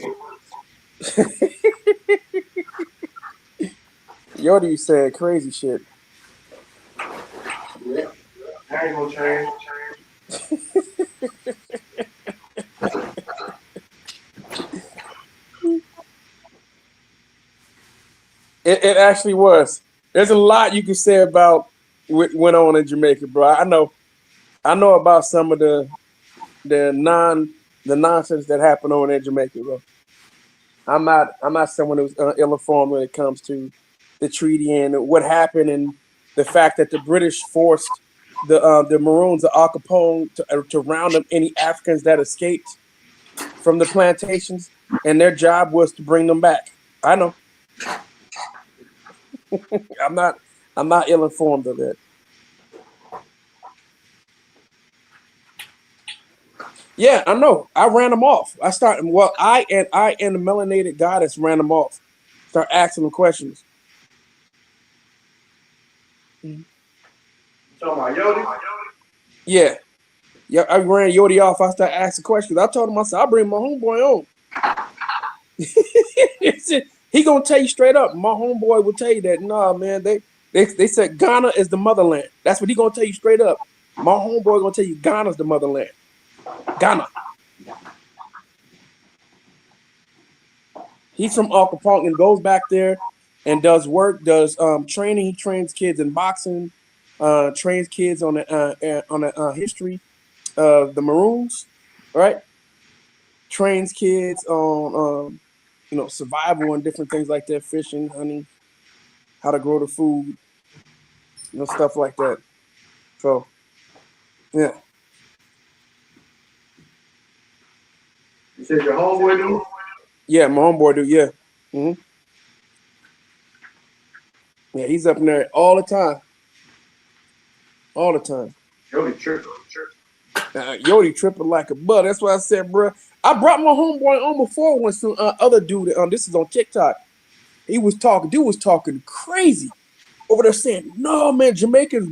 Yodi said crazy shit. Yeah, I ain't gonna change. It actually was. There's a lot you can say about what went on in Jamaica, bro. I know about some of the nonsense that happened over there in Jamaica, bro. I'm not someone who's ill-informed when it comes to the treaty and what happened, and the fact that the British forced the Maroons of Al Capone to round up any Africans that escaped from the plantations, and their job was to bring them back. I know. I'm not ill-informed of that. Yeah, I know. I ran them off. I and the melanated goddess ran them off. Start asking them questions. You talking about Yodi? Yeah, I ran Yodi off. I started asking questions. I told him, I said, I'll bring my homeboy on. He gonna tell you straight up. My homeboy will tell you that, nah, man, they said Ghana is the motherland. That's what he gonna tell you straight up. My homeboy gonna tell you Ghana's the motherland. Ghana. He's from Al Capone and goes back there and does work, does training. He trains kids in boxing, trains kids on the history of the Maroons, right? Trains kids on survival and different things like that, fishing, hunting, how to grow the food, stuff like that. So, yeah. You said your homeboy do? Yeah, my homeboy do, yeah. Mm-hmm. Yeah, he's up in there all the time. All the time. Yodi tripping. Yodi tripping like a butt. That's why I said, bro, I brought my homeboy on before when some other dude, this is on TikTok. Dude was talking crazy over there saying, no, man,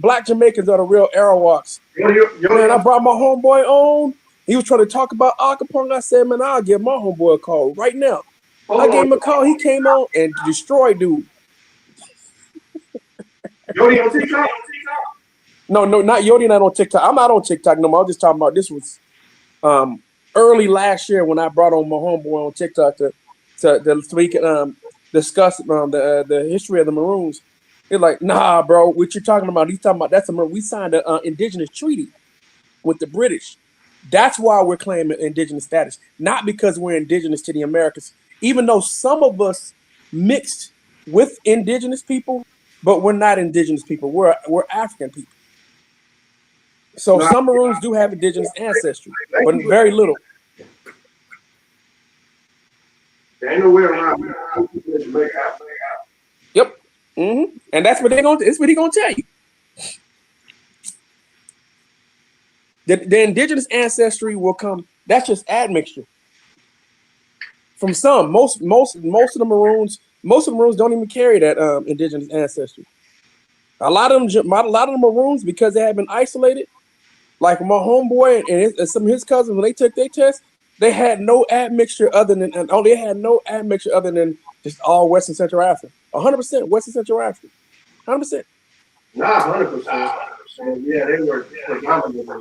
black Jamaicans are the real Arawaks. Man, I brought my homeboy on. He was trying to talk about Al Capone. I said, man, I'll give my homeboy a call right now. I gave him a call. He came on and destroyed dude. Yodi on TikTok? No, not Yodi, not on TikTok. I'm not on TikTok no more. I'm just talking about this was early last year when I brought on my homeboy on TikTok so we can discuss the history of the Maroons. They're like, nah, bro, what you talking about? He's talking about we signed an indigenous treaty with the British. That's why we're claiming indigenous status, not because we're indigenous to the Americas, even though some of us mixed with indigenous people, but we're not indigenous people. We're African people. So some Maroons do have indigenous ancestry, but very little. There ain't no way around. Yep. Mm-hmm. And that's what it's what he gonna tell you. The indigenous ancestry will come. That's just admixture. From some, most of the Maroons don't even carry that indigenous ancestry. A lot of them Maroons, because they have been isolated, Like my homeboy and some of his cousins, when they took their test, they had no admixture other than just all Western Central Africa. 100% Western Central Africa. 100%. Not 100%. Yeah, they were predominantly.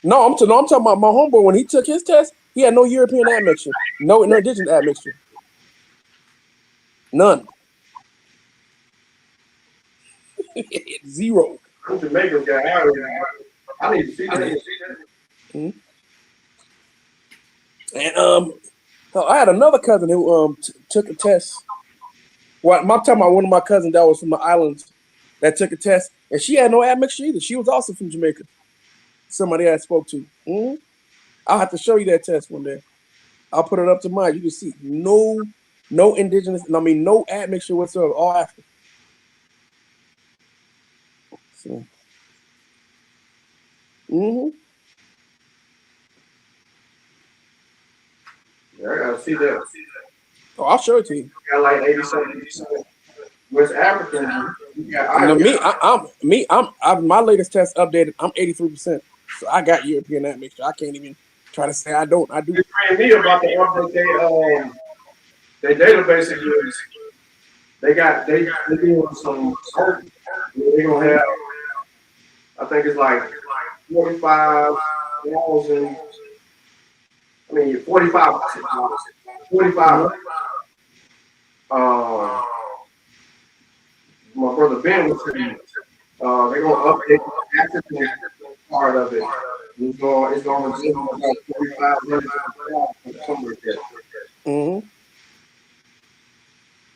No, I'm talking about my homeboy. When he took his test, he had no European admixture, no indigenous admixture, none. Zero. I'm Jamaican guy. I need to see that. Mm-hmm. And I had another cousin who took a test. Well, I'm talking about one of my cousins that was from the islands that took a test, and she had no admixture either. She was also from Jamaica. Somebody I spoke to. Mm-hmm. I'll have to show you that test one day. I'll put it up to mine. You can see no indigenous. No admixture whatsoever. All African. So. Mm-hmm. Yeah, I gotta see that. Oh, I'll show it to you. Got like 87% West African. My latest test updated. I'm 83%. So I got European admixture. I can't even try to say I don't. I do. It's me about the update. Their database is they doing some. They're gonna have. I think it's like 45,000. 45. My brother Ben was saying they're gonna update the African part of it. It's gonna resume about 4,500 something like that. Mm-hmm.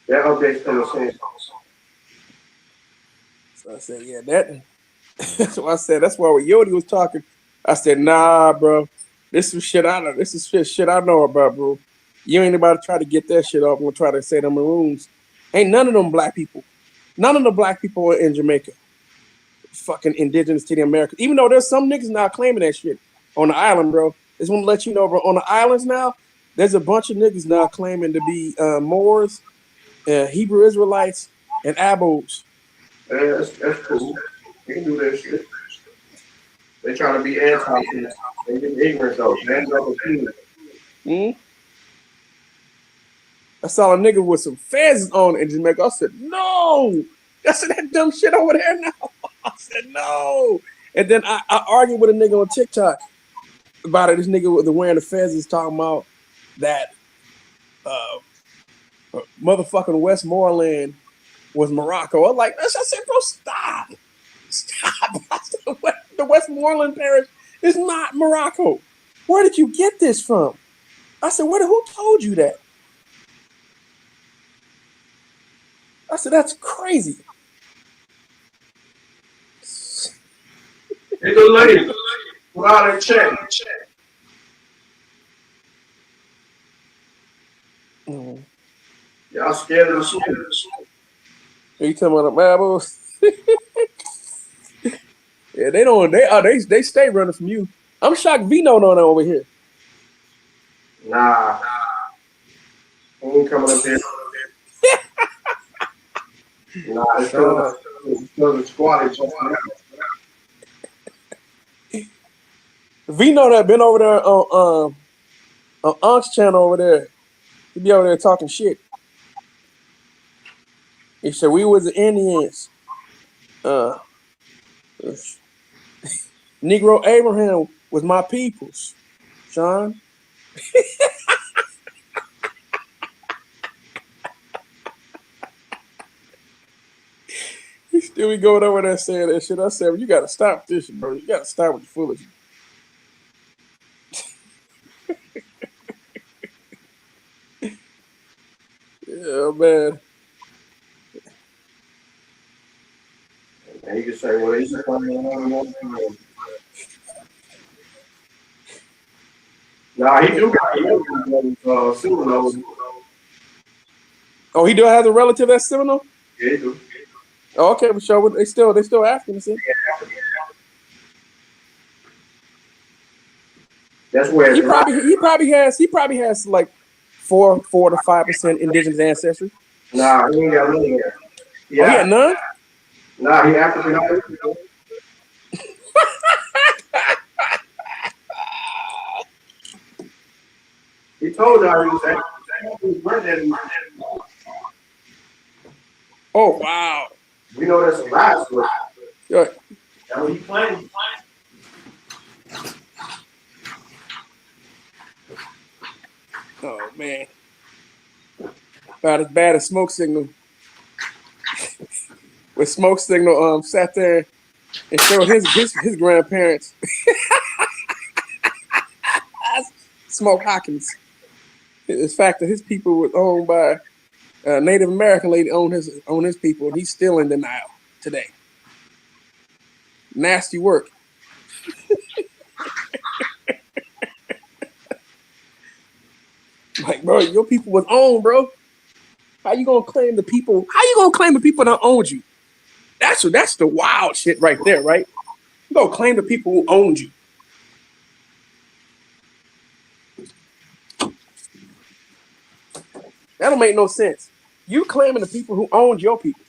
That update's coming soon. So I said, yeah, that's what I said. That's why when Yodi was talking, I said, nah, bro. This is shit I know. This is shit I know about, bro. You ain't about to try to get that shit off and try to say them maroons. Ain't none of them black people. None of the black people in Jamaica fucking indigenous to the Americans. Even though there's some niggas now claiming that shit on the island, bro. Just want to let you know, bro. On the islands now, there's a bunch of niggas now claiming to be Moors, Hebrew Israelites, and Abos. Yeah, that's cool. You can do that shit. They trying to be anti-peace. They get ignorant though. Mm-hmm. I saw a nigga with some fez on in Jamaica. I said, no. I said, that dumb shit over there now. I said, no. And then I argued with a nigga on TikTok about it. This nigga with the wearing the fez is talking about that motherfucking Westmoreland was Morocco. I was like, I said, bro, stop. The Westmoreland parish is not Morocco. Where did you get this from? I said, who told you that? I said, that's crazy. Hey, good lady. Put out that check. Mm-hmm. Y'all scared of the shit. You talking about the Bibles? Yeah, they stay running from you. I'm shocked Vino on over here. Nah. He ain't coming up here. Nah, it's still the squad. Vino that been over there on Unc's channel over there. He be over there talking shit. He said we was the Indians. Negro Abraham was my peoples, Sean. He still be going over there saying that shit. I said, well, you gotta stop this, bro. You gotta stop with the foolishness. Yeah, man. And you can say, well, they just coming on. Nah, he do got Seminole. Oh, he do have a relative that's Seminole? Yeah, he do. Oh, okay, but sure, they still African, see? That's where he probably has like 4 to 5% indigenous ancestry. Nah, he ain't got none of that. Yeah. Oh, he had none? Nah, he African. He told y'all he was angry. His granddaddy was angry. Oh wow. We know that's a lie story. Yeah. That's what he claimed. Oh man. About as bad as Smoke Signal. When Smoke Signal sat there and showed his grandparents. Smoke Hawkins. The fact that his people were owned by a Native American lady owned his people, and he's still in denial today. Nasty work. Like, bro, your people was owned, bro. How you gonna claim the people? How you gonna claim the people that owned you? That's the wild shit right there, right? You gonna claim the people who owned you? That don't make no sense. You claiming the people who owned your people.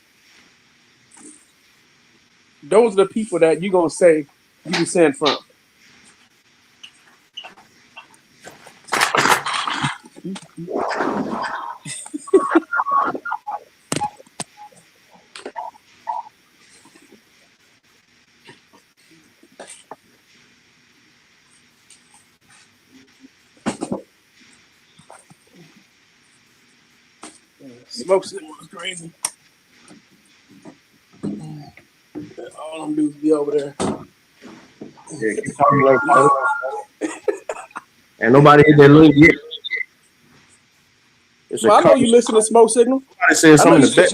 Those are the people that you gonna say you descend from. Smoke Signal was crazy. All them dudes be over there. Yeah, keep talking about it. And nobody hit that link yet. Well, I know you listen to Smoke Signal. Somebody said something to bet.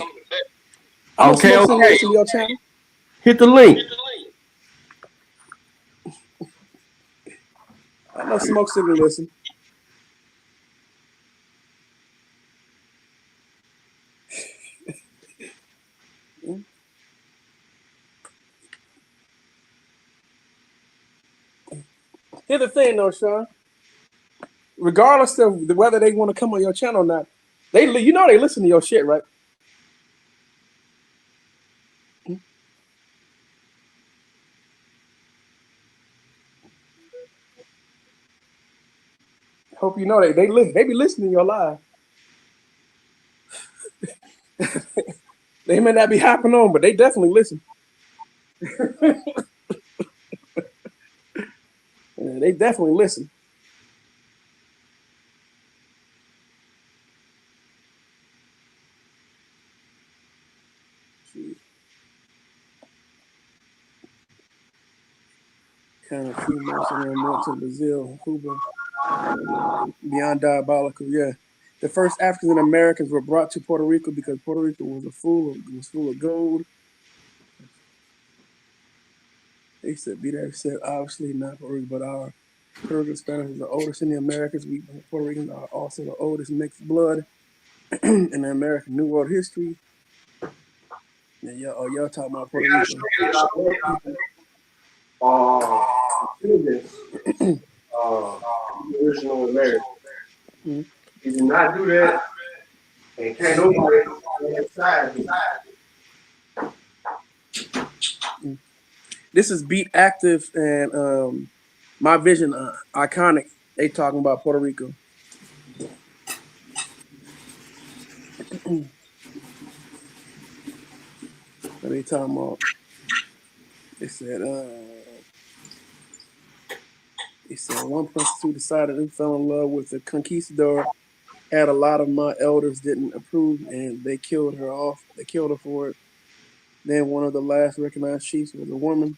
Okay, okay. To your channel. Hit the link. I know Smoke Signal listen. Here's the thing, though, Sean. Regardless of whether they want to come on your channel or not, they listen to your shit, right? Hope you know they be listening to your live. They may not be hopping on, but they definitely listen. Yeah, they definitely listen. Kind of few most of them went to Brazil, Cuba. Beyond diabolical, yeah. The first African Americans were brought to Puerto Rico because Puerto Rico was full of gold. They said, said, obviously not Puerto Rico, but our Puerto Rican Spanish is the oldest in the Americas. We Puerto Ricans are also the oldest mixed blood in the American New World history. And y'all talking about Puerto Rico. Original American. You do not do that, and can't nobody inside. This is Beat Active and My Vision Iconic. They talking about Puerto Rico. What they talking about? They said one prostitute decided and fell in love with a conquistador. Had a lot of my elders didn't approve, and they killed her off. They killed her for it. Then one of the last recognized chiefs was a woman.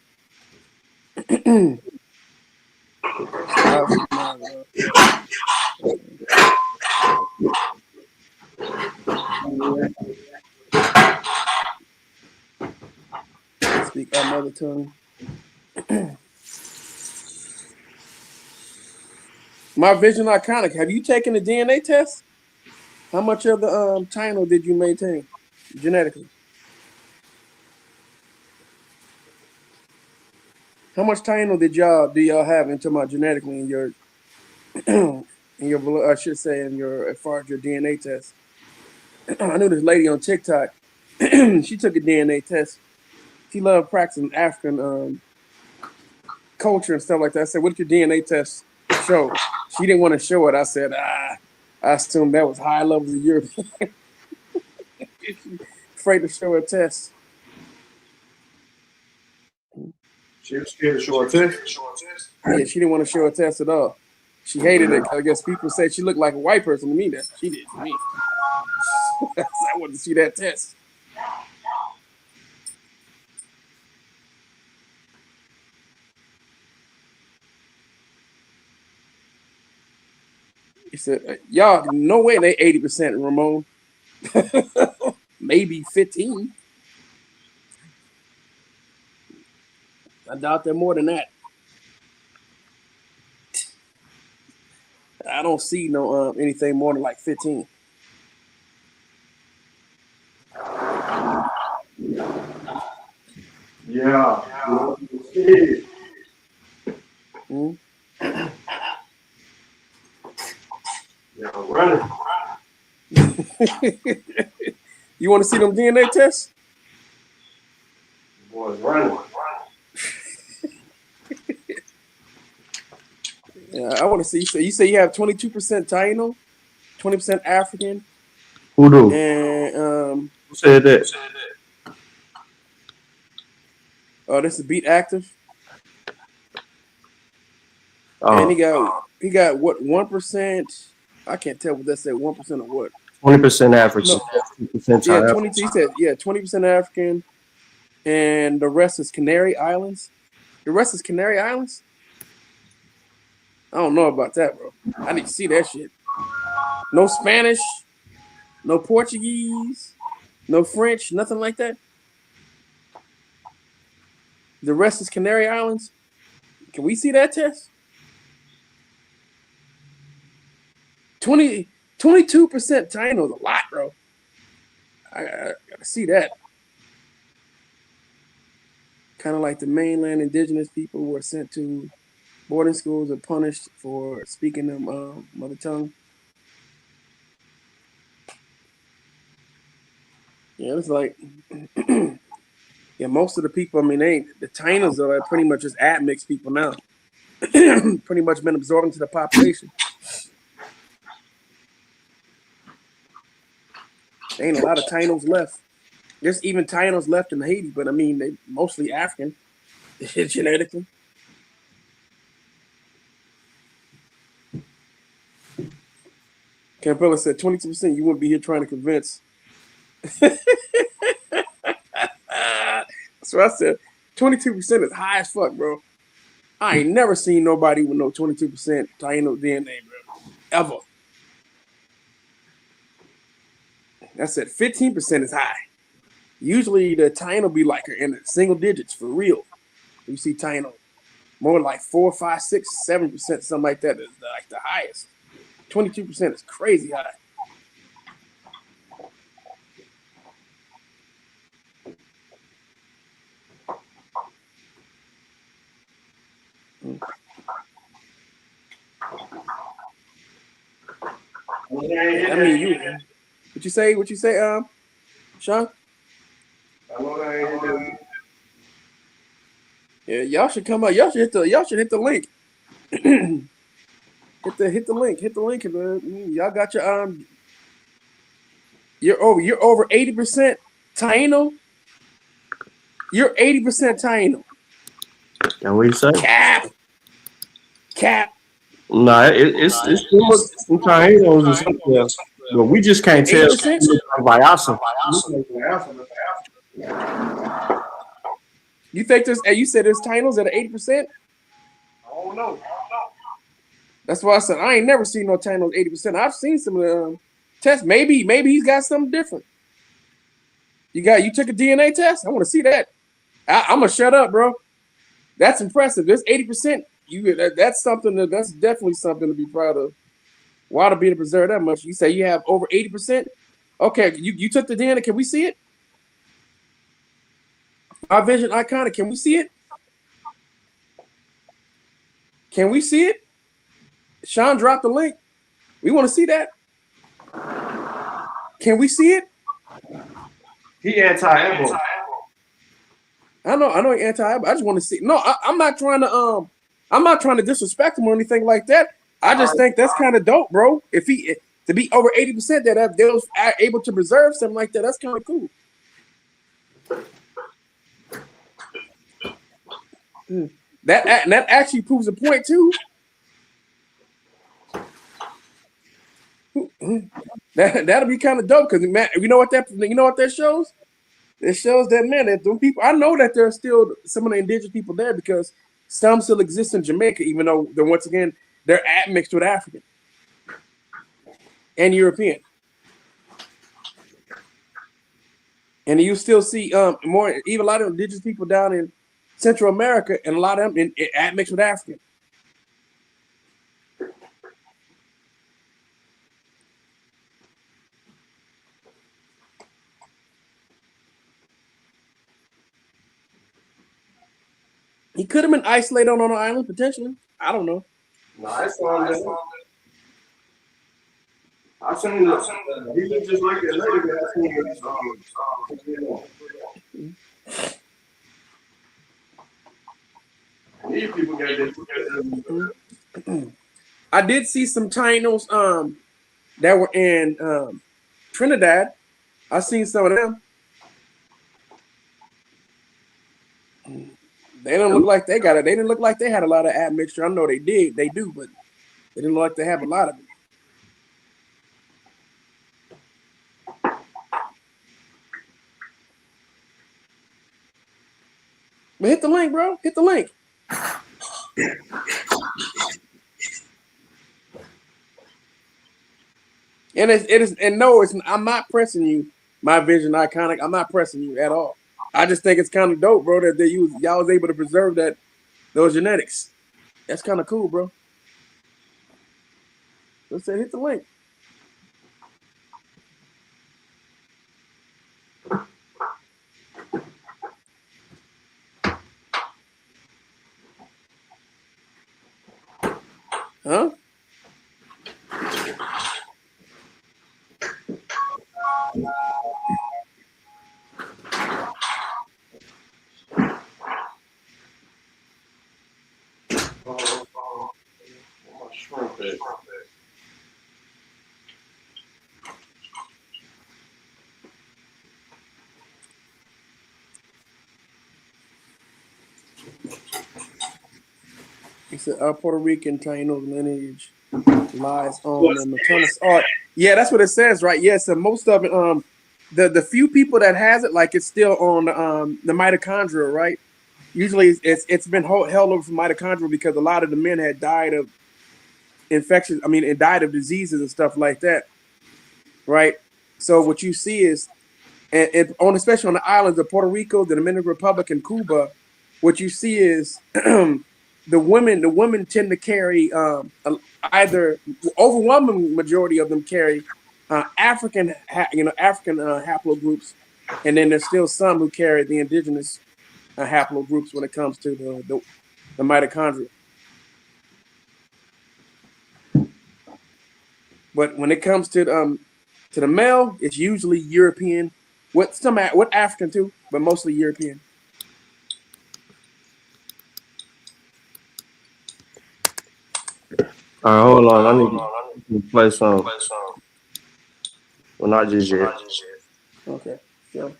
Speak our mother tongue. My Vision Iconic. Have you taken the DNA test? How much of the Taino did you maintain genetically? How much Taino do y'all have into my genetically in your I should say as far as your DNA test? I knew this lady on TikTok. She took a DNA test. She loved practicing African culture and stuff like that. I said, "What did your DNA test show. She didn't want to show it. I said, I assumed that was high levels of European. Afraid to show her test. She was scared to show her test. Yeah, she didn't want to show her test at all. She hated it. I guess people said she looked like a white person to me. That she did to me. I wanted to see that test. He said, y'all, no way they 80%, Ramon. Maybe 15. I doubt they're more than that. I don't see no anything more than like 15. Yeah. Hmm? Yeah, running. You want to see them DNA tests? Boys running. Yeah, I want to see. So you say you have 22% Taino, 20% African. Who do? And Who said that? Oh, this is Beat Active. Oh. And he got what 1%? I can't tell what that said. 1% of what? 20% African. No. 2% Yeah, 22. He said 20% African, and the rest is Canary Islands. The rest is Canary Islands. I don't know about that, bro. I need to see that shit. No Spanish, no Portuguese, no French, nothing like that. The rest is Canary Islands. Can we see that test? 22% Taino is a lot, bro. I gotta see that. Kind of like the mainland indigenous people who are sent to boarding schools are punished for speaking their mother tongue. Yeah, it's like, yeah, most of the people, I mean, the Tainos are pretty much just admixed people now. Pretty much been absorbed into the population. There ain't a lot of Tainos left. There's even Tainos left in Haiti, but I mean, they mostly African genetically. Campbell said 22%. You wouldn't be here trying to convince. So I said 22% is high as fuck, bro. I ain't never seen nobody with no 22% Taino DNA, bro. Ever. I said 15% is high. Usually the Taino be like in the single digits for real. You see Taino more like 4, 5, 6, 7%, something like that is like the highest. 22% is crazy high. I mean, you. What you say? What you say, Sean? Yeah, y'all should come out. Y'all should hit the link. hit the link. Hit the link. Y'all got your You're over 80% Taino. You're 80% Taino. Can we say? Cap. Nah, it's some Tainos or something else. But we just can't tell. Vyasa. You think there's? You said there's Tainos that are 80%? I don't know. That's why I said I ain't never seen no Tainos 80%. I've seen some of the tests. Maybe he's got something different. You took a DNA test? I want to see that. I'm gonna shut up, bro. That's impressive. There's 80%. That's definitely something to be proud of. Why to be to preserve that much? You say you have over 80%? Okay, you took the DNA. Can we see it? Our vision iconic. Can we see it? Can we see it? Sean dropped the link. We want to see that. Can we see it? He anti-ebo. I know he anti-ebo. I just want to see. No, I'm not trying to disrespect him or anything like that. I just think that's kind of dope, bro. If he to be over 80% that they was able to preserve something like that, that's kind of cool. That actually proves a point too. That'll be kind of dope because man, you know what that shows? It shows that man that them people. I know that there are still some of the indigenous people there because some still exist in Jamaica, even though they're admixed with African and European. And you still see even a lot of indigenous people down in Central America, and a lot of them admixed with African. He could have been isolated on an island potentially. I don't know. No, I saw him. I seen this. He looked just like that lady that these people got this. I did see some Tainos that were in Trinidad. I seen some of them. They don't look like they got it. They didn't look like they had a lot of admixture. I know they did. They do, but they didn't look like they have a lot of it. But hit the link, bro. Hit the link. And I'm not pressing you, my vision iconic. I'm not pressing you at all. I just think it's kind of dope, bro, that y'all was able to preserve those genetics. That's kind of cool, bro. Let's say hit the link. Huh? He said, Puerto Rican Taino lineage lies on the maternal. Oh, yeah, that's what it says, right? Yes, so most of it, the few people that has it, like it's still on the mitochondria, right? Usually, it's been held over from mitochondria because a lot of the men had died of infections. I mean, it died of diseases and stuff like that, right? So what you see is, especially on the islands of Puerto Rico, the Dominican Republic, and Cuba, what you see is the women tend to carry either overwhelming majority of them carry African haplogroups, and then there's still some who carry the indigenous haplogroups when it comes to the mitochondria. But when it comes to the male, it's usually European, with African too, but mostly European. All right, hold on. I need to play some. Well, not just yet. Okay, sure.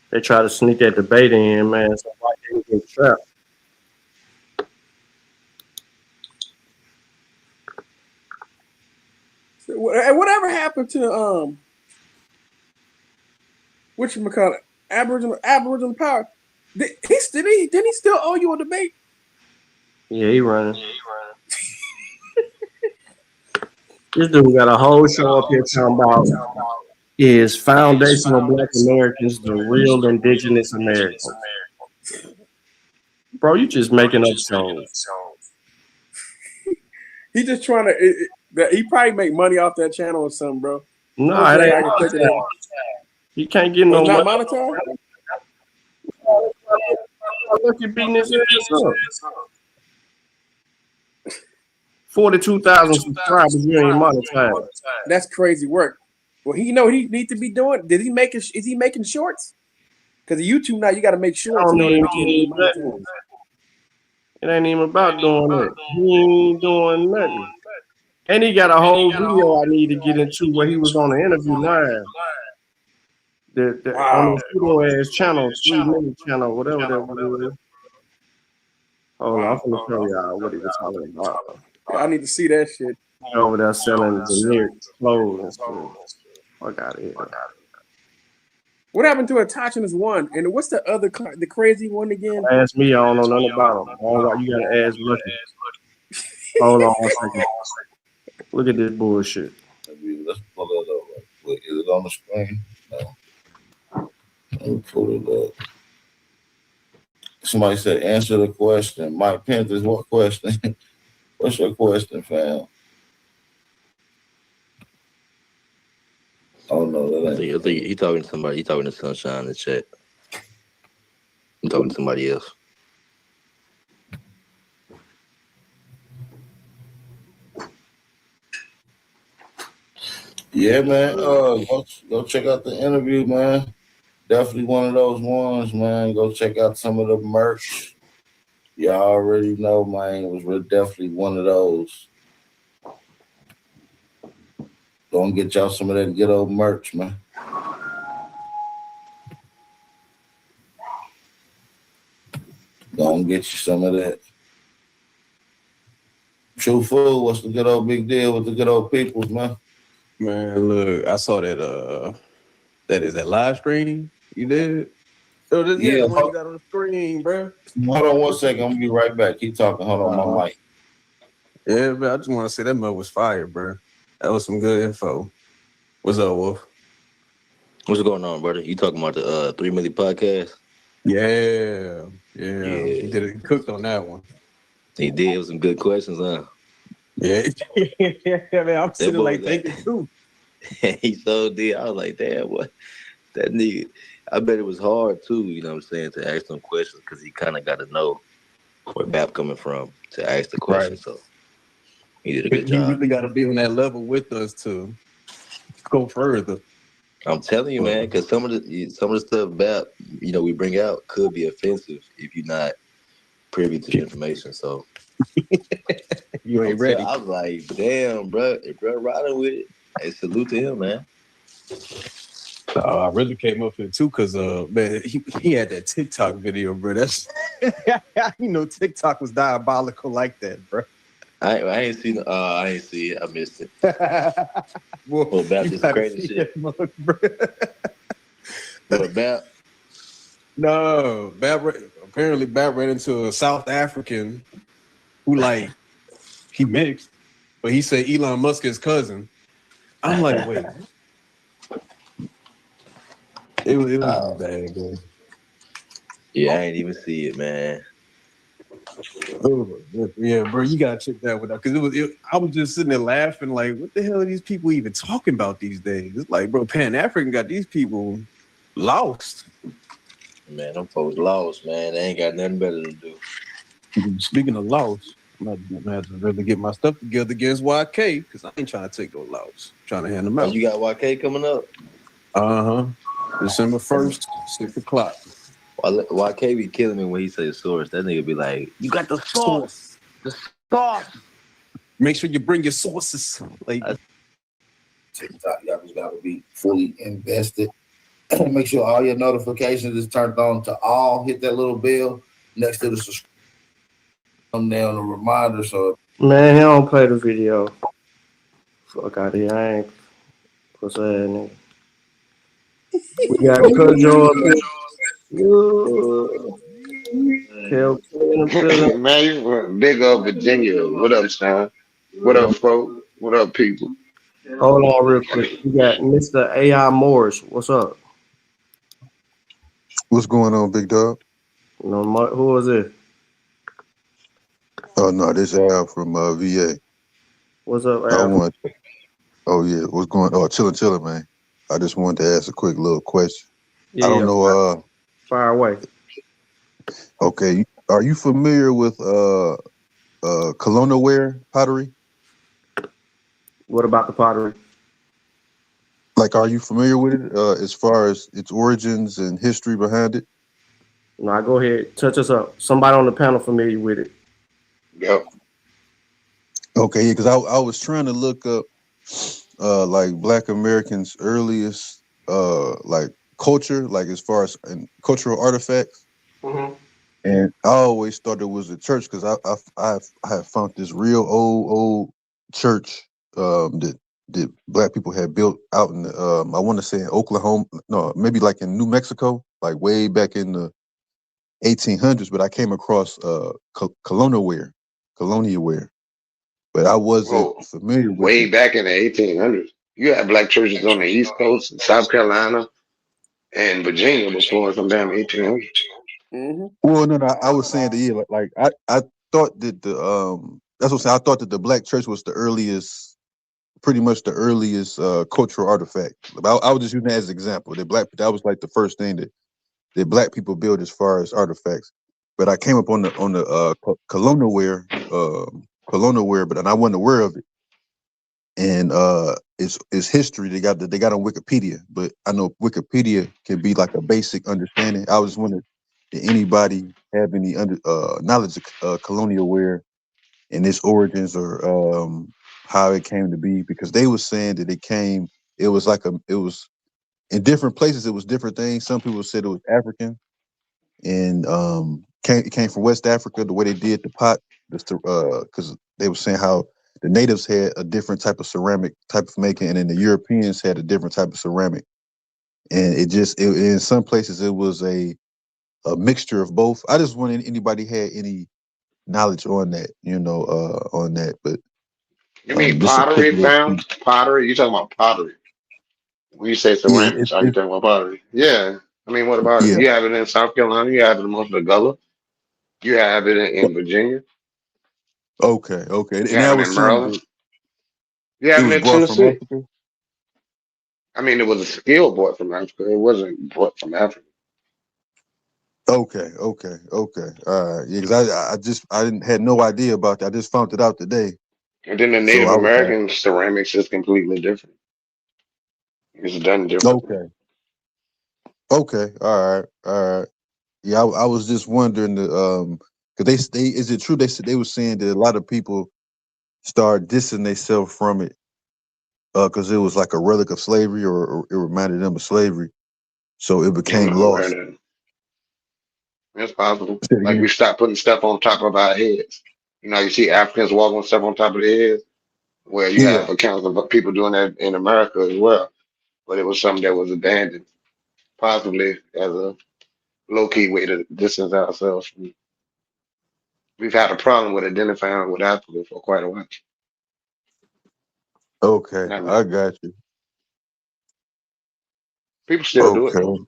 They try to sneak that debate in, man. So why can't get trapped? Whatever happened to whatchamacallit, Aboriginal power? Didn't he still owe you a debate? Yeah, he running. This dude got a whole show up here talking about is foundational Black Americans the real indigenous Americans? Bro, you just making up songs. He just trying to. He probably make money off that channel or something, bro. No, it ain't. He can't get no money. Not monetary? Look at beating his ass up. 42,000 subscribers. You ain't monetized. That's crazy work. Well, he know what he need to be doing. Is he making shorts? Because YouTube now you got to make shorts. I don't know that. It ain't even about doing that. He ain't doing nothing. And he got a whole video I need to get into where he was on the interview live. On his pseudo ass channel, 3 minute channel, whatever that was. Hold on, I'm gonna tell y'all what he was talking about. I need to see that shit. Over there selling generic clothes and stuff. I got it. What happened to Autogenous One? And what's the other, the crazy one again? Ask me, I don't know nothing about him. You gotta ask Lucky. Hold on 1 second. Look at this bullshit. Let's pull it up. Is it on the screen? No. Let me pull it up. Somebody said, answer the question. Mike Panthers, what question? What's your question, fam? Oh no, that ain't. I think he talking to somebody. He talking to Sunshine in the chat. I'm talking to somebody else. Yeah, man. Go check out the interview, man. Definitely one of those ones, man. Go check out some of the merch. Y'all already know, man. It was definitely one of those. Go and get y'all some of that good old merch, man. Go and get you some of that. True Food, what's the good old big deal with the good old peoples, man? Man, look, I saw that that live stream you did. Oh, this Yeah, the one you got on the screen, bro. Hold on 1 second, I'm gonna be right back. Keep talking. Hold on, my mic. Yeah, but I just want to say that mug was fire, bro. That was some good info. What's up, Wolf? What's going on, brother? You talking about the 3 Million podcast? Yeah. He did it. He cooked on that one. He did. It was some good questions, huh? Yeah, man. I'm sitting like thinking too. He so did. I was like, damn, what? That nigga. I bet it was hard too. You know what I'm saying, to ask them questions because he kind of got to know where Bap coming from to ask the question. Right. So he did a good job. He really got to be on that level with us to go further. I'm telling you, man, because some of the stuff Bap, we bring out could be offensive if you're not privy to the information. So you ain't ready. I was like, damn, bro, if bro riding with it, hey, salute to him, man. I really came up here too because man, he had that TikTok video, bro. That's TikTok was diabolical like that, bro. I ain't seen I ain't see it. I missed it. Well, Bap is crazy shit. Mug, bro. But Bap. No, apparently Bap ran into a South African who he mixed, but he said Elon Musk is cousin. I'm like, wait. It was bad, man. Yeah, I ain't even see it, man. Oh, yeah, bro, you gotta check that one out because I was just sitting there laughing, like, what the hell are these people even talking about these days? It's like, bro, Pan African got these people lost. Man, them folks lost, man. They ain't got nothing better to do. Speaking of lost, I'm gonna have to really get my stuff together against YK because I ain't trying to take those loss. I'm trying to hand them out. You got YK coming up? December 1st, 6 o'clock. YK be killing me when he says source. That nigga be like, you got the sauce. The sauce. Make sure you bring your sources. Like TikTok, y'all just gotta be fully invested. Make sure all your notifications is turned on to all. Hit that little bell next to the subscribe. Come down a reminder. So man, he don't play the video. Fuck out of here. I ain't pussy ass nigga. We got Jordan. Man, big up Virginia. What up, Sean? What up, folks? What up, people? Hold on real quick. We got Mr. AI Morris. What's up? What's going on, big dog? Who is it? Oh no, this Al from VA. What's up, Al? Oh yeah, what's going on? Oh, chillin', man. I just wanted to ask a quick little question. Yeah, I don't know. Fire away. Okay. Are you familiar with colonial ware pottery? What about the pottery? Like, are you familiar with it as far as its origins and history behind it? Now go ahead, touch us up. Somebody on the panel familiar with it? Yep. Okay, yeah, because I was trying to look up like Black Americans' earliest like culture, like as far as cultural artifacts. Mm-hmm. And I always thought it was a church because I had found this real old church that Black people had built out in the, I want to say in Oklahoma, no, maybe like in New Mexico, like way back in the 1800s. But I came across colonial ware, but I wasn't Whoa. familiar with Way it. back in the 1800s, you had black churches on the East Coast, in South Carolina, and Virginia before some damn 1800s. Mm-hmm. Well, no, I was saying that, yeah, like I thought that the that's what I'm saying. I thought that the Black church was the earliest, pretty much the earliest cultural artifact. I was just using that as an example. That was like the first thing that Black people built as far as artifacts. But I came up on the colonial ware, but and I wasn't aware of it. And it's history. They got on Wikipedia, but I know Wikipedia can be like a basic understanding. I was wondering, did anybody have any knowledge of colonial ware and its origins or how it came to be? Because they were saying that it was in different places. It was different things. Some people said it was African and it came from West Africa. The way they did the pot, because they were saying how the natives had a different type of ceramic type of making, and then the Europeans had a different type of ceramic. And in some places it was a mixture of both. I just wanted anybody had any knowledge on that, on that. But You mean just a quick pottery, little fam? Pottery? You talking about pottery? When you say yeah, ceramics, are you talking about pottery? Yeah. I mean, what about it? yeah. You have it in South Carolina. You have it in most of the Gullah. You have it in Virginia. Okay, You and I have it was in saying Maryland. that You it have it was in brought from Tennessee. Africa. I mean, it was a skill brought from Africa. It wasn't brought from Africa. Okay. All right. Yeah, because I didn't had no idea about that. I just found it out today. And then the So Native I was like, American ceramics is completely different. It's done differently. okay, all right. Yeah, I was just wondering because they is it true they said they were saying that a lot of people start dissing themselves from it because it was like a relic of slavery or it reminded them of slavery, so it I'm became not aware of lost. that. It's possible. Say it Like we again. stop putting stuff on top of our heads. You know, you see Africans walking with stuff on top of their heads. Well, you Yeah. have accounts of people doing that in America as well. But it was something that was abandoned, possibly as a low key way to distance ourselves from. We've had a problem with identifying with Africa for quite a while. Okay, Not I really. got you. People still do it Okay. though.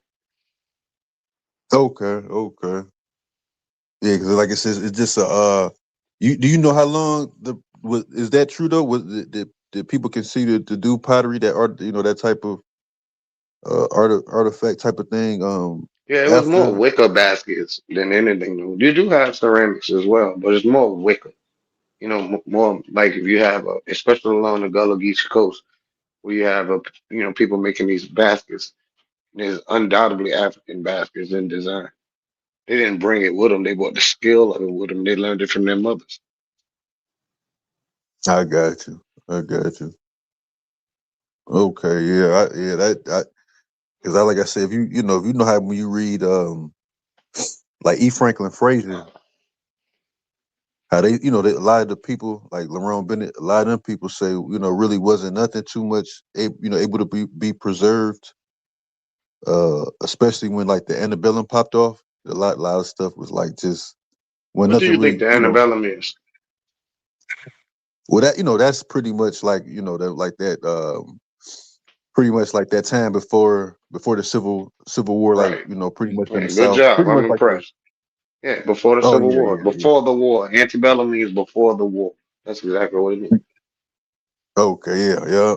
Okay. Yeah, because like it says, it's just a. Do you know how long is that true though? Did people consider to do pottery that art, that type of artifact type of thing? Yeah, it was more After. wicker baskets than anything. Though. You do have ceramics as well, but it's more wicker. You know, more like if you have especially along the Gullah Geechee coast, where you have people making these baskets. There's undoubtedly African baskets in design. They didn't bring it with them. They brought the skill of it with them. They learned it from their mothers. I got you. Okay, yeah, because like I said, if you know how when you read like E. Franklin Frazier, how a lot of the people like Lerone Bennett, a lot of them people say really wasn't nothing too much able to be preserved, especially when like the antebellum popped off. A lot of stuff was like just when What do nothing you think really the antebellum is? well that that's pretty much like that like that pretty much like that time before the civil war, like Right. pretty much in the Right. Good South, job. pretty I'm much like the. impressed. Yeah, before the Oh Civil yeah, War. yeah. Before the war. Antebellum means before the war. That's exactly what it means. Okay, yeah.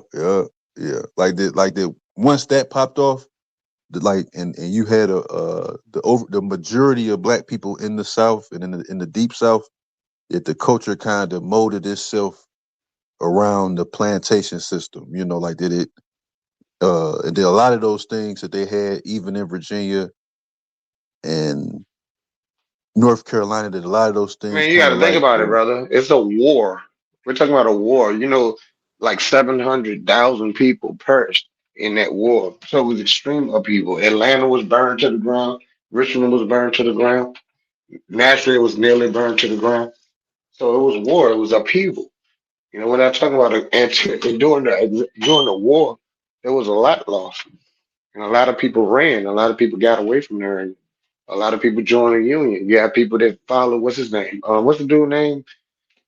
Like that once that popped off, like, and you had the majority of black people in the South and in the deep South, that the culture kind of molded itself around the plantation system, you know, like did it and there are a lot of those things that they had even in Virginia and North Carolina, that a lot of those I things mean, you kind got of to think like about it, brother. It's a war. We're talking about a war. You know, like 700,000 people perished in that war. So it was extreme upheaval. Atlanta was burned to the ground. Richmond was burned to the ground. Nashville was nearly burned to the ground. So it was war. It was upheaval. You know, when I talk about it, and during the war, there was a lot lost, and a lot of people ran. A lot of people got away from there, and a lot of people joined the union. You have people that follow. What's his name? What's the dude name?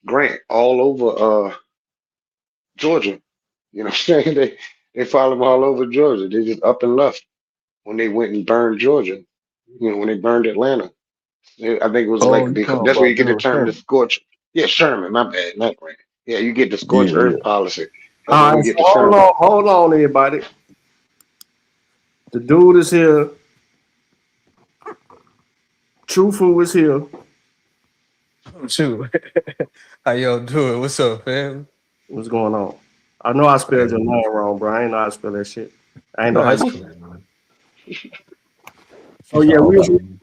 Grant. All over Georgia. You know what I'm saying? They follow him all over Georgia. They just up and left when they went and burned Georgia. You know, when they burned Atlanta. I think it was oh, like you talking that's where you about get the General term the Sherman. scorch. Yeah, Sherman. My bad, not Grant. Yeah, you get the Yeah, scorched yeah. earth policy. That's where All we right, so get the Sherman. hold on, everybody. The dude is here. Truthful is here. Shoot. How y'all doing? What's up, fam? What's going on? I know I spelled your name wrong, bro. I ain't know how to spell that shit. I ain't know Nah, how it's you. cool, man. Oh yeah, we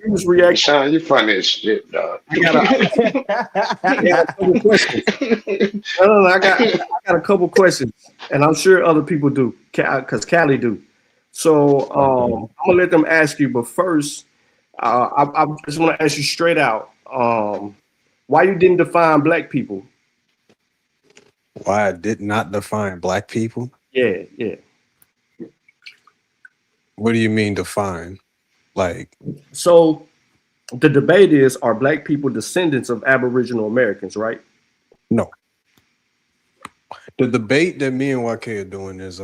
was reacting. Sean, you funny as shit, dog. I got a couple questions. No. I got a couple questions, and I'm sure other people do, because Callie do. So I'm gonna let them ask you, but first, I just want to ask you straight out, why you didn't define black people? Why I did not define black people? Yeah. What do you mean define? Like, So the debate is: are black people descendants of Aboriginal Americans? Right? no. The debate that me and YK are doing is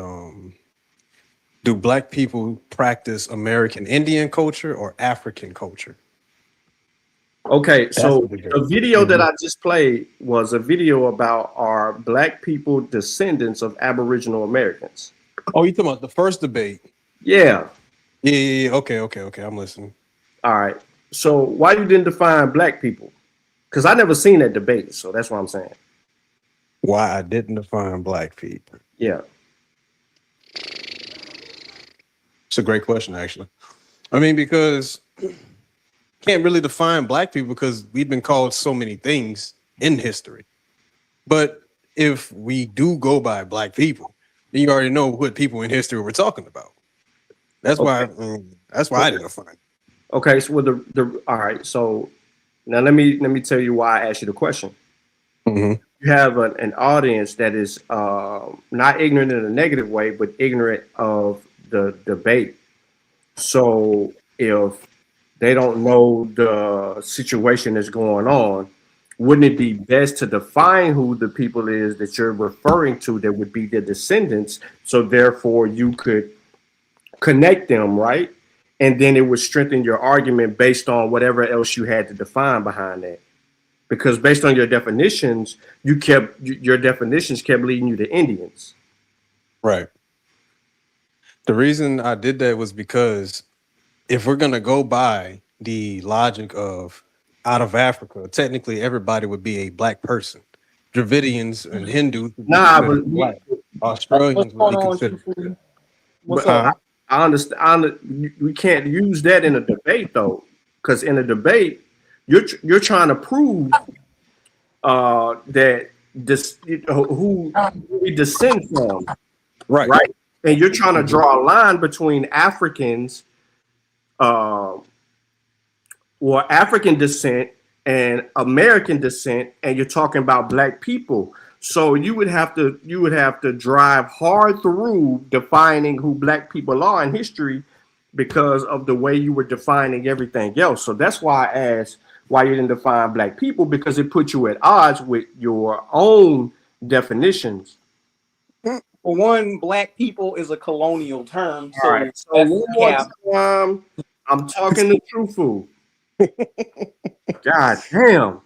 do black people practice American Indian culture or African culture? Okay, so the debate. the video that I just played was a video about are black people descendants of Aboriginal Americans. Oh, you talking about the first debate? Yeah. Yeah. Okay. I'm listening. All right. So why you didn't define black people? Because I never seen that debate, so that's what I'm saying. Why I didn't define black people? Yeah. It's a great question, actually. I mean, because can't really define black people because we've been called so many things in history. But if we do go by black people, then you already know what people in history we're talking about. That's why. That's why I didn't define. Okay. So with the all right. So now let me tell you why I asked you the question. Mm-hmm. You have an audience that is not ignorant in a negative way, but ignorant of the debate. So if they don't know the situation that's going on, wouldn't it be best to define who the people is that you're referring to that would be the descendants, so therefore you could connect them, right? And then it would strengthen your argument based on whatever else you had to define behind that. Because based on your definitions, your definitions kept leading you to Indians. Right. The reason I did that was because if we're gonna go by the logic of out of Africa, technically everybody would be a black person. Dravidians and Hindus would be considered black. Australians would be considered. What's up? I understand. We can't use that in a debate though, because in a debate, you're trying to prove that this who we descend from, right? And you're trying to draw a line between Africans, or African descent and American descent, and you're talking about black people. So you would have to drive hard through defining who black people are in history because of the way you were defining everything else. So that's why I asked why you didn't define black people, because it put you at odds with your own definitions. For one, black people is a colonial term. So, all right, so one more time, I'm talking to Truthful. God damn.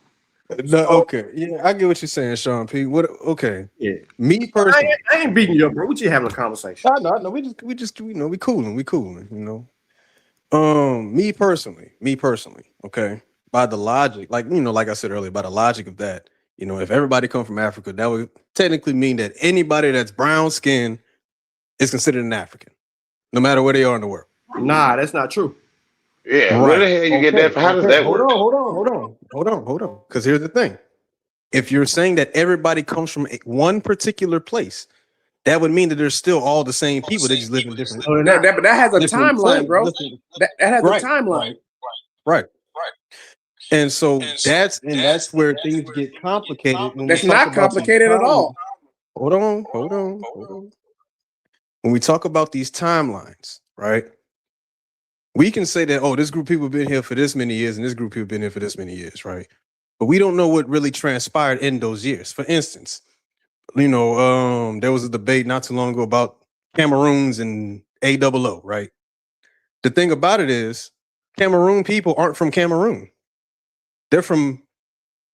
No, okay, yeah, I get what you're saying, Sean P. What? Okay, yeah. Me personally, I ain't beating you up, bro. We just having a conversation. No. We just, we cooling, you know. Me personally, okay. By the logic, like like I said earlier, by the logic of that, if everybody come from Africa, that would technically mean that anybody that's brown skin is considered an African, no matter where they are in the world. Nah, that's not true. Yeah, where the hell you get that from? How does that work? Hold on. Because here's the thing: if you're saying that everybody comes from one particular place, that would mean that they're still all the same people. They just live in different. But that has a timeline, bro. That has a timeline. Right. And so that's where things get complicated. That's not complicated at all. Hold on. When we talk about these timelines, right? We can say that, this group of people have been here for this many years, and this group of people have been here for this many years, right? But we don't know what really transpired in those years. For instance, there was a debate not too long ago about Cameroons and AOO, right? The thing about it is, Cameroon people aren't from Cameroon. They're from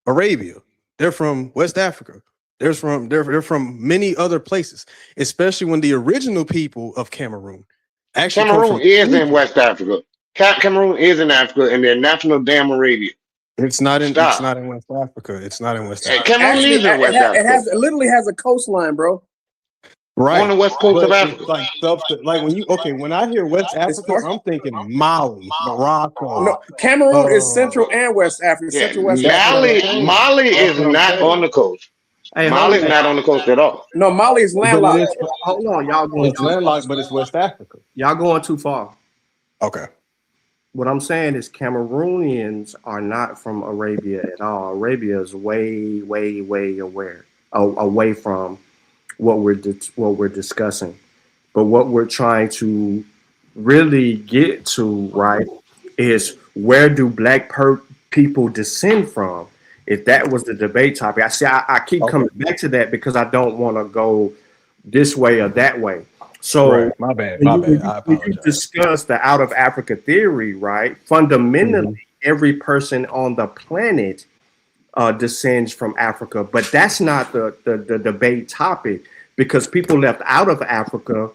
Arabia. They're from West Africa. They're from many other places, especially when the original people of Cameroon actually Cameroon is in West Africa. Cameroon is in Africa, and they're national damn Arabia. It's not in West Africa. It's not in West Africa. Cameroon is in West Africa. It literally has a coastline, bro. Right. On the west coast of Africa. Like when I hear West Africa, I'm thinking Mali, Morocco. No, Cameroon is Central and West Africa. Yeah, Central West Africa. Mali is not on the coast. Hey, Mali's not on the coast at all. No, Mali is landlocked. Hold on, y'all going. It's landlocked, but it's West Africa. Y'all going too far. Okay. What I'm saying is Cameroonians are not from Arabia at all. Arabia is way away from what we're discussing. But what we're trying to really get to, right, is where do black people descend from? If that was the debate topic, I keep coming back to that because I don't want to go this way or that way. So right. My bad. When you discuss the out of Africa theory, right? Fundamentally, every person on the planet descends from Africa, but that's not the debate topic because people left out of Africa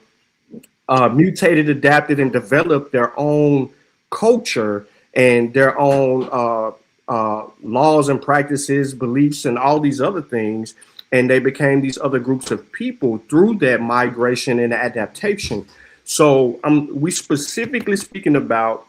mutated, adapted, and developed their own culture and their own laws and practices, beliefs, and all these other things. And they became these other groups of people through that migration and adaptation. So we specifically speaking about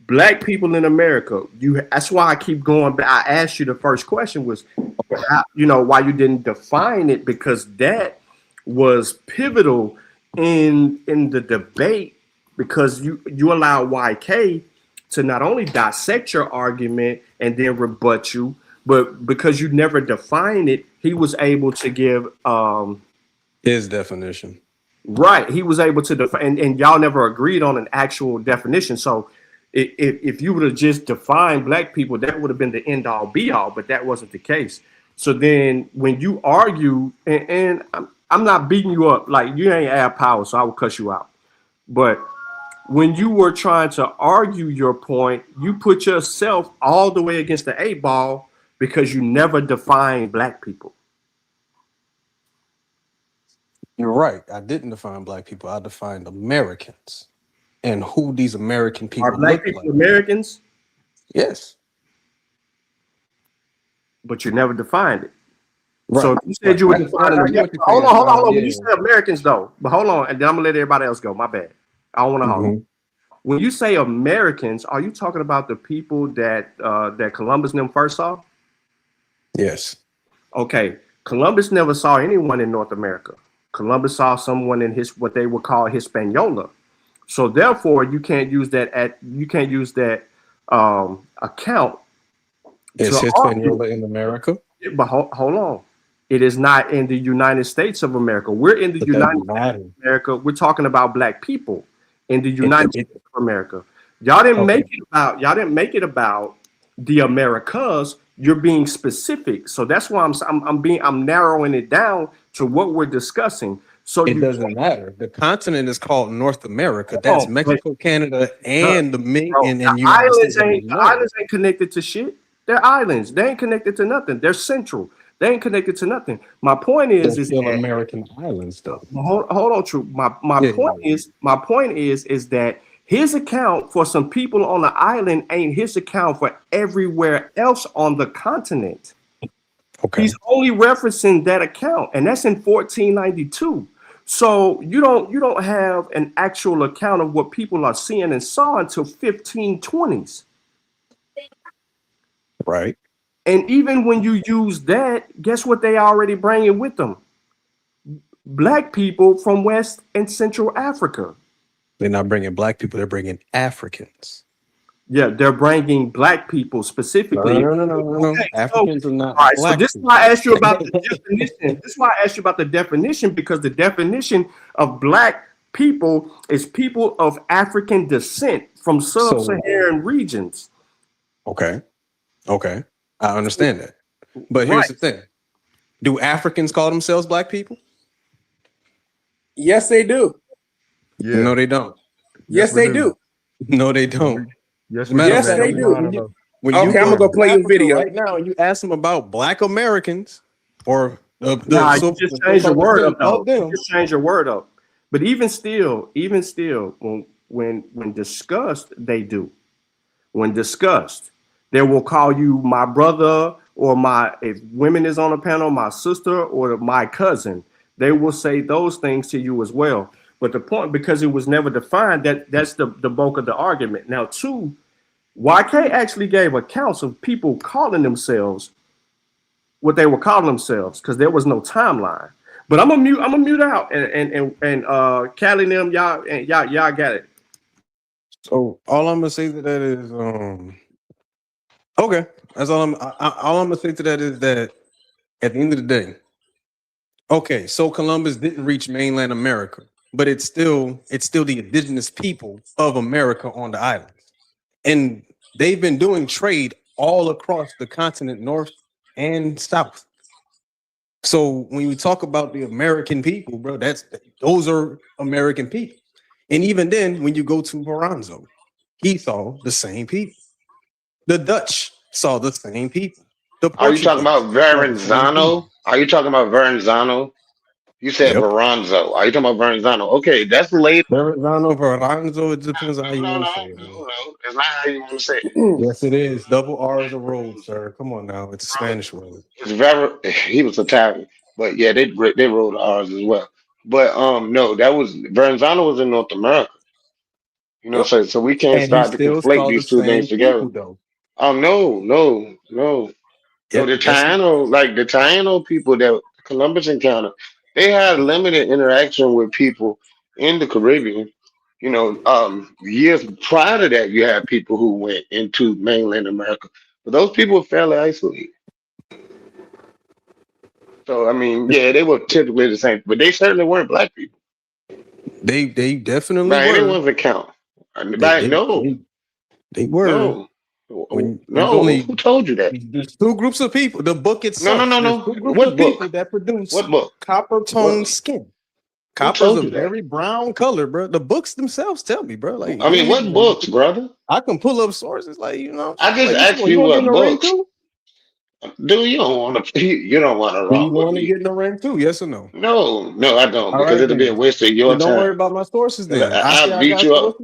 black people in America. That's why I keep going back. I asked you the first question was, why you didn't define it, because that was pivotal in the debate, because you allow YK to not only dissect your argument and then rebut you, but because you never define it, he was able to give his definition. Right. He was able to define, and y'all never agreed on an actual definition. So if you would have just defined black people, that would have been the end all be all, but that wasn't the case. So then when you argue, and I'm not beating you up, like you ain't have power, so I will cuss you out. But when you were trying to argue your point, you put yourself all the way against the 8 ball because you never defined black people. You're right. I didn't define black people. I defined Americans and who these American people are. Black people like. Americans? Yes. But you never defined it. Right. So you said you would define it. Hold on. When you say Americans, though, but hold on, and then I'm gonna let everybody else go. My bad. I don't want to hold on. When you say Americans, are you talking about the people that Columbus and them first saw? Yes. Okay. Columbus never saw anyone in North America. Columbus saw someone in what they would call Hispaniola. So therefore, you can't use that account. Is Hispaniola in America? But hold on. It is not in the United States of America. We're in the United States of America. We're talking about black people in the United States of America. Y'all didn't make it about the Americas. You're being specific. So that's why I'm narrowing it down to what we're discussing. So it doesn't matter. The continent is called North America. That's Mexico, Canada, and the islands. The islands ain't connected to shit. They're islands. They ain't connected to nothing. They're central. They ain't connected to nothing. My point is still American islands, though. Hold on, true. My point is that His account for some people on the island ain't his account for everywhere else on the continent. Okay. He's only referencing that account, and that's in 1492. So you don't have an actual account of what people are seeing and saw until 1520s. Right. And even when you use that, guess what they already bringing with them? Black people from West and Central Africa. They're not bringing black people, they're bringing Africans. Yeah, they're bringing black people specifically. No. Okay, Africans are not all right, black so this is why I asked you about the definition. This is why I asked you about the definition, because the definition of black people is people of African descent from sub-Saharan regions. Okay. I understand that. But here's the thing. Do Africans call themselves black people? Yes, they do. Yeah. No, they don't. Yes, they do. No, they don't. Yes, they do. When Okay, I'm gonna go play your video right now, and you ask them about Black Americans or you just change your word up. Though. You just change your word up. But even still, when discussed, they do. When discussed, they will call you my brother or if women is on the panel, my sister or my cousin. They will say those things to you as well. But the point, because it was never defined, that's the bulk of the argument. Now, two, YK actually gave accounts of people calling themselves what they were calling themselves because there was no timeline. But I'm gonna mute out and Callie and them y'all got it. So all I'm gonna say to that is okay. That's all I'm gonna say to that is that at the end of the day, okay, so Columbus didn't reach mainland America, but it's still the indigenous people of America on the islands. And they've been doing trade all across the continent, north and south. So when you talk about the American people, bro, those are American people. And even then, when you go to Veranzo, he saw the same people. The Dutch saw the same people. Are you talking about Verrazano? Are you talking about Verrazano? You said Veranzo. Are you talking about Verrazano? Okay, that's later. Veranzo, it depends on how you want to say it. No, it's not how you want to say it. Yes, it is. Double R is a road, sir. Come on now. It's a Spanish word. He was Italian, but yeah, they wrote R's as well. But no, that was Verrazano was in North America. You know, so we can't start to conflate these two things together. Oh no. So the Taino people that Columbus encountered, they had limited interaction with people in the Caribbean. You know, years prior to that, you had people who went into mainland America, but those people were fairly isolated. So I mean, yeah, they were typically the same, but they certainly weren't black people. They definitely by were. anyone's account. They were. Who told you that? There's two groups of people. The book itself. No. What book that produce what book? Copper tone skin. Copper is a very brown color, bro. The books themselves tell me, bro. Like, I mean, what books, brother? I can pull up sources, like, you know. I just asked you what books. Dude, you don't want to. You don't want to rock. You want to get in the ring too? Yes or no? No, I don't, because it'll be a waste of your time. Don't worry about my sources then. I'll beat you up.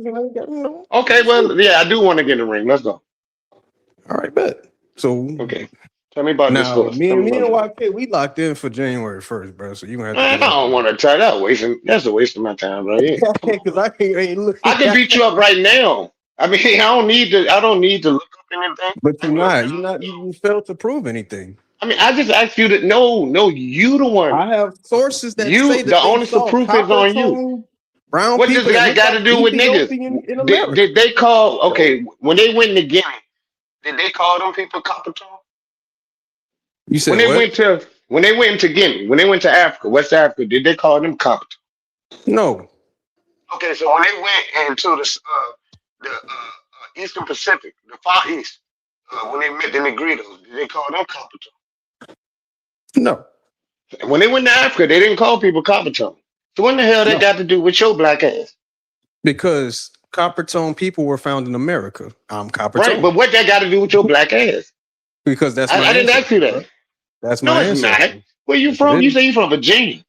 Okay, well, yeah, I do want to get in the ring. Let's go. All right, bet. So okay, tell me about this source. Me and YK, we locked in for January 1st, bro. So you gonna have to. I don't want to try that. That's a waste of my time, bro. Because I can beat you up right now. I mean, I don't need to look up anything. But you failed to prove anything. I mean, I just asked you to you the one. I have sources that you say that the onus of proof is on you. Brown what does that got to do with niggas? Did they call when they went to Guinea? Did they call them people copper tone? You said when they went to Guinea, when they went to Africa, West Africa, did they call them copper tone? No. Okay, so when they went into the Eastern Pacific, the Far East, when they met the Negritos, did they call them copper tone? No. When they went to Africa, they didn't call people copper tone. So what the hell they got to do with your black ass? Because copper tone people were found in America. I'm copper tone. Right, but what that got to do with your black ass? Because that's my I didn't ask you that. Bro. That's my answer. It's not. Where you from? You say you from Virginia.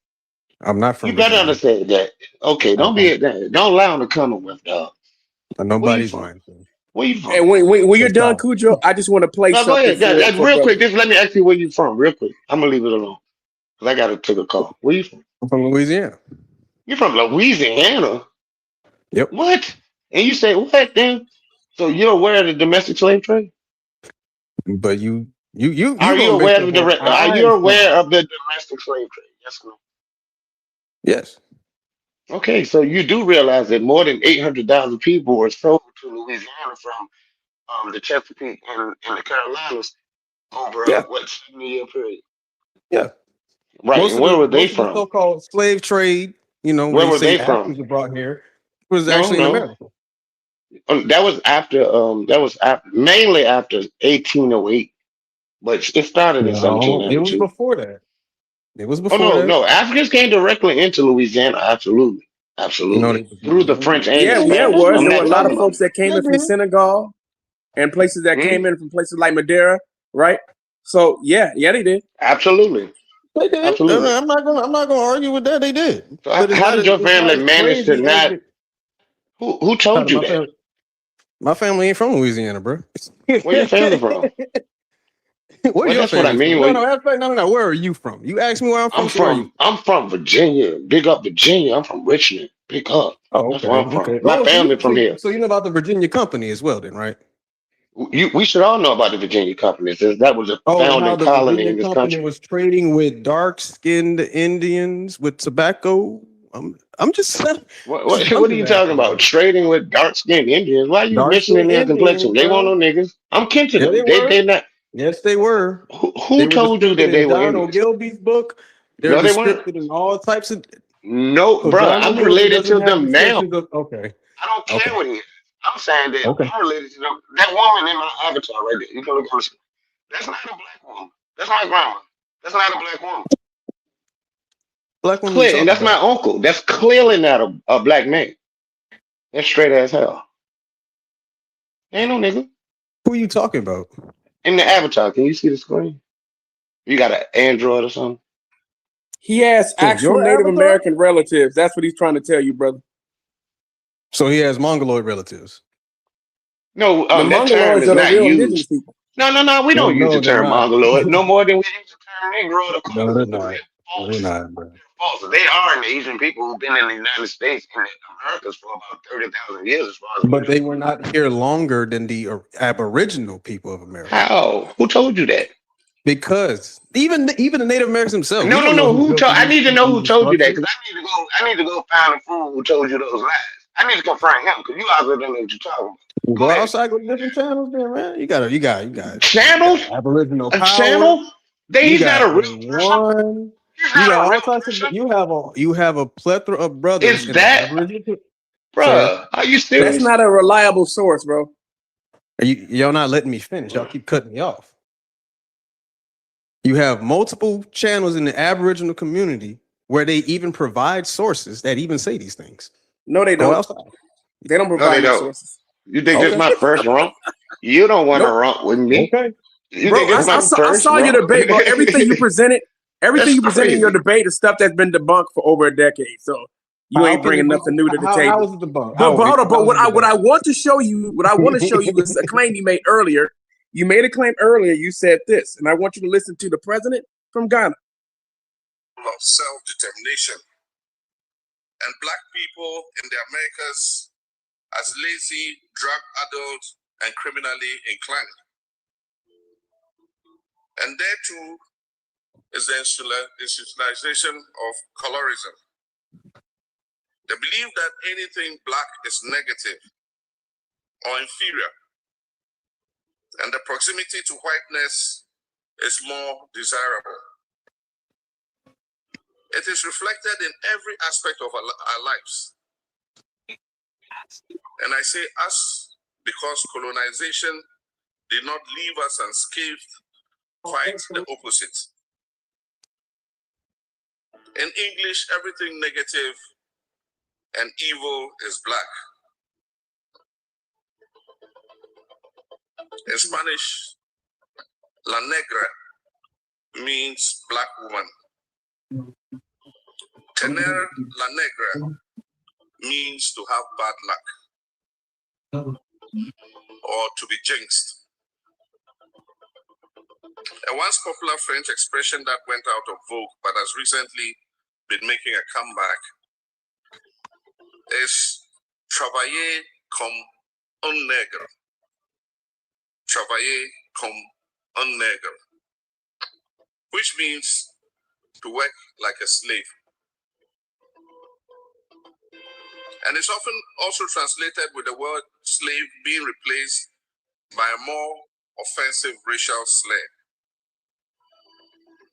I'm not from Virginia. You better understand that. Okay, don't lie on the Commonwealth, dog. Nobody's lying. Where you from? And when you're done, Cujo, I just want to play No, go something ahead. Yeah, for real brother. quick. Just let me ask you where you from, real quick. I'm gonna leave it alone because I gotta take a call. Where you from? I'm from Louisiana. You're from Louisiana. Yep. What? And you say what then? So you're aware of the domestic slave trade? But you Are you gonna aware make of it where Are you I'm from. aware of the domestic slave trade? Yes or no? Yes. Okay, so you do realize that more than 800,000 people were sold to Louisiana from the Chesapeake and the Carolinas over Yeah. what 70-year period? Yeah. Right. Most And of where were the they from? so-called slave trade, where Where you were say they from? Africans were brought here, was No, actually in no. America. That was after mainly after 1808, but it started in No, it was 1792. before that. It was Oh before no, that. no. Africans came directly into Louisiana. Absolutely, No, absolutely. they Through the French and the Yeah, it Spanish. was. I'm There were not a lot talking of about folks that came in from Senegal and places that it. came in from places like Madeira, right? So yeah, they did. Absolutely, They did. absolutely. I'm not gonna argue with that. They did. So But how did your it's not family as manage to crazy as not? it. Who How told did you that? my family ain't from Louisiana, bro. Where your family from? Where Well, your that's what I family mean. from? No. Matter of fact, no. Where are you from? You asked me where I'm from. So where are you? I'm from Virginia. Big up Virginia. I'm from Richmond. Big up. Oh, That's okay, where I'm from. okay. My Oh, family from here. so you know about the Virginia Company as well, then, right? We should all know about the Virginia Company since that was a Oh, and how founding the colony Virginia in this Company country. was trading with dark-skinned Indians with tobacco. I'm just What I'm are you just talking asking, about? bro. Trading with dark skinned Indians? Why are you mentioning Dark-skinned their Indians, complexion? They want bro. no niggas. I'm kin to Yeah, they them. were. They not. Yes, they were. Who They were told you descripted that in they were John Indians? O'Gilby's book. They're No, they weren't. descripted in all types of. No, So bro. John I'm O'Gilby related doesn't to have them now. descriptions of. Okay. I don't care Okay. what he is. I'm saying that Okay. I'm related to them. That woman in my avatar right there. You can look on the screen. That's not a black woman. That's my grandma. That's not a black woman. Black woman you Clear, and talking that's my about? uncle. That's clearly not a black man. That's straight as hell. Ain't no nigga. Who you talking about? In the avatar, can you see the screen? You got an Android or something? He has In actual your Native avatar? American relatives. That's what he's trying to tell you, brother. So he has Mongoloid relatives. No, The that term Mongoloids is are the not real indigenous used. people. No, we don't use No, the they're term not. mongoloid no more than we use the term negro to No, call they're it. not. No, they're not, bro. False. They are an Asian people who've been in the United States and the Americas for about 30,000 years, as far as we But know. they were not here longer than the Aboriginal people of America. How? Who told you that? Because even the Native Americans themselves, we No. don't know who Who built told? I need to know who these told you that structures. because I need to go find a fool who told you those lies. I need to confront him because you obviously don't know what you're talking about. Go outside, go to different channels, there, man. You got Channels? Aboriginal A power. channel? You He's not got a real person. A1. He's You not got a real all types of. person. You have a plethora of brothers Is in the that, Aboriginal. Sir, bruh? Are you That's serious? not a reliable source, bro. y'all not letting me finish. Y'all keep cutting me off. You have multiple channels in the Aboriginal community where they even provide sources that even say these things. No, they Go don't. outside. They don't No, provide they no don't. sources. You think this is Okay. my first rump? You don't want to Nope. rump with me. Okay. You Bro, think this is my I first saw your rump? debate, bro. Everything you presented in your That's crazy. debate is stuff that's been debunked for over a decade. So you How ain't can it bringing be? nothing new to the How table. is it the bug? But hold on, but How is it what I the want to show you, is a claim you made earlier. You made a claim earlier. You said this, and I want you to listen to the president from Ghana. Of self-determination, and black people in the Americas as lazy, drug-addled, and criminally inclined. And there too is the institutionalization of colorism. The belief that anything black is negative or inferior, and the proximity to whiteness is more desirable. It is reflected in every aspect of our lives. And I say us because colonization did not leave us unscathed, quite the opposite. In English, everything negative and evil is black. In Spanish, la negra means black woman. Tener la negra means to have bad luck. or to be jinxed. A once popular French expression that went out of vogue but has recently been making a comeback is travailler comme un nègre. Travailler comme un nègre, which means to work like a slave. And it's often also translated with the word slave being replaced by a more offensive racial slur.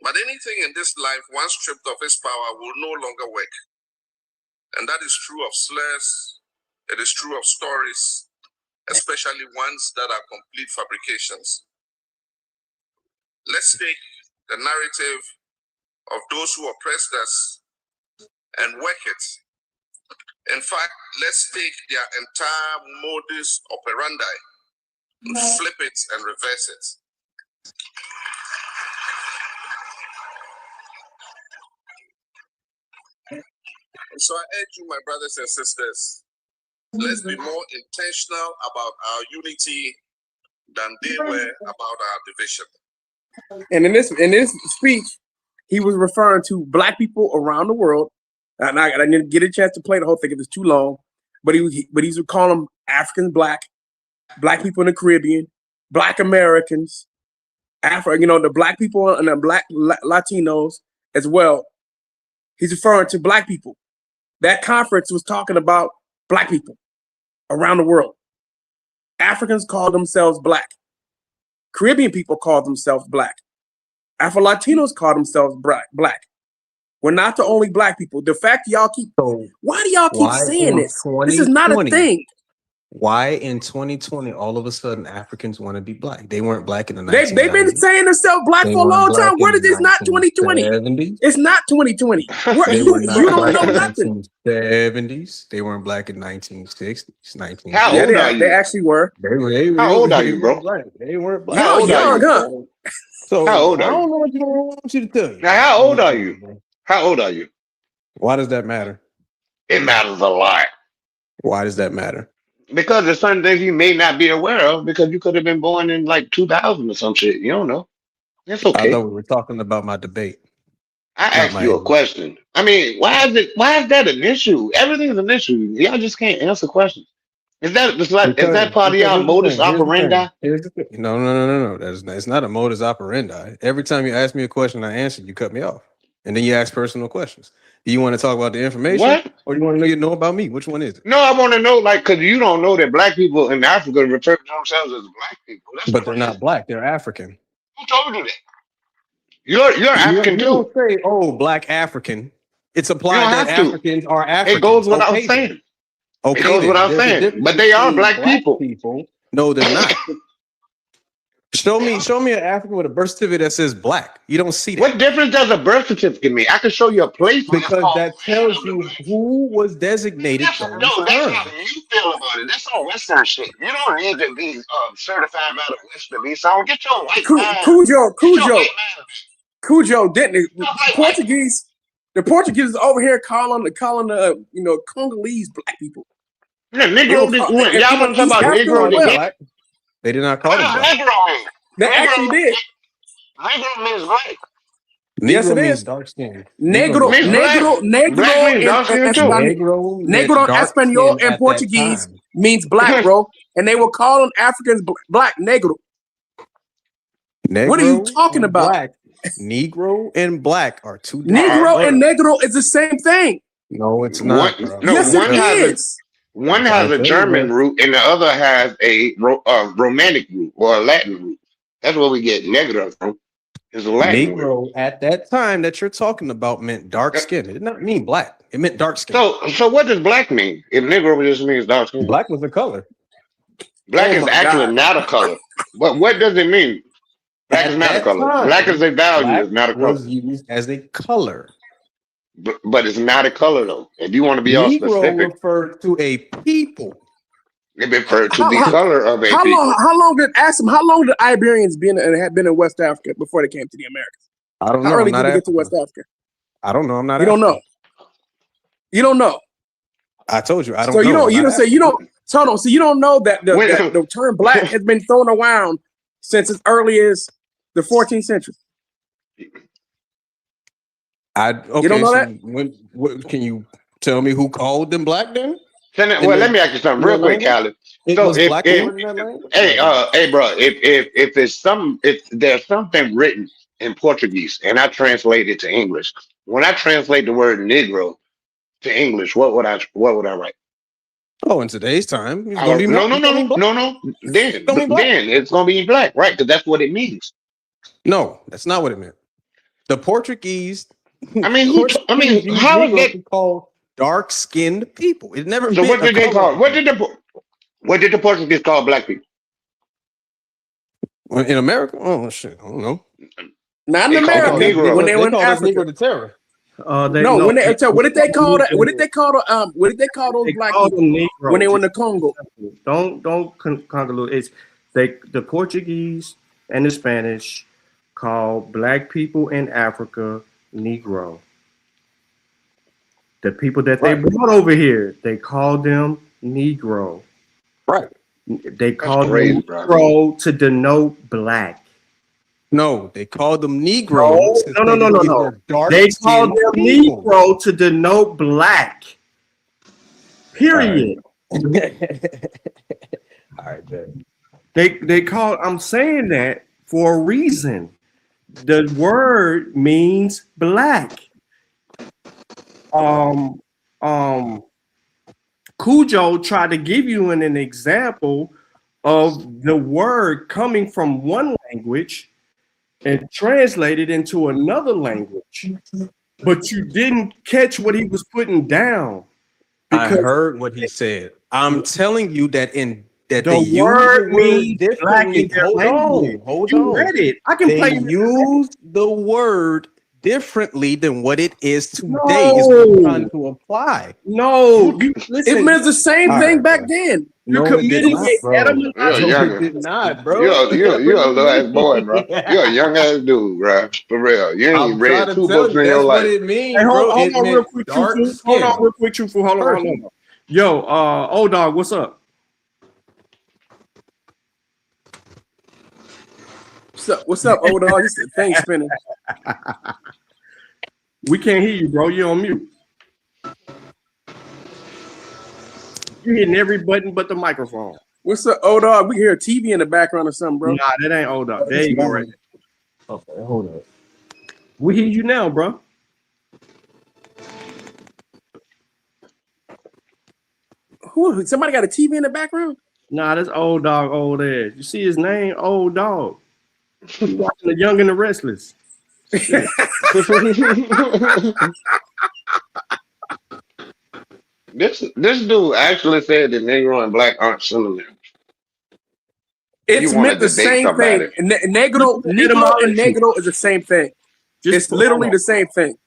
But anything in this life, once stripped of its power, will no longer work. And that is true of slurs, it is true of stories, especially ones that are complete fabrications. Let's take the narrative of those who oppressed us and work it. In fact, let's take their entire modus operandi and flip it and reverse it. So I urge you, my brothers and sisters, let's be more intentional about our unity than they were about our division. And in this speech, he was referring to black people around the world. And I didn't get a chance to play the whole thing if it's too long. But he would call them Africans black people in the Caribbean, black Americans, the black people and the black Latinos as well. He's referring to black people. That conference was talking about black people around the world. Africans call themselves black. Caribbean people call themselves black. Afro-Latinos call themselves black. We're not the only black people. The fact y'all keep, why do y'all keep saying this? This is not a thing. Why in 2020, all of a sudden, Africans want to be black? They weren't black in the 1990s. They've been saying themselves black for a long time. Where did this not 2020? 70s. It's not 2020. You don't know nothing. 1970s. They weren't black in 1960s. 1960s. How old are you? They actually were. How old are you, bro? They weren't black. How old are you? So how old are you? I don't know what you want you to tell you. Now, how old are you? How old are you? Why does that matter? It matters a lot. Why does that matter? Because there's certain things you may not be aware of because you could have been born in like 2000 or some shit. You don't know. It's okay. I thought we were talking about my debate. I asked you a question. I mean, why is that an issue? Everything's an issue. Y'all just can't answer questions. Is that part of y'all modus operandi? No. It's not a modus operandi. Every time you ask me a question, I answer, you cut me off. And then you ask personal questions. Do you want to talk about the information or do you want to know about me? Which one is it? No, I want to know, because you don't know that black people in Africa refer to themselves as black people. But they're not black. They're African. Who told you that? You're African too. You don't say, black African. It's implied that Africans are African. It goes without saying. Okay, it goes without saying. But they are black people. No, they're not. Show me an African with a birth certificate that says black. You don't see that. What difference does a birth certificate make? I can show you a place because that tells you who was designated. That's how you feel about it. That's all Western shit. You don't need to be certified by the Western be. So get your white Cujo didn't the Portuguese is over here calling the Congolese black people. Yeah, Negro. Y'all want to talk about Negro? They did not call them black. They actually did. Negro means black. Yes, it is. Dark skin. Negro in Espanol and Portuguese means black, bro. And they were calling Africans black, negro. What are you talking about? Black. Negro and black are two different. Negro and negro is the same thing. No, it's not. Yes, it is. One has a German root and the other has a Romantic root or a Latin root. That's where we get negro from. Is a Latin Negro at that time that you're talking about meant dark skin. It did not mean black. It meant dark skin. So what does black mean? If negro just means dark skin. Black was a color. Black is actually not a color. But what does it mean? Black is not a color. Black is a value. It's not a color. Was used as a color. But it's not a color though. If you want to be all specific, referred to a people. It referred to the color of a people. How long did Iberians have been in West Africa before they came to the Americas? I don't know. How early did they get to West Africa? I don't know. I'm not. You don't know. You don't know. I told you I don't. So know. you don't So hold on. So you don't know that the term black has been thrown around since as early as the 14th century. You don't know that? What, can you tell me who called them black then? Let me ask you something real quick, Callie. So Was black a word in that language? hey, bro, if there's something written in Portuguese and I translate it to English, when I translate the word Negro to English, what would I write? Oh, in today's time, it's No. gonna be Then it's gonna be black, right? Because that's what it means. No, that's not what it meant. The Portuguese. How is that called dark-skinned people? It never. So what did they call? What did the Portuguese call black people? In America? Oh shit, I don't know. Not in America. When they were in Africa. Negro the terror. What did they call that? What did they call those black people when they were in the Congo? Don't conclude. It's the Portuguese and the Spanish call black people in Africa Negro. The people that they brought over here, they called them Negro. Right. They called them Negro to denote black. No, they called them Negroes. No. They called them Negro to denote black. Period. All right, then. They call. I'm saying that for a reason. The word means black. Cujo tried to give you an example of the word coming from one language and translated into another language, but you didn't catch what he was putting down. I heard what he said. I'm telling you that the word means black in their language. Hold you on. read it. I can play you. Use the word differently than what it is today. No. Is what I'm trying to apply. No, listen. It meant the same thing back then. You're committing You're did not, bro. You're a little ass boy, bro. You're a young ass dude, bro. For real. You ain't read 2 books in your life. What it means, hey, hold bro. on real quick, Truthful. Hold on real quick, Truthful. Hold on. Yo, old dog, what's up? What's up, old dog? This thing spinning. We can't hear you, bro. You're on mute. You're hitting every button but the microphone. What's up, old dog? We hear a TV in the background or something, bro. Nah, that ain't old dog. There you go, right there. Okay, hold up. We hear you now, bro. Who? Somebody got a TV in the background? Nah, that's old dog, old ass. You see his name, old dog. He's watching The Young and the Restless. This dude actually said that Negro and black aren't synonyms. It's meant the same thing. Negro and Negro is the same thing. It's literally the same thing.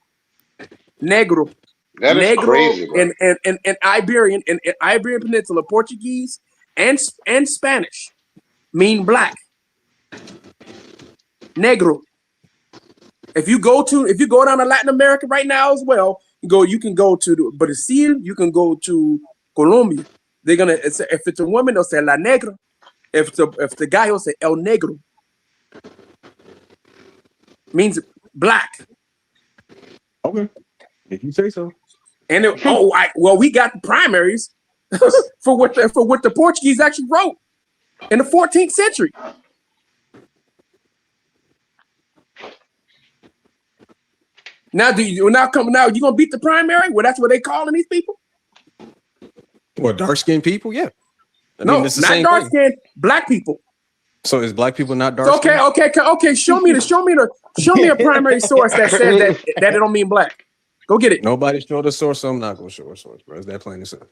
Negro. That is Negro crazy, bro. and Iberian and Iberian Peninsula, Portuguese and Spanish mean black. Negro. If you go down to Latin America right now as well, you can go to Brazil, you can go to Colombia. They're gonna if it's a woman, they'll say La Negra. If the guy, he'll say El Negro. Means black. Okay. If you say so. And we got the primaries for what the Portuguese actually wrote in the 14th century. Now you gonna beat the primary? Well, that's what they calling these people. What, dark skinned people? Yeah. No, not dark skinned, black people. So is black people not dark skinned? Okay. Show me a primary source that says that it don't mean black. Go get it. Nobody showed a source, so I'm not gonna show a source, bro. Is that plain and simple?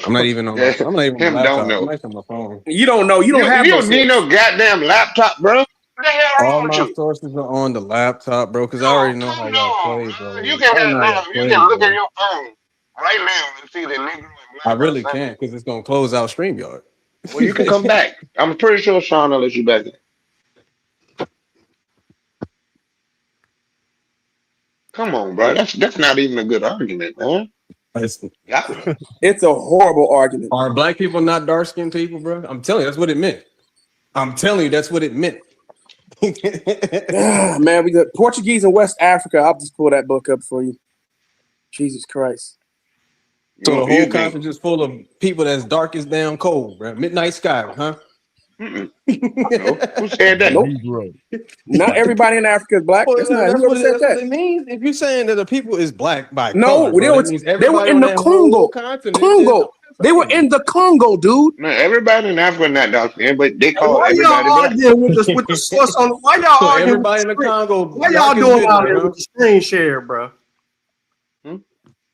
I'm not even on. I'm not even on my laptop. Don't know. I'm on my phone. You don't know. You don't need no goddamn laptop, bro. What the hell wrong with you? All my sources are on the laptop, bro, because I already know how y'all play, bro. You can look at your phone right now and see the Negro and black. I really can't because it's gonna close out StreamYard. Well, you can come back. I'm pretty sure Sean will let you back in. Come on, bro. That's not even a good argument, man. It's a horrible argument. Are black people not dark skinned people, bro? I'm telling you, that's what it meant. I'm telling you, that's what it meant. Man, we got Portuguese in West Africa. I'll just pull that book up for you. Jesus Christ. So the whole continent is full of people that's dark as damn cold, bro. Midnight sky, huh? No. Who said that? Nope. Not everybody in Africa is black. Well, That's not, that's whoever what said that. it means. If you're saying that the people is black by No, color, bro, that means they were everybody in on the that Congo. whole continent Congo. They were in the Congo, dude. Man, everybody in Africa not dark skinned, but they call Why everybody y'all black. arguing with the source on? Why y'all So arguing? everybody in with the Congo, Why y'all dark as doing all midnight, that huh? with the screen share, bro?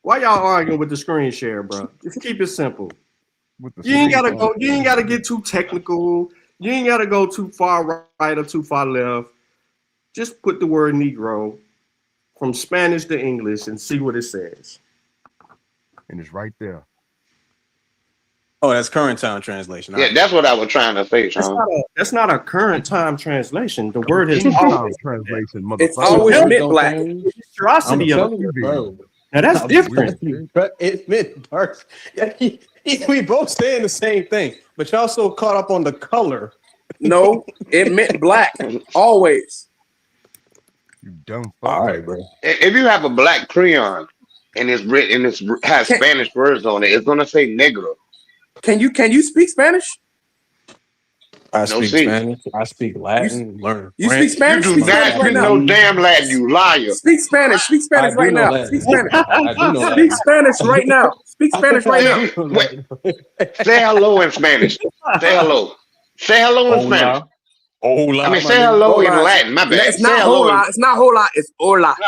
Why y'all arguing with the screen share, bro? Just keep it simple. You ain't gotta go. You ain't gotta get too technical. You ain't gotta go too far right or too far left. Just put the word Negro from Spanish to English and see what it says. And it's right there. Oh, that's current time translation. Yeah, that's what I was trying to say, Sean. That's not a current time translation. The word has Time always translation, motherfucker. It's always meant black. Monstrosity of it. bro. Now that's different. But it meant dark. Yeah, we both saying the same thing, but y'all so caught up on the color. No, it meant black. Always. You dumb fuck. All right, bro. If you have a black crayon and it's written and it has Spanish words on it, it's gonna say negro. Can you speak Spanish? I speak Spanish. I speak Latin. Learn. You French. speak Spanish? You do Speak not Spanish right speak now. no damn Latin, you liar. Speak Spanish. Speak Spanish right now. Latin. Speak Spanish. I do know Speak Latin. Spanish right now. Speak Spanish right now. Say hello in Spanish. Say hello. Say hello in Spanish. Hola. I mean, say hello in Hola. Latin. My bad. It's Say not hello hola. It's not hola. It's hola. No,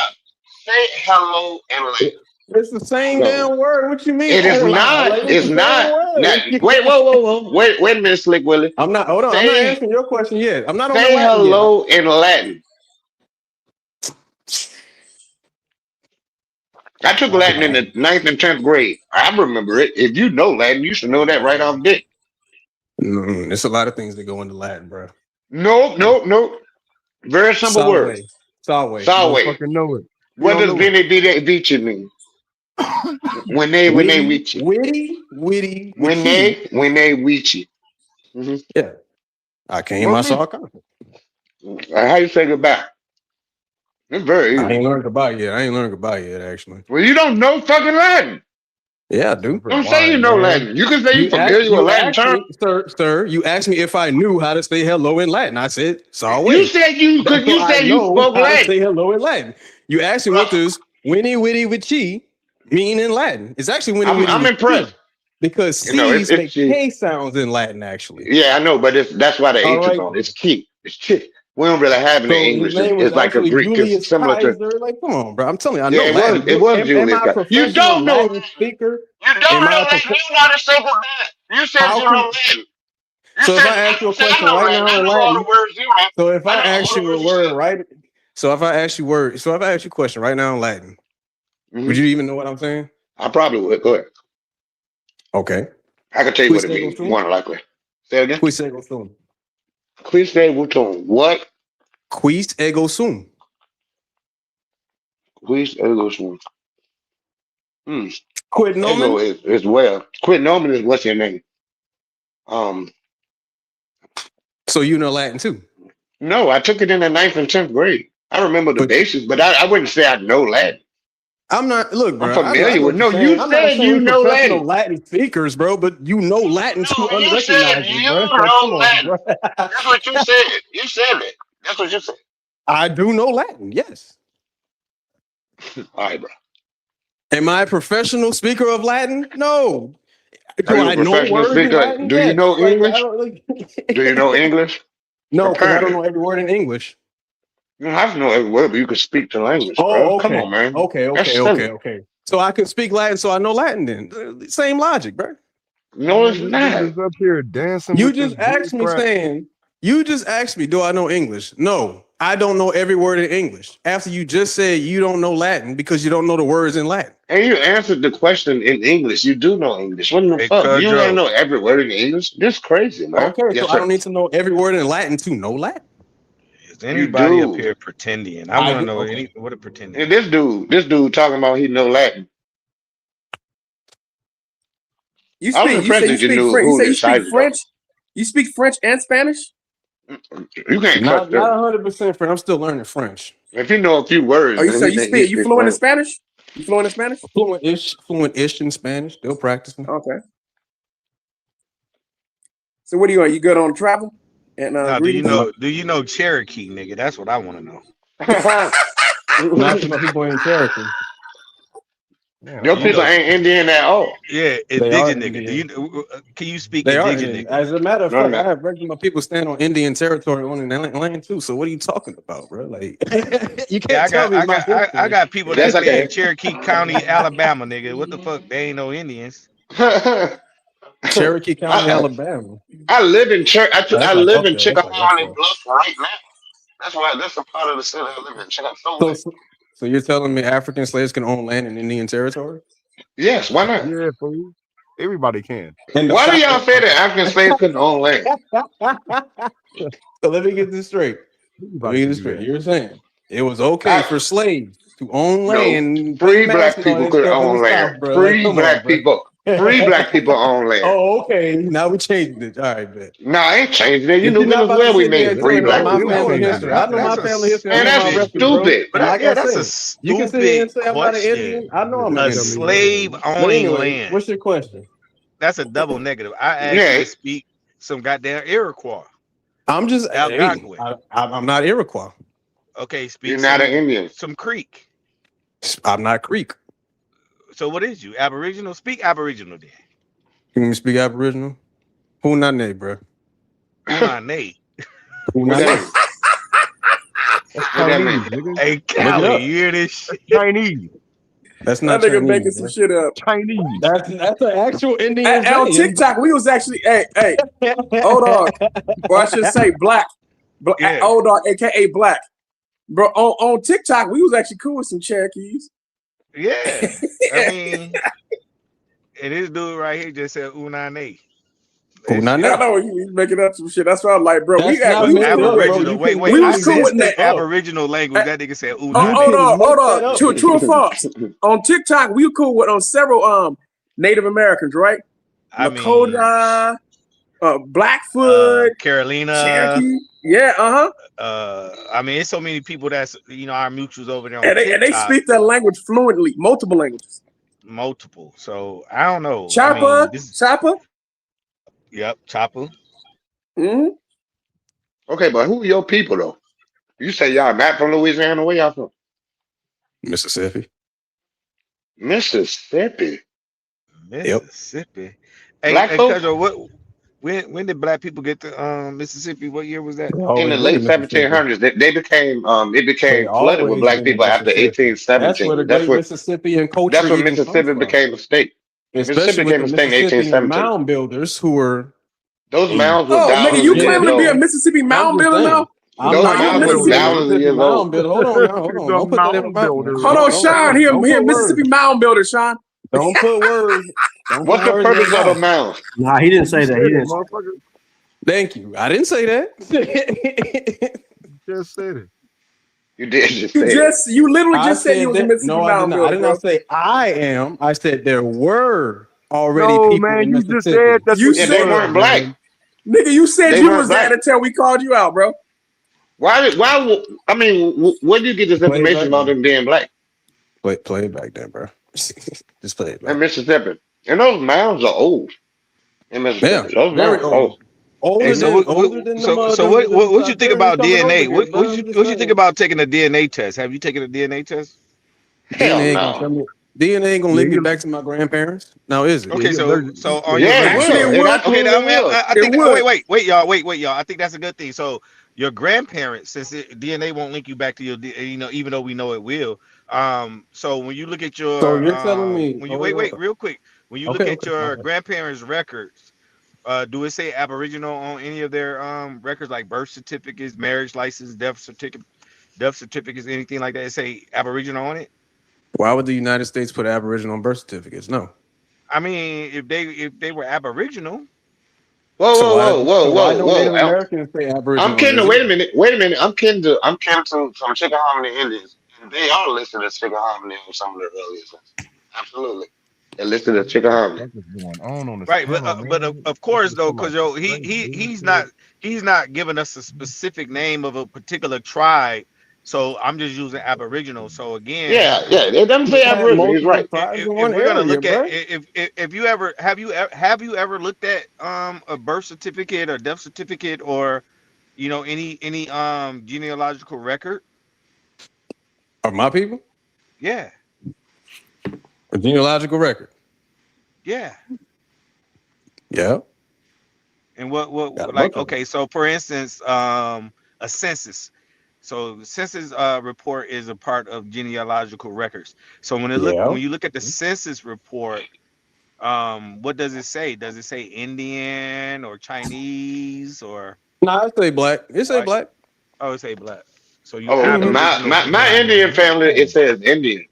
say hello in Latin. It's the same damn word. What you mean? It is Hola? not. Like, It's the not. same word. Wait, whoa. Wait a minute, Slick Willie. I'm not. Hold on. I'm not answering your question yet. I'm not on the Say Latin hello in Latin. I took Latin in the 9th and 10th grade. I remember it. If you know Latin, you should know that right off dick. There's a lot of things that go into Latin, bro. Nope. Very simple word. Salve. Motherfucker know it. What does veni vici mean? When they reach you. Witty. When they reach you. Yeah. I came. I saw a conflict. How you say goodbye? It's very easy. I ain't learned goodbye yet, actually. Well, you don't know fucking Latin. Yeah, I do. Don't say you know Latin. You can say you familiar with Latin terms. Sir, you asked me if I knew how to say hello in Latin. I said, salve. You said you spoke Latin. Say hello in Latin. You asked me what does winnie witty vici mean in Latin. It's actually winnie witty. I'm impressed. Because C's make K sounds in Latin, actually. Yeah, I know, but that's why the H is on. It's key. It's key. We don't really have it in English. It's like a Greek. It's similar to. Like, come on, bro. I'm telling you, I know Yeah, Latin. it was Julius. You don't know. Speaker. You don't know Latin. You not a single man. You said you know Latin. So if I ask you a question right now in Latin, so if I ask you a word right, so if I ask you a question right now in Latin, would you even know what I'm saying? I probably would. Go ahead. Okay. I can tell you what it means. More than likely. Say it again. Quis ego sum. Quis ego sum. What? Quis ego sum. Quis ego sum. Quid nomen is well. Quid nomen is what's your name? So you know Latin too? No, I took it in the 9th and 10th grade. I remember the basics, but I wouldn't say I know Latin. I'm not. Look, bro. I'm familiar with. No, you said you know Latin speakers, bro. But you know Latin to unrecognized, bro. Know Latin. That's what you said. You said it. That's what you said. I do know Latin. Yes. All right, bro. Am I a professional speaker of Latin? No. Do I know words in Latin? Do you know English? Do you know English? No, because I don't know every word in English. You don't have to know every word, but you can speak the language. Oh, bro. okay. Come on, man. Okay. So I can speak Latin, so I know Latin then. Same logic, bro. No, it's not. Up here dancing. You just asked me, do I know English? No, I don't know every word in English. After you just said you don't know Latin because you don't know the words in Latin. And you answered the question in English. You do know English. What the fuck? You don't know every word in English? This crazy, man. Okay, so I don't need to know every word in Latin to know Latin. Is anybody up here pretending? I want to know what a pretending. And this dude talking about he know Latin. You I was speak. You impressed say you that you speak knew French. You who say you this speak cited French. You speak French and Spanish. You can't trust Not them. 100% French. I'm still learning French. If you know a few words, Oh, you then say he you think he speak. You speaks fluent in French. Spanish? You fluent in Spanish? Fluent-ish in Spanish. Still practicing. Okay. So what are you on? You good on travel and Now, do you greetings? know Cherokee, nigga? That's what I want to know. Not to my people in Cherokee. Your people ain't Indian at all. Yeah, They are indigenous nigga. Indian. Can you speak They are indigenous? Indian. As a matter of No, fact, no. I have regular people stand on Indian territory on the land too. So what are you talking about, bro? Like, you can't Yeah, tell me my history. I got people Yes, that I stay in can. Cherokee County, Alabama, nigga. What the fuck? They ain't no Indians. Cherokee County, I Alabama. live in I That's like live up in there. That's like up Chickahominy there. Bluff right now. That's a part of the city I live in. Check out somewhere. So you're telling me African slaves can own land in Indian territory? Yes, why not? Yeah, fool. Everybody can. Why do y'all say that African slaves couldn't own land? So let me get this straight. Everybody can do that. You're saying it was okay for slaves to own No, land, free put black masks on people and could stuff in own the land. South, bro. Like, Free come on, black bro. people. Free black people own land. Oh, okay. Now we changed it. All right, bet. No, I ain't changing it. You If know you're not good as about to well we sit there made and tell free me about black my people family own land. history, I know my family history. I Man, know my that's record, bro. stupid. And like I That's a said, you can sit here and stupid say I'm not an question. Indian. I know I'm an A Indian. slave But owning anyway, land. what's your question? That's a double negative. I asked you Yeah. to speak some goddamn Iroquois. I'm just Algonquin. I'm not Iroquois. Okay, speak You're not some, an Indian. some Creek. I'm not Creek. So what is you? Aboriginal? Speak Aboriginal then. You want me to speak Aboriginal? Hunane, bro. Unane. What that Hunane. mean? That's What that Chinese, mean? nigga. Hey, Look it Callie, up. you hear this shit? Chinese. That's That not nigga Chinese, making some bro. shit up. Chinese. That's an actual Indian On saying. TikTok, we was actually hey, hold on. Or I should say black. Yeah. Hold on, aka black. Bro, on TikTok, we was actually cool with some Cherokees. Yeah. I mean, and this dude right here just said Unane. I know he's making up some shit. That's why I'm like, bro, That's we not was made cool up, with bro. Aboriginal. You Wait, can wait. we I was cool said with that. Aboriginal language. That nigga said Unane. Hold on. True or false? On TikTok, we were cool with on several Native Americans, right? I mean, Lakota, Blackfoot, Carolina. Cherokee. Yeah, I mean, it's so many people that's our mutuals over there on and TikTok. they speak that language fluently, multiple languages. Multiple. So I don't know. Chopper, Chopper. Yep, Chopper. Mm-hmm. Okay, but who are your people though? You say y'all not from Louisiana? Where y'all from? Mississippi. Mississippi. Mississippi. Hey, Black folks? Cudjo, when did black people get to Mississippi? What year was that? In the late 1700s, they became it became flooded with Always black been in people after Mississippi. That's where 1817. the great Mississippian culture That's when even comes Mississippi from. became a state. Especially Mississippi with became the a state in Mississippian 1817. mound builders who were Those mounds were Oh, nigga, thousands you of years claiming to be a old. Mississippi I'm mound just builder saying. now? I'm Those not mounds a were Mississippi thousands of years mound old. builder. Hold on now. Hold on. Don't put that in my mouth. Hold on, Sean. Here, Mississippi mound builder, Sean. Don't put words. What's the purpose of the mounds? Nah, he didn't say that. He didn't. Thank you. I didn't say that. Just said it. You did just say it. You literally just said you was a Mississippi mound builder. I did not say I am. I said there were already No, people man, in you Mississippi. just said that's You what And said they weren't black. Nigga, you said They you weren't was that black. until we called you out, bro. Why? I mean, where do you get this information about them being black Play it back then, bro. Just play it back. in Mississippi? And those mounds are old in Mississippi. Yeah, Those very mounds are old. Older Hey, so than what you think about DNA? What What you think about taking a DNA test? Have you taken a DNA test? Hell DNA ain't gonna no. tell me. DNA ain't gonna link me back to my grandparents. Now is it? Okay, so on your Yeah, it will. It absolutely will. I think wait, y'all. I think that's a good thing. So your grandparents, since DNA won't link you back to your, even though we know it will. So when you look at your, So you're telling me when you wait, real quick. When you look at your grandparents' records, do it say Aboriginal on any of their records, like birth certificates, marriage license, death certificates, anything like that? It say Aboriginal on it? Why would the United States put Aboriginal on birth certificates? No. I mean, if they were Aboriginal. Whoa. Native Americans say Aboriginal? I'm kidding. Wait a minute. I'm kidding to some Chickahominy Indians. They are listed as Chickahominy on some of their earliest lists. Absolutely. and listen to Chickahominy. What is going on this Right, panel, but man? of course though, Talking because about he's not giving us a specific name of a particular tribe. So I'm just using Aboriginal. So again, Yeah, yeah. It doesn't say We have Aboriginal. He's multiple right. tribes in if one we're gonna area, look at bro. if you ever have you ever looked at a birth certificate or death certificate or any genealogical record? Of my people, Yeah, a genealogical record. yeah. Yeah. And Got a what bunch like of them. okay, so for instance, a census. So the census report is a part of genealogical records. So when Yeah. you look at the census report, what does it say? Does it say Indian or Chinese or Nah, it say black. It say black. oh, it say black. So you Oh, Aboriginal my black. Indian family, it says Indian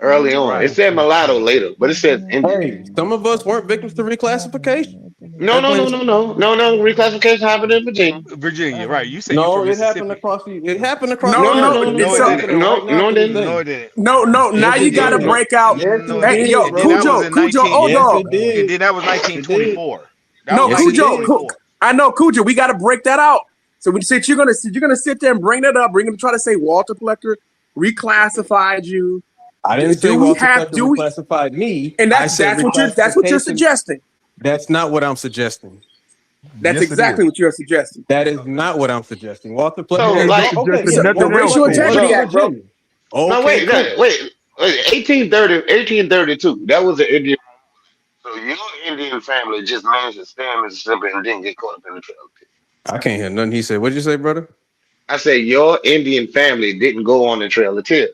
early on. It Right. said mulatto later, but it says Indian. Hey, some of us weren't victims to reclassification. No. Reclassification happened in Virginia. Virginia, right. You say you No, from it happened Mississippi. across the. It happened across No, the no, country. No, It's it happening didn't. right now to this No, day. it didn't. no. Now Yes, it you got to did. break out. Yes, No, it Hey, did, yo, and then that was bro. in Cujo, 19. hold Yes, on. it did. And then that was Yes, it did. 1924. That No, was Yes, it Cujo, did. 1924. I know, Cujo. We got to break that out. So when you're gonna sit there and bring that up, bring him try to say Walter Plecker reclassified you. I didn't say Do we Walter have? Plecker Do we? reclassified me. And I said that's what you're reclassification. suggesting. That's not what I'm suggesting. That's Yes, it exactly is. what you're suggesting. That is not what I'm suggesting. Walter Plecker. So, You like, ain't Okay, suggesting yeah. The nothing Well, else Racial okay, then. well, Integrity you're Act, bro. Virginia. no, Okay, cool. wait. 1832. That was the Indian. So your Indian family just managed to stay in Mississippi and didn't get caught up in the trail. I can't hear nothing he said. What'd you say, brother? I said your Indian family didn't go on the Trail of Tears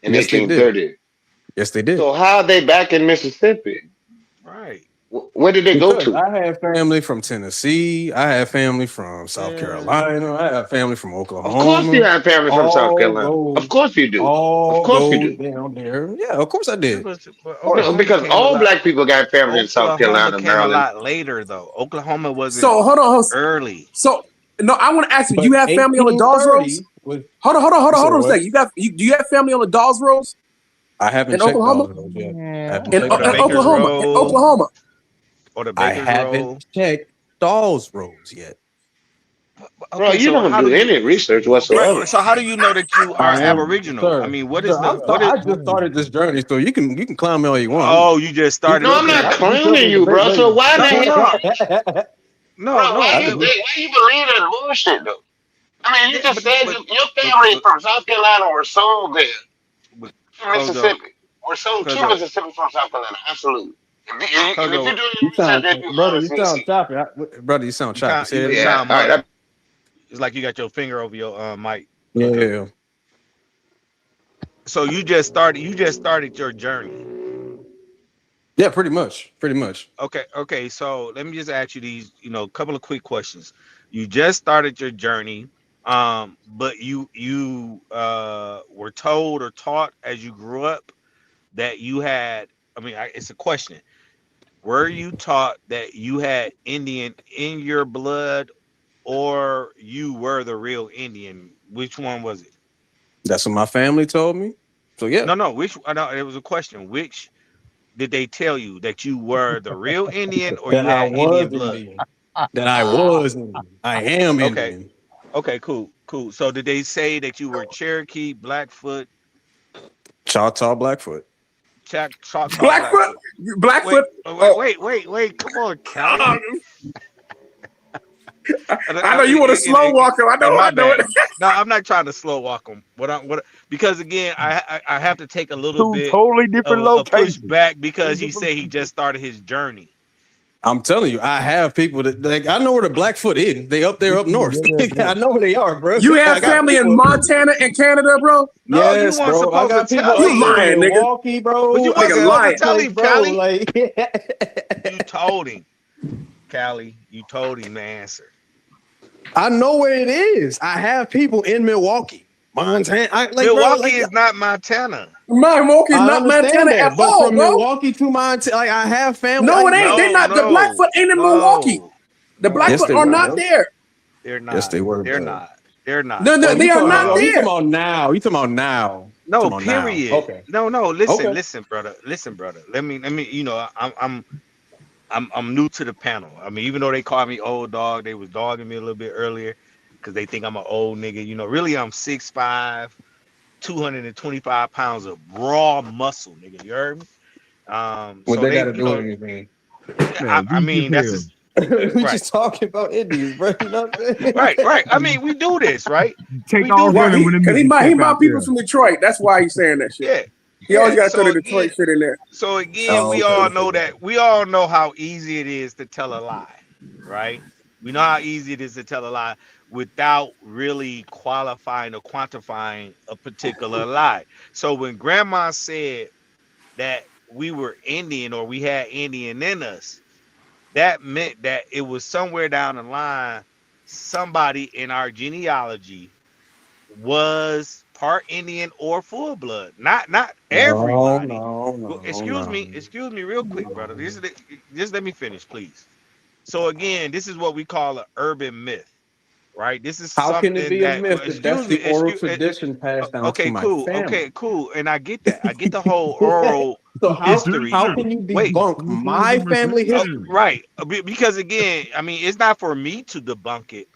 in Yes, they did. 1830. Yes, they did. So how are they back in Mississippi? Right. Where did they go Because to? I have family from Tennessee. I have family from South Carolina. I have family from Oklahoma. Of course you have family from South Carolina. Of course you do. Of course you do. Down there. Yeah, of course I did. But No, Oklahoma because came all a lot. black people got family in South Oklahoma Carolina, came a Maryland. lot later though. Oklahoma wasn't So hold on. early. So no, I want to ask you. But You have family on the Dawes Roads? 1830 was. Hold You on said a what? second. Do you have family on the Dawes Roads I haven't in checked Oklahoma? all of those yet. I haven't In checked Or the all of Baker's those. Oklahoma, in Road Oklahoma. or the I Baker's haven't Road. checked Dawes Roads yet. Bro, Okay, you so how don't do do you any research whatsoever. right, so how do you know that you are I am, Aboriginal? sir. I mean, what Sir, is the what is I just started this journey, so you can clown me all you want. oh you just You started No, the I'm not journey. clowning you, bro. So why No, the no, hell? no, Bro, no. why you believe that bullshit though? I mean, you just said your family from South Carolina were sold there to Mississippi. We're sold to Mississippi from South Carolina. Absolutely. If you do your You sound, research, brother. You sound choppy. Brother, you sound choppy. Say it You again. sound all right, muffled. It's like you got your finger over your mic. Yeah. So you just started your journey. Yeah, pretty much. Okay. So let me just ask you these, couple of quick questions. You just started your journey, but you were told or taught as you grew up that you had. I mean, it's a question. Were you taught that you had Indian in your blood, or you were the real Indian? Which one was it? That's what my family told me. So yeah. No. Which? No, it was a question. Which did they tell you that you were the real Indian, or That you I had was Indian blood? Indian. That I was Indian. I am Indian. Okay, cool. So did they say that you were Cherokee, Blackfoot, Choctaw, Blackfoot. Choctaw, Blackfoot? Blackfoot? Wait. Come on, Callie. I know you want to slow walk him. I know it. No, I'm not trying to slow walk him. Because again, I have to take a little bit totally different of a push locations. back because he said he just started his journey. I'm telling you, I have people that I know where the Blackfoot is. They up there up north. I know where they are, bro. You have family in Montana and Canada, bro? No, yes, you weren't bro. I got supposed to people tell You lying, nigga. Milwaukee, bro. But you weren't supposed to tell him, Callie. Like, You told him. Callie, you told him the answer. I know where it is. I have people in Milwaukee, Montana. Milwaukee is not Montana. Milwaukee is not Montana at but all, from bro. Milwaukee to Montana, like I have family. No, it ain't. They're not. The Blackfoot ain't in Milwaukee. The Blackfoot are not there. They're not. Yes, they were. They're not. They're not. No, they are not You there. talking about now? You talking about now? No, Come on now. period. Okay. No, listen, Okay. listen, brother. Listen, brother. Let me, you know, I'm new to the panel. I mean, even though they call me old dog, they was dogging me a little bit earlier because they think I'm an old nigga. You know, really I'm 6'5", 225 pounds of raw muscle, nigga. You heard me? What So they they, got to you do with know, anything? I mean, that's just We right. just talking about Indians, bro. You know what I'm saying? Right. I mean, we do this, right? Take We do off this. running when the Because he Mickey he step my out people there. from Detroit. That's why he's saying that shit. Yeah. He always got to throw So the Detroit again, shit in there. we all know that we all know how easy it is to tell a lie, right? We know how easy it is to tell a lie without really qualifying or quantifying a particular lie. So when grandma said that we were Indian or we had Indian in us, that meant that it was somewhere down the line, somebody in our genealogy was part Indian or full blood. Not No, everybody. no, Well, no, excuse me real quick, brother. Just let me finish, please. So again, this is what we call an urban myth, right? This is How can it something be a that, well, myth if that's the oral tradition passed down to my family? okay, cool. And I get that. I get the whole oral So history. how can you Wait, debunk my family history? right. Because again, I mean, it's not for me to debunk it.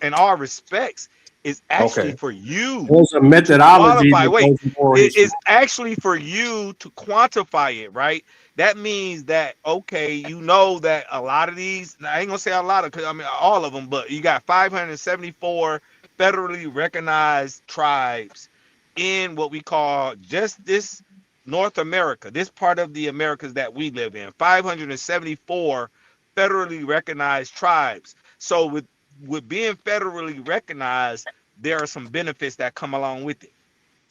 In all respects, it's actually Okay. for you There's a to methodology qualify. that Wait, goes before it history. is actually for you to quantify it, right? That means that, okay, you know that a lot of these, I ain't gonna say a lot of, because I mean all of them, but you got 574 federally recognized tribes in what we call just this North America, this part of the Americas that we live in. 574 federally recognized tribes. So with being federally recognized, there are some benefits that come along with it.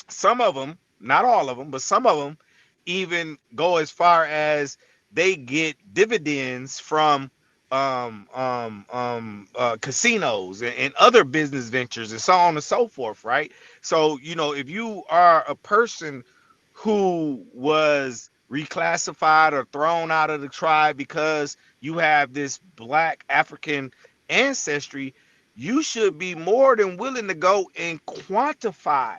Some of them, not all of them, but some of them even go as far as they get dividends from casinos and other business ventures and so on and so forth, right? So, you know, if you are a person who was reclassified or thrown out of the tribe because you have this black African ancestry, you should be more than willing to go and quantify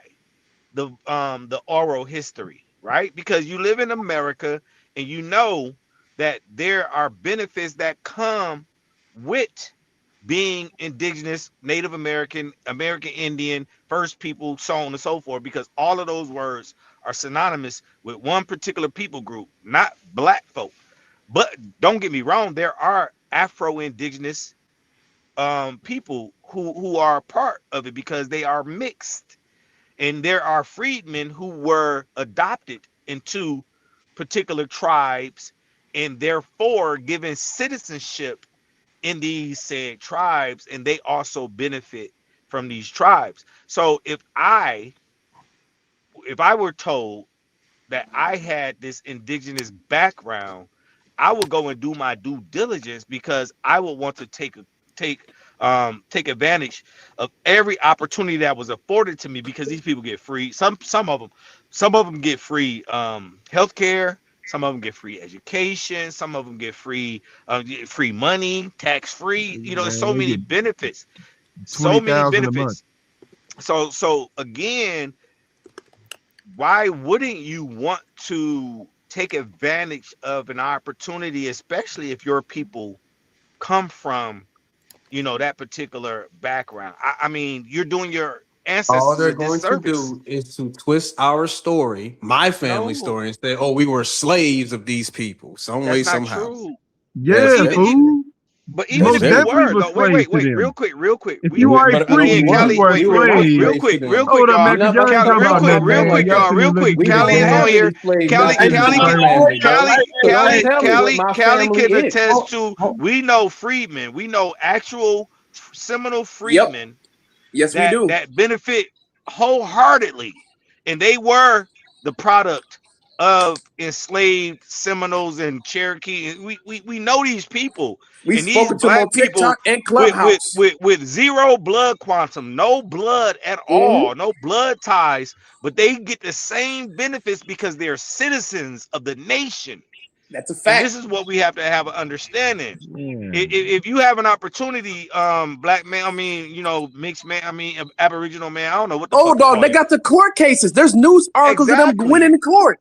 the oral history, right? Because you live in America and you know that there are benefits that come with being indigenous, Native American, American Indian, First People, so on and so forth, because all of those words are synonymous with one particular people group, not black folk. But don't get me wrong, there are Afro-Indigenous people who are part of it because they are mixed. And there are freedmen who were adopted into particular tribes and therefore given citizenship in these said tribes, and they also benefit from these tribes. So if I were told that I had this indigenous background, I would go and do my due diligence because I would want to take advantage of every opportunity that was afforded to me, because these people get free. Some of them get free healthcare. Some of them get free education. Some of them get free money, tax free. You know, there's Man, so they many get benefits. So many 20,000 a month. benefits. So again, why wouldn't you want to take advantage of an opportunity, especially if your people come from, you know, that particular background? I mean, you're doing your All ancestors they're a going to disservice. do is to twist our story, my family No, story, and say, "Oh, we were slaves of these people, some way, that's not somehow." true. But Yeah, That's even it. fool. even Most if you That's it. definitely were, was though, slaves to wait, them. real quick. If you are a But free Again, man, you Cali, are a wait, we were real, not slave. slaves to them. Hold up, y'all. man, You're because not y'all ain't fucking talking Cali, talking about about nothing, no man. real like quick, Y'all that. y'all, still living in We the Cali didn't is on have old here. any slaves back Cali, then. slave Cali, society. Cali My can family attest in. to. We know freedmen. We know actual Seminole Yep. freedmen Yes, we do. that benefit wholeheartedly, and they were the product of enslaved Seminoles and Cherokee. We know these people, We and these spoken to them on black people TikTok and with Clubhouse. zero blood quantum, no blood at all, no blood ties, but they get the same benefits because they're citizens of the nation. That's a And fact. this is what we have to have an understanding. Man. If you have an opportunity, black man, I mean, you know, mixed man, I mean, Aboriginal man, I don't know what the Oh, fuck to dog, call they you. got the court cases. There's news articles of them winning in court.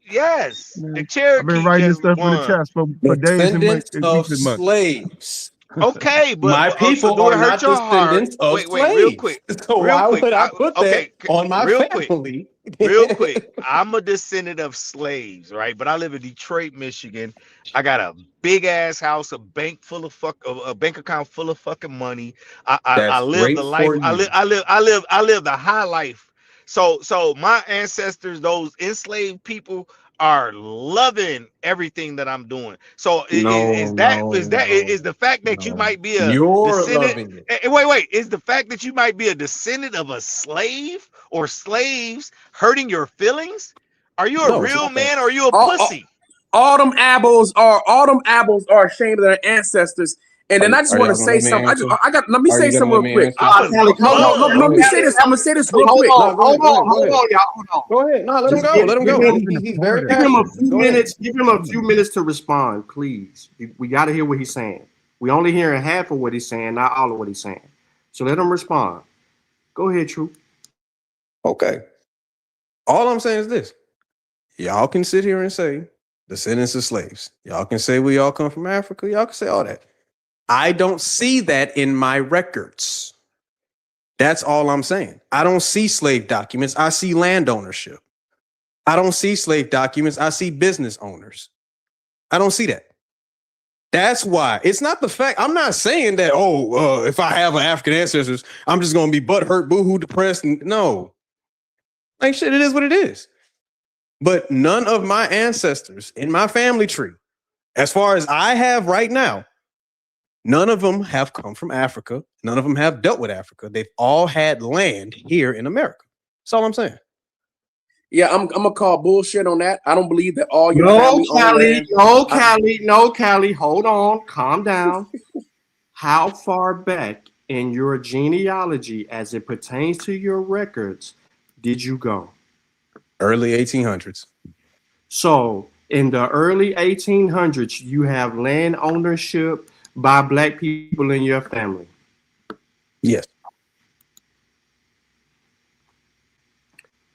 Yes, the I've been Cherokee writing this just stuff in the won. chat for days and Descendants weeks of and months. slaves. Okay, but My so people do it are hurt not your heart? descendants of Wait, real slaves. quick, So real why quick. would I put Okay, that on my real quick, family? real quick. I'm a descendant of slaves, right? But I live in Detroit, Michigan. I got a big ass house, a bank full of a bank account full of fucking money. I That's live the great life. for you. I live the high life. So my ancestors, those enslaved people, are loving everything that I'm doing. So is the fact that you might be a You're descendant? loving it. Wait, is the fact that you might be a descendant of a slave or slaves hurting your feelings? Are you a No, it's real not that. man or are you a All pussy? them apples are ashamed of their ancestors. And then I just want to say something. Let me say something real quick. I would love. Let me say this. I'm gonna say this real quick. Hold on, y'all. Hold on. Go ahead. No, let him Just go. Let him go. He's very give him a passionate. few Go ahead. minutes. Give him a few minutes to respond, please. We got to hear what he's saying. We only hearing half of what he's saying, not all of what he's saying. So let him respond. Go ahead, True. Okay. All I'm saying is this. Y'all can sit here and say descendants of slaves. Y'all can say we all come from Africa. Y'all can say all that. I don't see that in my records. That's all I'm saying. I don't see slave documents. I see land ownership. I don't see slave documents. I see business owners. I don't see that. That's why. It's not the fact. I'm not saying that, if I have an African ancestors, I'm just going to be butthurt, boohoo, depressed. No. Like, shit, it is what it is. But none of my ancestors in my family tree, as far as I have right now, none of them have come from Africa. None of them have dealt with Africa. They've all had land here in America. That's all I'm saying. Yeah, I'm gonna call bullshit on that. I don't believe that all your family own land. No, Callie. Hold on. Calm down. How far back in your genealogy, as it pertains to your records, did you go? Early 1800s. So in the early 1800s, you have land ownership by Black people in your family. Yes.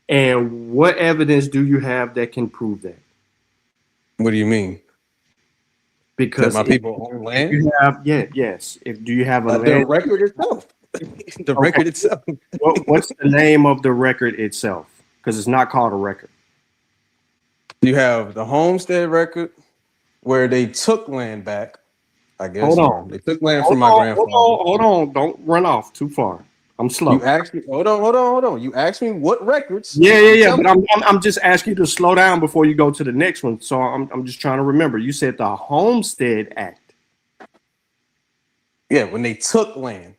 And what evidence do you have that can prove that? What do you mean? Because that my people own land? You have, yes. Do you have a land? The record itself. The record itself. What's the name of the record itself? Because it's not called a record. You have the homestead record where they took land back. I guess. Hold on. They took land from my grandfather. Hold on. Don't run off too far. I'm slow. You asked me. Hold on. You asked me what records. Yeah. But I'm just asking you to slow down before you go to the next one. So I'm just trying to remember. You said the Homestead Act. Yeah, when they took land.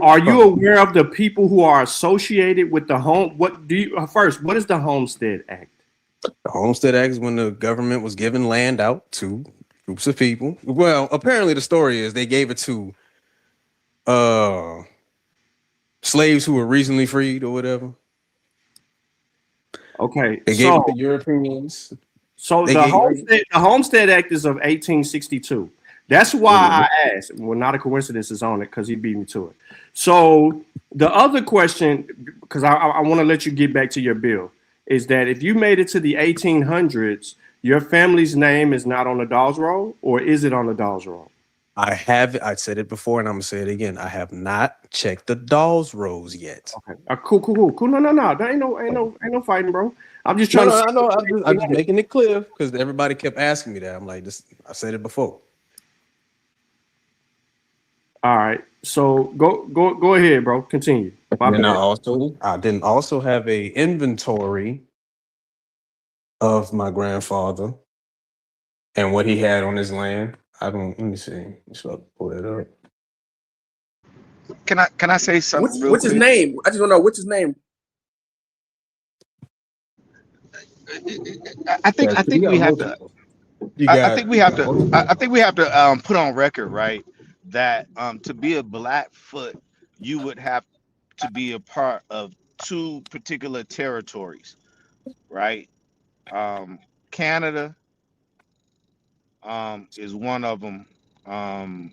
Are you aware of the people who are associated with the home? What is the Homestead Act? The Homestead Act is when the government was giving land out to groups of people. Well, apparently the story is they gave it to slaves who were recently freed or whatever. Okay. They gave it to Europeans. So the Homestead Act is of 1862. That's why I asked. Well, not a coincidence is on it because he beat me to it. So the other question, because I want to let you get back to your bill, is that if you made it to the 1800s, your family's name is not on the Dawes Roll, or is it on the Dawes Roll? I said it before, and I'm gonna say it again. I have not checked the Dawes Rolls yet. Okay. Cool. No. There ain't no fighting, bro. I'm just trying to. I know. I'm just making it clear because everybody kept asking me that. I'm like, I said it before. All right. So go ahead, bro. Continue. And I didn't also have a inventory of my grandfather and what he had on his land. Let me see. Let's pull that up. Can I say something? What's his name? I just want to know what's his name. I think we have to. I think we have to put on record, right, that to be a Blackfoot, you would have to be a part of two particular territories, right? Canada is one of them. And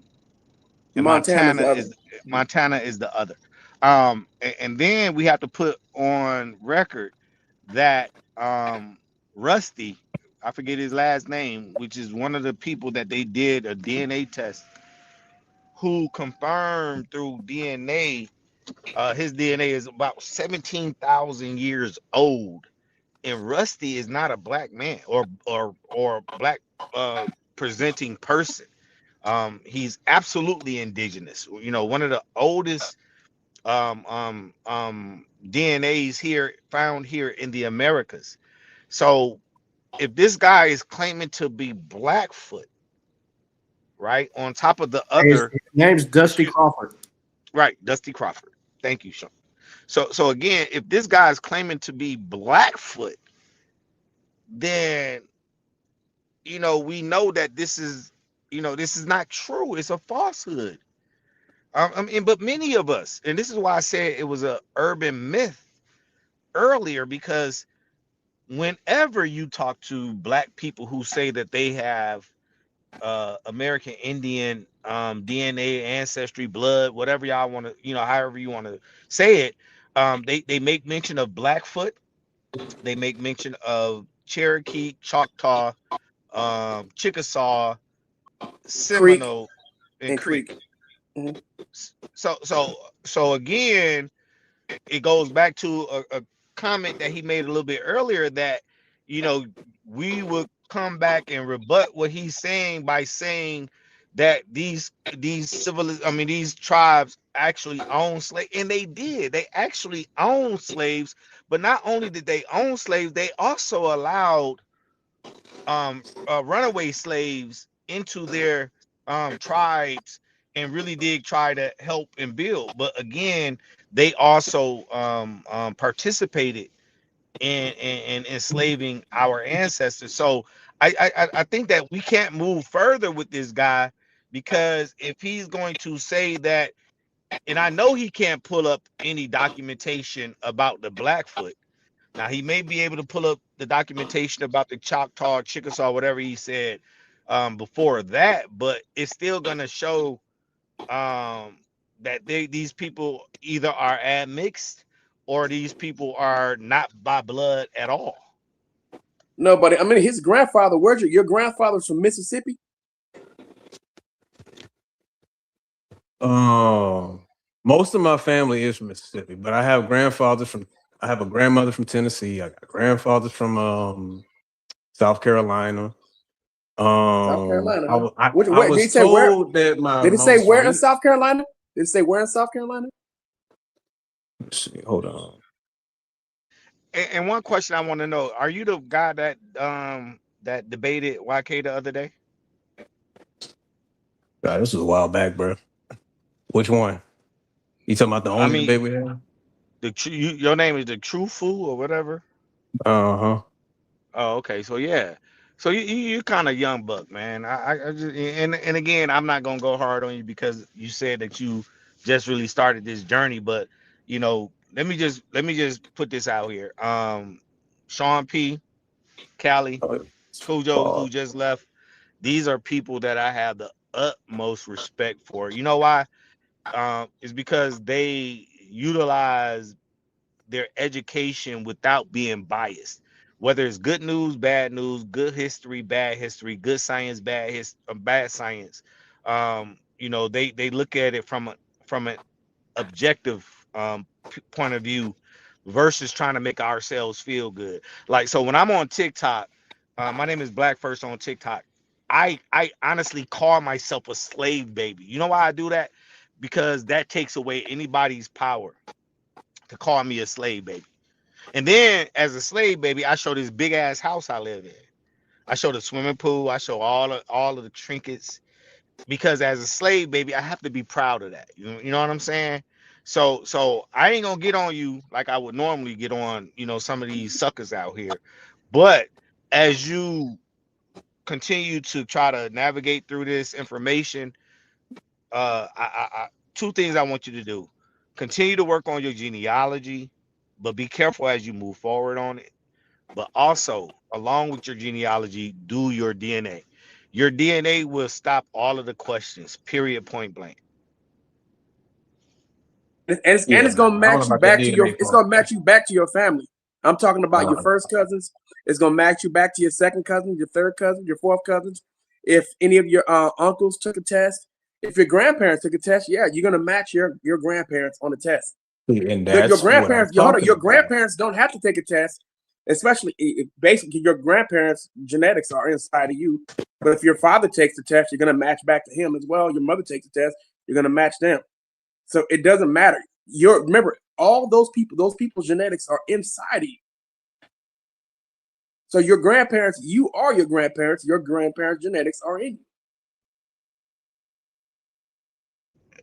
Montana's the other. Montana is the other. And then we have to put on record that Rusty, I forget his last name, which is one of the people that they did a DNA test, who confirmed through DNA, his DNA is about 17,000 years old, and Rusty is not a black man or black presenting person. He's absolutely indigenous. You know, one of the oldest DNAs here found here in the Americas. So if this guy is claiming to be Blackfoot, right, on top of the other, His name's Dusty Crawford. right, Dusty Crawford. Thank you, Sean. So again, if this guy is claiming to be Blackfoot, then we know that this is not true. It's a falsehood. But many of us, and this is why I said it was a urban myth earlier, because whenever you talk to black people who say that they have American Indian DNA, ancestry, blood, whatever y'all want to, however you want to say it, they make mention of Blackfoot, they make mention of Cherokee, Choctaw, Chickasaw, Seminole, and Creek. Mm-hmm. So again, it goes back to a comment that he made a little bit earlier, that we would come back and rebut what he's saying by saying that these tribes actually own slaves, and they did. They actually owned slaves, but not only did they own slaves, they also allowed runaway slaves into their tribes, and really did try to help and build. But again, they also participated in enslaving our ancestors. So I think that we can't move further with this guy, because if he's going to say that, and I know he can't pull up any documentation about the Blackfoot. Now, he may be able to pull up the documentation about the Choctaw, Chickasaw, whatever he said before that, but it's still going to show that these people either are admixed, or these people are not by blood at all. No, but I mean, his grandfather, your grandfather's from Mississippi? Most of my family is from Mississippi, but I have I have a grandmother from Tennessee. I got grandfathers from South Carolina. South Carolina. Huh? I was told that my did it say where in South Carolina? Did it say where in South Carolina? Let's see, hold on. And one question I want to know: are you the guy that that debated YK the other day? God, this was a while back, bro. Which one? You talking about the only debate we had? Your name is the Truthful or whatever. Uh-huh. Oh, okay. So yeah. So you're kind of young buck, man. I just, and again, I'm not gonna go hard on you because you said that you just really started this journey. But let me just put this out here. Sean P, Callie, Cujo, who just left. These are people that I have the utmost respect for. You know why? It's because they utilize their education without being biased. Whether it's good news, bad news, good history, good science, bad science. They look at it from an objective point of view, versus trying to make ourselves feel good. Like, so when I'm on TikTok, my name is Black First on TikTok. I honestly call myself a slave baby. You know why I do that? Because that takes away anybody's power to call me a slave baby. And then as a slave baby, I show this big ass house I live in. I show the swimming pool. I show all of the trinkets, because as a slave baby, I have to be proud of that. You know what I'm saying? So I ain't gonna get on you like I would normally get on, some of these suckers out here. But as you continue to try to navigate through this information, two things I want you to do: continue to work on your genealogy, but be careful as you move forward on it. But also, along with your genealogy, do your DNA. Your DNA will stop all of the questions. Period. Point blank. And it's gonna match you back to your. It's gonna match you back to your family. I'm talking about your first cousins. It's gonna match you back to your second cousin, your third cousin, your fourth cousins. If any of your uncles took a test, if your grandparents took a test, yeah, you're gonna match your grandparents on the test. And Your that's grandparents, what I'm talking your about. grandparents don't have to take a test, especially basically your grandparents' genetics are inside of you. But if your father takes the test, you're gonna match back to him as well. Your mother takes the test, you're gonna match them. So it doesn't matter. Remember, all those people's genetics are inside of you. So your grandparents, you are your grandparents. Your grandparents' genetics are in you.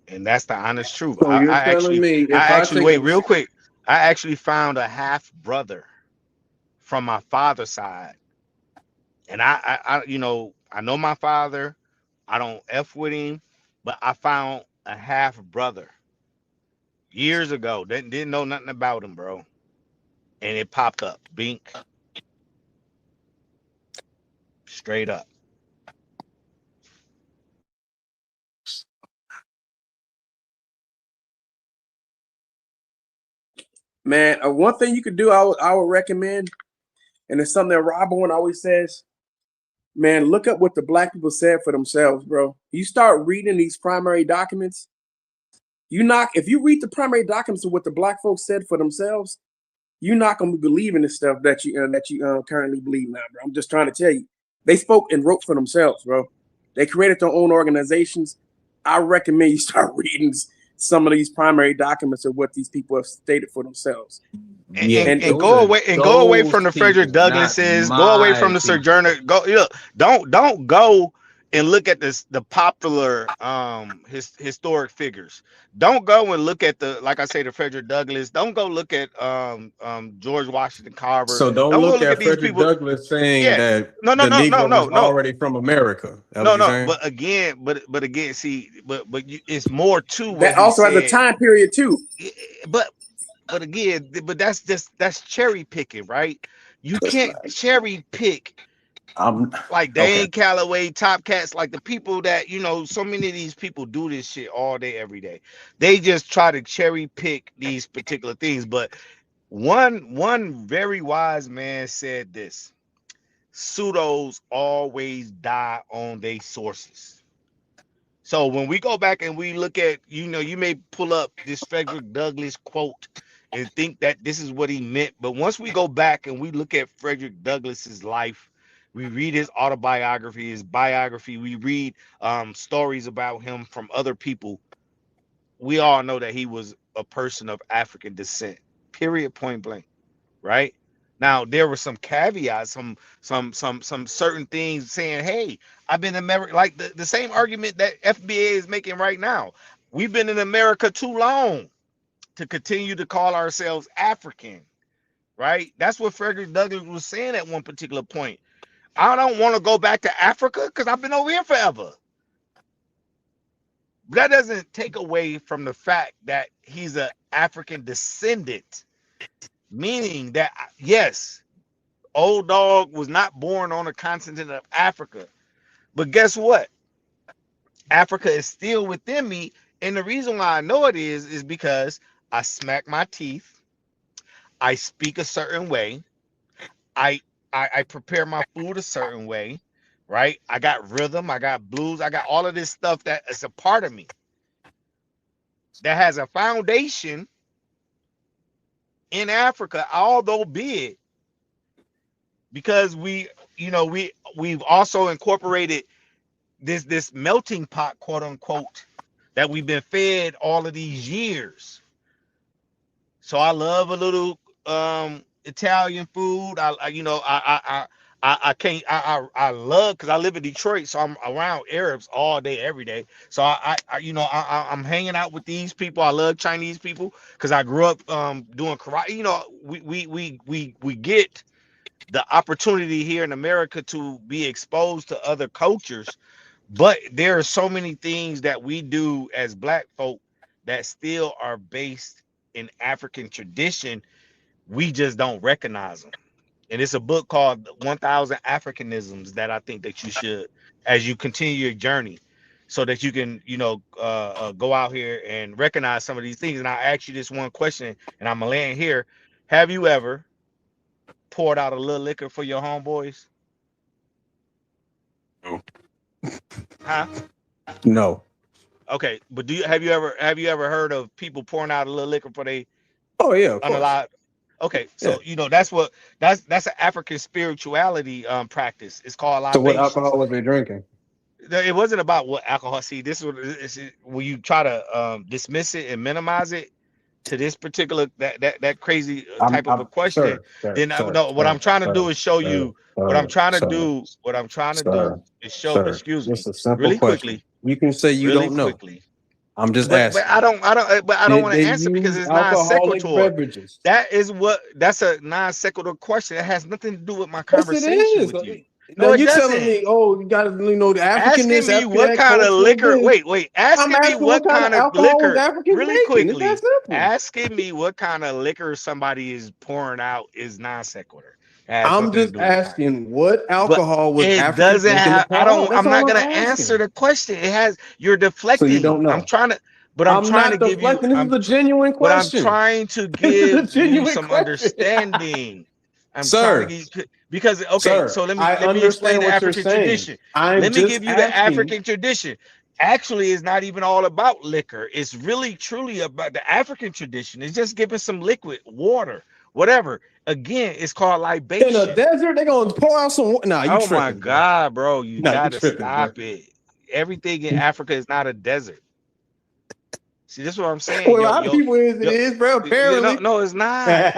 And that's the honest truth. So you're telling me if I take wait real quick. I actually found a half brother from my father's side, and I you know, I know my father. I don't F with him, but I found a half brother years ago. Didn't know nothing about him, bro. And it popped up. Bink. Straight up. Man, one thing you could do, I would recommend, and it's something that Rob Owen always says, man, look up what the black people said for themselves, bro. You start reading these primary documents, if you read the primary documents of what the black folks said for themselves, you're not gonna be believing the stuff that you currently believe now, bro. I'm just trying to tell you. They spoke and wrote for themselves, bro. They created their own organizations. I recommend you start reading some of these primary documents of what these people have stated for themselves. And go away from the Frederick Douglasses. Go away from the Sojourner. Don't go and look at the popular historic figures. Don't go and look at the Frederick Douglass. Don't go look at George Washington Carver. So don't look at Frederick Douglass saying that the Negro was already from America. But again, it's more to what that also has a time period too. But again, that's cherry picking, right? You can't cherry pick like Dane Calloway, Top Cats, like the people that, so many of these people do this shit all day, every day. They just try to cherry pick these particular things. But one very wise man said this: pseudos always die on their sources. So when we go back and we look at, you may pull up this Frederick Douglass quote and think that this is what he meant. But once we go back and we look at Frederick Douglass's life, we read his autobiography, his biography, we read stories about him from other people, we all know that he was a person of African descent, period, point blank, right? Now, there were some caveats, some certain things saying, hey, I've been in America, like the same argument that FBA is making right now. We've been in America too long to continue to call ourselves African, right? That's what Frederick Douglass was saying at one particular point. I don't want to go back to Africa because I've been over here forever. But that doesn't take away from the fact that he's an African descendant, meaning that, yes, old dog was not born on the continent of Africa. But guess what? Africa is still within me. And the reason why I know it is because I smack my teeth. I speak a certain way. I prepare my food a certain way, right? I got rhythm, I got blues, I got all of this stuff that is a part of me that has a foundation in Africa, although big, because we've also incorporated this melting pot, quote unquote, that we've been fed all of these years. So I love a little Italian food. I love, because I live in Detroit, so I'm around Arabs all day, every day. So I'm hanging out with these people. I love Chinese people because I grew up doing karate. We get the opportunity here in America to be exposed to other cultures, but there are so many things that we do as Black folk that still are based in African tradition. We just don't recognize them. And it's a book called 1000 Africanisms that I think that you should as you continue your journey, so that you can, go out here and recognize some of these things. And I ask you this one question, and I'm gonna land here. Have you ever poured out a little liquor for your homeboys? No. Huh? No. Okay, but have you ever heard of people pouring out a little liquor for they Oh yeah, of course. unalive? Okay, so Yeah. that's an African spirituality practice. It's called So what libations. alcohol was they drinking? It wasn't about what alcohol. See, this is when you try to dismiss it and minimize it to this particular that crazy type of a question. Then what I'm trying to do is show you what I'm trying to do. What I'm trying to do is show. Excuse me, It's a simple really question. quickly. You can say you Really don't know. quickly. I'm just But asking. I don't want to answer because it's non alcoholic sequitur. beverages. That's a non sequitur question. It has nothing to do with my Yes, it conversation is. with you. Now No, it you doesn't. telling me, oh, you got to the African this, Asking me African what that, kind of cultural liquor. this. Wait. Asking I'm me asking what kind of alcohol was liquor. Africans Really making. It's quickly. that simple. Asking me what kind of liquor somebody is pouring out is non sequitur. I'm just asking what alcohol was It Africans doesn't making have. to pour out. That's I'm not all gonna I'm answer asking. the question. It has. You're So deflecting. you don't know. I'm trying to not give you. deflecting. This is a genuine But I'm question. trying to This is a give you genuine some question. understanding. I'm Sir. trying to give because okay. Sir, So let I me explain understand the what you're African saying. tradition. I'm Let me just give you the asking. African tradition. Actually, it's not even all about liquor. It's really truly about the African tradition. It's just giving some liquid, water, whatever. Again, it's called libation. In a desert, they're gonna pour out some. Nah, you Oh tripping, my God, bro! You gotta tripping, stop bro. it. Everything in Africa is not a desert. See, this is what I'm saying. Well, a lot of people it is, bro. Apparently, no, it's not,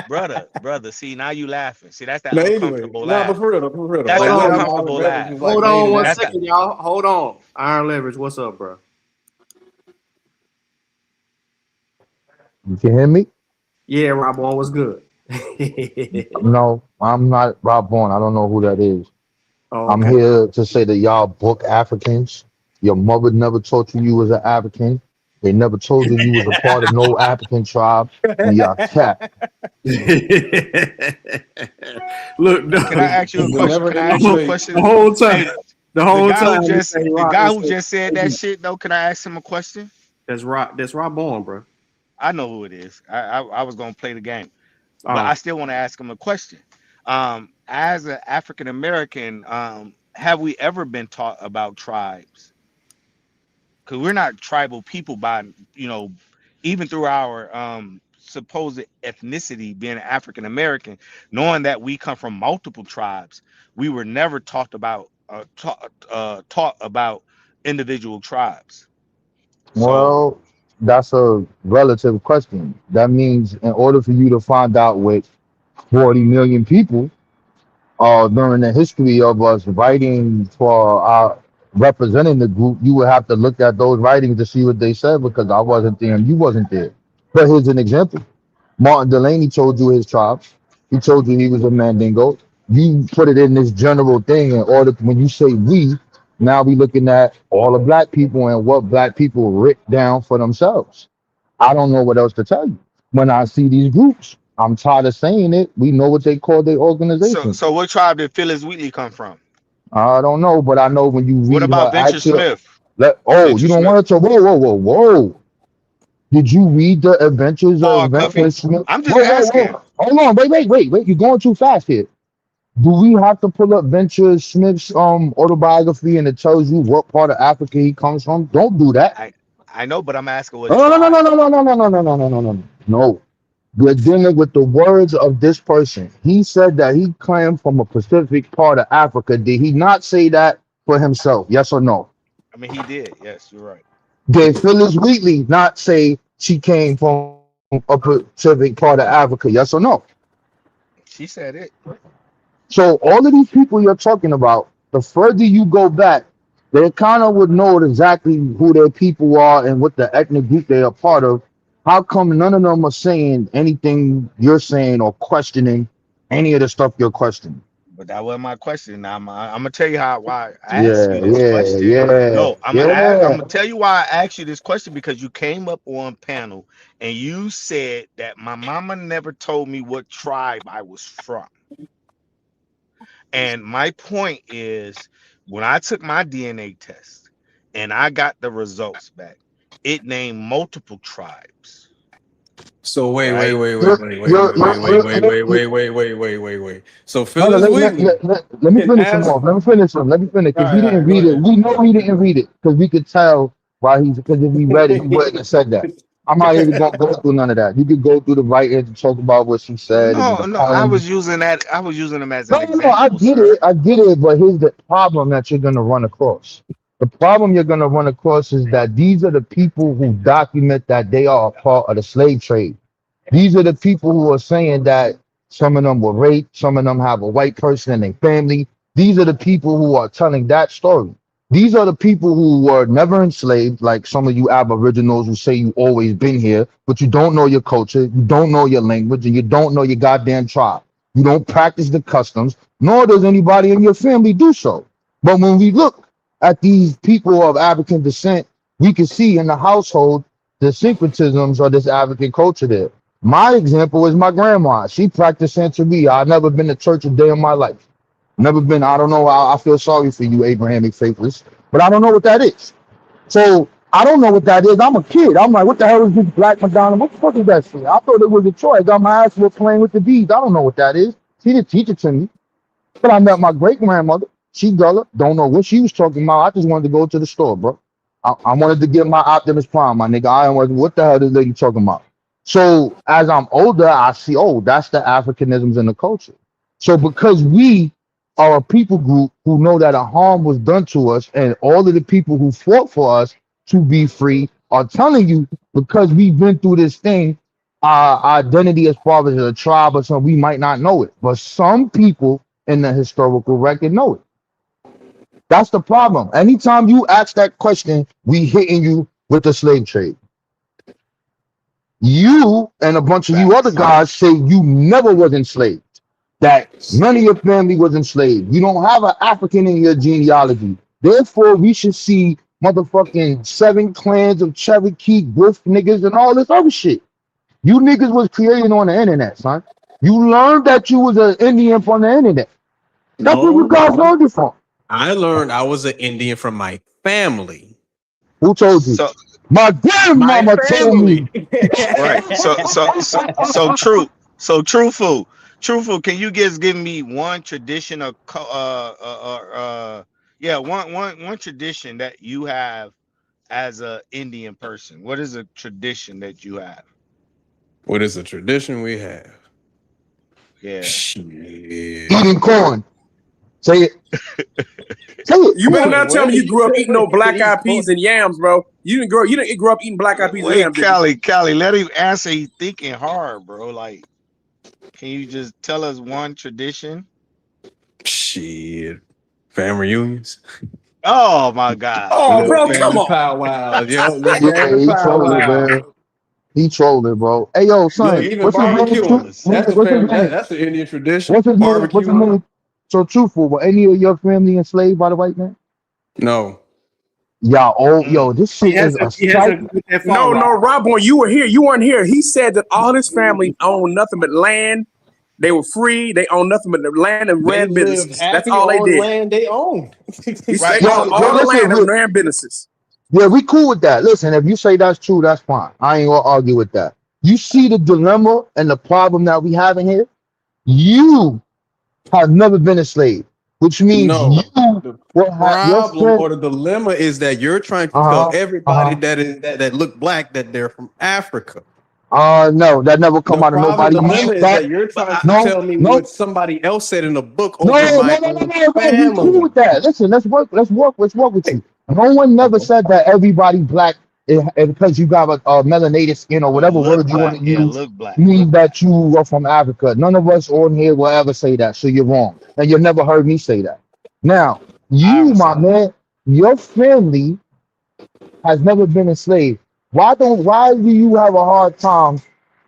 brother. See, now you laughing. See, that's that but anyway, uncomfortable laugh. but for real, That's Hold the on, uncomfortable laugh. Hold on one That's second, y'all. Hold on. Iron Leverage, what's up, bro? You can hear me? Yeah, Rob, what's good? No, I'm not Rob Vaughn. I don't know who that is. Oh, I'm okay. here to say that y'all book Africans. Your mother never taught you was an African. They never told you was a part of no African tribe. And y'all cat. Look, no. Can I ask you a question? Can I ask you a question? The whole time. Hey, the whole guy time. the guy who just said that shit, though, can I ask him a question? That's Rob Bourne, bro. I know who it is. I was gonna play the game, but I still want to ask him a question. As an African American, have we ever been taught about tribes? Because we're not tribal people by even through our supposed ethnicity, being African American, knowing that we come from multiple tribes, we were never taught about individual tribes. Well, that's a relative question. That means in order for you to find out with 40 million people, during the history of us writing for our representing the group, you would have to look at those writings to see what they said because I wasn't there and you wasn't there. But here's an example. Martin Delaney told you his tribe. He told you he was a Mandingo. You put it in this general thing in order when you say we, now we looking at all the black people and what black people writ down for themselves. I don't know what else to tell you. When I see these groups, I'm tired of saying it. We know what they call their organization. So what tribe did Phyllis Wheatley come from? I don't know, but I know when you read What about her Venture actual, Smith? you Venture don't Smith. want to whoa. Did you read the adventures Paul of Venture Cuffey? Smith? I'm just asking. Hold on, wait. You're going too fast here. Do we have to pull up Venture Smith's autobiography and it tells you what part of Africa he comes from? Don't do that. I know, but I'm asking what No. tribe. No. We're dealing with the words of this person. He said that he came from a specific part of Africa. Did he not say that for himself? Yes or no? I mean, he did. Yes, you're right. Did Phyllis Wheatley not say she came from a specific part of Africa? Yes or no? She said it. So all of these people you're talking about, the further you go back, they kind of would know exactly who their people are and what the ethnic group they are part of. How come none of them are saying anything you're saying or questioning any of the stuff you're questioning? But that wasn't my question. Now I'm gonna tell you why I asked you this question. Yeah. No, I'm gonna tell you why I asked you this question because you came up on panel and you said that my mama never told me what tribe I was from. And my point is, when I took my DNA test and I got the results back, it named multiple tribes. So wait. Right? So Hold on, Phyllis Wheatley let me can finish him ask. off. Let me finish him. Because he didn't Go read it. ahead. We know he didn't read it because we could tell why he's. Because if he read it, he wouldn't have said that. I'm not even gonna go through none of that. You could go through the writings and talk about what she said. Is it a No, I poem? was using that. I was using them as an No, I example, get sir. it. I get it. But here's the problem that you're gonna run across. The problem you're gonna run across is that these are the people who document that they are a part of the slave trade. These are the people who are saying that some of them were raped, some of them have a white person in their family. These are the people who are telling that story. These are the people who were never enslaved, like some of you Aboriginals who say you always been here, but you don't know your culture, you don't know your language, and you don't know your goddamn tribe. You don't practice the customs, nor does anybody in your family do so. But when we look at these people of African descent, we can see in the household the syncretisms of this African culture there. My example is my grandma. She practiced Santeria. I've never been to church a day in my life. Never been. I don't know. I feel sorry for you, Abrahamic faithless, but I don't know what that is. So I don't know what that is. I'm a kid. I'm like, what the hell is this Black Madonna? What the fuck is that shit? I thought it was a toy. I got my ass whooped playing with the beads. I don't know what that is. She didn't teach it to me. But I met my great grandmother. She Gullah. Don't know what she was talking about. I just wanted to go to the store, bro. I wanted to get my Optimus Prime, my nigga. I was what the hell is this lady talking about? So as I'm older, I see, oh, that's the Africanisms in the culture. So because we are a people group who know that a harm was done to us, and all of the people who fought for us to be free are telling you because we've been through this thing, our identity as far as a tribe or something, we might not know it. But some people in the historical record know it. That's the problem. Anytime you ask that question, we hitting you with the slave trade. You and a bunch of you other guys say you never was enslaved, that none of your family was enslaved. You don't have an African in your genealogy. Therefore, we should see motherfucking 7 clans of Cherokee, Griff niggas, and all this other shit. You niggas was created on the internet, son. You learned that you was an Indian from the internet. That's where you guys learned it from. I learned I was an Indian from my family. Who told you? My grandmama told me. Right. So true. So truthful. Can you just give me one tradition of one tradition that you have as a Indian person? What is a tradition that you have? What is a tradition we have? Yeah. Shit. Eating corn. Say it. Say it. You better not tell me you grew up eating no black eyed peas and yams, bro. You didn't grow up eating black eyed peas and yams. Callie, let him answer. He's thinking hard, bro. Like, can you just tell us one tradition? Shit. Family reunions. Oh my God. Oh, bro, come on. Powwows, yo. He trolling, man. He trolling, bro. Hey, yo, son. Look, even What's his barbecuing. name? That's an Indian tradition. What's his name? What's his name? So truthful. Were any of your family enslaved by the white man? No. Y'all old, yo, this shit is a cycle. No, Rob, when you were here, you weren't here. He said that all his family owned nothing but land. They were free. They owned nothing but the land and ran businesses. That's all they did. Land they owned. He said all the land and ran businesses. Yeah, we cool with that. Listen, if you say that's true, that's fine. I ain't gonna argue with that. You see the dilemma and the problem that we have in here? You have never been a slave, which means the problem or the dilemma is that you're trying to tell everybody that look black that they're from Africa. No, that never come out of nobody. The dilemma is that you're trying to tell me what somebody else said in a book over my own family. We cool with that. Listen, let's work with you. No one never said that everybody black because you got a melanated skin or whatever word you want to use means that you are from Africa. None of us on here will ever say that, so you're wrong. And you've never heard me say that. Now, you, my man, your family has never been enslaved. Why do you have a hard time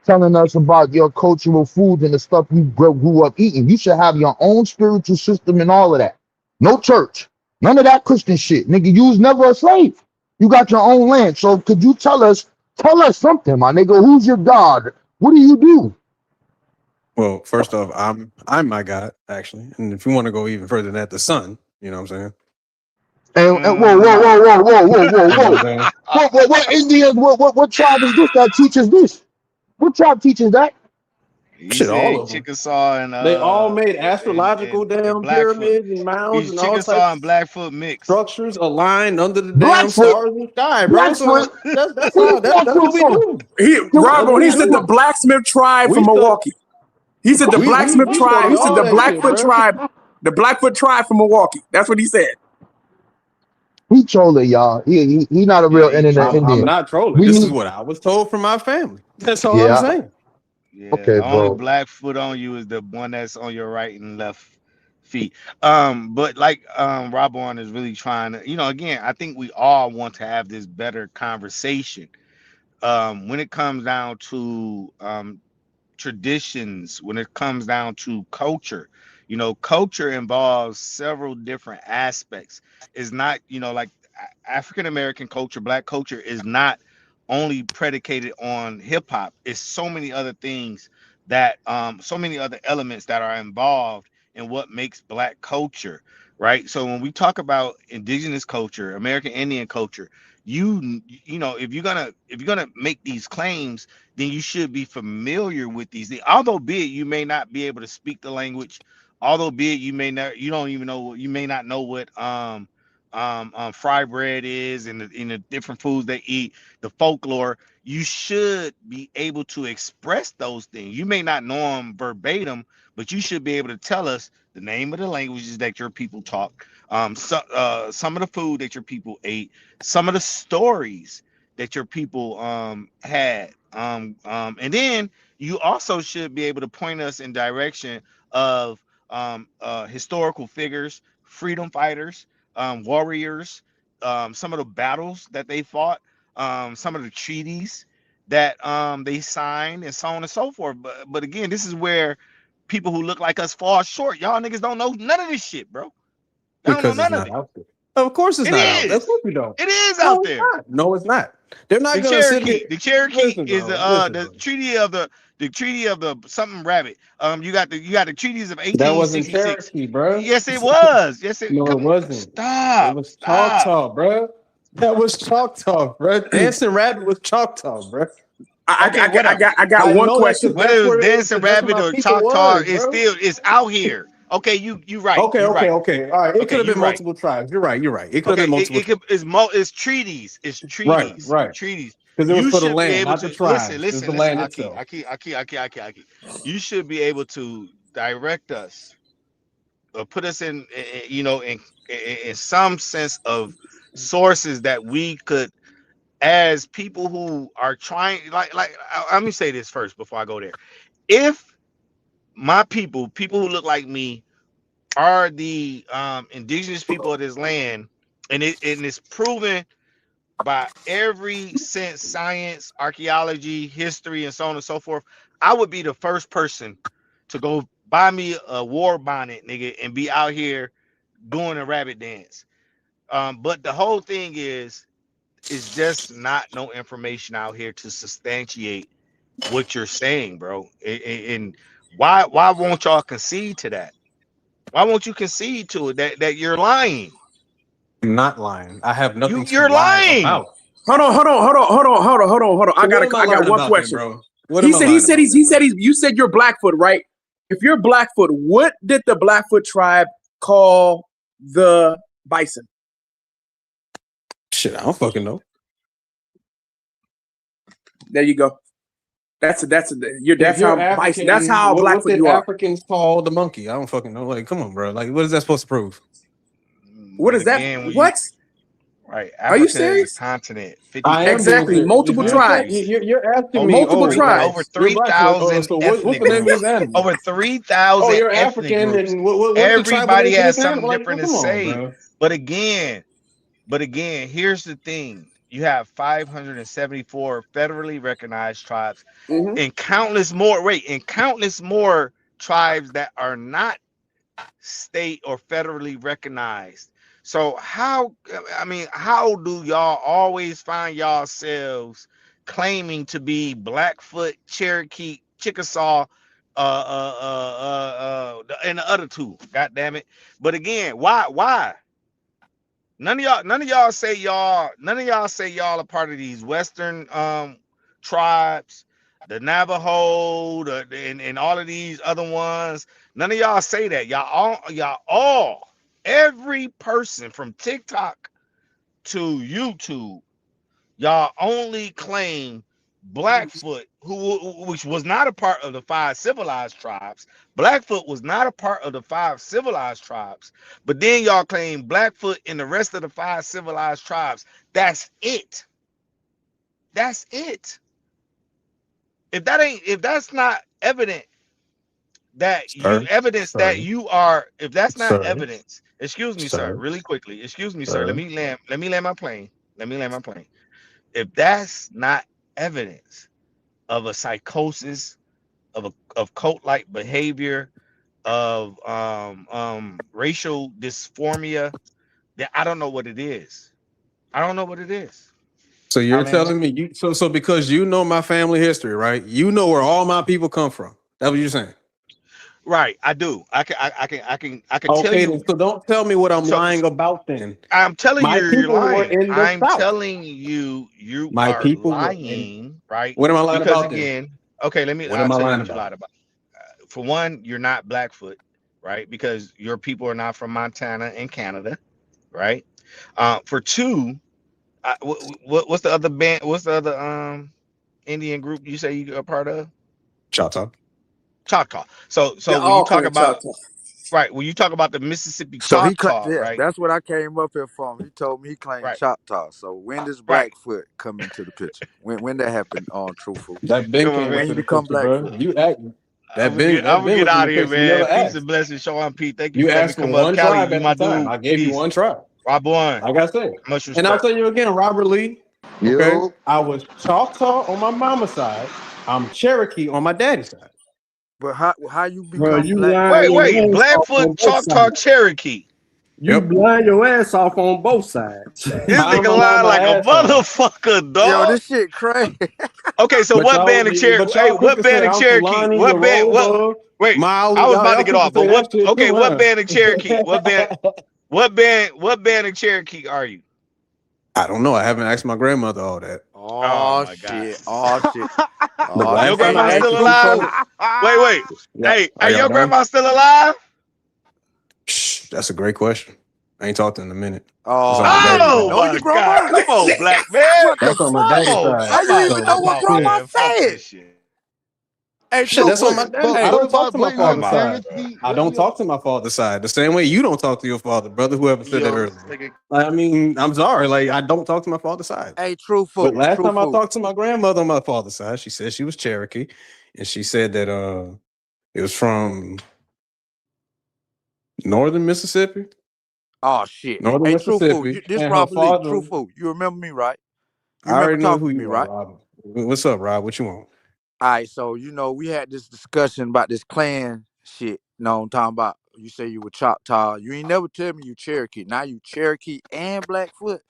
telling us about your cultural foods and the stuff you grew up eating? You should have your own spiritual system and all of that. No church. None of that Christian shit. Nigga, you was never a slave. You got your own land. So could you tell us something, my nigga? Who's your God? What do you do? Well, first off, I'm my God, actually. And if you want to go even further than that, the sun, you know what I'm saying? And whoa. saying? What Indians, what tribe is this that teaches this? What tribe teaches that? He Shit, all said of them. Chickasaw and They all made astrological damn Blackfoot. pyramids and mounds He's and all Chickasaw types and of Blackfoot mix. structures aligned under the damn Blackfoot, stars in the sky, bro. So Blackfoot. that's Where how did that's Blackfoot what we from? do. That's Robo, what he we said the do. blacksmith tribe from We study Milwaukee. He said the blacksmith we tribe. study He said all the that shit, Blackfoot bro. tribe. The Blackfoot tribe from Milwaukee. That's what he said. He trolling y'all. He not a real internet I'm Indian. not trolling. We This is need, what I was told from my family. That's all I'm yeah. saying. Yeah, Okay, the only bro. Blackfoot on you is the one that's on your right and left feet. But like Rob on is really trying to, again, I think we all want to have this better conversation. When it comes down to traditions, when it comes down to culture, culture involves several different aspects. It's not, like African American culture, Black culture is not only predicated on hip hop. It's so many other things that so many other elements that are involved in what makes Black culture, right? So when we talk about indigenous culture, American Indian culture, if you're gonna make these claims, then you should be familiar with these things. Although be it you may not be able to speak the language, although be it you may not know what fry bread is and the different foods they eat, the folklore, you should be able to express those things. You may not know them verbatim, but you should be able to tell us the name of the languages that your people talk, some of the food that your people ate, some of the stories that your people had, and then you also should be able to point us in direction of historical figures, freedom fighters, warriors, some of the battles that they fought, some of the treaties that they signed, and so on and so forth. But again, this is where people who look like us fall short. Y'all niggas don't know none of this shit, bro. They don't know Because it's none of not it. out there. Of course it's It not out there. is. Of course we don't. It is No, out it's there. not. No, it's not. They're not The gonna sit here. Cherokee. The Cherokee Listen, is bro. the treaty of the something rabbit. You got the treaties of That wasn't 1866. Cherokee, bro. Yes, it was. Yes, it. No, it wasn't. It Stop. was Stop. Choctaw, bro. That was Choctaw, bro. Dancing Rabbit was Choctaw, bro. I got I one know that question. because Whether that's it was where Dancing that's where Rabbit my or people Choctaw, was, bro. it's out here. Okay, you right. Okay. You right. All right. It Okay, could have you been right. multiple tribes. You're right. It could Okay, have been multiple. it's treaties. It's treaties. Right. Treaties. Because it was You for the should be land, able not to the tribes. It was the land Aki. itself. You should be able to direct us or put us in some sense of sources that we could, as people who are trying, let me say this first before I go there. If my people who look like me, are the indigenous people of this land, and it's proven by every sense, science, archaeology, history, and so on and so forth, I would be the first person to go buy me a war bonnet, nigga, and be out here doing a rabbit dance. But the whole thing is just not no information out here to substantiate what you're saying, bro. And why won't y'all concede to that? Why won't you concede to it that you're lying? I'm not lying. I have nothing You're to lie lying. about. Hold on. So I got one question. You said you're Blackfoot, right? If you're Blackfoot, what did the Blackfoot tribe call the bison? Shit, I don't fucking know. There you go. That's how African, bison. That's how what Blackfoot did you are. Africans call the monkey? I don't fucking know. Like, come on, bro. Like, what is that supposed to prove? What is that? What? Right. Are you Africa serious? is a continent. Exactly. Multiple tribes. You're asking me. Multiple tribes. Over 3,000 so ethnic what's the name of this animal? Over 3,000 you're ethnic African, groups. and what's Everybody the has tribal name something for this different to animal? Like, say. come on, bro. But again, here's the thing. You have 574 federally recognized tribes and countless more tribes that are not state or federally recognized. So how do y'all always find yourselves claiming to be Blackfoot, Cherokee, Chickasaw, and the other two? God damn it! But again, why? None of y'all say y'all are part of these Western tribes, the Navajo, and all of these other ones. None of y'all say that. Y'all all, every person from TikTok to YouTube, y'all only claim Blackfoot, which was not a part of the 5 civilized tribes. Blackfoot was not a part of the 5 civilized tribes, but then y'all claim Blackfoot and the rest of the 5 civilized tribes. That's it. That's it. If that's not evident that that you are, if that's not evidence, excuse me, sir, really quickly, excuse me, sir. Let me land my plane. If that's not evidence of a psychosis, of cult-like behavior, of racial dysphoria, then I don't know what it is. So you're telling me so because you know my family history, right? You know where all my people come from. That's what you're saying. Right, I do. I can Okay, tell you. So don't tell me what I'm lying about then. I'm telling you you're lying. I'm South. telling you my are people lying, right? What am I lying because about again, then? okay, let me What am I tell you lying what you about? lied about. For one, you're not Blackfoot, right? Because your people are not from Montana and Canada, right? For two, what's the other band? What's the other Indian group you say you're a part of? Choctaw. So Yeah, when you talk okay, about Choctaw. right, when you talk about the Mississippi So Choctaw, yeah, right? that's what I came up here from. He told me he claimed Choctaw. So when does Blackfoot come into the picture? When that happened on Truthful? That Ben came When into he the become picture, bro. Blackfoot? You act I'm gonna get was in out the of here, picture. You man. never Peace asked. and blessings. Sean P. Thank you You for letting me asked for come up. one Cali, tribe you at my the time. dude. I gave you Peace. one tribe. Rob one. Like I said. Much And I'll respect. tell you again, Robert Lee. Okay. Yo. I was Choctaw on my mama's side. I'm Cherokee on my daddy's side. But how you Bro, become you Blackfoot? lying your Wait, ass off on Blackfoot both Choctaw sides. Cherokee. You blind your ass off on both sides. This nigga lying like a motherfucker, dog. Yo, this shit crazy. Okay, so But what band of Cherokee? Hey, what band of Cherokee? What band? What? Wait, Miley, I was about to y'all get people off, but say what? that shit Okay, too, what huh? band of Cherokee? What band of Cherokee are you? I don't know. I haven't asked my grandmother all that. Oh my shit. God. Oh shit. The last Your time I grandma asked still you, alive? Wait. Yeah. Are Hey, y'all your done? grandma still alive? Shh, that's a great question. I ain't talked in a minute. Oh, That's on my daddy's Oh side. my God! Come on, black man. What the That's on my fuck? daddy's Come on, side. How you even know come what on, grandma man. Fuck said? this shit. Hey, Shit, that's on my Truthful. daddy. But I Hey, what don't talk about to my wait, what father's side. Cherokee? I What do don't you talk to my father's side. The same way you don't talk to your father, brother, whoever said that Yo, this earlier. nigga. I mean, I'm sorry. Like, I don't talk to my father's side. hey, But Truthful. last time I Truthful. talked to my grandmother on my father's side, she said she was Cherokee. And she said that it was from northern Mississippi. Oh shit. Northern Hey, Truthful. Mississippi. This And her Robert Lee. father, Truthful. You remember me, right? You I remember already know talking who to me, you are, right? Rob. What's up, Rob? What you want? All right. So we had this discussion about this clan shit. You know what I'm talking about? You say you were Choctaw. You ain't never tell me you Cherokee. Now you Cherokee and Blackfoot.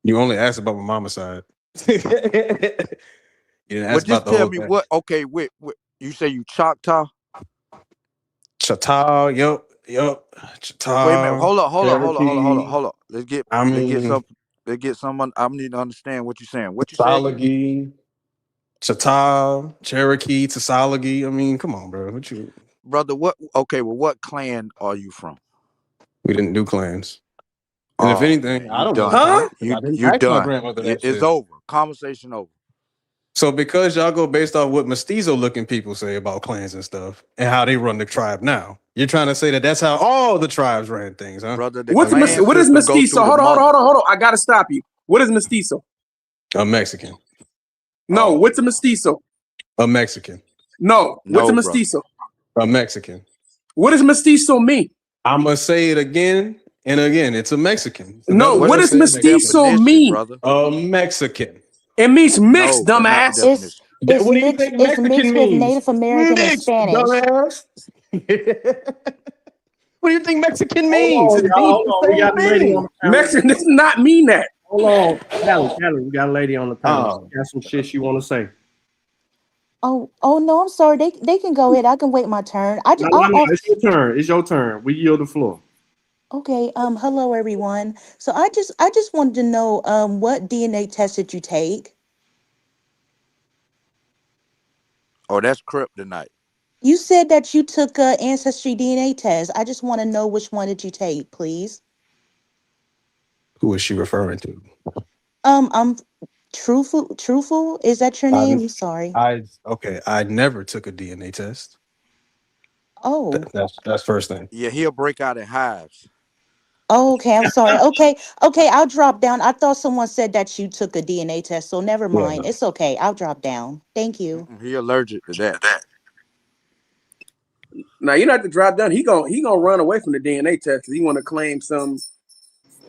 You only asked about my mama's side. You didn't Well, ask about just the tell whole me thing. what. Okay, wait. You say you Choctaw? Chata, yup. Wait a minute. Chata, Hold Cherokee. on. Let's get someone. I need to understand what you're saying. What you say again? Tsalagi, Chata, Cherokee, Tsalagi. I mean, come on, bro. What you? Brother, what? Okay, well, what clan are you from? We didn't do clans. And if Oh anything, man, I you don't know done. clans. You I didn't you ask my done. grandmother that It's shit. over. Conversation over. So because y'all go based off what mestizo looking people say about clans and stuff and how they run the tribe now, you're trying to say that that's how all the tribes ran things, huh? Brother, the What clan is system go mestizo? through the Hold mother. on. I gotta stop you. What is mestizo? A Mexican. No, what's a mestizo? A Mexican. No, what's a No, brother. mestizo? A Mexican. What does mestizo mean? I'm gonna say it again and again. It's a Mexican. No, what does mestizo mean? brother? A Mexican. It means mixed, No, that's not the dumbass. definition. It's What do you mixed. think It's Mexican mixed with means? Native American and Mixed, Spanish. dumbass. What do you think Mexican means? Hold on, It y'all. means Hold the on. We same got a lady on thing. the panel. Mexican does not mean that. Hold on. Callie, we got a lady on the panel. Oh. She got some shit she want to say. Oh no, I'm sorry. They can go ahead. I can wait my turn. No. It's your turn. It's your turn. We yield the floor. Okay. Hello everyone. So I just wanted to know what DNA test did you take? Oh, that's kryptonite. You said that you took a ancestry DNA test. I just want to know which one did you take, please. Who is she referring to? I'm truthful. Is that your name? I'm sorry. I never took a DNA test. Oh. That's first thing. Yeah, he'll break out in hives. Oh, okay, I'm sorry. Okay, I'll drop down. I thought someone said that you took a DNA test, so never Yeah, mind. no. It's okay. I'll drop down. Thank you. He allergic to that. Now you don't have to drop down. He gonna run away from the DNA test because he want to claim something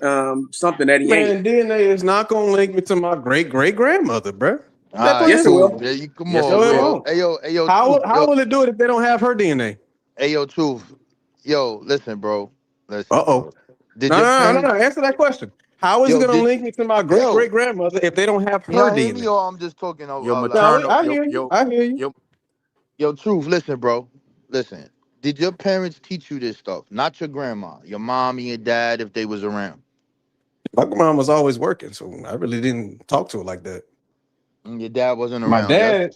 that he ain't. Man, DNA is not gonna link me to my great grandmother, bro. Yes, it will. Yeah, you come Yes, on, it No, it man. will. won't. Hey yo, How truth, yo, will it do it if they don't have her DNA? hey yo, truth. Yo, listen, bro. Listen, Uh-oh. bro. Did No, your no, no, no, parents no. Answer that question. How is it yo gonna did link me to my great yo great grandmother if they don't have can y'all her hear me DNA? or I'm just talking Your out loud? No, maternal, I hear you. I hear you. your Yo, truth, listen, bro. Listen. Did your parents teach you this stuff? Not your grandma, your mom and your dad if they was around. My mom was always working, so I really didn't talk to her like that. And your dad wasn't My around, yes? dad,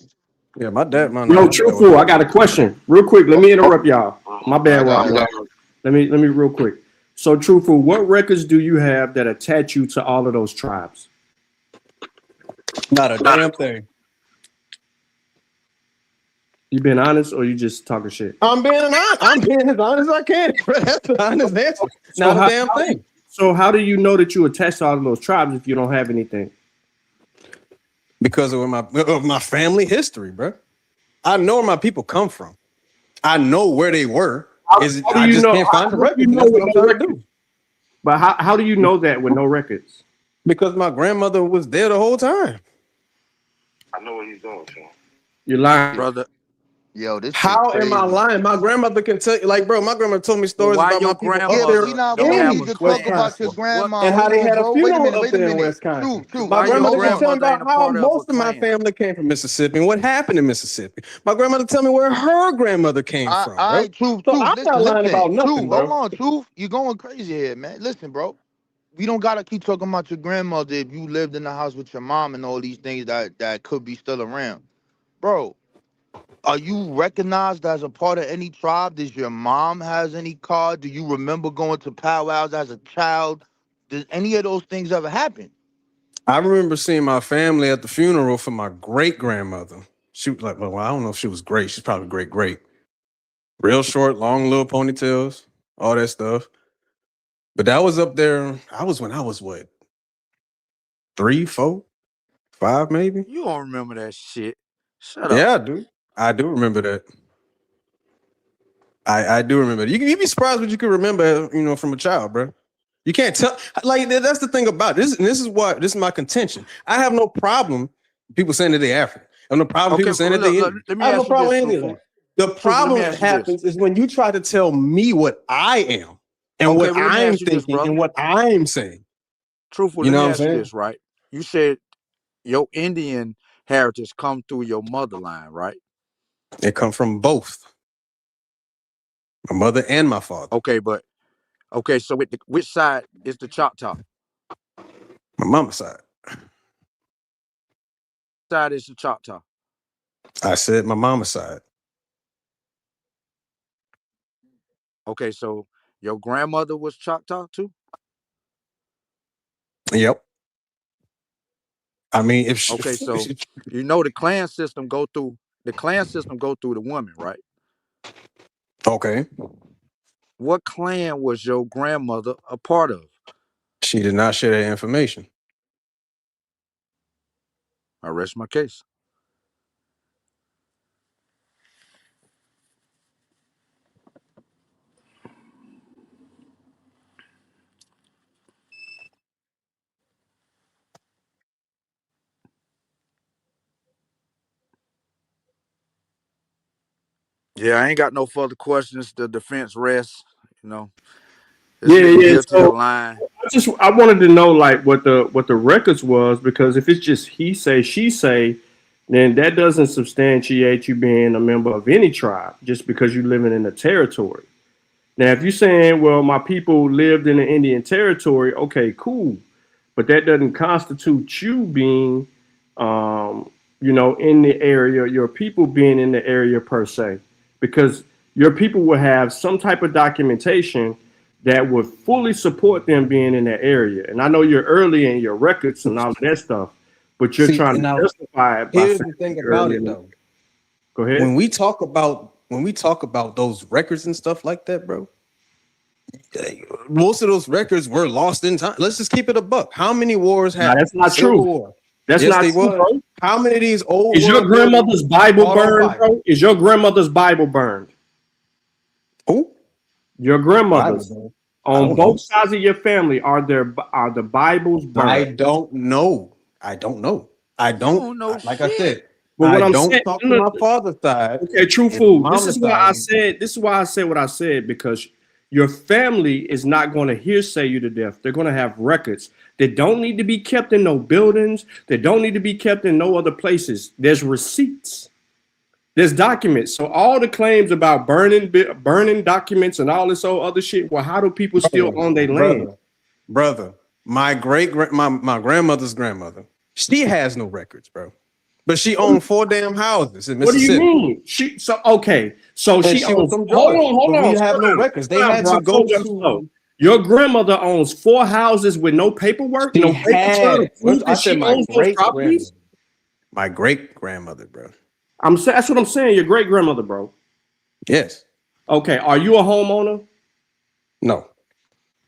yeah, my dad, my Yo, dad was truthful, I got a question. Real quick. Let me interrupt y'all. My All bad, right, go Rob. ahead. Let me real quick. So, truthful, what records do you have that attach you to all of those tribes? not a damn thing. You been honest or you just talking shit? I'm being as honest as I can. Bro. That's the honest answer. So Not a damn thing. So how do you know that you attach to all of those tribes if you don't have anything? Because of my family history, bro. I know where my people come from. I know where they were. How do I you just know? can't find the How do you records, and know that's what with I'm no trying to records? do. But how do you know that with no records? Because my grandmother was there the whole time. I know what he's doing, Sean. You're lying, brother. Yo, this shit How am I crazy. lying? My grandmother can tell you, like, bro, my grandmother told me Well, stories why about my your people up Yeah, there but grandmother we don't don't have in need a to talk West clan? about your Africa What? grandma. and how Hold they on, had a bro. Wait a funeral minute, up wait a there in minute. Wisconsin. Truth. My Why Yo, your grandmother hold can on. tell me grandmother about ain't a how part of a most of my clan? family came from Mississippi and what happened in Mississippi. My grandmother tell me where her grandmother came from, bro. Truth, So I'm not lying listen. about nothing, Truth, hold bro. on, Truth. You're going crazy here, man. Listen, bro. We don't gotta keep talking about your grandmother if you lived in the house with your mom and all these things that could be still around. Bro, are you recognized as a part of any tribe? Does your mom has any card? Do you remember going to powwows as a child? Does any of those things ever happen? I remember seeing my family at the funeral for my great grandmother. She was like, well, I don't know if she was great. She's probably great. Real short, long little ponytails, all that stuff. But that was up there. When I was what? 3, 4, 5, maybe? You don't remember that shit. Shut up. Yeah, I do. I do remember that. I do remember that. You'd be surprised what you can remember, from a child, bro. You can't tell. Like, that's the thing about this. And this is my contention. I have no problem people saying that they're African. I have no problem Okay, people saying that look, they're look, Indian. let I me have no ask you problem this, with any of truthful. that. The Truthful, let me problem that ask you this. happens is when you try to tell me what I am and Okay, what well, let me I'm ask you this, thinking and brother. what I'm saying. Truthful, You let know me what I'm ask you saying? this, right? You said your Indian heritage come through your mother line, right? It come from both my mother and my father. Okay, so which side is the Choctaw? My mama's side. Side is the Choctaw. I said my mama's side. Okay, so your grandmother was Choctaw too? Yep. I mean, if she, Okay, so you know the clan system go through the woman, right? okay, What clan was your grandmother a part of? she did not share that information. I rest my case. Yeah, I ain't got no further questions. The defense rests. This nigga Yeah. guilty to So lying. I wanted to know like what the records was, because if it's just he say she say, then that doesn't substantiate you being a member of any tribe just because you living in a territory. Now, if you're saying, well, my people lived in the Indian territory, okay, cool. But that doesn't constitute you being, in the area, your people being in the area per se. Because your people will have some type of documentation that would fully support them being in that area. And I know you're early in your records and all of that stuff, but you're See, trying and to now justify it by here's saying the thing you're about early it in. though. Go ahead. When we talk about those records and stuff like that, bro, most of those records were lost in time. Let's just keep it a buck. How many wars Nah, happened? that's not Civil true. War. That's Yes, not they true, was. bro. How many of these old Is your world buildings grandmother's Bible caught on burned, fire? bro? Is your grandmother's Bible burned? Who? Your Bible, grandmother's. bro. I On don't know. both sides of your family, are the Bibles I burned? don't know. I don't know. I You don't. don't know Like I shit. said, But what I I'm don't saying, talk to my father's side okay, true and food. This mama's is why I side. said. This is why I said what I said, because your family is not going to hearsay you to death. They're going to have records that don't need to be kept in no buildings. That don't need to be kept in no other places. There's receipts. There's documents. So all the claims about burning documents and all this other shit. Well, how do people still own their land? Brother, my grandmother's grandmother, she has no records, bro. But she owned 4 damn houses in What do Mississippi. you mean? So And she she was owns. from Hold Georgia, on. but we have Slow no down. records. They Slow down, had bro. to I go told you I'm to. slow. Your grandmother owns 4 houses with no paperwork, no She paper trail to had. prove I that said she my owns those great properties. grandmother. My great grandmother, bro. That's what I'm saying. Your great grandmother, bro. Yes. Okay. Are you a homeowner? No.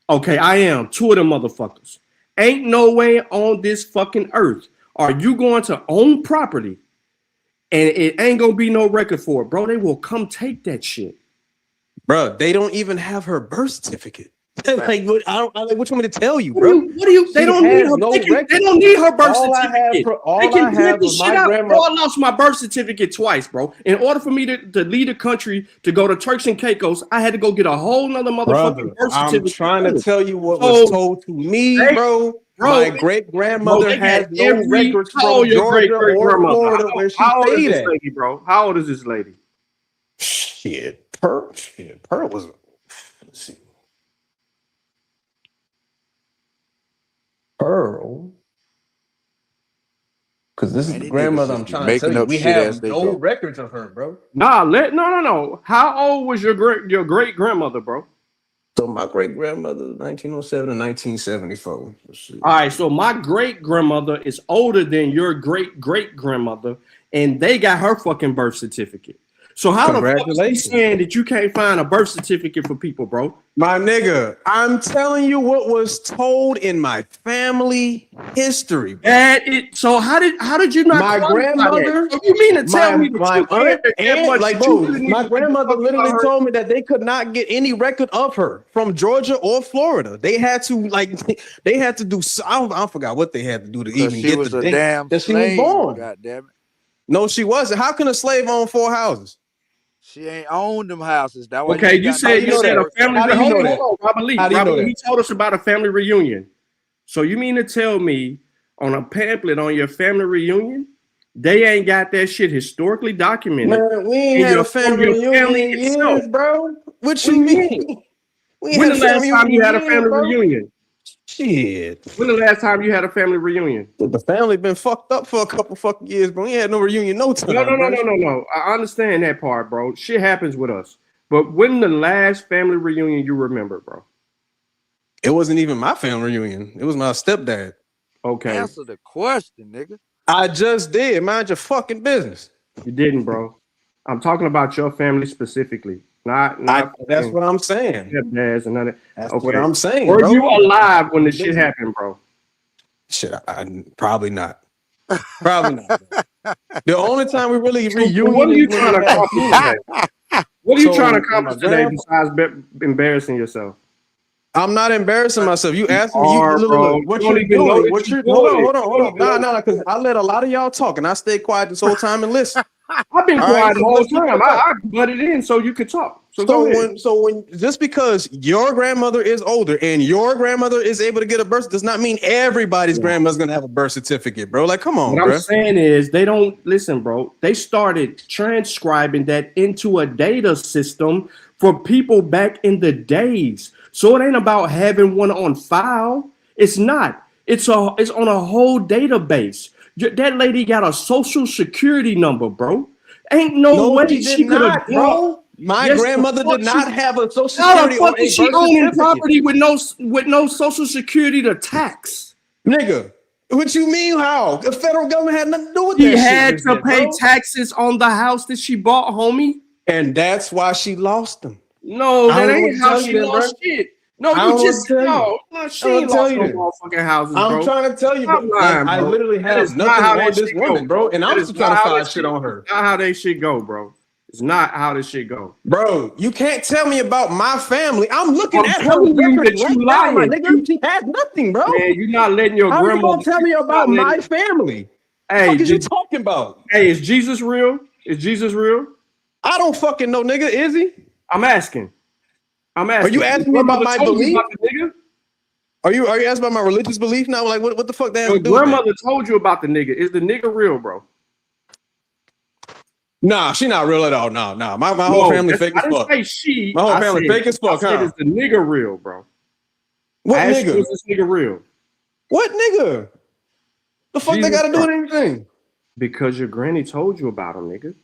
Okay, I am. 2 of them motherfuckers. Ain't no way on this fucking earth are you going to own property and it ain't gonna be no record for it, bro. They will come take that shit. Bro, they don't even have her birth certificate. Like, what you want me to tell you, What bro? do you? They She don't need has her. no They record. don't need her birth All I have certificate. all They can I clear have the of shit my out. grandmother. Bro, I lost my birth certificate twice, bro. In order for me to leave the country to go to Turks and Caicos, I had to go get a whole nother motherfucking Brother, birth I'm certificate. trying to tell you what So, was told to me, bro. My great grandmother they has got no records how old from your great Georgia great or grandmother? Florida where she How old is stayed this at. lady, bro? How old is this lady? Pearl was. Let's see. Pearl. Because this is Man, the these niggas grandmother I'm just be trying to tell making you. up We shit as have they no go. records of her, bro. No. How old was your great grandmother, bro? So my great grandmother, 1907 to 1974. All right, so my great grandmother is older than your great great grandmother, and they got her fucking birth certificate. So how the fuck is he saying that you can't find a birth certificate for people, bro? My nigga, I'm telling you what was told in my family history. So how did you not? My grandmother? So you mean to tell me that my you aunt, that and much like, that you bro, really need my to grandmother fuck literally about her? told me that they could not get any record of her from Georgia or Florida. They had to do. I forgot what they had to do to even She get was the a date damn that she was slave. born. God damn it. No, she wasn't. How can a slave own 4 houses? She ain't owned them houses. That why Okay, you you got no said a paperwork family from her. reunion. Hold on, Robert Lee. How do you know that? He told us about a family reunion. So you mean to tell me on a pamphlet on your family reunion, they ain't got that shit historically documented? Man, we ain't had a family reunion in years, bro. What you mean? We ain't When had the a last family time you reunion had a in years, family bro. reunion? Shit. When the last time you had a family reunion? The family been fucked up for a couple fucking years, bro. We ain't had no reunion no time, No. I understand that part, bro. Shit happens with us. But when the last family reunion you remember, bro? It wasn't even my family reunion. It was my stepdad. Okay. Answer the question, nigga. I just did. Mind your fucking business. You didn't, bro. I'm talking about your family specifically. Not that's what I'm saying. Stepdads and none of that. That's Okay. what I'm saying, Were bro. you alive when the shit happened, bro? Shit, I probably not. Probably not. The only time we really reunion. What are you trying to accomplish today? What are you trying to accomplish today besides embarrassing yourself? I'm not embarrassing myself. You asked me, look, what you don't you're even know doing. that you're Hold doing on. No, because I let a lot of y'all talk, and I stayed quiet this whole time and listen. I've been All quiet right, the so whole let's keep time. it up. I butted in so you could talk. So go ahead. when just because your grandmother is older and your grandmother is able to get a birth does not mean everybody's grandmother's gonna have a birth certificate, bro. Like, come on, What bro. I'm saying is they don't listen, bro. They started transcribing that into a data system for people back in the days. So it ain't about having one on file. It's not. It's on a whole database. That lady got a social security number, bro. Ain't no way she did she could have not, bro. bro. My Yes, grandmother the fuck did not she- have a social How security the or fuck a is she birth owning certificate. property with no social security to tax? Nigga, what you mean how? The federal government had nothing to do with She that had shit. to pay Bro. taxes on the house that she bought, homie. And that's why she lost them. No, I that don't know what ain't to how tell she you then, lost bro. shit. No, I you don't know just what to tell you. no, she I don't ain't tell lost you no then. motherfucking houses, I'm bro. trying to tell you, Stop bro. lying, I bro. literally That is have not nothing how on that this shit go, woman, bro. And That I'm is still not trying to how find that shit on her. Not how that shit go, bro. It's not how this shit go. Bro, you can't tell me about my family. I'm looking I'm at her telling you records that right you now, my lying. nigga. She has nothing, bro. Man, you're not letting your How are you grandmother. gonna tell me about my family? What the fuck is you talking about? Hey, is Jesus real? Is Jesus real? I don't fucking know, nigga. Is he? I'm asking. Are you asking me about my told you belief? about the nigga? Are you asking about my religious belief now? Like, what the fuck that has Your to do with that? grandmother told you about the nigga. Is the nigga real, bro? Nah, she not real at all. Nah. My whole family fake as I didn't fuck. say she. My whole I family said, fake as fuck, I said, huh? is the nigga real, bro? What I asked you, nigga? is this nigga real? What nigga? The fuck they Jesus got to do with Christ. anything? Because your granny told you about him, nigga.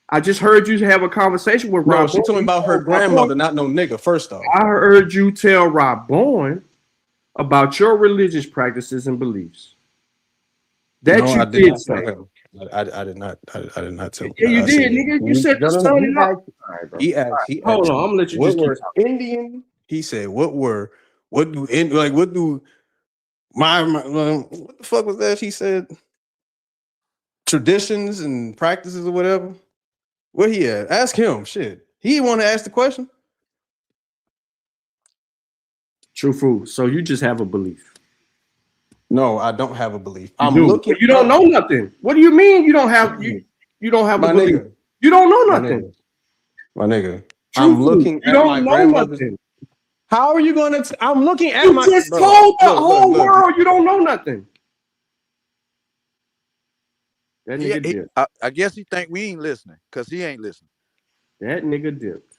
I just heard you have a conversation with No, Rob. she told me about her grandmother, not no nigga. First off, I heard you tell Rob Bourne about your religious practices and beliefs. That no, you I did did not say. tell him. I did not. I did not tell. Yeah, you I did, said, nigga. You said the sun and all. All right, bro. He asked. All right, He hold asked on, I'm gonna let you what just keep were talking. Indian? He said, what do my what the fuck was that? He said traditions and practices or whatever. Where he at? Ask him. Shit, he want to ask the question. True food. So you just have a belief. No, I don't have a belief. You I'm do. looking. But you don't know nothing. What do you mean you don't have you don't have My a belief? nigga. You don't know My nothing. nigga. My nigga. True I'm food. looking You at don't my know grandmother's. nothing. How are you going to? I'm looking at You my. just Bro, told the look, whole world you don't know nothing. That nigga dipped. I guess he think we ain't listening because he ain't listening. That nigga dipped.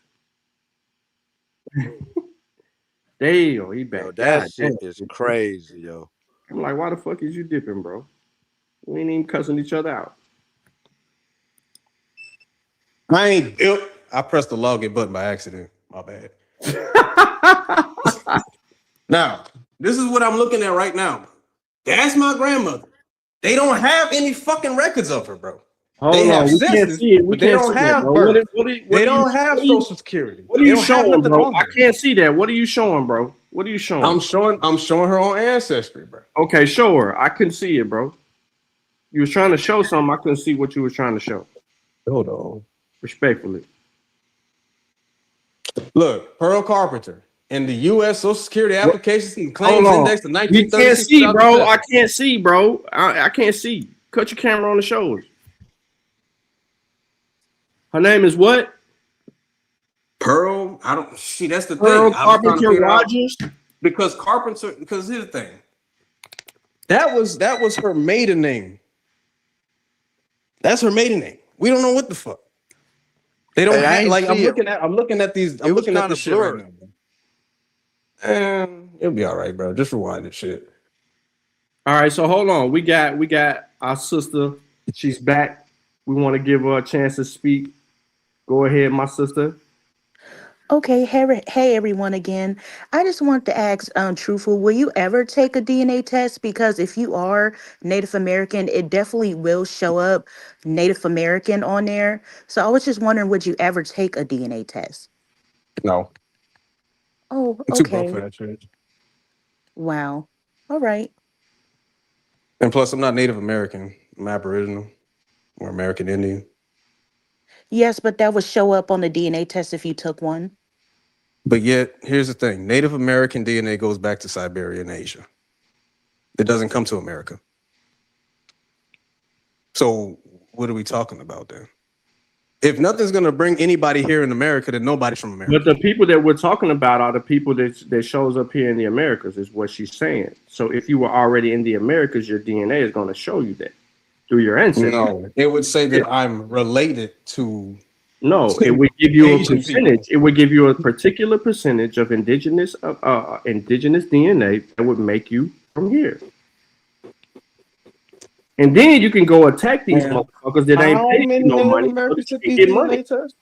Damn, he back. Yo, that God shit damn. is crazy, yo. I'm like, why the fuck is you dipping, bro? We ain't even cussing each other out. I ain't. I pressed the login button by accident. My bad. Now, this is what I'm looking at right now. That's my grandmother. They don't have any fucking records of her, bro. Hold They have on, we can't census, see it. We but they can't don't see it, have bro. birth. What They don't have social security. What are They you don't have showing, nothing bro? on I her. can't see that. What are you showing, bro? What are you showing? I'm showing her on Ancestry, bro. Okay, show her. I couldn't see it, bro. You was trying to show something. I couldn't see what you was trying to show. Hold on. Respectfully. Look, Pearl Carpenter in the U.S. Social Security applications and Hold claims on. index of We 1936. can't see, bro. I can't see, bro. I can't see. Cut your camera on the shoulders. Her name is what? Pearl. I don't see. That's the Pearl thing. I was trying to Carpenter figure out Rogers. because Carpenter. Because here's the thing. That was her maiden name. That's her maiden name. We don't know what the fuck. They don't have. Like I'm looking at these. I'm looking at this shit right now. And it'll be all right, bro. Just rewind this shit. All right, so hold on. We got our sister. She's back. We want to give her a chance to speak. Go ahead, my sister. Okay, hey everyone again. I just want to ask, Truthful, will you ever take a DNA test? Because if you are Native American, it definitely will show up Native American on there. So I was just wondering, would you ever take a DNA test? No. Oh, I'm too broke okay. for that shit. Wow. All right. And plus, I'm not Native American. I'm Aboriginal or American Indian. Yes, but that would show up on the DNA test if you took one. But yet, here's the thing. Native American DNA goes back to Siberia and Asia. It doesn't come to America. So what are we talking about then? If nothing's going to bring anybody here in America, then nobody's from America. But the people that we're talking about are the people that shows up here in the Americas, is what she's saying. So if you were already in the Americas, your DNA is going to show you that through your ancestors. No, it would say that I'm related to No, it would give you a Asian percentage. people. It would give you a particular percentage of indigenous DNA that would make you from here. And then you can go attack these And motherfuckers that ain't how paying you many no Native money so that Americans you took can these get money. DNA tests?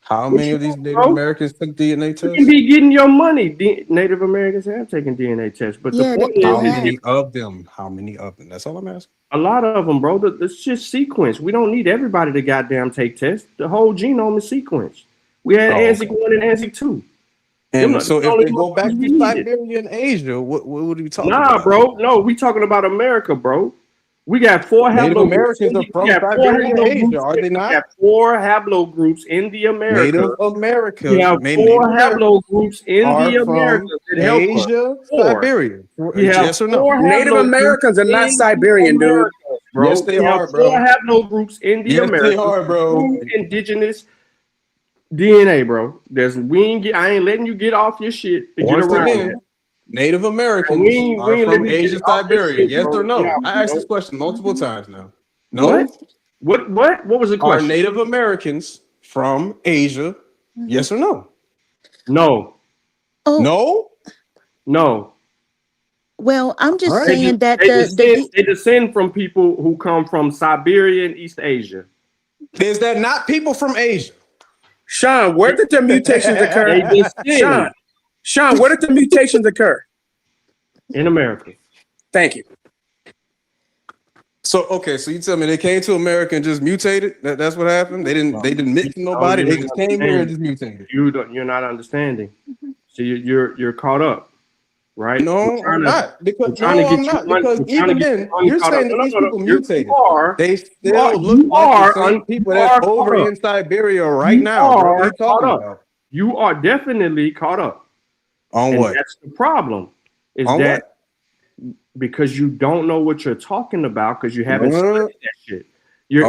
How What many you of these want, Native bro? Americans took DNA You can tests? be getting your money. Native Americans have taken DNA tests, but the Yeah, point they is, How have. many of them? How many of them? That's all I'm asking. a lot of them, bro. It's just sequence. We don't need everybody to goddamn take tests. The whole genome is sequenced. We had Oh, ANSIC okay. 1 and ANSIC 2. Them And are the so if only they go back motherfuckers to we needed. Siberia and Asia, what are we talking Nah, about? bro. No, we talking about America, bro. We got four Native haplogroups. Americans are We from got four Siberia and Asia, haplogroups. are they We not? got four haplogroups in the America. Native We America, have Native four Americans haplogroups in are the America from that help us. Asia, Four. Siberia. We have Yes or no? four Native haplogroups Americans are not in the Siberian, dude. Americas, Yes, bro. they We have are, four bro. haplogroups in the Yes, they Americas. are, bro. True indigenous DNA, bro. I ain't letting you get off your shit to get Once around that. again, Native We Americans ain't, are we ain't from letting you get Asia, off this Siberia. shit, Yes bro. or no? Yeah, I asked bro. this question multiple times now. What? No? What was the Are question? Native Americans from Asia? Yes or no? No. Oh, No? No. well, I'm All just right. saying that They descend from people who come from Siberia and East Asia. Is that not people from Asia? Sean, where did the mutations occur? They descend Sean, where did the mutations occur? in America. Thank you. So okay, so you tell me they came to America and just mutated? That's what happened? They didn't mix with nobody, they just came here and just mutated. You're not understanding. So you're caught up, right? No, I'm not. Because even get then, you you're uncaught up. saying that No, these no, no. people You mutated. are. They You are. still look You like the are. same people You that's are over caught up. in Siberia right You now, bro. What are are you talking caught up. about? You are definitely caught up. On And what? that's the problem. Is On that what? because you don't know what you're talking about because you haven't studied that shit. You're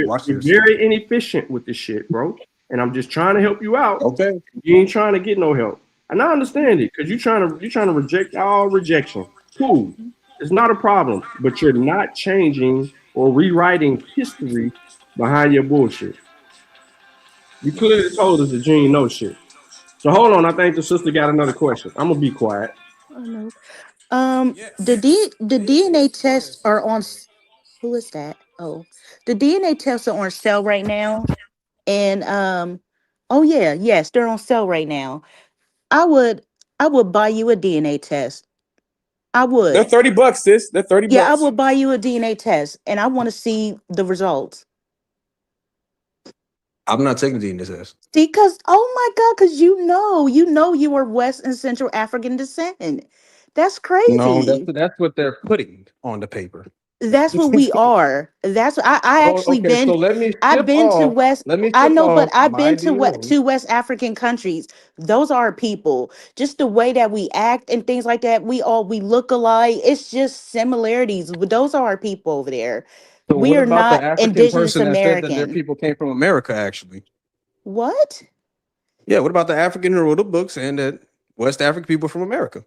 Watch you're this. very inefficient with this shit, bro. And I'm just trying to help you out. Okay. You ain't trying to get no help. And I understand it because you're trying to reject all rejection. Cool. It's not a problem, but you're not changing or rewriting history behind your bullshit. You clearly told us that you ain't know shit. So hold on, I think the sister got another question. I'm gonna be quiet. Oh no. The DNA tests are on. Who is that? Oh, the DNA tests are on sale right now, and oh yeah, yes, they're on sale right now. I would, I would buy you a DNA test. I They're would. $30, sis. They're 30 Yeah, I bucks. would buy you a DNA test, and I want to see the results. I'm not taking DNA test. See, because oh my God, because you are West and Central African descent. That's No, crazy. that's what they're putting on the paper. That's what we are. That's what I Oh, actually okay. So been. let me I've ship been to off. West. Let me I ship know, but off I've my been to DNA. West African countries. Those are people. Just the way that we act and things like that. We look alike. It's just similarities. But those are our people over there. So We what are about the not African indigenous person that said that their American. people came from America, actually? What? Yeah, what about the African who wrote a book saying that West African people are from America?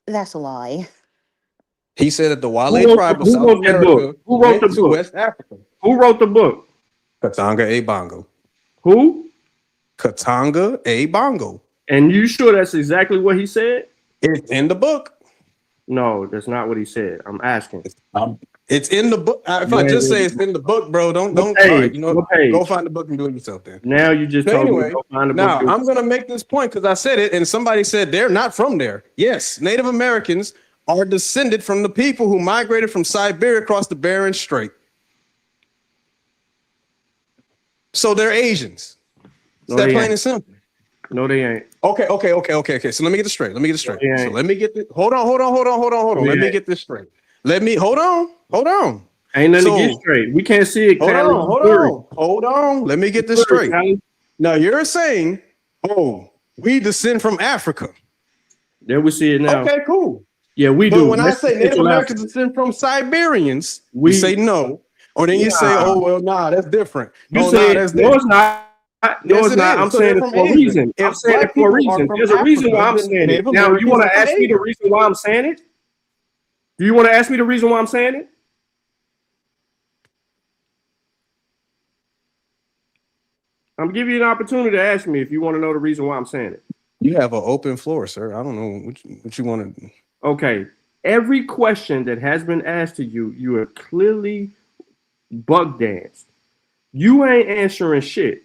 That's a lie. He said that the Who Wale wrote, tribe of who South wrote that book? America Who wrote the went to book? West Africa. Who wrote the book? Katanga A. Bongo. Who? Katanga A. Bongo. And you sure that's exactly what he said? It's in the book. No, that's not what he said. I'm asking. It's in the book. If I just say it's in the book, bro, don't. All right, you know what? What page? Go find the book and do it yourself then. Now you just So told me to anyway, go find the now book. I'm gonna make this point because I said it, and somebody said they're not from there. Yes, Native Americans are descended from the people who migrated from Siberia across the Bering Strait. So they're Asians. It's No, that they plain ain't. and simple. No, they ain't. Okay. So let me get this straight. No, they So ain't. let me get this. Hold on. No, they Let me ain't. get this straight. Hold on. Ain't nothing to So get straight. We can't see it, hold Callie. on. Let me get this straight. Now you're saying, oh, we descend from Africa. There we see it now. Okay, cool. Yeah, we But do. when I say Native Americans descend from Siberians, you say no. Or then you say, oh, well, nah, that's different. You Oh, say, nah, that's no, different. it's not. No, Yes, it's it not. is. I'm So they're saying it from for a Asia. reason. I'm If saying black it for a people are reason. from There's a reason why Africa, I'm then saying it. Native Now, you want Americans to are ask from me the Asia. reason why I'm saying it? Do you want to ask me the reason why I'm saying it? I'm giving you an opportunity to ask me if you want to know the reason why I'm saying it. You have an open floor, sir. I don't know what you want to do. Okay. Every question that has been asked to you, you are clearly buck danced. You ain't answering shit.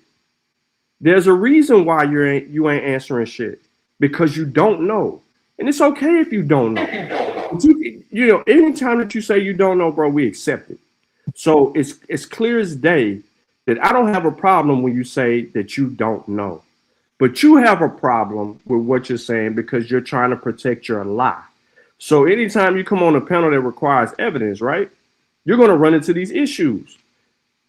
There's a reason why you ain't answering shit, because you don't know, and it's okay if you don't know. But you know, anytime that you say you don't know, bro, we accept it. So it's clear as day that I don't have a problem when you say that you don't know, but you have a problem with what you're saying because you're trying to protect your lie. So anytime you come on a panel that requires evidence, right, you're going to run into these issues.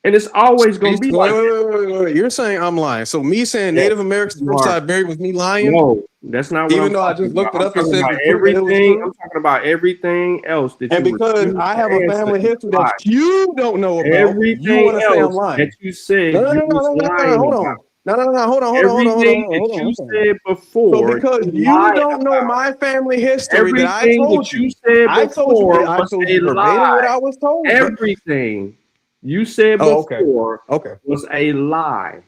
And it's always going to be like wait. You're saying I'm lying. So me saying Native Americans from Siberia was me lying? No, that's not what Even I'm though I talking just looked about. it up and said About everything. I'm talking about everything else that And you because refuse I to have a family answer. history that you don't know about, you Everything want to say I'm else lying. that you said No, you was lying hold about. on. No, hold on. Everything that you said before, So because you don't know my family history that I everything told that you, you said I told you before I was told a you verbatim what lie. I was told. Everything you said before was a lie.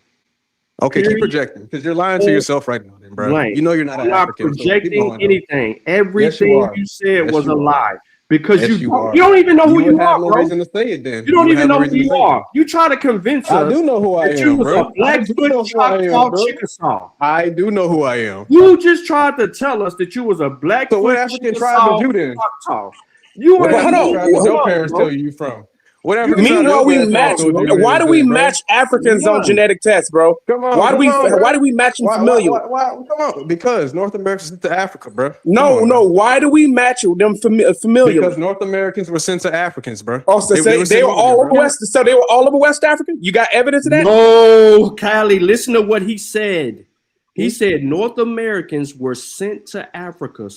Okay, Period. keep projecting because you're lying to yourself right now, then, bro. Blank. You know you're not I'm an not African. So keep projecting going, though. anything. Yes, you Everything are. you said Yes, was a you are. lie because Yes, you are. don't even know who You would you have are, no bro. reason to say it then. You don't would even have no know who reason to you say it. are. You try to convince I us do know who I that you am, was bro. a Blackfoot Choctaw Chickasaw. I do know who I am. You just tried to tell us that you was a Blackfoot So what African tribe Chickasaw did you then? Choctaw. You What ain't African know tribe who did you your are, parents bro. tell you from? What You African tribe Meanwhile, your we grandparents match. told you Why is do we then, bro? match Africans on None. genetic tests, bro? Come on, Why do bro. we match them familial? Why? Come on, because North Americans sent to Africa, bro. No. Why do we match them familially? Because North Americans were sent to Africans, bro. Oh, so They were they sent were over all there, over bro. West. So they were all over West Africa. You got evidence of that? No, Kylie, listen to what he said. He said North Americans were sent to Africa.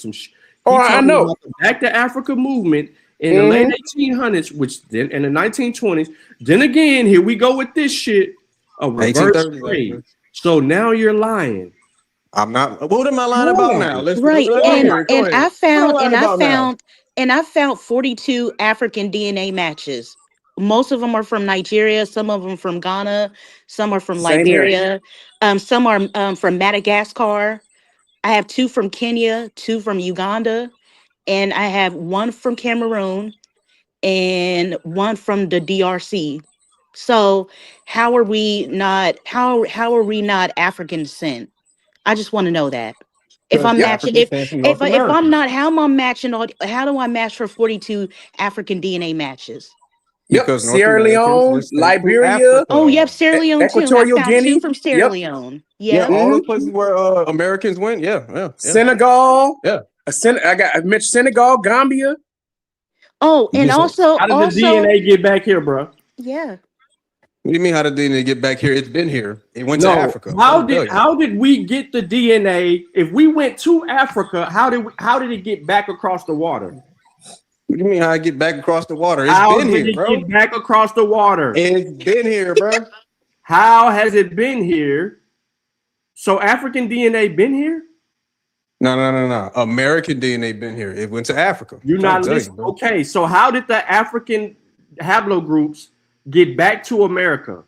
I know. About the Back to Africa movement in the late 1800s, which then in the 1920s. Then again, here we go with this shit. A reverse 1830s, trade. actually. So now you're lying. I'm not. What am I lying about now? Let's Right. hear it. Go ahead. What am I lying about now? I found 42 African DNA matches. Most of them are from Nigeria, some of them from Ghana, some are from Same here. Liberia, some are from Madagascar. I have 2 from Kenya, 2 from Uganda, and I have 1 from Cameroon and 1 from the DRC. So how are we not African descent? I just want to know that. If Because I'm matching, Africans came from North if I'm America. not, how am I matching how do I match for 42 African DNA matches? Because North Sierra Americans were Leone, sent to Liberia. Oh, yep, Africa. Sierra Leone too. I Equatorial found 2 Guinea. from Sierra Yep. Leone. Yeah, Yep. all those places where Americans went. Yeah. Senegal. Yeah. I mentioned Senegal, Gambia. Oh, and also, How did the DNA get back here, bro? yeah. What do you mean? How did DNA get back here? It's been here. It went to No. Africa. How did we get the DNA? If we went to Africa, how did it get back across the water? What do you mean? How it get back across the water? It's How been did here, it bro. get back across the water? It's been here, bro. How has it been here? So African DNA been here? No. American DNA been here. It went to Africa. You're not listening. Okay, so how did the African haplogroups get back to America?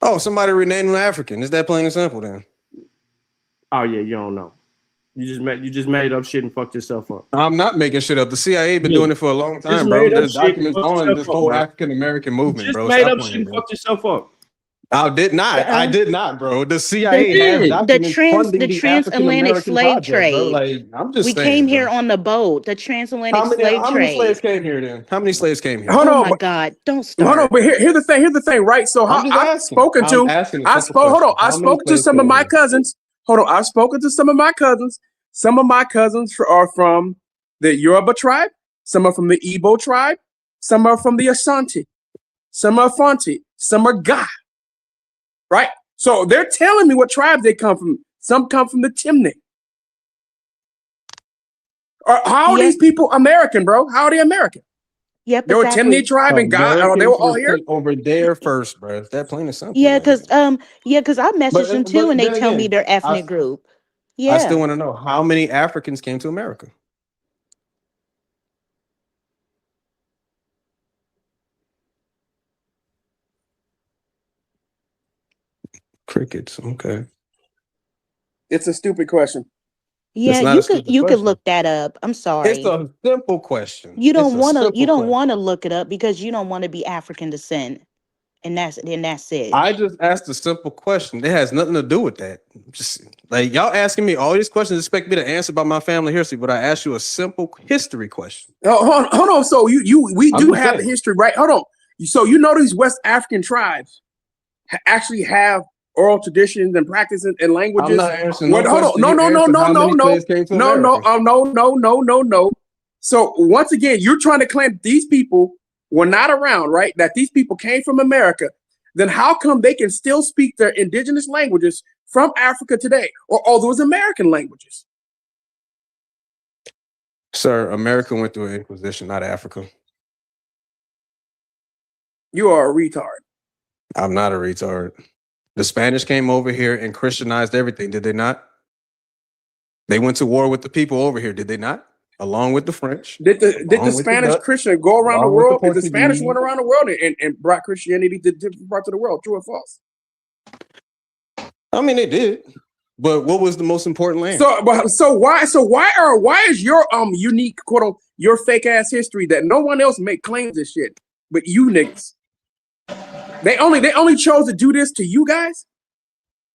Oh, somebody renamed them African. It's that plain and simple, then. Oh yeah, you don't know. You just made up shit and fucked yourself up. I'm not making shit up. The CIA been doing it for a long time, bro. There's documents on this whole African American movement, bro. Made up shit and fucked yourself up. I did not, bro. The CIA has documents funding the the transatlantic African-American slave project, bro. trade. Like, I'm just we saying, came bro. here on the boat, the transatlantic slave How many trade. slaves came here then? How many slaves came here? Hold oh on. my God, don't start. Hold on, but here's the thing, right? So I'm just I've asking. spoken to, I'm asking a simple hold on, question. I've How many spoken to slaves some of came my here? cousins. Hold on, I've spoken to some of my cousins. Some of my cousins are from the Yoruba tribe. Some are from the Igbo tribe. Some are from the Asante. Some are Fanti. Some are Ga. Right? So they're telling me what tribe they come from. Some come from the Timni. How are these people American, bro? How are they American? Yep, They were exactly. Timni tribe and God. They were all here. Over there first, bro. It's that plain and simple. Yeah, because I messaged them too, and they then tell me again, their ethnic group. Yeah. I still want to know how many Africans came to America. Crickets. Okay. It's a stupid question. Yeah, It's not a stupid you could question. look that up. I'm It's sorry. a simple question. You It's don't a want to simple question. look it up because you don't want to be African descent. And that's it. I just asked a simple question. It has nothing to do with that. Just like y'all asking me all these questions, expect me to answer about my family history, but I asked you a simple history question. Oh, hold on. So we I'm do just have the saying. history, right? Hold on. So you know these West African tribes actually have oral traditions and practices and languages. I'm not answering Hold on. No. So once again, you're trying to claim these people were not around, right? That these people came from America. Then how come they can still speak their indigenous languages from Africa today, or all those American languages? Sir, America went through an inquisition, not Africa. You are a retard. I'm not a retard. The Spanish came over here and Christianized everything, did they not? They went to war with the people over here, did they not? Along with the French. Did the Spanish Christian go around the world? Did the Spanish went around the world and brought Christianity to different parts of the world? True or false? I mean, they did. But what was the most important land? So why is your unique quote your fake ass history that no one else make claims of shit, but you niggas? They only chose to do this to you guys.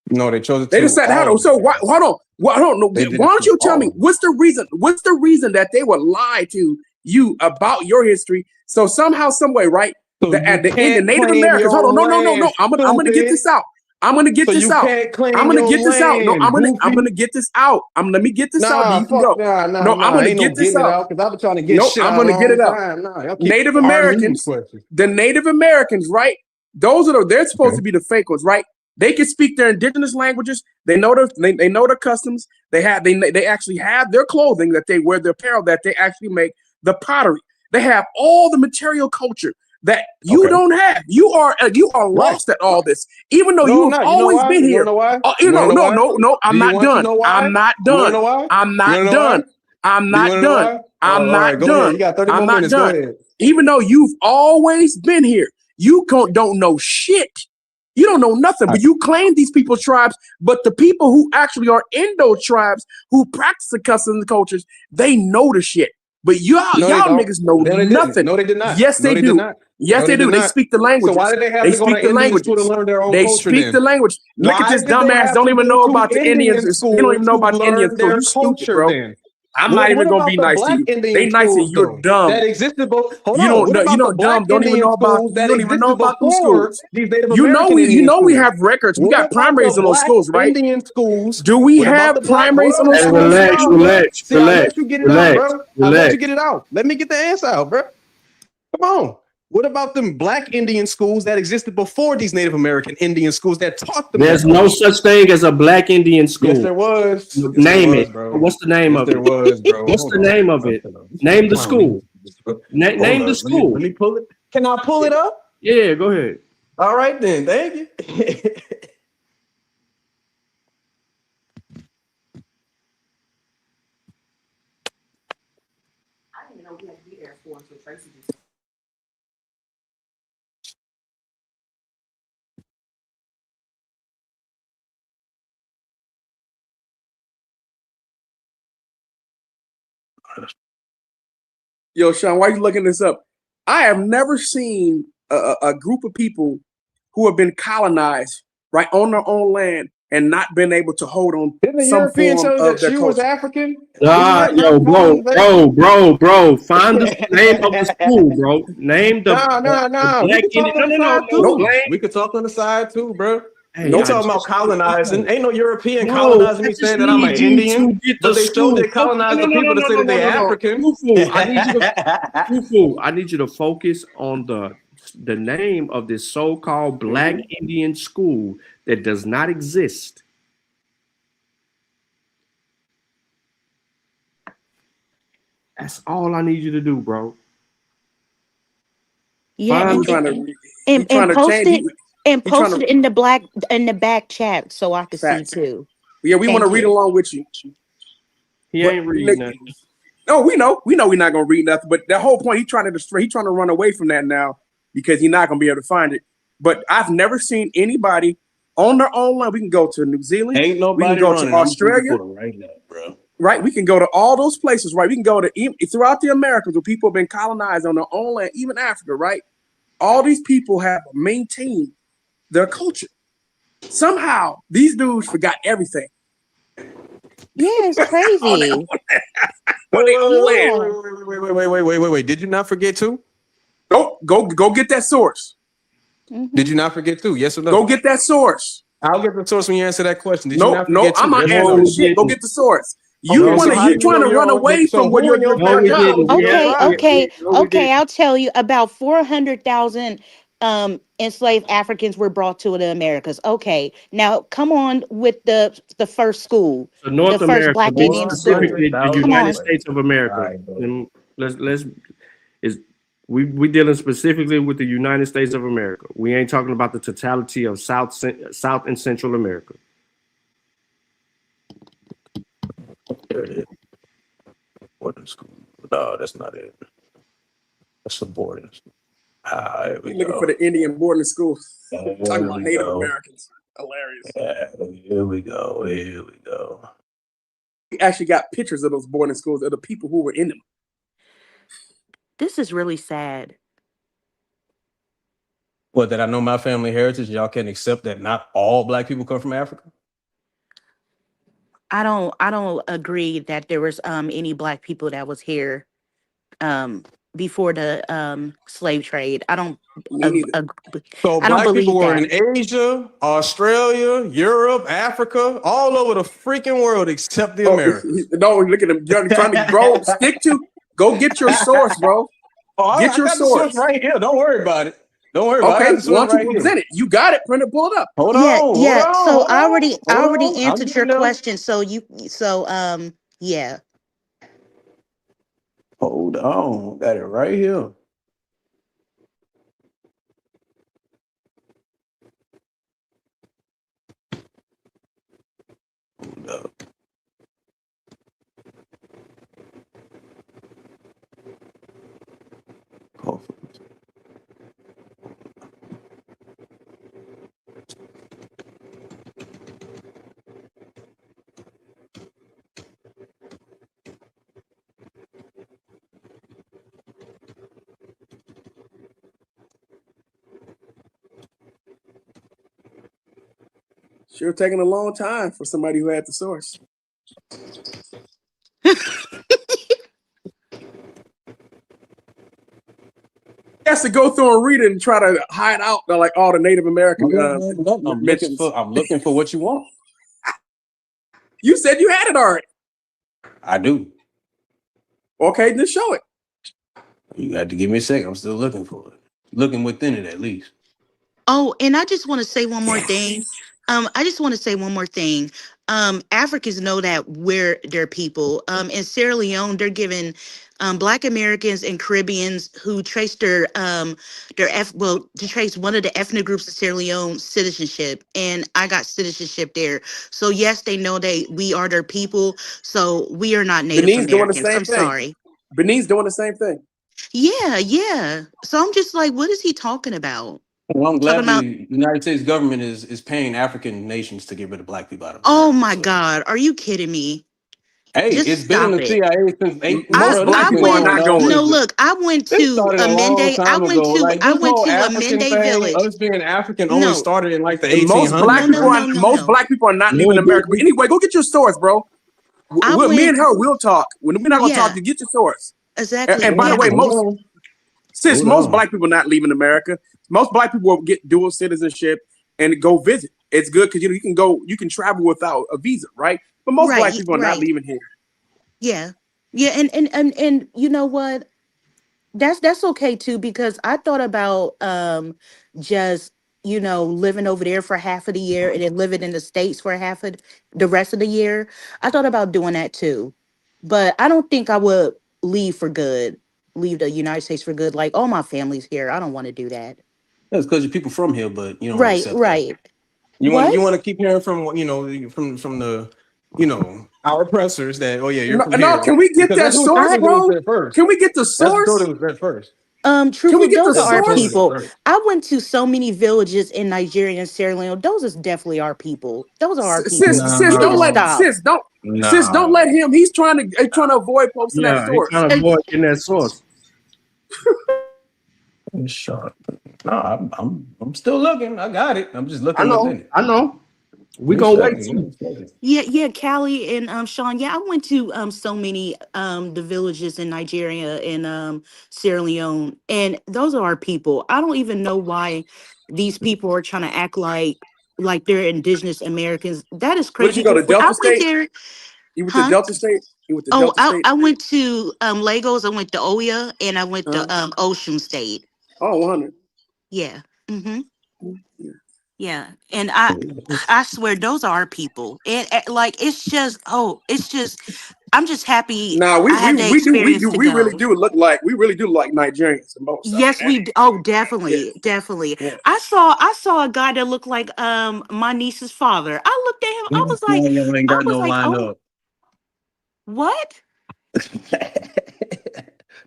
No, they chose it. They just said, "Hold on." So why? Hold on. Why don't you tell me what's the reason? What's the reason that they would lie to you about your history? So somehow, some way, right? At the end, the Native Americans. Hold on. No. I'm gonna get this out. I'm gonna get this out. I'm gonna get this out. No, I'm gonna get this out. Let me get this out. You can go. No, I'm gonna get this out because I've been trying to get shit out. I'm gonna get it out. Native Americans. The Native Americans, right? They're supposed to be the fake ones, right? They can speak their indigenous languages. They know the customs. They actually have their clothing that they wear, their apparel that they actually make, the pottery. They have all the material culture that you don't have. You are lost at all this, even though you've always been here. No, I'm not done. I'm not done. I'm not done. I'm not done. I'm not done. You got 30 more minutes. Go ahead. Even though you've always been here, you don't know shit. You don't know nothing, but you claim these people's tribes, but the people who actually are in those tribes who practice the customs and cultures, they know the shit. But y'all niggas know nothing. No, they did not. Yes, they do. Yes, they do. They speak the language. So why did they have to go to Indian school to learn their own culture? They speak the language. Look at this dumbass. Don't even know about the Indians. He don't even know about the Indians. You stupid, bro. I'm not even gonna be nice to you. They nice and you're dumb. That existed both. You don't dumb. Don't even know about. You don't even know about those schools. You know we have records. We got primaries in those schools, right? Indian schools. Do we have primaries in those schools? Relax. Let you get it out, bro. I'll let you get it out. Let me get the answer out, bro. Come on. What about them black Indian schools that existed before these Native American Indian schools that taught them? There's no such thing as a black Indian school. Yes, there was. Name it. What's the name of it? There was, bro. What's the name of it? Name the school. Name the school. Let me pull it. Can I pull it up? Yeah, go ahead. All right then. Thank you. I didn't even know we had to be there for until Tracy just. Yo, Sean, why are you looking this up? I have never seen a group of people who have been colonized right on their own land and not been able to hold on some form of their culture. Was African? Yo, bro. Find the name of the school, bro. Name the No. We could talk on the side too, bro. Hey, don't talk about colonizing. Ain't no European colonizing me saying that I'm an Indian. But they still did colonize the people to say that they're African. I need you to focus on the name of this so-called black Indian school that does not exist. That's all I need you to do, bro. Yeah, and post it in the back chat so I can see too. Yeah, we want to read along with you. He ain't reading nothing. No, we know we're not gonna read nothing. But the whole point, he's trying to run away from that now because he's not gonna be able to find it. But I've never seen anybody on their own land. We can go to New Zealand. Ain't We can nobody go running. to Australia. I'm right now, bro. Right, we can go to all those places. Right, we can go to throughout the Americas where people have been colonized on their own land, even Africa. Right, all these people have maintained their culture. Somehow, these dudes forgot everything. Yeah, it's crazy. Wait. Did you not forget too? Go get that source. Did you not forget too? Yes or no? Go get that source. I'll get the source when you answer that question. Did you not No, forget I'm not yes answering shit. Go get the source. You trying to run away from what you're Okay. I'll tell you about 400,000 enslaved Africans were brought to the Americas. Okay, now come on with the first school, So North the first America, Black be Indian school. specifically the Come United on. States of America. And we dealing specifically with the United States of America. We ain't talking about the totality of South and Central America. There it is. Boarding school. No, that's not it. That's the boarding school. Here we looking go. for the Indian boarding school. Talking about Native go. Americans. Hilarious. Here we go. We actually got pictures of those boarding schools of the people who were in them. This is really sad. What, that I know my family heritage, y'all can accept that not all Black people come from Africa? I don't agree that there was any Black people that was here before the slave trade. I don't So I don't Black believe people were that. in Asia, Australia, Europe, Africa, all over the freaking world except the Americas. No, look at them trying to grow. Go get your source, bro. I got the source right here. Don't worry about it. Don't worry about it. I got the source right here. Present it. You got it. Print it. Pull it up. Hold on. So I already on. answered your question. So yeah. Hold on. Got it right here. Hold up. Sure, taking a long time for somebody who had the source. Has to go through and read it and try to hide out like all the Native American mentions. I'm looking for what you want. You said you had it already. I do. Okay, then show it. You got to give me a second. I'm still looking for it. Looking within it at least. Oh, and I just want to say one more thing. Africans know that we're their people. In Sierra Leone, they're giving Black Americans and Caribbeans who trace to trace one of the ethnic groups of Sierra Leone citizenship, and I got citizenship there. So yes, they know we are their people. So we are not Native Benin's doing the Americans. same I'm thing. sorry. Benin's doing the same thing. Yeah. So I'm just like, what is he talking about? Well, I'm glad the United States government is paying African nations to get rid of Black people out of America. Oh my God, are you kidding me? Hey, Just it's been in the stop it. CIA since Most Black people are not going. No, look, I went to Amende. I went to Amende Village. Us being African only started in like the 1800s. Most Black people are not leaving America. But anyway, go get your source, bro. Me and her will talk. We're not gonna talk. You get your source. Exactly. And by the way, most Black people not leaving America. Most Black people will get dual citizenship and go visit. It's good because you can travel without a visa, right? But most Black people are not leaving here. Yeah, and you know what? That's okay too, because I thought about just living over there for half of the year and then living in the States for half of the rest of the year. I thought about doing that too, but I don't think I would leave the United States for good. Like, all my family's here. I don't want to do that. That's because you're people from here, but you don't Right. accept that. You want to keep hearing from from the our oppressors that you're from here. No, can we get that source, bro? Can we get the source? That's the was said first. Can we Truthful, get the those are our source? people. I went to so many villages in Nigeria and Sierra Leone. Those is definitely our people. Those are our people. Sis, We need to stop. sis, don't let him. He's trying to avoid posting that Yeah, he's source. trying to avoid getting that source. Sure. No, I'm still looking. I got it. I'm just looking within it. I know. We gonna wait too. Yeah, Callie and Sean. Yeah, I went to so many the villages in Nigeria and Sierra Leone, and those are our people. I don't even know why these people are trying to act like they're indigenous Americans. That is Where did crazy. you go to Before- I Delta went State? there. You went to Huh? Delta State? You went to Oh, Delta State? I went to Lagos. I went to Oyo, and I went to Ocean State. Oh, 100. Yeah. Mm-hmm. Yeah, and I swear those are our people. And like it's just I'm just happy. Nah, we I had the really experience to go. do look like Nigerians the most. Yes, we do. Oh, definitely. Yeah. I saw a guy that looked like my niece's father. I looked at him. I was like, Y'all ain't got no line oh, up. what?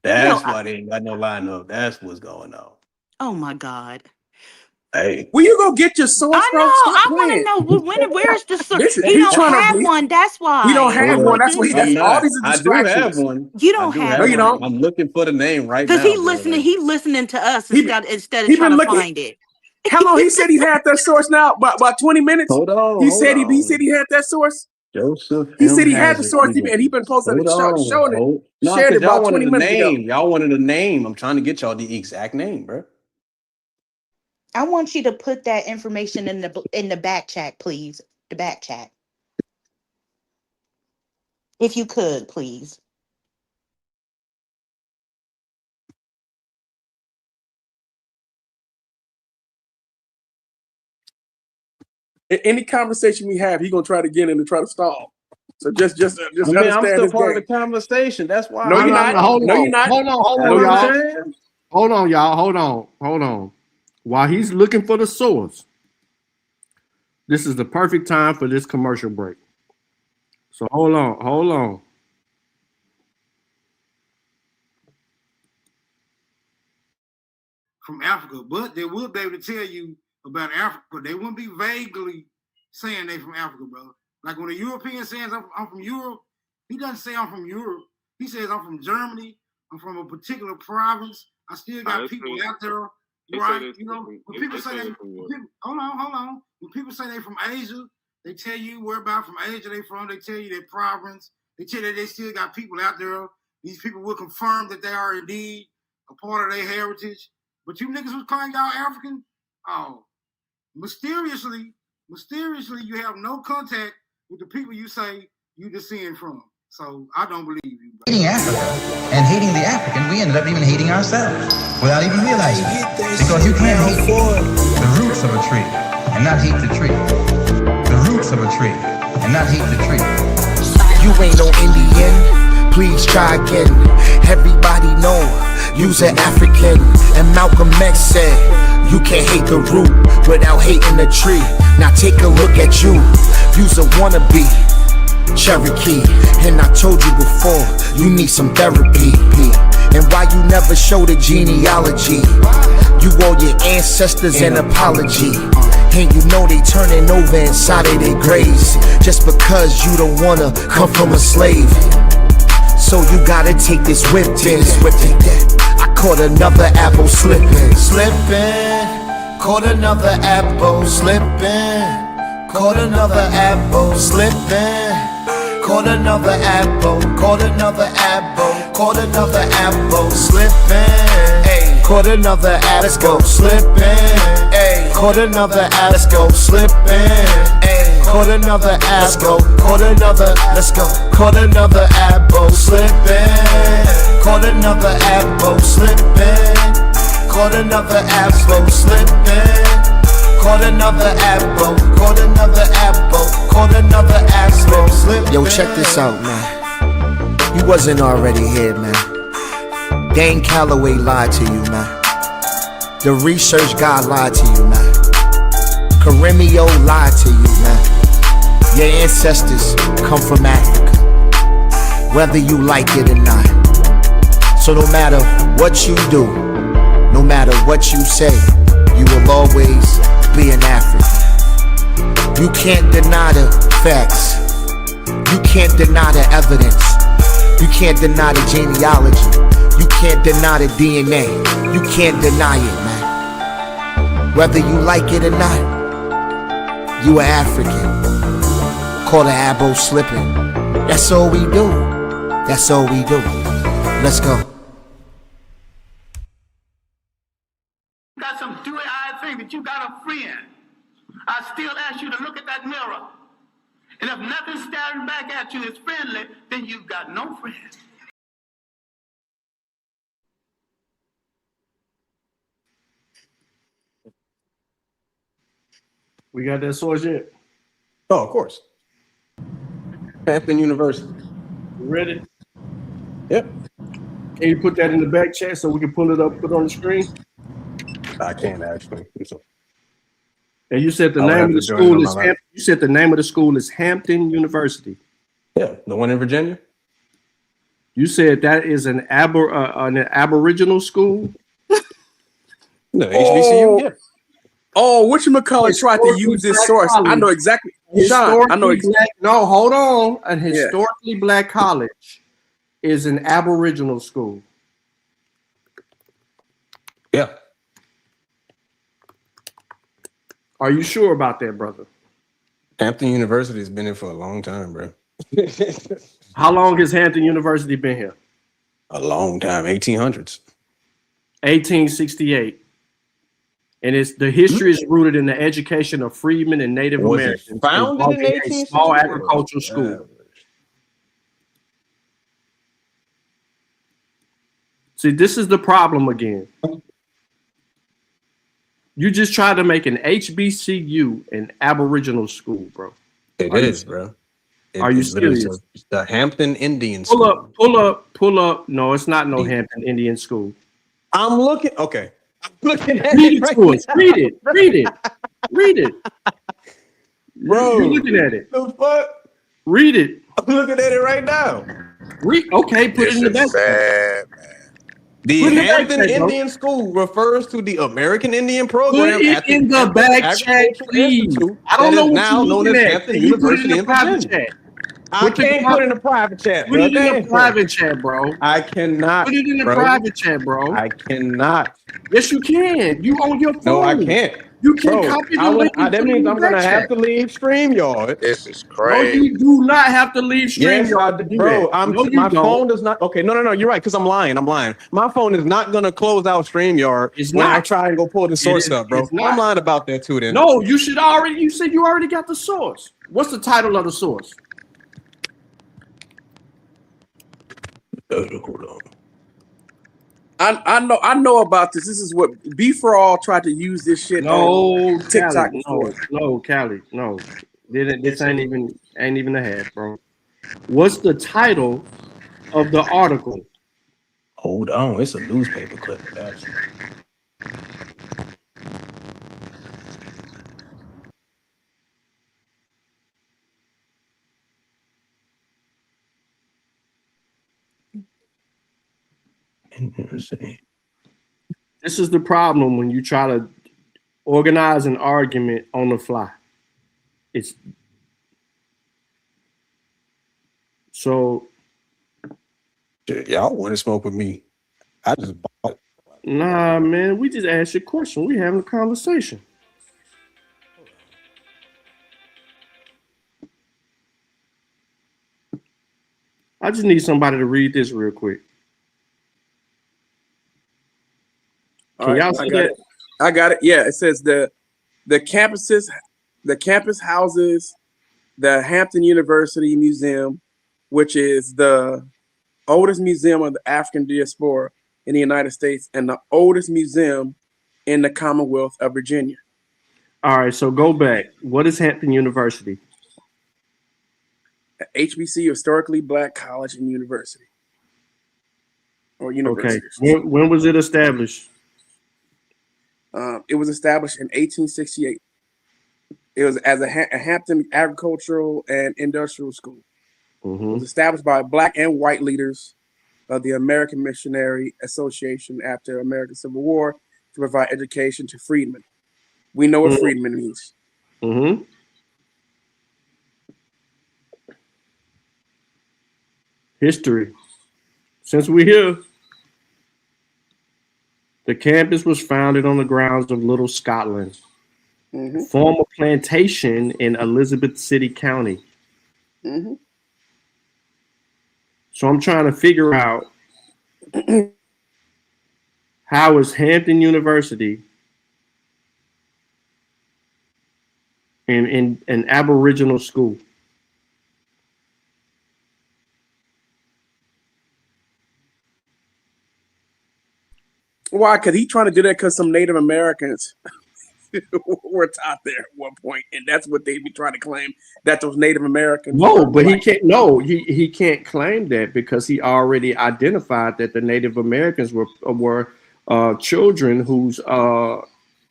That's why they ain't got no line up. That's what's going on. Oh my God. Hey, will you go get your source, I bro? know. Stop I want playing. to know where's the source. Listen, He he's don't trying to have be- one. That's why. He don't have Oh one. my That's what he. That's goodness. all these are I do have distractions. one. You don't have No, you one. don't. I'm looking for the name right Because now. he listening. He listening to us He instead of been trying to looking- find it. How long? He said he had that source now. About 20 minutes. Hold on. He said he had that source. Joseph. He M. said he had the Hazard source, Eagle. and he been posting it, showing it, No, shared it y'all about 20 wanted a minutes ago. name. Y'all wanted a name. I'm trying to get y'all the exact name, bro. I want you to put that information in the back chat, please. The back chat, if you could, please. Any conversation we have, he gonna try to get in and try to stall. So just I mean, understand I'm still his part game. of the conversation. That's why. No, you're not. Hold No, on. you're not. Hold on, That's what I'm y'all. saying. Hold on, y'all. Hold on. While he's looking for the source, this is the perfect time for this commercial break. So hold on. From Africa, but they will be able to tell you about Africa. They wouldn't be vaguely saying they from Africa, brother. Like when a European says I'm from Europe, he doesn't say I'm from Europe. He says I'm from Germany. I'm from a particular province. I still got people out there, right? You know, when people say hold on. When people say they from Asia, they tell you where about from Asia they from. They tell you their province. They tell you they still got people out there. These people will confirm that they are indeed a part of their heritage. But you niggas was calling y'all African? Oh, mysteriously, you have no contact with the people you say you descend from. So I don't believe you. Bro. Hating Africa and hating the African, we ended up even hating ourselves without even realizing it. Because you can't hate the roots of a tree and not hate the tree. The roots of a tree and not hate the tree. You ain't no Indian, please try again. Everybody know you's an African. And Malcolm X said, you can't hate the root without hating the tree. Now take a look at you, you's a wannabe Cherokee. And I told you before, you need some therapy. And why you never show the genealogy? You owe your ancestors an apology. And you know they turning over inside of their graves just because you don't wanna come from a slave. So you gotta take this whipped in. I caught another apple slipping. Caught another apple slipping. Caught another apple slipping. Caught another apple. Caught another apple. Caught another apple slipping. Caught another apple slipping. Caught another apple slipping. Caught another apple. Caught another. Let's go. Caught another apple slipping. Caught another apple slipping. Caught another apple slipping. Caught another apple. Caught another apple. Caught another apple slipping. Yo, check this out, man. You wasn't already here, man. Dane Calloway lied to you, man. The research guy lied to you, man. Karimio lied to you, man. Your ancestors come from Africa, whether you like it or not. So no matter what you do, No matter what you say, you will always be an African. You can't deny the facts. You can't deny the evidence. You can't deny the genealogy. You can't deny the DNA. You can't deny it, man. Whether you like it or not, you are African. Call the abo slipping. That's all we do. That's all we do. Let's go. You got some dewy-eyed thing that you got a friend. I still ask you to look at that mirror. And if nothing's staring back at you is friendly, then you've got no friend. We got that source yet? Oh, of course. Hampton University. You ready? Yep. Can you put that in the back chat so we can pull it up, put it on the screen? I can actually. And you said the name of the school is Hampton. You said the name of the school is Hampton University. Yeah, the one in Virginia. You said that is an Aboriginal school. No, HBCU. Yeah. Oh, whatchamacallit tried to use this source. I know exactly. Sean, I know exactly. No, hold on. An historically black college is an Aboriginal school. Yeah. Are you sure about that, brother? Hampton University has been here for a long time, bro. How long has Hampton University been here? A long time, 1800s. 1868. And the history is rooted in the education of freedmen and Native Americans. Founded in 1868. Small agricultural school. See, this is the problem again. You just tried to make an HBCU an Aboriginal school, bro. It is, bro. Are you serious? It's the Hampton Indian School. Pull up. No, it's not no Hampton Indian School. I'm looking. Okay. I'm looking at Read it. it Right to us. now. Read it. Read it. Read it. Bro. You're looking at it. The fuck? Read it. I'm looking at it right now. Okay, put it in the back. Sad, man. The Put it in the Hampton back chat, bro. Indian School refers to the American Indian program Put it at in the Hampton back chat, Agricultural please. Institute I don't that know is what now you're known looking as at. Hampton Can you put it in University the in private Virginia. chat? I can't put it in the private chat, Put bro. it in the private chat, bro. I cannot. Put it in the bro. private chat, bro. I cannot. Yes, you can. You on your phone. No, I can't. You can Bro, copy the link. and that put it means in the I'm gonna back have chat. to leave StreamYard. This is No, crazy. you do not have to leave Yes, StreamYard to do bro. that. No, you my don't. phone does not. Okay, no. You're right, because I'm lying. My phone is not gonna close out StreamYard It's when I not. try and go pull the source up, bro. it's not. I'm lying about that too. Then No, you should already. You said you already got the source. What's the title of the source? Hold on. I know about this. This is what B for All tried to use this shit No, on TikTok. Callie, no, Callie, no. This ain't even a half, bro. What's the title of the article? Hold on, it's a newspaper clip. Actually. This is the problem when you try to organize an argument on the fly. It's so Y'all want to smoke with me? I just bought it. nah, man. We just asked you a question. We having a conversation. I just need somebody to read this real quick. Can y'all see that? I got it. Yeah, it says the campus houses the Hampton University Museum, which is the oldest museum of the African diaspora in the United States and the oldest museum in the Commonwealth of Virginia. All right, so go back. What is Hampton University? HBC, historically black college and university. Or university. Okay. When was it established? It was established in 1868. It was as a Hampton Agricultural and Industrial School. Mm-hmm. It was established by black and white leaders of the American Missionary Association after American Civil War to provide education to freedmen. We know what freedmen means. Mm-hmm. History. Since we're here, the campus was founded on the grounds of Little Scotland, Mm-hmm. former plantation in Elizabeth City County. Mm-hmm. So I'm trying to figure out how is Hampton University in an Aboriginal school? Why? Because he's trying to do that because some Native Americans were taught there at one point, and that's what they be trying to claim, that those Native Americans. No, but he can't. No, he can't claim that because he already identified that the Native Americans were children whose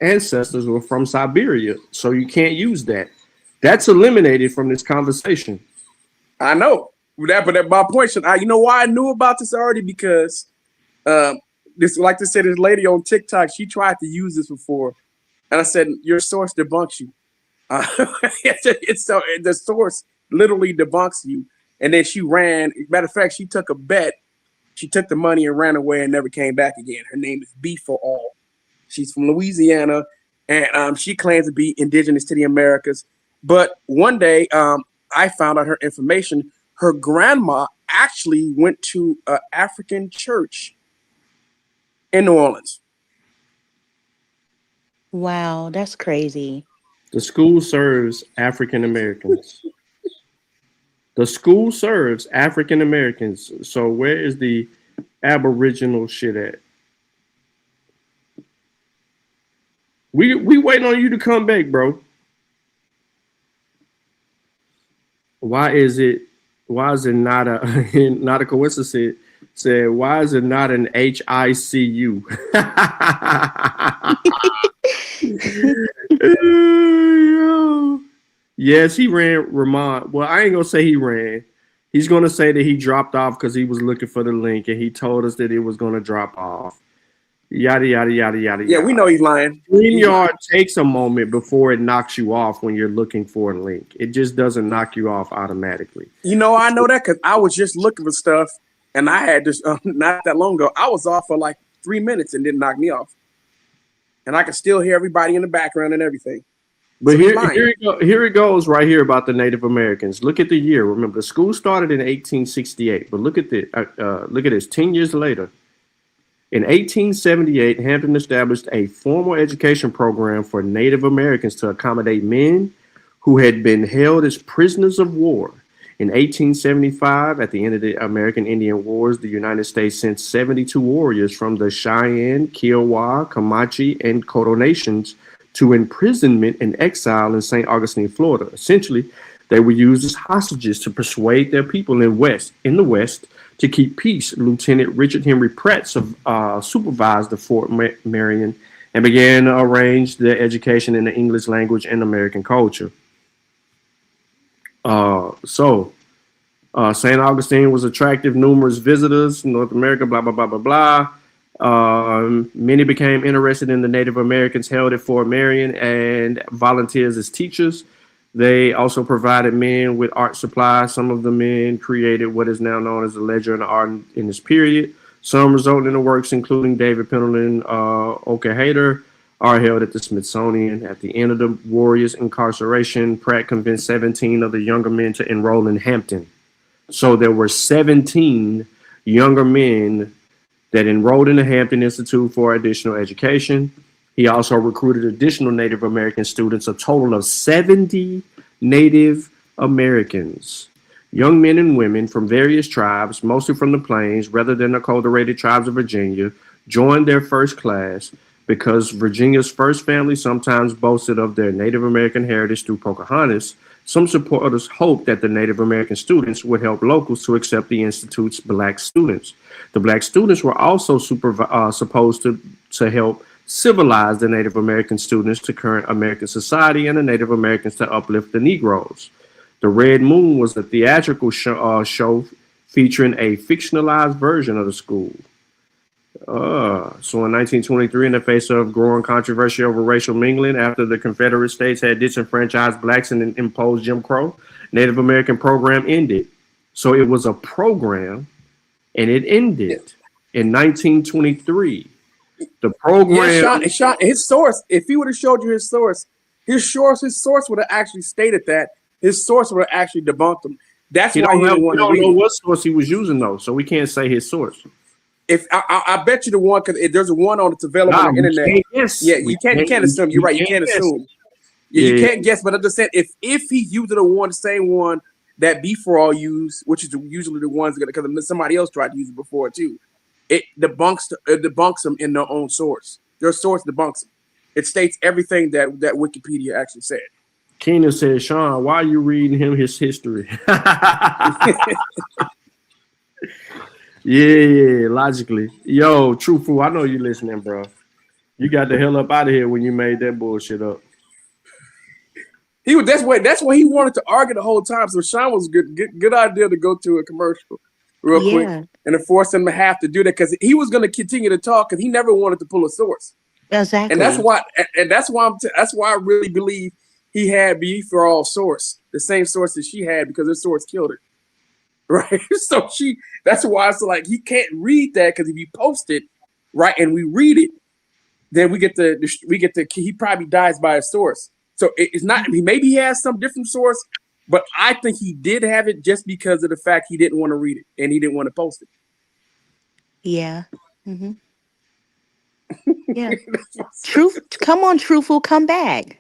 ancestors were from Siberia. So you can't use that. That's eliminated from this conversation. I know that, but my point, you know why I knew about this already? Because this, like I said, this lady on TikTok, she tried to use this before, and I said, your source debunks you. The source literally debunks you, and then she ran. Matter of fact, she took a bet. She took the money and ran away and never came back again. Her name is B for All. She's from Louisiana, and she claims to be indigenous to the Americas. But one day, I found out her information. Her grandma actually went to an African church in New Orleans. Wow, that's crazy. The school serves African Americans. The school serves African Americans. So where is the Aboriginal shit at? We waiting on you to come back, bro. Why is it not a coincidence? Said, why is it not an HICU? Yes, he ran, Ramon. Well, I ain't gonna say he ran. He's gonna say that he dropped off because he was looking for the link and he told us that it was gonna drop off. Yada yada yada yada. Yeah, we know he's lying. StreamYard takes a moment before it knocks you off when you're looking for a link. It just doesn't knock you off automatically. You know, I know that because I was just looking for stuff, and I had this not that long ago. I was off for like 3 minutes and didn't knock me off, and I can still hear everybody in the background and everything. But so here it goes right here about the Native Americans. Look at the year. Remember, the school started in 1868, but look at this. 10 years later, in 1878, Hampton established a formal education program for Native Americans to accommodate men who had been held as prisoners of war. In 1875, at the end of the American Indian Wars, the United States sent 72 warriors from the Cheyenne, Kiowa, Comanche, and Coto nations to imprisonment and exile in St. Augustine, Florida. Essentially, they were used as hostages to persuade their people in the West to keep peace. Lieutenant Richard Henry Pratt supervised the Fort Marion and began to arrange their education in the English language and American culture. St. Augustine was attractive numerous visitors, North America, blah, blah, blah, blah, blah. Many became interested in the Native Americans held at Fort Marion and volunteers as teachers. They also provided men with art supplies. Some of the men created what is now known as the Ledger and Art in this period. Some resulted in the works, including David Pendleton, Okahater, are held at the Smithsonian. At the end of the warriors' incarceration, Pratt convinced 17 of the younger men to enroll in Hampton. So there were 17 younger men that enrolled in the Hampton Institute for additional education. He also recruited additional Native American students, a total of 70 Native Americans, young men and women from various tribes, mostly from the plains, rather than the cultivated tribes of Virginia, joined their first class because Virginia's first family sometimes boasted of their Native American heritage through Pocahontas. Some supporters hoped that the Native American students would help locals to accept the Institute's Black students. The Black students were also supposed to help civilize the Native American students to current American society and the Native Americans to uplift the Negroes. The Red Moon was a theatrical show featuring a fictionalized version of the school. So in 1923, in the face of growing controversy over racial mingling after the Confederate States had disenfranchised blacks and imposed Jim Crow, Native American program ended. So it was a program, and it ended in 1923. The program. Sean, his source. If he would have showed you his source would have actually stated that. His source would have actually debunked him. That's why he didn't want to read. We don't know what source he was using though, so we can't say his source. If I bet you the one, because there's a one on that's available on the internet. You can't assume. You're right. You can't assume. You can't guess. But I'm just saying, if he's using the same one that B4all use, which is usually the ones because somebody else tried to use it before too, it debunks them in their own source. Their source debunks them. It states everything that Wikipedia actually said. Keenan said, Sean, why are you reading him his history? Yeah, logically. Yo, Truthful, I know you listening, bro. You got the hell up out of here when you made that bullshit up. That's what he wanted to argue the whole time. So Sean was good idea to go to a commercial real quick and to force him to have to do that because he was going to continue to talk because he never wanted to pull a source. Exactly. And that's why I really believe he had B4all source, the same source that she had because her source killed her. Right. So that's why it's like he can't read that because if you post it, right, and we read it, then we get he probably dies by a source. So it's not maybe he has some different source, but I think he did have it just because of the fact he didn't want to read it and he didn't want to post it. Yeah. Mm-hmm. Yeah. Come on, Truthful, come back.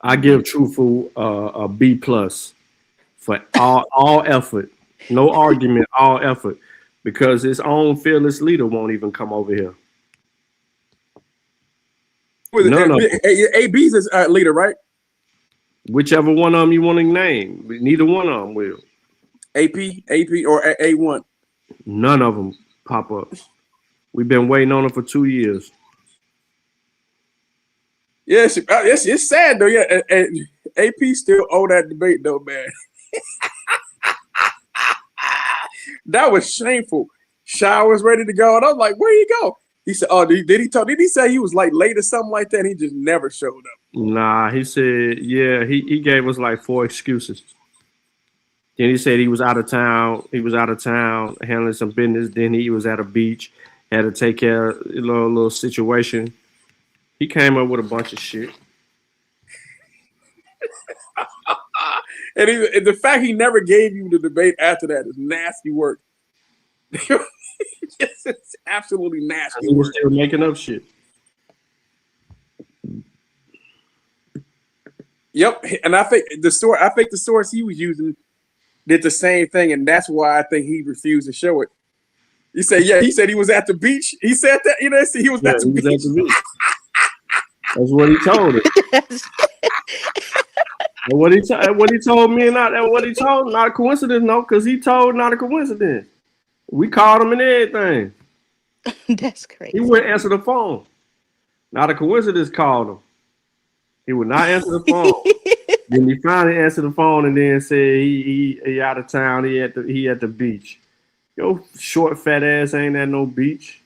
I give Truthful a B+ for all effort, no argument, all effort, because his own fearless leader won't even come over here. None of them. AB's is leader, right? Whichever one of them you want to name, neither one of them will. AP, or A1. None of them pop up. We've been waiting on it for 2 years. Yes, it's sad though. Yeah, and AP still owe that debate though, man. That was shameful. Shy was ready to go, and I was like, "Where you go?" He said, "Oh, did he say he was like late or something like that?" And he just never showed up. Nah, he said, yeah, he gave us like 4 excuses. Then he said he was out of town. He was out of town handling some business. Then he was at a beach, had to take care of a little situation. He came up with a bunch of shit. And the fact he never gave you the debate after that is nasty work. It's absolutely nasty work. They were making up shit. Yep, and I think the source he was using did the same thing, and that's why I think he refused to show it. He said he was at the beach. He said that, he was at the beach. That's what he told us. What he told me, and not what he told, not a coincidence, no, because he told not a coincidence. We called him and everything. That's crazy. He wouldn't answer the phone. Not a coincidence called him. He would not answer the phone. Then he finally answered the phone and then said he out of town. He at the beach. Yo, short fat ass ain't at no beach.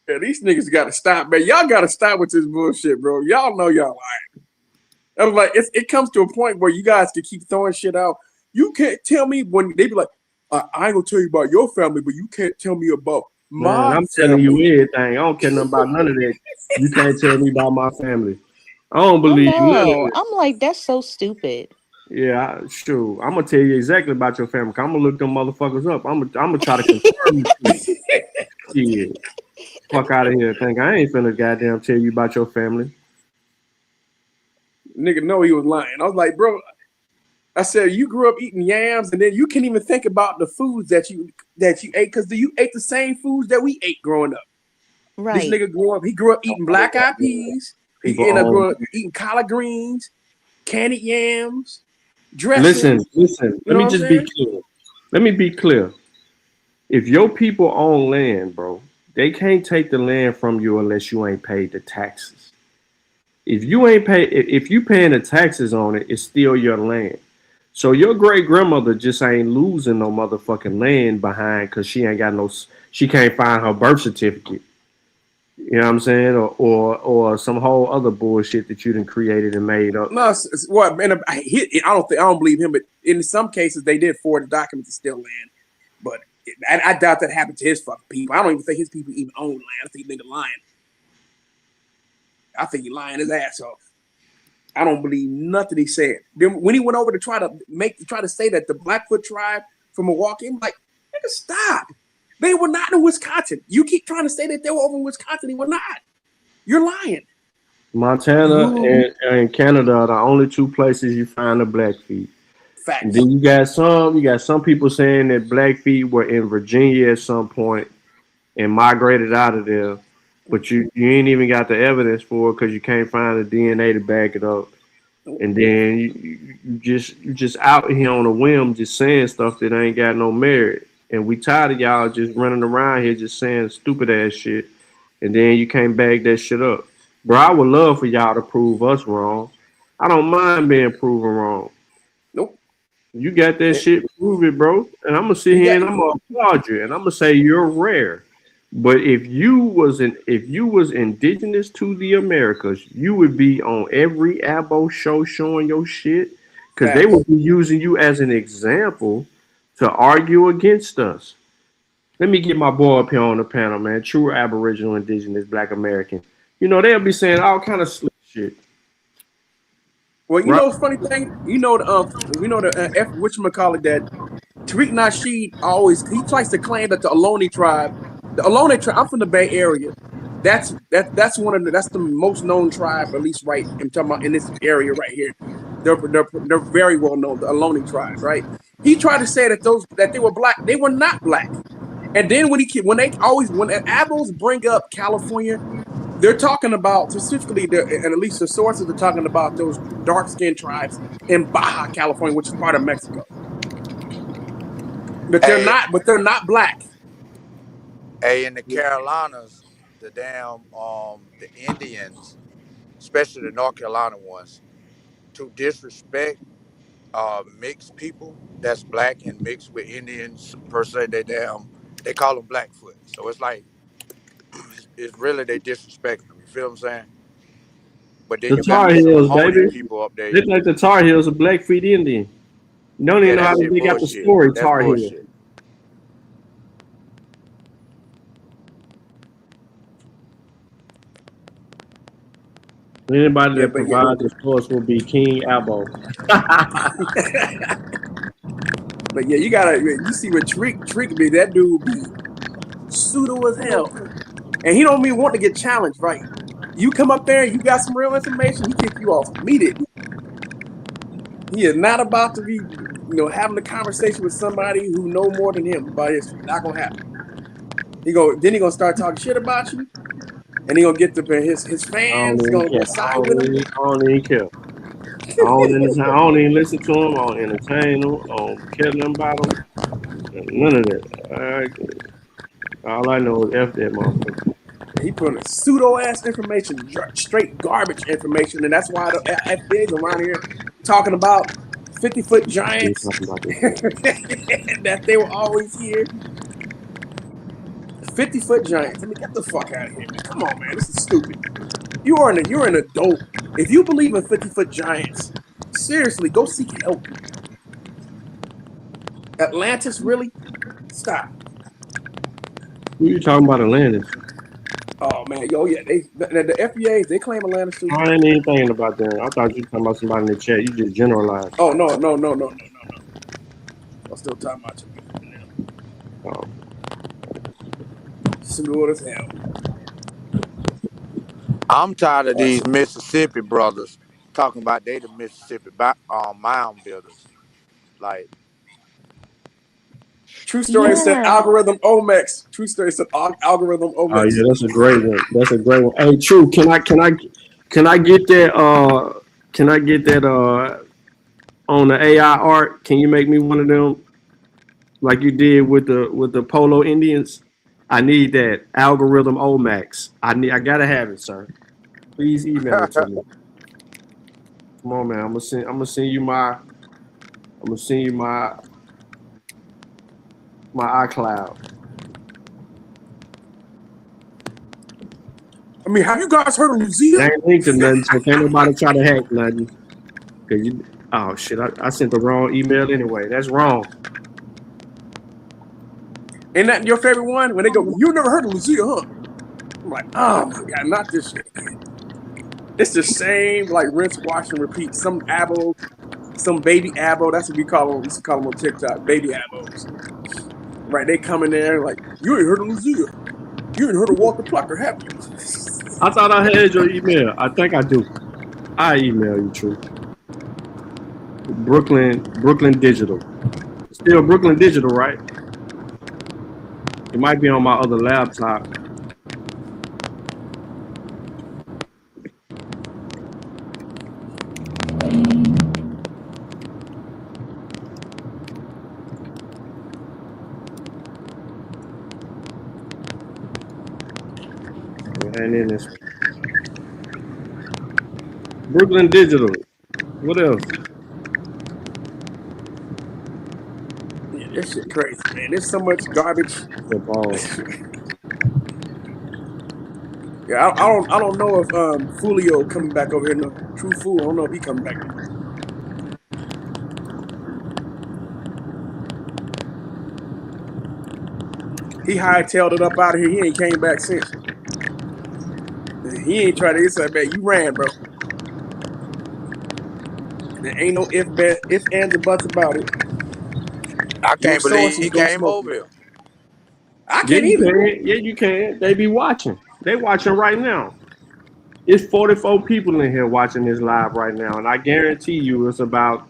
Yeah, these niggas got to stop, man. Y'all got to stop with this bullshit, bro. Y'all know y'all lying. I was like, it comes to a point where you guys can keep throwing shit out. You can't tell me when they be like, I ain't gonna tell you about your family, but you can't tell me about my I'm telling you everything. I don't care nothing about none of that. You can't tell me about my family. I don't believe none of that. I'm like, that's so stupid. Yeah, sure. I'm gonna tell you exactly about your family. I'm gonna look them motherfuckers up. I'm gonna try to confirm shit. Fuck out of here. Think I ain't finna goddamn tell you about your family. Nigga know he was lying. I was like, bro, I said, you grew up eating yams, and then you can't even think about the foods that you ate, because you ate the same foods that we ate growing up. Right. This nigga grew up eating black-eyed peas. He ended up growing up eating collard greens, candied yams, dressing. Listen. Let me just be clear. Let me be clear. If your people own land, bro, they can't take the land from you unless you ain't paid the taxes. If you ain't pay, if you paying the taxes on it, it's still your land. So your great grandmother just ain't losing no motherfucking land behind because she ain't got no, she can't find her birth certificate. You know what I'm saying? Or some whole other bullshit that you done created and made up. No, what man? I don't believe him, but in some cases they did forward the documents to steal land. But I doubt that happened to his fucking people. I don't even think his people even own land. I think nigga lying. I think he lying his ass off. I don't believe nothing he said. Then when he went over to try to say that the Blackfoot tribe from Milwaukee, I'm like, nigga, stop. They were not in Wisconsin. You keep trying to say that they were over in Wisconsin. They were not. You're lying. Montana and Canada are the only two places you find the Blackfeet. Facts. And then you got some people saying that Blackfeet were in Virginia at some point and migrated out of there, but you ain't even got the evidence for it because you can't find the DNA to back it up. And then you just out here on a whim, just saying stuff that ain't got no merit. And we tired of y'all just running around here just saying stupid ass shit, and then you can't back that shit up. Bro, I would love for y'all to prove us wrong. I don't mind being proven wrong. Nope. You got that shit, prove it, bro. And I'm gonna sit here and I'm gonna applaud you, and I'm gonna say you're rare. But if you was indigenous to the Americas, you would be on every Abo show showing your shit, because they would be using you as an example to argue against us. Let me get my boy up here on the panel, man. True Aboriginal, Indigenous, Black American. You know, they'll be saying all kind of slick shit. Well, you know the funny thing? You know the whatchamacallit that Tariq Nasheed he tries to claim that the Ohlone tribe, I'm from the Bay Area. That's the most known tribe, at least I'm talking about in this area right here. They're very well known, the Ohlone tribe, right? He tried to say that they were black. They were not black. And then when Abos bring up California, they're talking about specifically, and at least the sources are talking about those dark-skinned tribes in Baja California, which is part of Mexico. But they're not black. Hey, in the Carolinas, the Indians, especially the North Carolina ones, to disrespect mixed people that's black and mixed with Indians per se, they call them Blackfoot. So it's like it's really they disrespecting them. You feel what I'm saying? But then The you got Tar some Heels, Mahoney baby. people up there. They think the Tar Heels are Blackfeet Indian. You don't even know how they got the story, That's Tar Heel. bullshit. Anybody that provides the source will be King Abo. But yeah, you see what Trick be, that dude be pseudo as hell. And he don't even want to get challenged, right? You come up there, you got some real information, he kick you off immediately. He is not about to be, having a conversation with somebody who know more than him about history. Not gonna happen. Then he gonna start talking shit about you, and he gonna get his fans gonna side with him. I don't even care. I don't even listen to him. I don't entertain him. I don't care nothing about him. None of that. All I know is F that motherfucker. He put in pseudo ass information, straight garbage information, and that's why the FBI's around here talking about 50-foot giants that they were always here. 50-foot giants. I mean, get the fuck out of here, man. Come on, man. This is stupid. You're an adult. If you believe in 50-foot giants, seriously, go seek help. Atlantis, really? Stop. Who you talking about, Atlantis? Oh man, the FBA, they claim Atlantis too. I ain't even thinking about that. I thought you were talking about somebody in the chat. You just generalized. Oh no. I'm still talking about you. Oh. Smooth as hell. I'm tired of these Mississippi brothers talking about they the Mississippi mound builders. Like, True story said algorithm Omex. True story said algorithm Omex. Oh yeah, that's a great one. That's a great one. Hey, True, can I get that? Can I get that? On the AI art, can you make me one of them, like you did with the Polo Indians? I need that algorithm Omax. I gotta have it, sir. Please email it to me. Come on, man. I'm gonna send you my iCloud. I mean, have you guys heard of Lucia? It ain't linked to nothing, so can't nobody try to hack nothing. Cause you, oh shit, I sent the wrong email anyway. That's wrong. Ain't that your favorite one? When they go, you never heard of Lucia, huh? I'm like, oh my god, not this shit. It's the same, like rinse, wash, and repeat. Some abo, some baby abo. That's what we call them. We used to call them on TikTok, baby abos. Right? They come in there like, you ain't heard of Lucia. You ain't heard of Walker Plucker, have you? I thought I had your email. I think I do. I email you, True. Brooklyn Digital. Still Brooklyn Digital, right? It might be on my other laptop. And in this Brooklyn Digital. What else? Yeah, this shit crazy, man. There's so much garbage. Yeah, I don't know if Fulio coming back over here. No, True Fool. I don't know if he coming back. He hightailed it up out of here. He ain't came back since. He ain't tried to. It's like, man, you ran, bro. There ain't no if, ands, or buts about it. I can't believe he came over here. I can't either. Yeah, you can. They be watching. They watching right now. It's 44 people in here watching this live right now, and I guarantee you it's about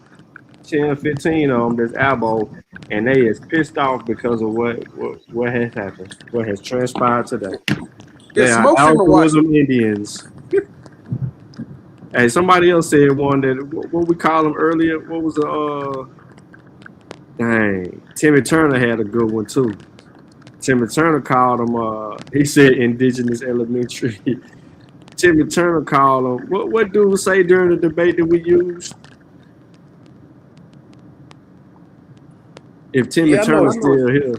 10 or 15 of them that's abo, and they is pissed off because of what has happened, what has transpired today. They are algorithm Indians. Hey, somebody else said one that what we call them earlier. What was the dang? Timmy Turner had a good one too. Timmy Turner called him. He said Indigenous Elementary. Timmy Turner called him. What dude say during the debate that we used? If Timmy Turner's still here.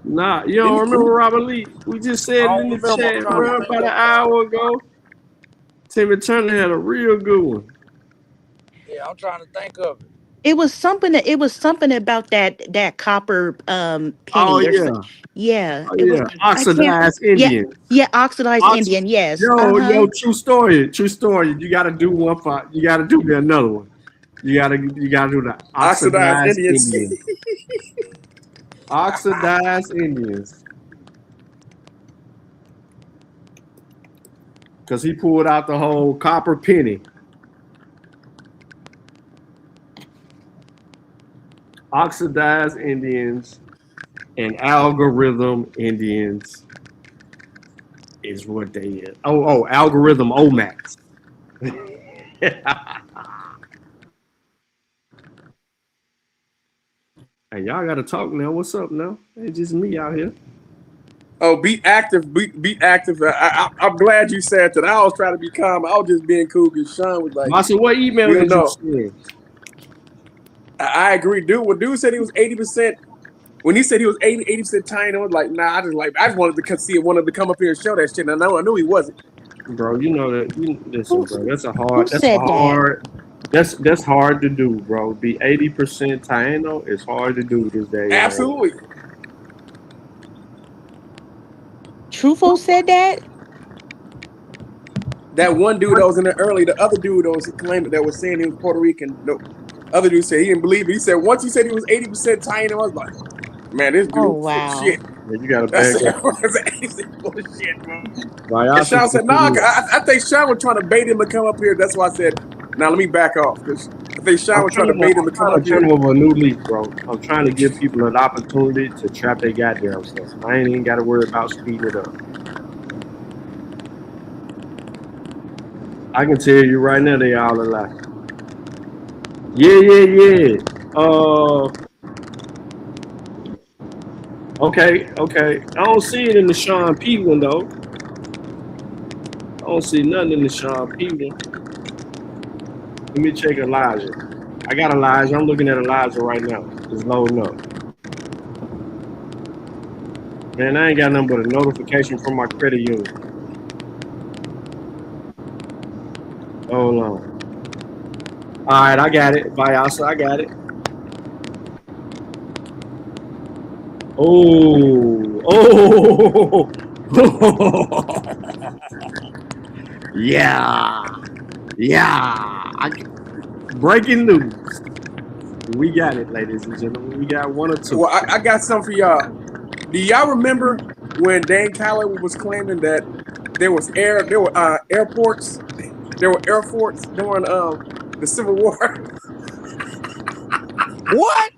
Nah, you don't remember Robert Lee? We just said it in the chat about an hour ago. Timmy Turner had a real good one. Yeah, I'm trying to think of it. It was something about that copper penny. Oh yeah. Yeah. Oh, yeah. Oxidized Indian. Yeah, oxidized Indian, yes. Yo, true story. You gotta do one for you gotta do another one. You gotta do the oxidized Indians. Oxidized Indians. Because he pulled out the whole copper penny. Oxidized Indians and algorithm Indians is what they is. Oh, algorithm OMAX. Hey, y'all gotta talk now. What's up now? It's just me out here. Oh, be active. Be active. I'm glad you said that. I was trying to be calm. I was just being cool because Sean was like, I said, what email did you send? I agree. Dude said he was 80%. When he said he was 80% tiny, I was like, nah, I just wanted to see it, wanted to come up here and show that shit. And I knew he wasn't. Bro, you know that. Listen, bro, that's hard to do, bro. Be 80% Taino is hard to do this day. Absolutely. Truthful said that? That one dude that was in there early, the other dude that was claiming that was saying he was Puerto Rican. No, other dude said he didn't believe it. He said once he said he was 80% Taino, I was like, man, this dude is shit. Yeah, you gotta back up. Bullshit, bro. And Sean said, nah, I think Sean was trying to bait him to come up here. That's why I said, now let me back off. Because I think Sean was trying to bait him to come up here. I'm a new leaf, bro. I'm trying to give people an opportunity to trap their goddamn stuff. I ain't even got to worry about speeding it up. I can tell you right now, they all alive. Yeah. Okay. I don't see it in the Sean P one though. don't see nothing in the Sean P one. Let me check Elijah. I got Elijah. I'm looking at Elijah right now. It's loading up. Man, I ain't got nothing but a notification from my credit union. Hold on. All right, I got it. Vyasa, I got it. Oh. Yeah. Breaking news. We got it, ladies and gentlemen. We got one or two. Well, I got something for y'all. Do y'all remember when Dan Calloway was claiming that there were airports during the Civil War? What?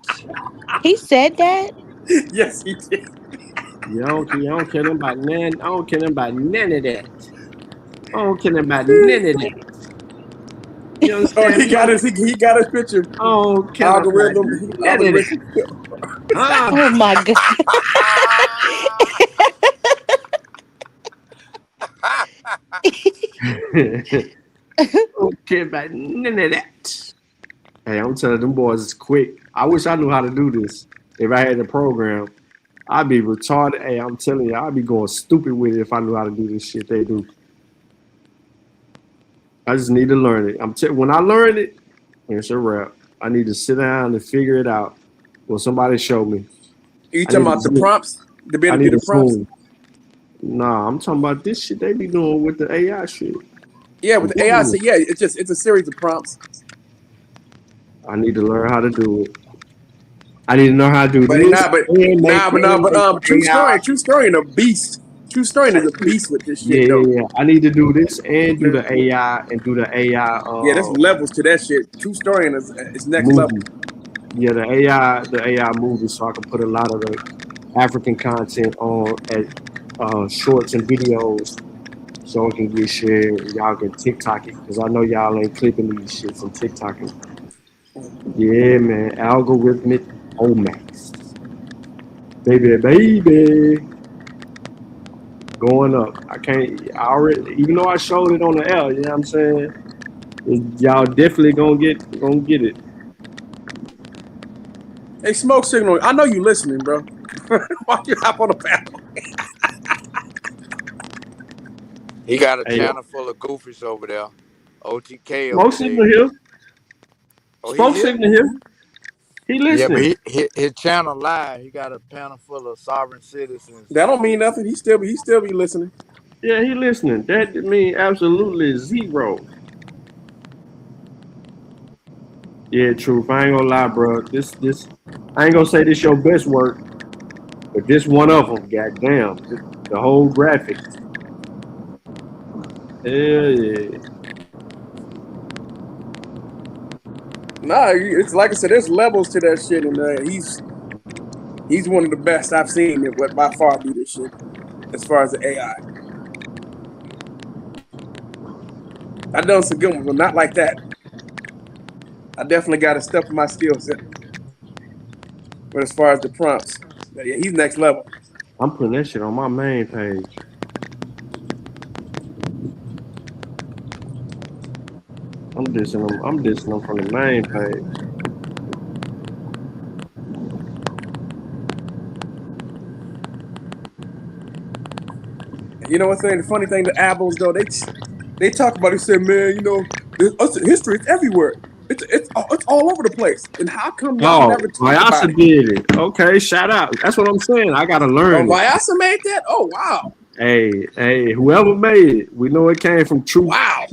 He said that? Yes, he did. I don't care about none. I don't care about none of that. I don't care about none of that. You understand? Oh, he got his picture. Oh, algorithm. Oh my God. Don't care about none of that. Hey, I'm telling them boys it's quick. I wish I knew how to do this. If I had the program, I'd be retarded. Hey, I'm telling you, I'd be going stupid with it if I knew how to do this shit they do. I just need to learn it. When I learn it, it's a wrap. I need to sit down and figure it out. Will somebody show me? You talking about the prompts? The ability to do the prompts? Nah, I'm talking about this shit they be doing with the AI shit. Yeah, with the AI, so yeah, it's a series of prompts. I need to learn how to do it. I need to know how to do this. True story, a beast. True story is a beast with this shit. Yeah. I need to do this and do the AI and do the AI. Yeah, there's levels to that shit. True story is next movie. level. Yeah, the AI movie, so I can put a lot of the African content on as shorts and videos, so it can get shared. Y'all can TikTok it, because I know y'all ain't clipping these shits and TikToking. Yeah, man, algorithmic Omax, baby. Going up. I already, even though I showed it on the L, you know what I'm saying? Y'all definitely gonna get it. Hey, Smoke Signal, I know you listening, bro. Why you hop on the panel? He got a channel full of goofies over there. OTK. Smoke Signal here. Smoke Signal here. He listening. Yeah, but his channel live. He got a panel full of sovereign citizens. That don't mean nothing. He still be listening. Yeah, he listening. That mean absolutely zero. Yeah, truth. I ain't gonna lie, bro. This I ain't gonna say this your best work, but this one of them. Goddamn, the whole graphic. Yeah. Nah, it's like I said, there's levels to that shit, and he's one of the best I've seen that would by far do this shit as far as the AI. I done some good ones, but not like that. I definitely got to step in my skill set. But as far as the prompts, yeah, he's next level. I'm putting that shit on my main page. I'm dissing them from the main page. You know what's the funny thing? The albums though, they talk about it. Say, man, you know, history is everywhere. It's all over the place. And how come y'all never talk about it? did it. Okay, shout out. That's what I'm saying. I gotta learn. Vyasa made that. Oh wow. Hey, whoever made it, we know it came from Truth. Wow.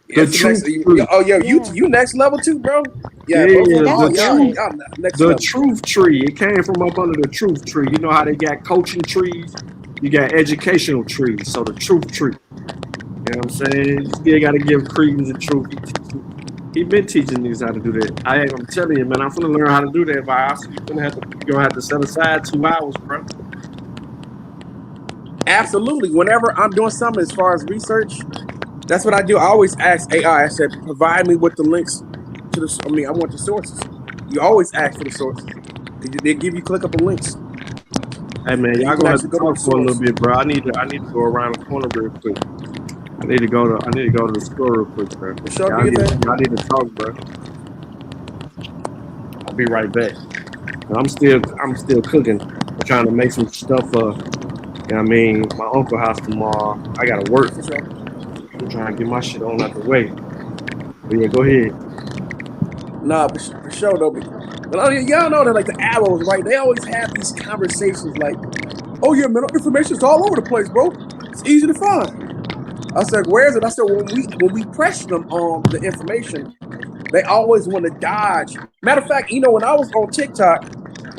The truth. You next level too, bro. Yeah, the truth tree. It came from up under the truth tree. You know how they got coaching trees? You got educational trees. So the truth tree. You know what I'm saying? You still got to give credence and truth. He been teaching niggas how to do that. I'm telling you, man. I'm gonna learn how to do that. You're gonna have to set aside 2 hours, bro. Absolutely. Whenever I'm doing something as far as research, that's what I do. I always ask AI. I said, provide me with the links to the. I want the sources. You always ask for the sources. They give you clickable links. Hey man, y'all gonna have to talk for a little bit, bro. I need to go around the corner real quick. I need to go to the store real quick, bro. For sure, do your thing. Y'all need to talk, bro. I'll be right back. And I'm still cooking. I'm trying to make some stuff for, you know what I mean, my uncle house tomorrow. I gotta work. For sure. I'm trying to get my shit on out the way. But yeah, go ahead. Nah, for sure though. But y'all know that like the arrows, right? They always have these conversations like, "Oh yeah, man, information's all over the place, bro. It's easy to find." I said, "Where is it?" I said, "When we press them on the information, they always want to dodge." Matter of fact, you know, when I was on TikTok,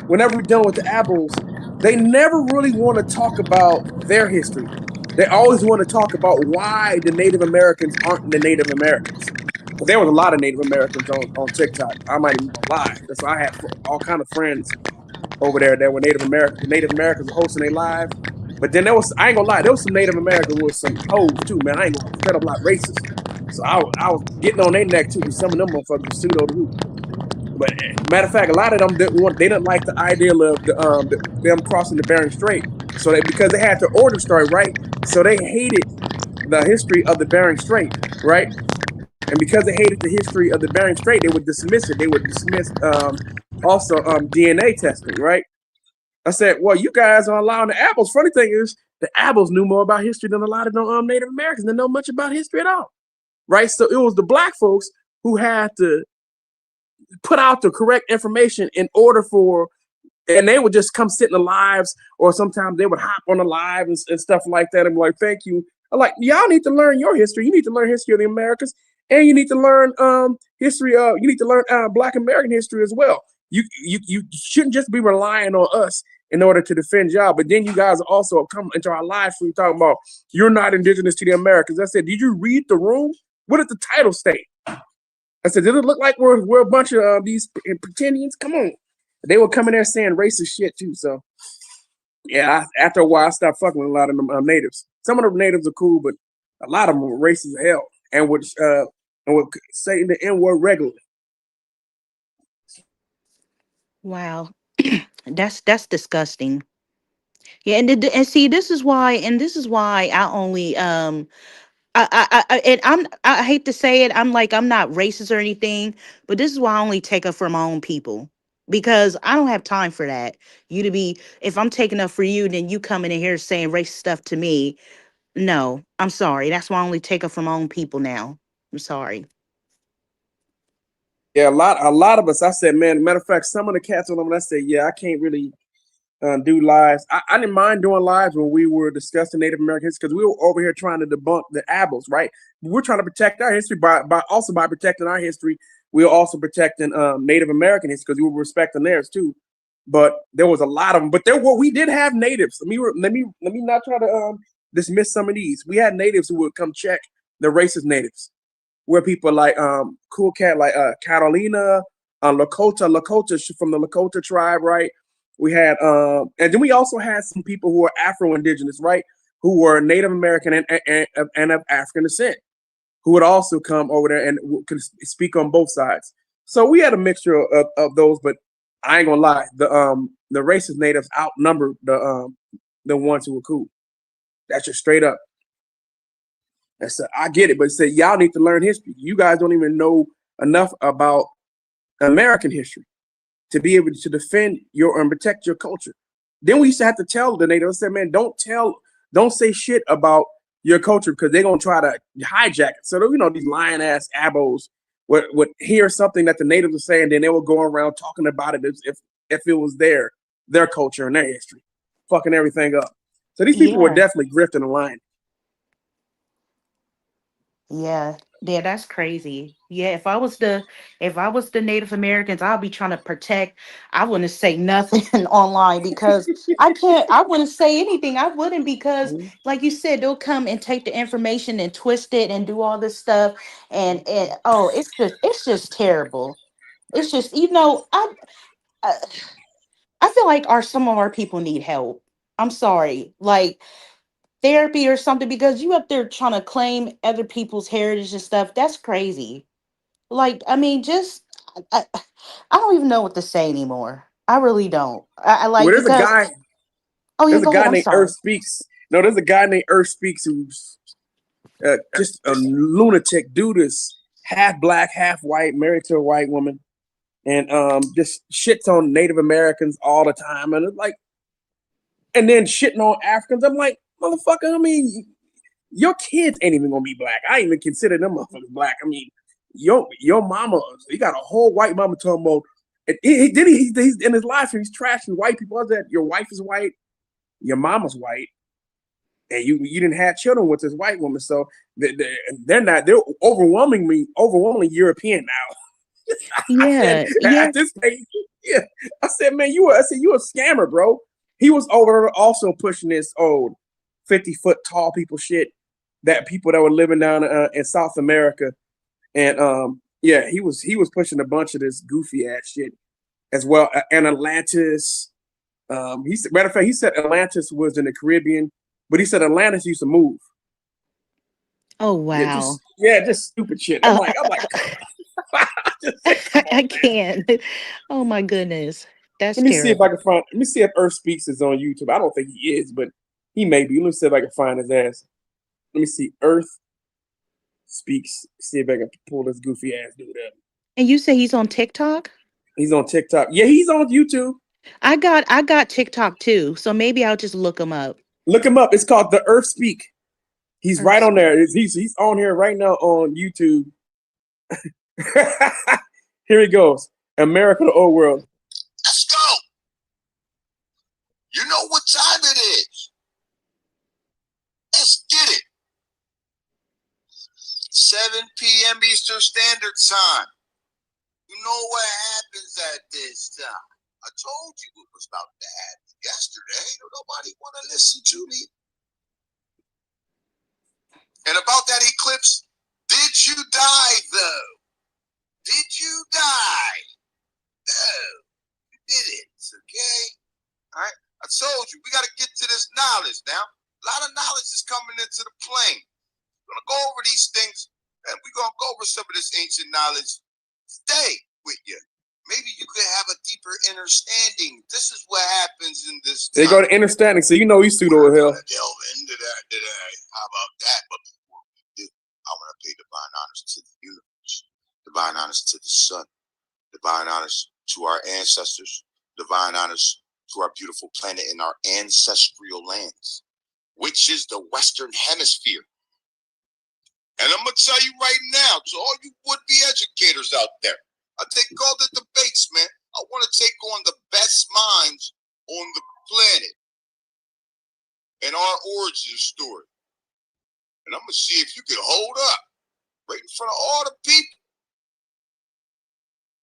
whenever we're dealing with the apples, they never really want to talk about their history. They always want to talk about why the Native Americans aren't the Native Americans. But there was a lot of Native Americans on TikTok. I'm not even gonna lie. That's why I had all kind of friends over there that were Native Americans. The Native Americans were hosting their live. But then I ain't gonna lie, there was some Native Americans with some hoes too, man. I ain't gonna straight up like racist. So I was getting on their neck too, because some of them motherfuckers were pseudo the hoop. But matter of fact, a lot of them didn't like the idea of them crossing the Bering Strait. So because they had the origin story, right? So they hated the history of the Bering Strait, right? And because they hated the history of the Bering Strait, they would dismiss it. They would dismiss also DNA testing, right? I said, well, you guys are allowing the apples. Funny thing is, the apples knew more about history than a lot of the Native Americans. They know much about history at all, right? So it was the black folks who had to put out the correct information in order for, and they would just come sit in the lives, or sometimes they would hop on the live and stuff like that and be like, thank you. I'm like, y'all need to learn your history. You need to learn history of the Americas, and you need to learn history of, you need to learn Black American history as well. You shouldn't just be relying on us in order to defend y'all. But then you guys also come into our live stream talking about you're not indigenous to the Americas. I said, did you read the room? What did the title state? I said, did it look like we're a bunch of these pretendians? Come on. They were coming there saying racist shit too. So yeah, after a while, I stopped fucking with a lot of them natives. Some of the natives are cool, but a lot of them were racist as hell and would say the N-word regularly. Wow. That's disgusting. Yeah, and see, this is why I only I hate to say it, I'm not racist or anything, but this is why I only take up for my own people, because I don't have time for that. If I'm taking up for you, then you coming in here saying racist stuff to me. No, I'm sorry. That's why I only take up for my own people now. I'm sorry. Yeah, a lot of us. I said, man. Matter of fact, some of the cats on them, I said, yeah, I can't really do lives. I didn't mind doing lives when we were discussing Native American history, because we were over here trying to debunk the Abels, right? We're trying to protect our history by protecting our history. We were also protecting Native American history, because we were respecting theirs too. But there was a lot of them. But we did have natives. Let me not try to dismiss some of these. We had natives who would come check the racist natives, where people like cool cat like Catalina, Lakota from the Lakota tribe, right? We had and then we also had some people who were Afro-Indigenous, right? Who were Native American and of African descent, who would also come over there and could speak on both sides. So we had a mixture of those, but I ain't gonna lie, the racist natives outnumbered the ones who were cool. That's just straight up. I get it, but say y'all need to learn history. You guys don't even know enough about American history to be able to defend and protect your culture. Then we used to have to tell the natives, say, man, don't say shit about your culture, because they're gonna try to hijack it. So these lying ass abos would hear something that the natives are saying, then they would go around talking about it as if it was their culture and their history, fucking everything up. So these people were definitely grifting and lying. Yeah, that's crazy. Yeah, if I was the Native Americans, I'll be trying to protect. I wouldn't say nothing online, because I wouldn't say anything. I wouldn't, because like you said, they'll come and take the information and twist it and do all this stuff, and oh, it's just terrible. It's just, I feel like some of our people need help. I'm sorry. Like therapy or something, because you up there trying to claim other people's heritage and stuff. That's crazy. Like, I mean, I don't even know what to say anymore. I really don't. I like, well, there's because a guy. Oh yeah, There's a go guy ahead. I'm named sorry. Earth Speaks. No, there's a guy named Earth Speaks who's just a lunatic dude is half black, half white, married to a white woman, and just shits on Native Americans all the time, and it's like, and then shitting on Africans. I'm like, motherfucker. I mean, your kids ain't even gonna be black. I ain't even consider them motherfuckers black. I mean, your mama, you got a whole white mama talking about. He's in his life he's trashing white people. What's that? Your wife is white, your mama's white, and you didn't have children with this white woman, so they're overwhelmingly European now. Yeah, At this stage, yeah. I said, man, you a scammer, bro. He was over also pushing this old 50-foot tall people shit, that people that were living down in South America, and yeah, he was pushing a bunch of this goofy ass shit as well. And Atlantis, matter of fact, he said Atlantis was in the Caribbean, but he said Atlantis used to move. Oh wow. Just stupid shit. I'm Oh, like, I can't. Oh my goodness, that's let me see if I terrible. can find. Let me see if Earth Speaks is on YouTube. I don't think he is, but he may be. Let me see if I can find his ass. Let me see. Earth Speaks. See if I can pull this goofy ass dude up. And you say he's on TikTok? He's on TikTok. Yeah, he's on YouTube. I got TikTok too, so maybe I'll just look him up. Look him up. It's called The Earth Speak. He's Earth right on Speak. there. He's on here right now on YouTube. Here he goes. America, the old world. Let's go. You know what time it is. Let's get it. 7 p.m. Eastern Standard Time. You know what happens at this time. I told you it was about to happen yesterday. Nobody want to listen to me. And about that eclipse, did you die, though? Did you die? No, you didn't, okay? All right? I told you, we got to get to this knowledge now. A lot of knowledge is coming into the plane. We're going to go over these things, and we're going to go over some of this ancient knowledge today with you. Maybe you could have a deeper understanding. This is what happens in this time. They go to understanding, so you know he's pseudo as hell. Delve into that today. How about that? But before we do, I want to pay divine honors to the universe, divine honors to the sun, divine honors to our ancestors, divine honors to our beautiful planet and our ancestral lands, which is the Western Hemisphere. And I'm going to tell you right now, to all you would-be educators out there, they call it debates, man. I want to take on the best minds on the planet and our origin story. And I'm going to see if you can hold up right in front of all the people.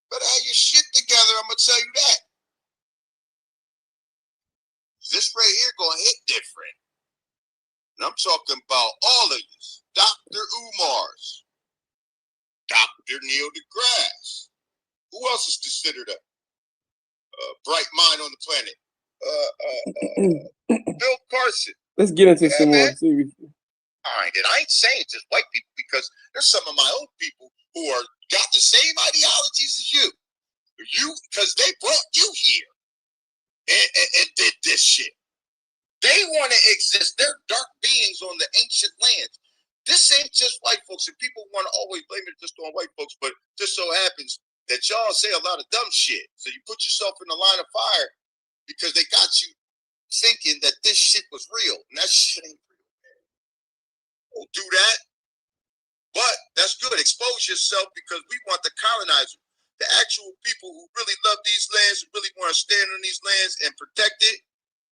Better have your shit together, I'm going to tell you that. This right here going to hit different. And I'm talking about all of you. Dr. Umar's, Dr. Neil deGrasse. Who else is considered a bright mind on the planet? Bill Carson. Let's get into some more. All right, and I ain't saying just white people, because there's some of my own people who are got the same ideologies as you. Because they brought you here and did this shit. They want to exist. They're dark beings on the ancient lands. This ain't just white folks, and people want to always blame it just on white folks, but just so happens that y'all say a lot of dumb shit. So you put yourself in the line of fire because they got you thinking that this shit was real, and that shit ain't real, man. Don't do that. But that's good. Expose yourself, because we want the colonizer, the actual people who really love these lands, who really want to stand on these lands and protect it,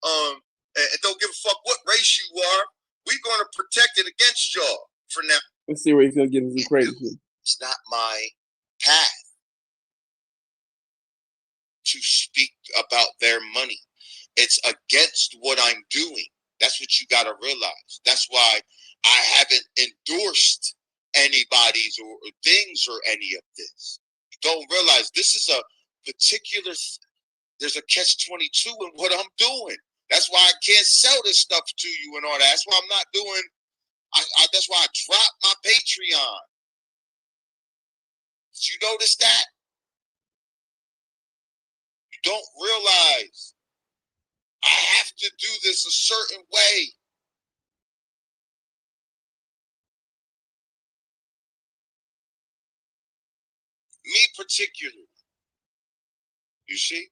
and don't give a fuck what race you are. We're going to protect it against y'all for now. Let's see where he's going to get into crazy shit. It's not my path to speak about their money. It's against what I'm doing. That's what you got to realize. That's why I haven't endorsed anybody's or things or any of this. You don't realize this is a particular, there's a catch-22 in what I'm doing. That's why I can't sell this stuff to you and all that. That's why I'm not doing, that's why I dropped my Patreon. Did you notice that? You don't realize I have to do this a certain way. Me particularly. You see?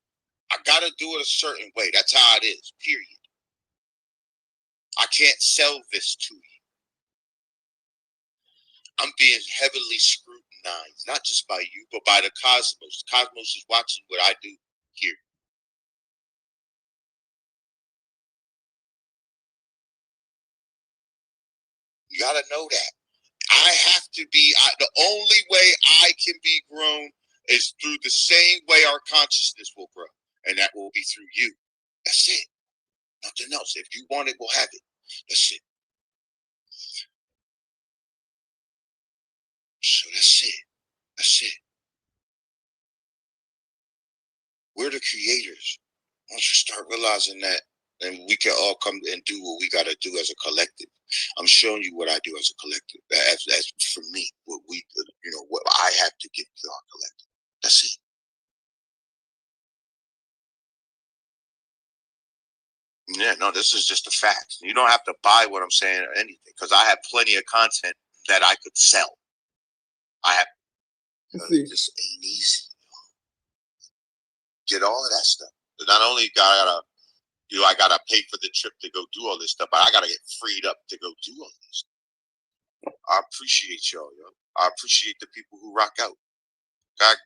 I gotta do it a certain way. That's how it is, period. I can't sell this to you. I'm being heavily scrutinized, not just by you, but by the cosmos. The cosmos is watching what I do here. You gotta know that. I have to be, the only way I can be grown is through the same way our consciousness will grow. And that will be through you. That's it. Nothing else. If you want it, we'll have it. That's it. So that's it. That's it. We're the creators. Once you start realizing that, then we can all come and do what we got to do as a collective. I'm showing you what I do as a collective. As for me, what we, what I have to give to our collective. That's it. Yeah, no, this is just a fact. You don't have to buy what I'm saying or anything, because I have plenty of content that I could sell. I have. It just ain't easy. Get all of that stuff. Not only I gotta pay for the trip to go do all this stuff, but I gotta get freed up to go do all this stuff. I appreciate y'all, yo. I appreciate the people who rock out. God,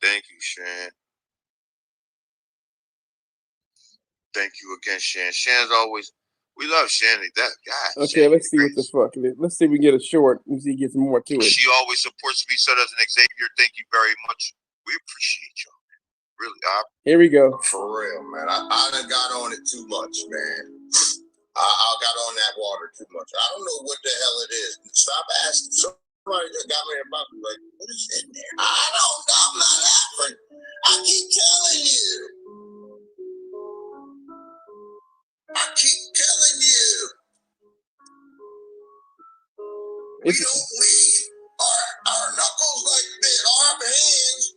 thank you, Shan. Thank you again, Shan. Shan's always, we love Shan. That God. Okay, Shan, let's see what the fuck it is. Let's see if we get a short and see if we get some more to it. She always supports me, so does an Xavier. Thank you very much. We appreciate y'all. Really, here we go. For real, man. I done got on it too much, man. I got on that water too much. I don't know what the hell it is. Stop asking. Somebody that got me about me, like, what is in there? I don't know. I'm not African. I keep telling you. I keep telling you. We don't leave our knuckles like this, our hands.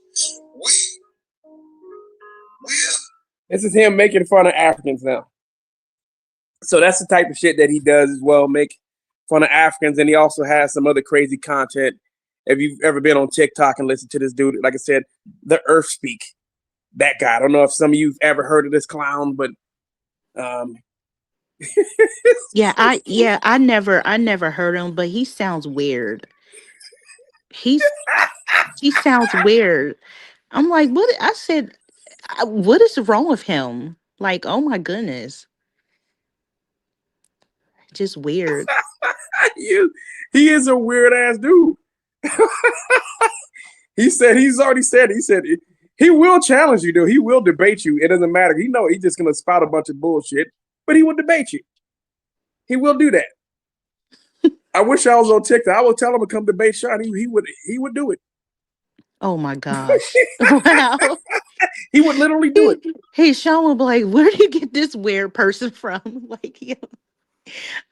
This is him making fun of Africans now. So that's the type of shit that he does as well, make fun of Africans, and he also has some other crazy content. If you've ever been on TikTok and listened to this dude, like I said, the Earth Speak, that guy. I don't know if some of you've ever heard of this clown, but I never heard him, but he sounds weird. He sounds weird. I'm like, what? I said, what is wrong with him? Like, oh my goodness, just weird. He is a weird ass dude. He's already said he will challenge you, though. He will debate you. It doesn't matter. He's just gonna spout a bunch of bullshit, but he will debate you. He will do that. I wish I was on TikTok. I would tell him to come debate Sean. He would do it. Oh my gosh. Wow. He would literally do it. Hey, Sean will be like, where did you get this weird person from? Like,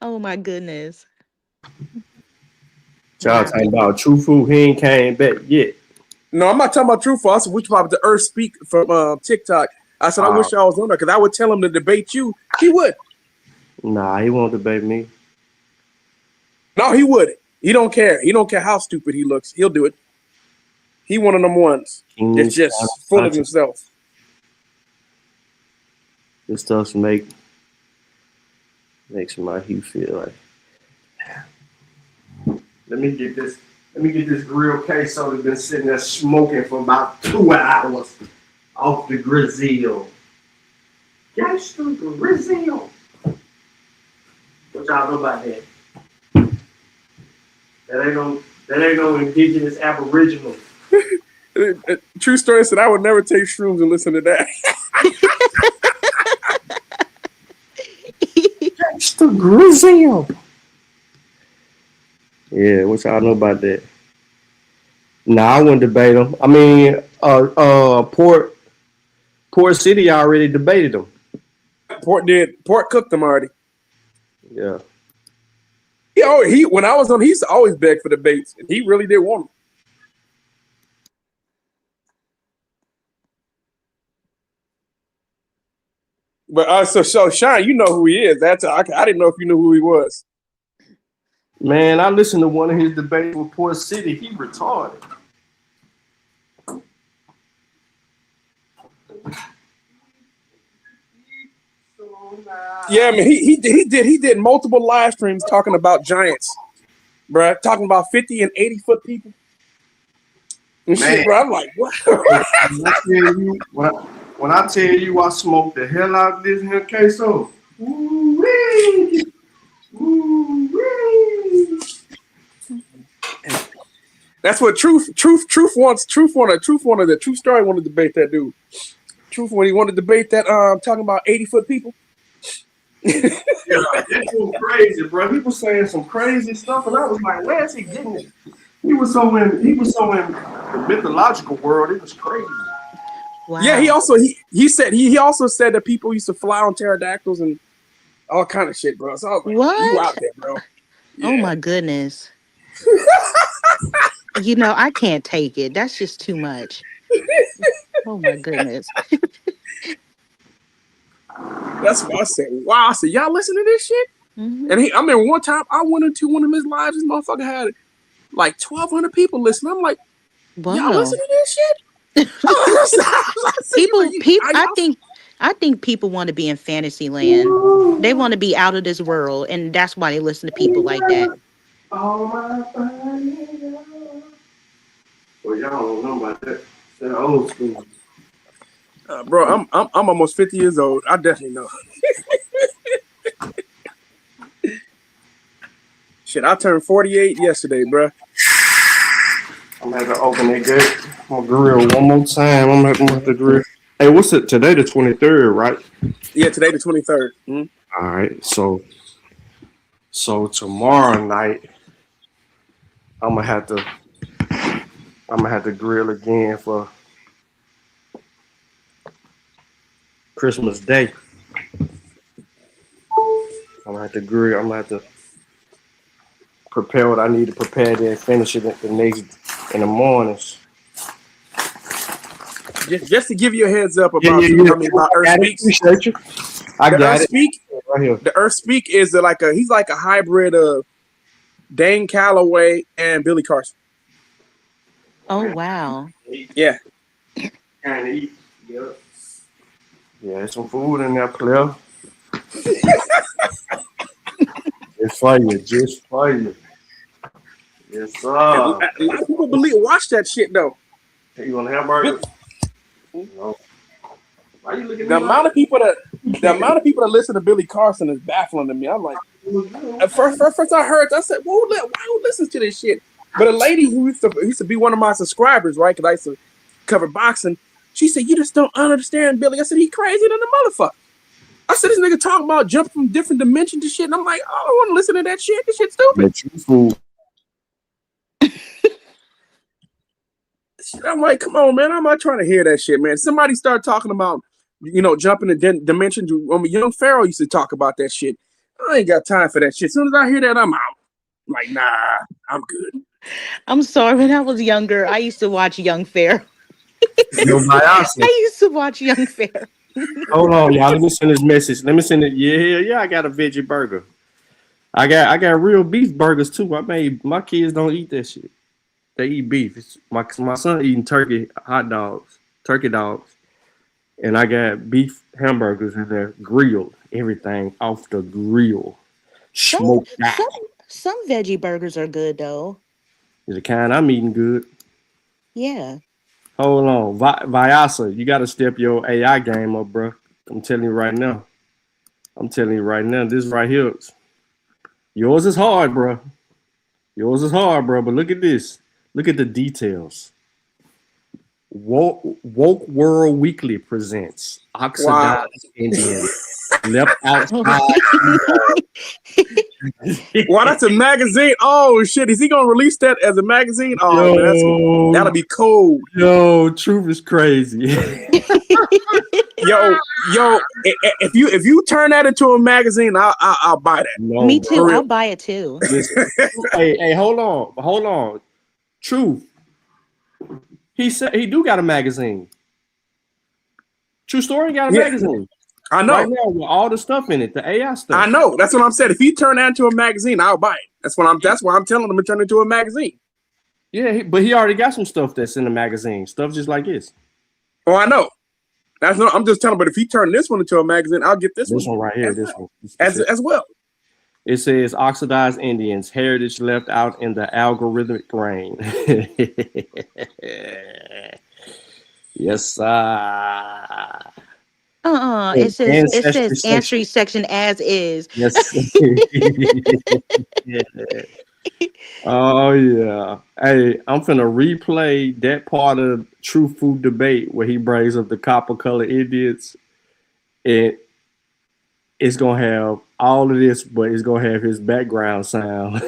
oh my goodness. Y'all talking about Truthful, he ain't came back yet. No, I'm not talking about Truthful. I said, which part of the Earth Speak from TikTok. I said, I wish y'all was on there, because I would tell him to debate you. He would. Nah, he won't debate me. No, he wouldn't. He don't care. He don't care how stupid he looks. He'll do it. He one of them ones that's just full of himself. This stuff makes my he feel like. Let me get this grill queso that's been sitting there smoking for about 2 hours off the grizzle. Yes, the grizzle. What y'all know about that? That ain't no indigenous Aboriginal. True story said I would never take shrooms and listen to that. That's the grizzle. Yeah, what y'all know about that? Nah, I wouldn't debate them. I mean, Port City already debated them. Port cooked them already. Yeah. When I was on, he used to always beg for debates, and he really did want them. But so Sean, you know who he is. I didn't know if you knew who he was. Man, I listened to one of his debates with Port City. He retarded. Yeah, man, he did multiple live streams talking about giants, bruh, talking about 50 and 80-foot people. And shit, bro, I'm like, what? When I tell you I smoked the hell out of this here queso. Woo-wee. Woo-wee. That's what Truth wants. Truth wanted the True Story wanted to debate that dude. Truth when he wanted to debate that talking about 80-foot people. Yeah, that was crazy, bro. He was saying some crazy stuff, and I was like, where's he getting it? He was so in the mythological world. It was crazy. Wow. Yeah, he also said that people used to fly on pterodactyls and all kind of shit, bro. So I was like, What? You out there, bro? Yeah. Oh my goodness. You know, I can't take it. That's just too much. Oh my goodness. That's what I said. Wow, I said, y'all listen to this shit? Mm-hmm. And I mean, one time I went into one of his lives. This motherfucker had like 1,200 people listening. I'm like, wow. Y'all listen to this shit? I think people want to be in fantasy land. They want to be out of this world, and that's why they listen to people like that. Oh my. Well, y'all don't know about that. They're old school. Bro, I'm almost 50 years old. I definitely know. Shit, I turned 48 yesterday, bro. I'm gonna have to open that gate. I'm gonna grill one more time. I'm gonna have to grill. Hey, what's it today? The 23rd, right? Yeah, today the 23rd. All right, so tomorrow night, I'm gonna have to grill again for Christmas Day. I'm gonna have to grill. I'm gonna have to prepare what I need to prepare, then finish it in the mornings. Just to give you a heads up about about Earth Speaks. Appreciate you. I got it. Right here. The Earth Speak is he's like a hybrid of Dane Calloway and Billy Carson. Oh wow. Yeah. Kind of eat. Yeah. Yeah, some food in there, player. It's for you, just for you. Yes, sir. A lot of people watch that shit though. Hey, you want a hamburger? No. Why you looking at the me amount of people that listen to Billy Carson is baffling to me. I'm like, at first I heard, I said, who listens to this shit? But a lady who used to be one of my subscribers, right? Because I used to cover boxing. She said, you just don't understand Billy. I said, he crazy than a motherfucker. I said, this nigga talking about jumping from different dimensions and shit. And I'm like, I don't want to listen to that shit. This shit's stupid. I'm like, come on, man. I'm not trying to hear that shit, man. Somebody start talking about, jumping in dimensions. Young Pharaoh used to talk about that shit. I ain't got time for that shit. As soon as I hear that, I'm out. I'm like, nah, I'm good. I'm sorry. When I was younger, I used to watch Young Pharaoh. I used to watch Young Pharaoh. Hold on, y'all. Let me send this message. Let me send it. Yeah. I got a veggie burger. I got real beef burgers too. My kids don't eat that shit. They eat beef. My son eating turkey dogs, and I got beef hamburgers in there, grilled, everything off the grill, smoked out. Some veggie burgers are good though. The kind I'm eating good. Yeah. Hold on, Vyasa, you got to step your AI game up, bro. I'm telling you right now. This right here, yours is hard, bro. But look at this. Look at the details. Woke World Weekly presents Oxidized Indian left outside. Wow, that's a magazine. Oh shit, is he gonna release that as a magazine? Oh, that'll be cool. Yo, Truth is crazy. yo, if you turn that into a magazine, I'll buy that. No, me too. I'll buy it too. hey, hold on. Truth. He said he do got a magazine. True Story got a magazine. I know. Right now with all the stuff in it, the AI stuff. I know. That's what I'm saying. If he turn that into a magazine, I'll buy it. That's why I'm telling him to turn it into a magazine. Yeah, but he already got some stuff that's in the magazine. Stuff just like this. Oh, I know. I'm just telling him, but if he turned this one into a magazine, I'll get this one right here. This well. one. As well. It says oxidized Indians, heritage left out in the algorithmic grain. Yes, sir. It says ancestry section as is. Yes. Yeah. Oh yeah. Hey, I'm finna replay that part of True Food Debate where he brings up the copper colored Indians. It's gonna have all of this, but it's gonna have his background sound.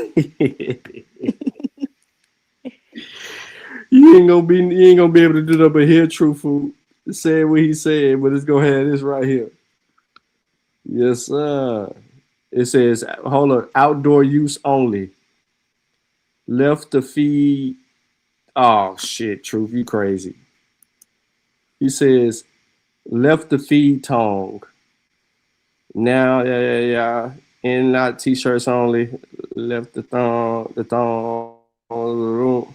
You ain't gonna be able to do that, but hear True Food say what he said, but it's gonna have this right here. Yes, sir. It says, hold on, outdoor use only. Left to feed. Oh shit, Truth, you crazy. He says, left to feed tongue. Now, yeah. In not t-shirts only. Left the thong of the room.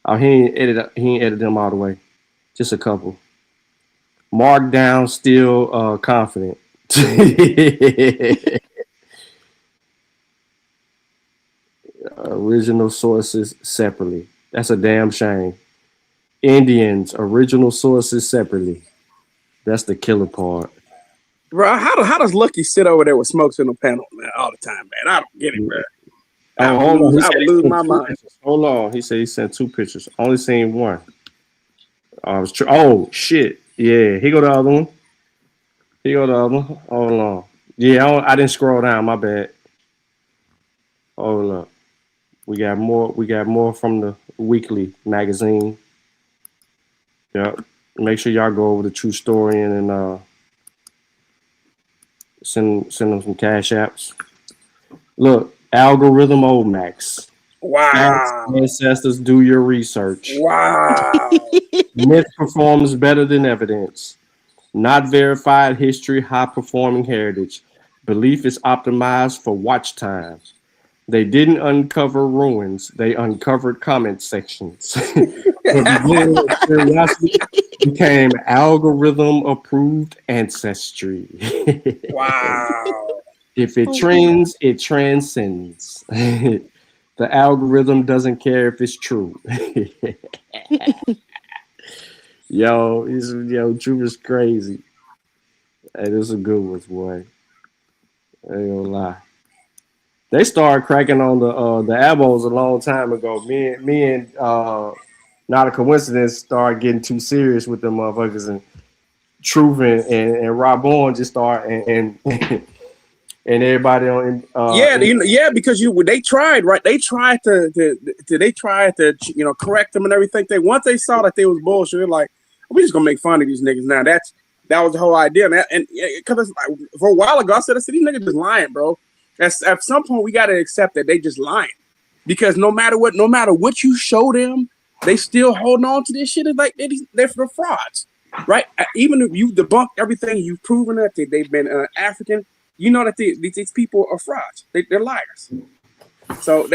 Oh, he ain't edit them all the way. Just a couple. Marked down, still confident. Original sources separately. That's a damn shame. Indians, original sources separately. That's the killer part. Bro, how does Lucky sit over there with Smokes in the panel, man, all the time, man? I don't get it, bro. I would lose my mind. Hold on. He said he sent 2 pictures. Only seen one. Oh, shit. Yeah, here go the other one. Hold on. Yeah, I didn't scroll down. My bad. Hold up. We got more from the weekly magazine. Yep. Make sure y'all go over to True Story and send them some cash apps. Look, algorithm Omax. Wow. Ancestors, do your research. Wow. Myth performs better than evidence. Not verified history, high performing heritage. Belief is optimized for watch time. They didn't uncover ruins. They uncovered comment sections. Curiosity became algorithm approved ancestry. Wow. If it trends, it transcends. The algorithm doesn't care if it's true. True is crazy. Hey, this is a good one, boy. I ain't gonna lie. They started cracking on the Abos a long time ago. Me and not a coincidence, started getting too serious with them motherfuckers, and Truth and Rob Bourne just started and and everybody on because they tried, right? They tried to correct them and everything. Once they saw that they was bullshit, they're like, we just gonna make fun of these niggas now. That was the whole idea, and because like, for a while ago I said these niggas just lying, bro. At some point we gotta accept that they just lying, because no matter what you show them, they still holding on to this shit. It's like they're for frauds, right? Even if you debunk everything, you've proven that they've been African. You know that these people are frauds. They're liars. So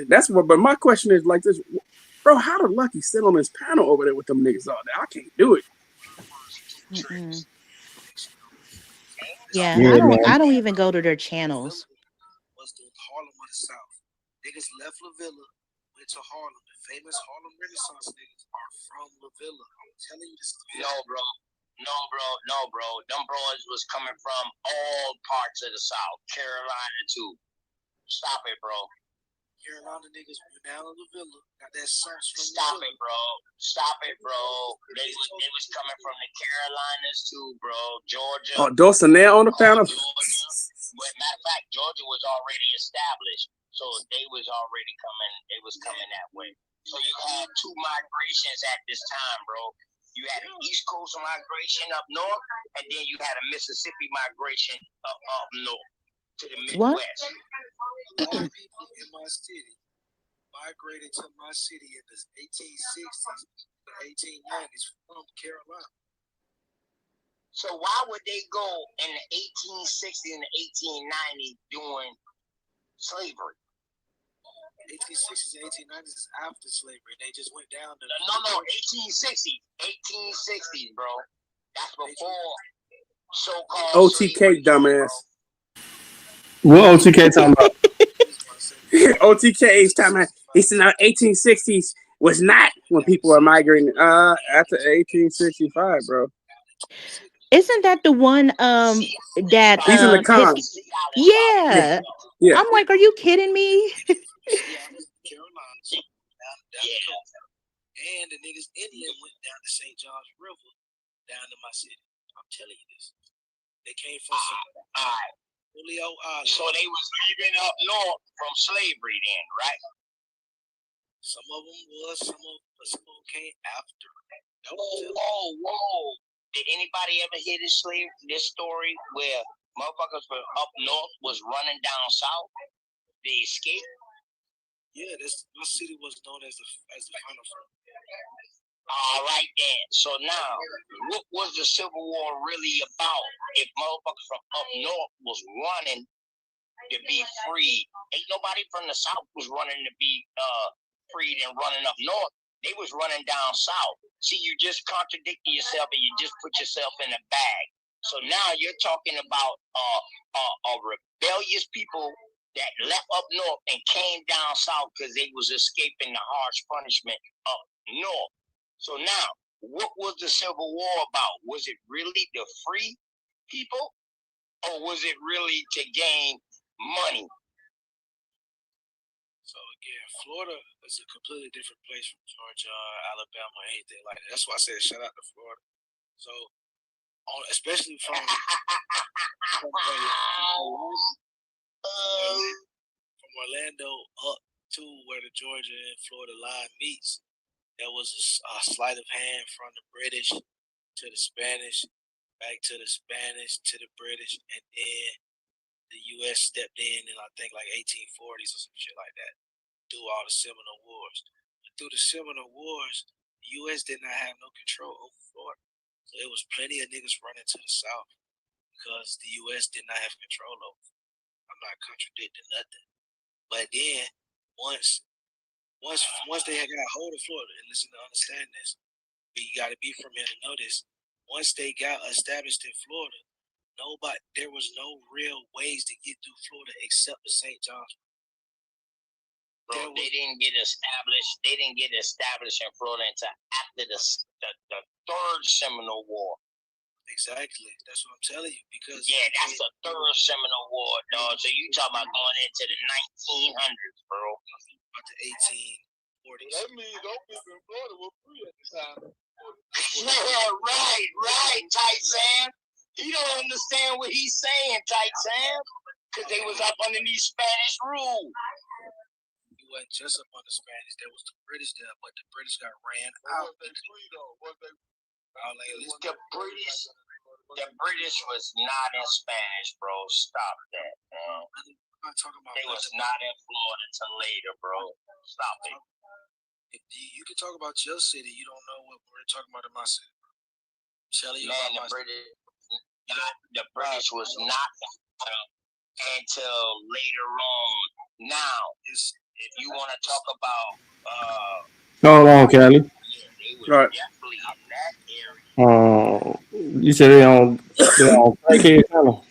that's what. But my question is like this, bro. How did Lucky sit on this panel over there with them niggas all day? I can't do it. Yeah, I don't even go to their channels. Harlem of the South. Niggas left La Villa, went to Harlem. The famous Harlem Renaissance niggas are from La Villa. I'm telling you this. No, bro. Them bros was coming from all parts of the South. Carolina, too. Stop it, bro. Carolina niggas went down to La Villa. Got that sauce from Stop it, bro. They was coming from the Carolinas, too, bro. Georgia. Oh, Dulcinea on the panel? Matter of fact, Georgia was already established. So they was coming that way. So you had 2 migrations at this time, bro. You had an East Coast migration up north, and then you had a Mississippi migration up north to the Midwest. What? A lot of people in my city migrated to my city in the 1860s, the 1890s from Carolina. So why would they go in the 1860s and the 1890s doing slavery? 1860s and 1890s is after slavery. They just went down to No, 1860s, bro. That's before so-called OTK, dumbass. What OTK talking about? OTK is talking about. He's in the 1860s was not when people were migrating. After 1865, bro. Isn't that the one that He's in the con. Yeah. Yeah. I'm like, are you kidding me? And the niggas inland went down to St. John's River, down to my city. I'm telling you this. They came from Julio Island. So they was leaving up north from slavery then, right? Some of them was, some of them came after. Whoa. Did anybody ever hear this story where motherfuckers from up north was running down south? They escaped? Yeah, my city was known as the final front. All right then. So now, what was the Civil War really about? If motherfuckers from up north was running to be free, ain't nobody from the south was running to be freed and running up north. They was running down south. See, you just contradicted yourself and you just put yourself in a bag. So now you're talking about a rebellious people that left up north and came down south because they was escaping the harsh punishment up north. So now, what was the Civil War about? Was it really to free people, or was it really to gain money? So again, Florida is a completely different place from Georgia, Alabama, anything like that. That's why I said shout out to Florida. So, especially from Orlando up to where the Georgia and Florida line meets, there was a sleight of hand from the British to the Spanish, back to the Spanish to the British, and then the U.S. stepped in I think like 1840s or some shit like that, through all the Seminole Wars. But through the Seminole Wars, the U.S. did not have no control over Florida. So there was plenty of niggas running to the south because the U.S. did not have control over it. I'm not contradicting nothing. But then once they had got hold of Florida, and listen to understand this, you got to be from here to know this. Once they got established in Florida, there was no real ways to get through Florida except the St. John's. Bro, they didn't get established. They didn't get established in Florida until after the third Seminole War. Exactly. That's what I'm telling you. Because that's the third Seminole War, dog. So you talking about going into the 1900s, bro? About the 1840s. That means those people in Florida were free at the time. Yeah, right, Tight Sam. You don't understand what he's saying, Tight Sam, because they was up underneath Spanish rule. It wasn't just up under Spanish. There was the British there, but the British got ran out. The British was not in Spanish, bro. Stop that, man. They was not in Florida till later, bro. Stop it. You can talk about your city. You don't know what we're talking about in my city. The British was not until later on. Now, if you want to talk about Hold on, Kelly. Right. You said they on crackhead panel.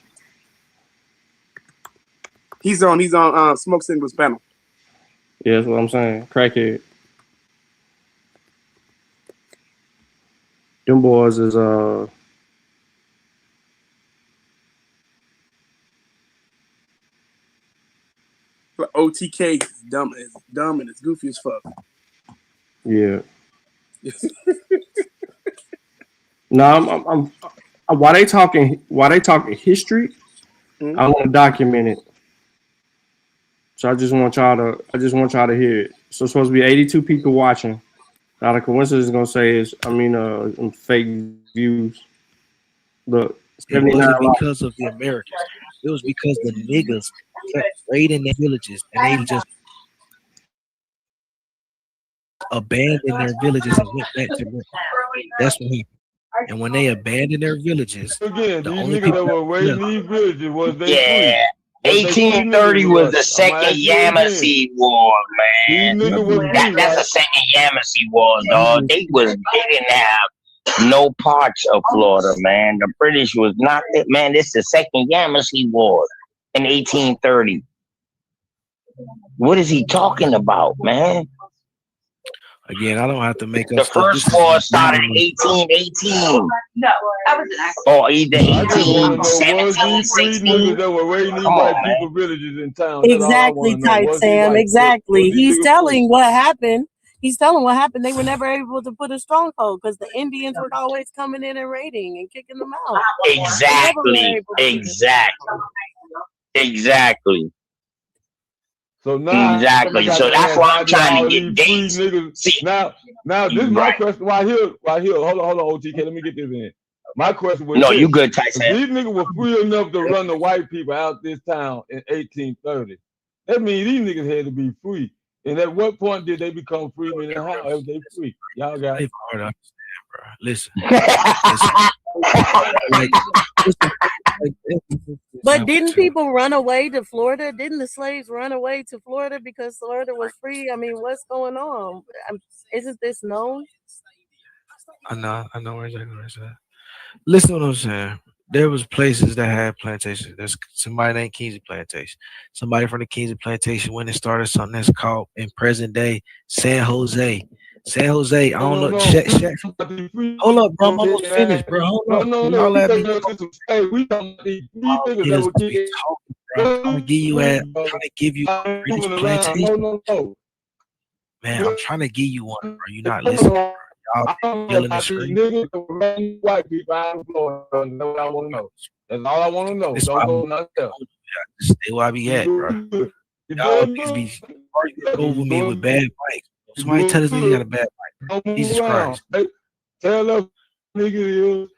He's on Smoke Signals panel. Yeah, that's what I'm saying. Crackhead. Them boys is OTK is dumb and it's goofy as fuck. Yeah. No, I'm while they talking history, I want to document it. So I just want y'all to hear it. So it's supposed to be 82 people watching. Not a coincidence is gonna say is fake views. Look, it wasn't because of the Americans. It was because the niggas kept raiding their villages and they just abandoned their villages and went back to them. That's what happened. And when they abandoned their villages, Again, the these only niggas people that were raising left, these villages, was they free? Yeah. Was they free niggas 1830 was the regardless? I'm gonna second ask you again. Yamasee War, These man. niggas was free, That's the right? second Yamasee War, dog. They didn't have no parts of Florida, man. The British was not that, man. This is the second Yamasee War in 1830. What is he talking about, man? again, I don't have to make up The stuff. first This is war started genuinely in 1818. Or either I just 18, want to know, 17, was these free 16. niggas that were raiding these Come white on, man. people villages in town? That's all I Exactly, want to know. Type Was they Sam. white? Exactly. Was these He's niggas free? telling what happened. He's telling what happened. They were never able to put a stronghold because the Indians were always coming in and raiding and kicking them out. They never were Exactly. able to do Exactly. Exactly. So now Exactly. got So the that's why I'm answer. How trying all to these get free dates. niggas See, now this is my right. question right here. Hold on, OTK. Let me get this in. My question was No, this: you good, if Tyson. these niggas were free enough to run the white people out this town in 1830, that means these niggas had to be free. And at what point did they become free? And how if they free? Y'all got it. it's hard to understand, bro. Listen. But didn't people run away to Florida? Didn't the slaves run away to Florida because Florida was free? I mean, what's going on? Isn't this known? I know exactly what I said. Listen to what I'm saying. There was places that had plantations. There's somebody named Kingsley Plantation. Somebody from the Kingsley Plantation went and started something that's called in present day San Jose. San Jose, I don't know. Check. Hold up, bro. I'm almost finished, bro. Hold up. Y'all let me. Hey, we talking about these free niggas that Niggas were be talking, bro. I'm trying to give you I'm trying to give you a British plantation. Man, I'm trying to give you one, bro. You're not listening, bro. Y'all yelling and screaming. White people out of Florida. That's what I want to know. That's all I want to know. That's Don't why go nothing else. just stay where I be at, bro. Y'all niggas be arguing over me with bad mics. Somebody tell us nigga got a bad mic. Jesus Christ. Tell us nigga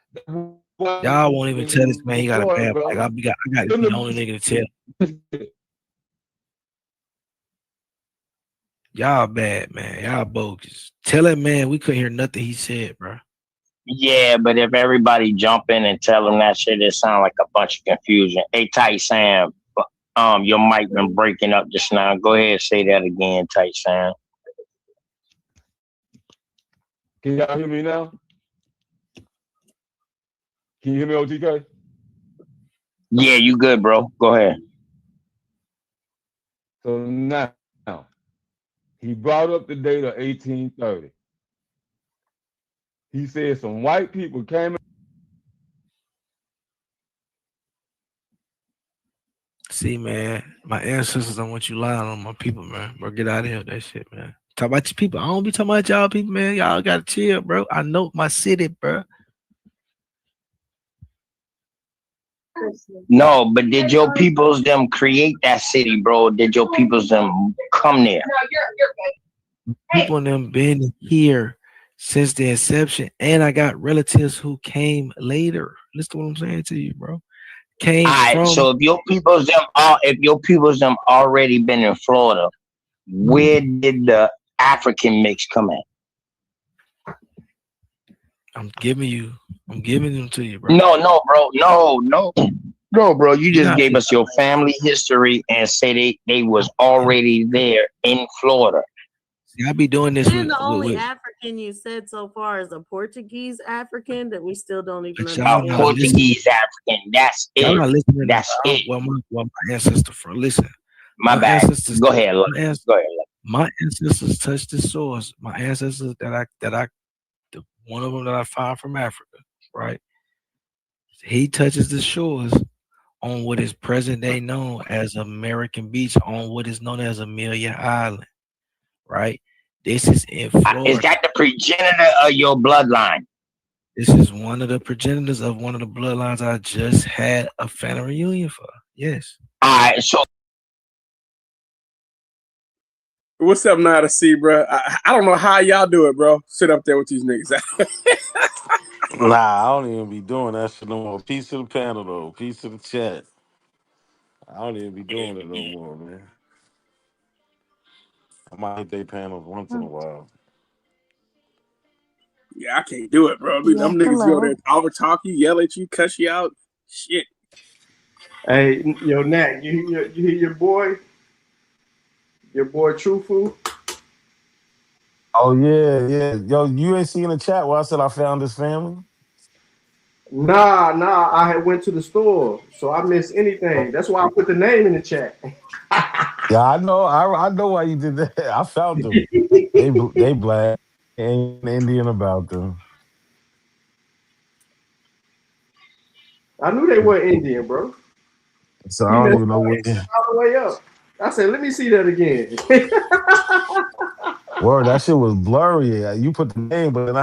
Y'all won't even tell this man he got a bad mic. I got to be the only nigga to tell. Y'all bad, man. Y'all bogus. Tell that man we couldn't hear nothing he said, bro. Yeah, but if everybody jump in and tell them that shit, it sound like a bunch of confusion. Hey, Tight Sam, your mic been breaking up just now. Go ahead and say that again, Tight Sam. Can y'all hear me now? Can you hear me, OTK? Yeah, you good, bro. Go ahead. So now, he brought up the date of 1830. He said some white people came in. See, man, my ancestors don't want you lying on my people, man. Bro, get out of here with that shit, man. Talk about your people. I don't be talking about y'all people, man. Y'all gotta chill, bro. I know my city, bro. No, but did your peoples them create that city, bro? Did your peoples them come there? People them been here since the inception, and I got relatives who came later. Listen to what I'm saying to you, bro. Came from. So if your peoples them already been in Florida, where did the African mix come in? I'm giving them to you, bro. No, bro. No, bro. You just gave us your family history and say they was already there in Florida. See, I be doing this And the only African you said so far is a Portuguese African that we still don't even understand. A Portuguese African. That's it. Y'all not listening. That's it. Well, my ancestor from. Listen, my bad. Ancestors, Go ahead. My ancestors touched the source. My ancestors one of them that I found from Africa, right? He touches the shores on what is present day known as American Beach, on what is known as Amelia Island, right? This is in Florida. Is that the progenitor of your bloodline? This is one of the progenitors of one of the bloodlines I just had a family reunion for. Yes. All right, so what's up now to see, bro? I don't know how y'all do it, bro. Sit up there with these niggas. Nah, I don't even be doing that shit no more. Peace to the panel, though. Peace to the chat. I don't even be doing it no more, man. I might hit their panels once in a while. Yeah, I can't do it, bro. Yeah, Them niggas go hello. there, overtalk you, yell at you, cuss you out. Shit. Hey, yo, Nat, you hear your boy Truthful? Oh yeah, yeah. Yo, you ain't seen the chat where I said I found this family? Nah. I had went to the store, so I missed anything. That's why I put the name in the chat. Yeah, I know. I know why you did that. I found them. They black. Ain't Indian about them. I knew they were Indian, bro. So I He don't messed even know what. all the way up. I said, let me see that again. Word, that shit was blurry. You put the name, but then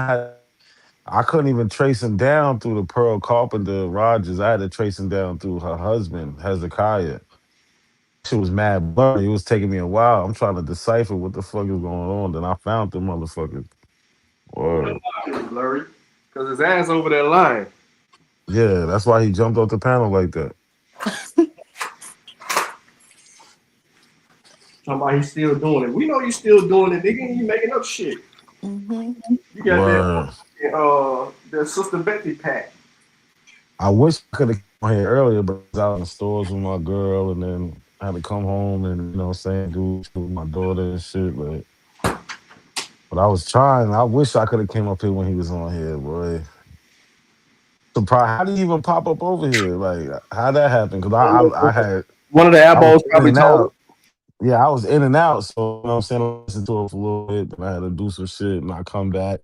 I couldn't even trace him down through the Pearl Carpenter Rogers. I had to trace him down through her husband, Hezekiah. Shit was mad blurry. It was taking me a while. I'm trying to decipher what the fuck is going on. Then I found the motherfuckers. Word. Blurry. Because his ass over there lying. Yeah, that's why he jumped off the panel like that. Talking about he's still doing it. We know you still doing it, nigga. You making up shit. Mm-hmm. You got Word. that Sister Betty pack. I wish I could have come here earlier, but I was out in the stores with my girl, and then I had to come home and do shit with my daughter and shit. But I was trying. I wish I could have came up here when he was on here, boy. Surprised. How did he even pop up over here? Like, how that happen? Because One of the I was elbows in probably and told him. out. Yeah, I was in and out. So you know what I'm saying, I listened to it for a little bit, then I had to do some shit, and I come back.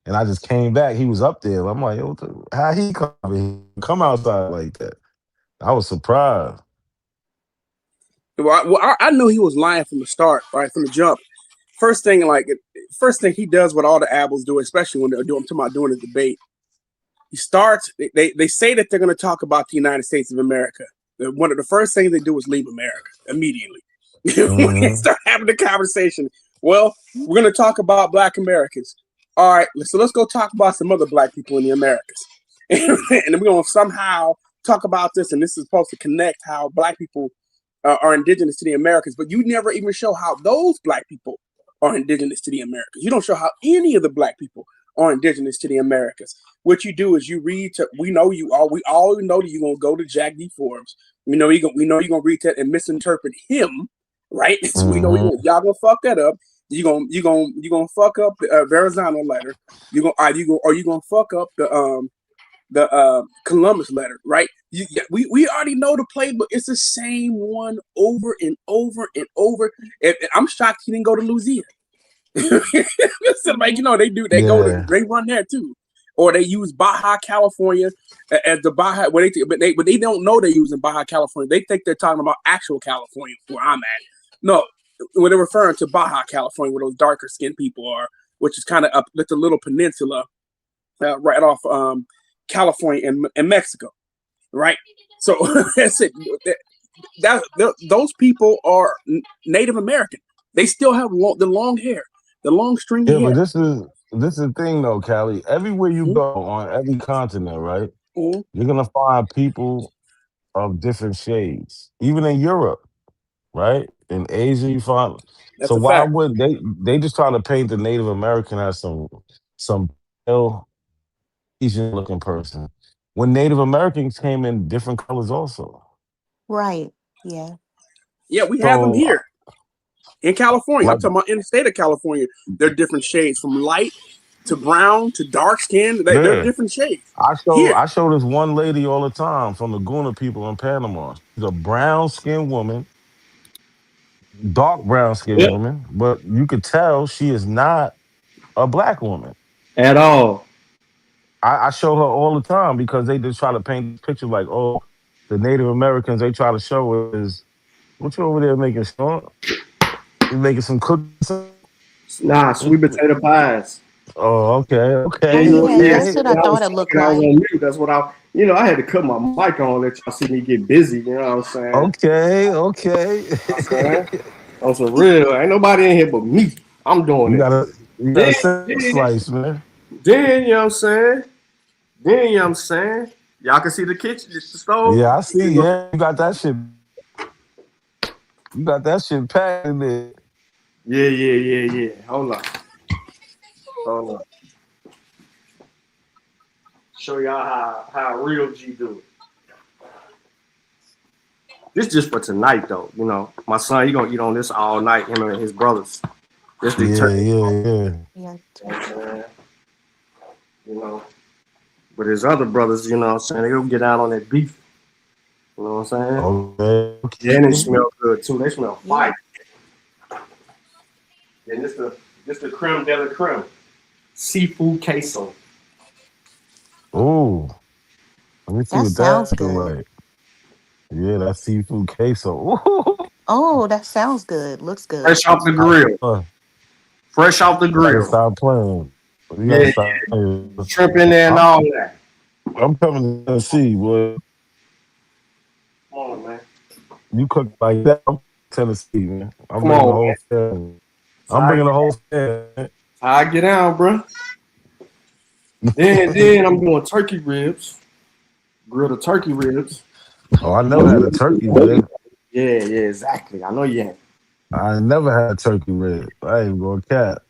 And I just came back. He was up there. I'm like, yo, how he come outside like that? I was surprised. I knew he was lying from the start, right from the jump. First thing he does what all the abels do, especially when they're doing a debate. He starts. They say that they're going to talk about the United States of America. One of the first things they do is leave America immediately. When they start having the conversation, well, we're going to talk about Black Americans. All right, so let's go talk about some other Black people in the Americas, and then we're going to somehow talk about this. And this is supposed to connect how Black people are indigenous to the Americas, but you never even show how those Black people are indigenous to the Americas. You don't show how any of the Black people are indigenous to the Americas. What you do is you read. We all know that you're gonna go to Jack D. Forbes. We know you're gonna read that and misinterpret him, right? So we know y'all gonna fuck that up. You gonna fuck up the Verrazano letter. You gonna fuck up the Columbus letter, right? We already know the playbook. It's the same one over and over and over. And I'm shocked he didn't go to Louisiana. So, like, they run there too, or they use Baja California as the Baja. But they don't know they're using Baja California. They think they're talking about actual California, where I'm at. No, when they're referring to Baja California, where those darker skinned people are, which is kind of up with the little peninsula right off California and Mexico, right? So that's it. Those people are Native American. They still have the long hair, the long stringy Yeah, hair. but this is the thing though, Callie. Everywhere you go on every continent, right? You're gonna find people of different shades. Even in Europe, right? In Asia, you find. That's So a why fact. would they just trying to paint the Native American as some pale Asian looking person when Native Americans came in different colors also. Right. Yeah. Yeah, we have them So here in California. I'm like talking about in the state of California. They're different shades, from light to brown to dark skin. They're yeah. different shades. I show this one lady all the time from the Guna people in Panama. She's a brown skinned woman, dark brown skinned Yep. woman, but you could tell she is not a black woman At all. I show her all the time because they just try to paint this picture like, oh, the Native Americans they try to show is what you over there making, Sean? You making some cookies? Nah, sweet potato pies. Oh, Oh yeah, that's what I I was thought it talking, looked I was like. on mute. That's what I had to cut my mic on, let y'all see me get busy. You know what I'm saying? Okay. On some real, ain't nobody in here but me. I'm doing You it. gotta send a slice, man. Then, you know what I'm saying? Then, you know what I'm saying? Y'all can see the kitchen, the stove. Yeah, I see. Yeah, you got that shit. You got that shit packed in there. Yeah. Hold on. Show y'all how a real G do it. This just for tonight, though. You know, my son, he gonna eat on this all night. Him and his brothers. This the turkey. Yeah. You know, but his other brothers, you know what I'm saying, they gonna get out on that beef. You know what I'm saying? Okay. Yeah, and they smell good too. They smell fire. And this the creme de la creme. Seafood queso. Ooh. Let me see That what sounds that look good. like. Yeah, that seafood queso. Ooh. Oh, that sounds good. Looks good. Fresh off the grill. Fresh off the You gotta grill. stop playing. You gotta Yeah, stop playing. shrimp in there and all that. I'm coming to Tennessee, boy. Come on, man. You cook like that, I'm Tennessee, man. I'm Come bringing the on, whole man. family. So I'm bringing the whole family. I get down, bro. Then I'm doing turkey ribs. Grill the turkey ribs. Oh, I never had a turkey rib. Yeah, exactly. I know you ain't. I never had a turkey rib. I ain't going cat.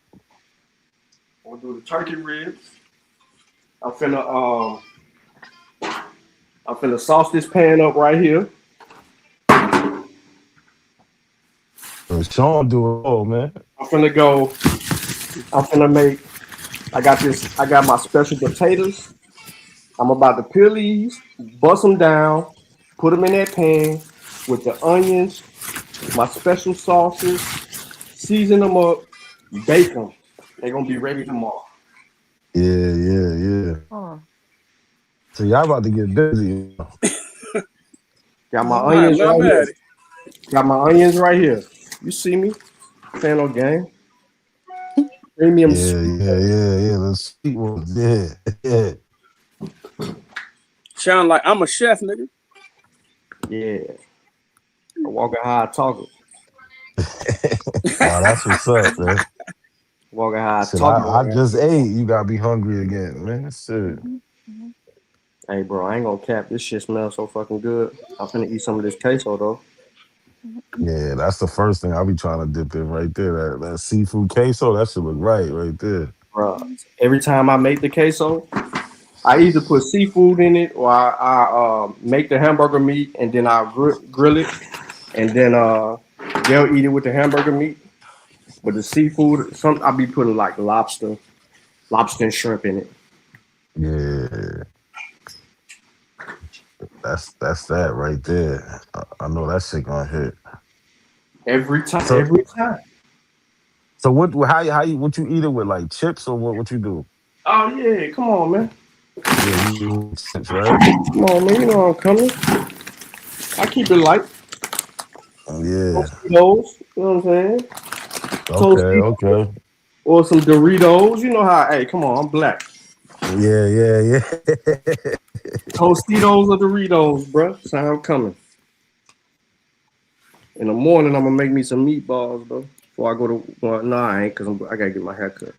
I'm gonna do the turkey ribs. I'm finna sauce this pan up right here. Sean do it all, man. I'm finna make. I got my special potatoes. I'm about to peel these, bust them down, put them in that pan with the onions, my special sauces, season them up, bake them. They're gonna be ready tomorrow. Yeah. Oh. So y'all about to get busy. Got my onions right here. Got my onions right here. You see me? Fan no game. Premium sweet. Yeah. The sweet ones. Yeah. Sound like I'm a chef, nigga. Yeah. I walking how I talk it. Oh, that's what's up, man. Walking how I Shit, talk I it. just ate. You gotta be hungry again, man. Shit. Hey, bro, I ain't gonna cap. This shit smells so fucking good. I'm finna eat some of this queso, though. Yeah, that's the first thing I'll be trying to dip in right there. That seafood queso, that should look right there. Bro, every time I make the queso, I either put seafood in it or I make the hamburger meat and then I grill it and then they'll eat it with the hamburger meat. But the seafood, I'll be putting like lobster and shrimp in it. Yeah. That's that right there. I know that shit gonna hit. Every time. So what what you eat it with, like chips, or what you do? Oh yeah, come on, man. Yeah, you do chips, right? Come on, man. You know I'm coming. I keep it light. Yeah. Tostitos, you know what I'm saying? Okay. Or some Doritos. You know how, hey, come on, I'm black. Yeah. Tostitos or Doritos, bro. That's how I'm coming. In the morning, I'm gonna make me some meatballs, bro. Before I go to, well, no, I ain't, because I gotta get my hair cut.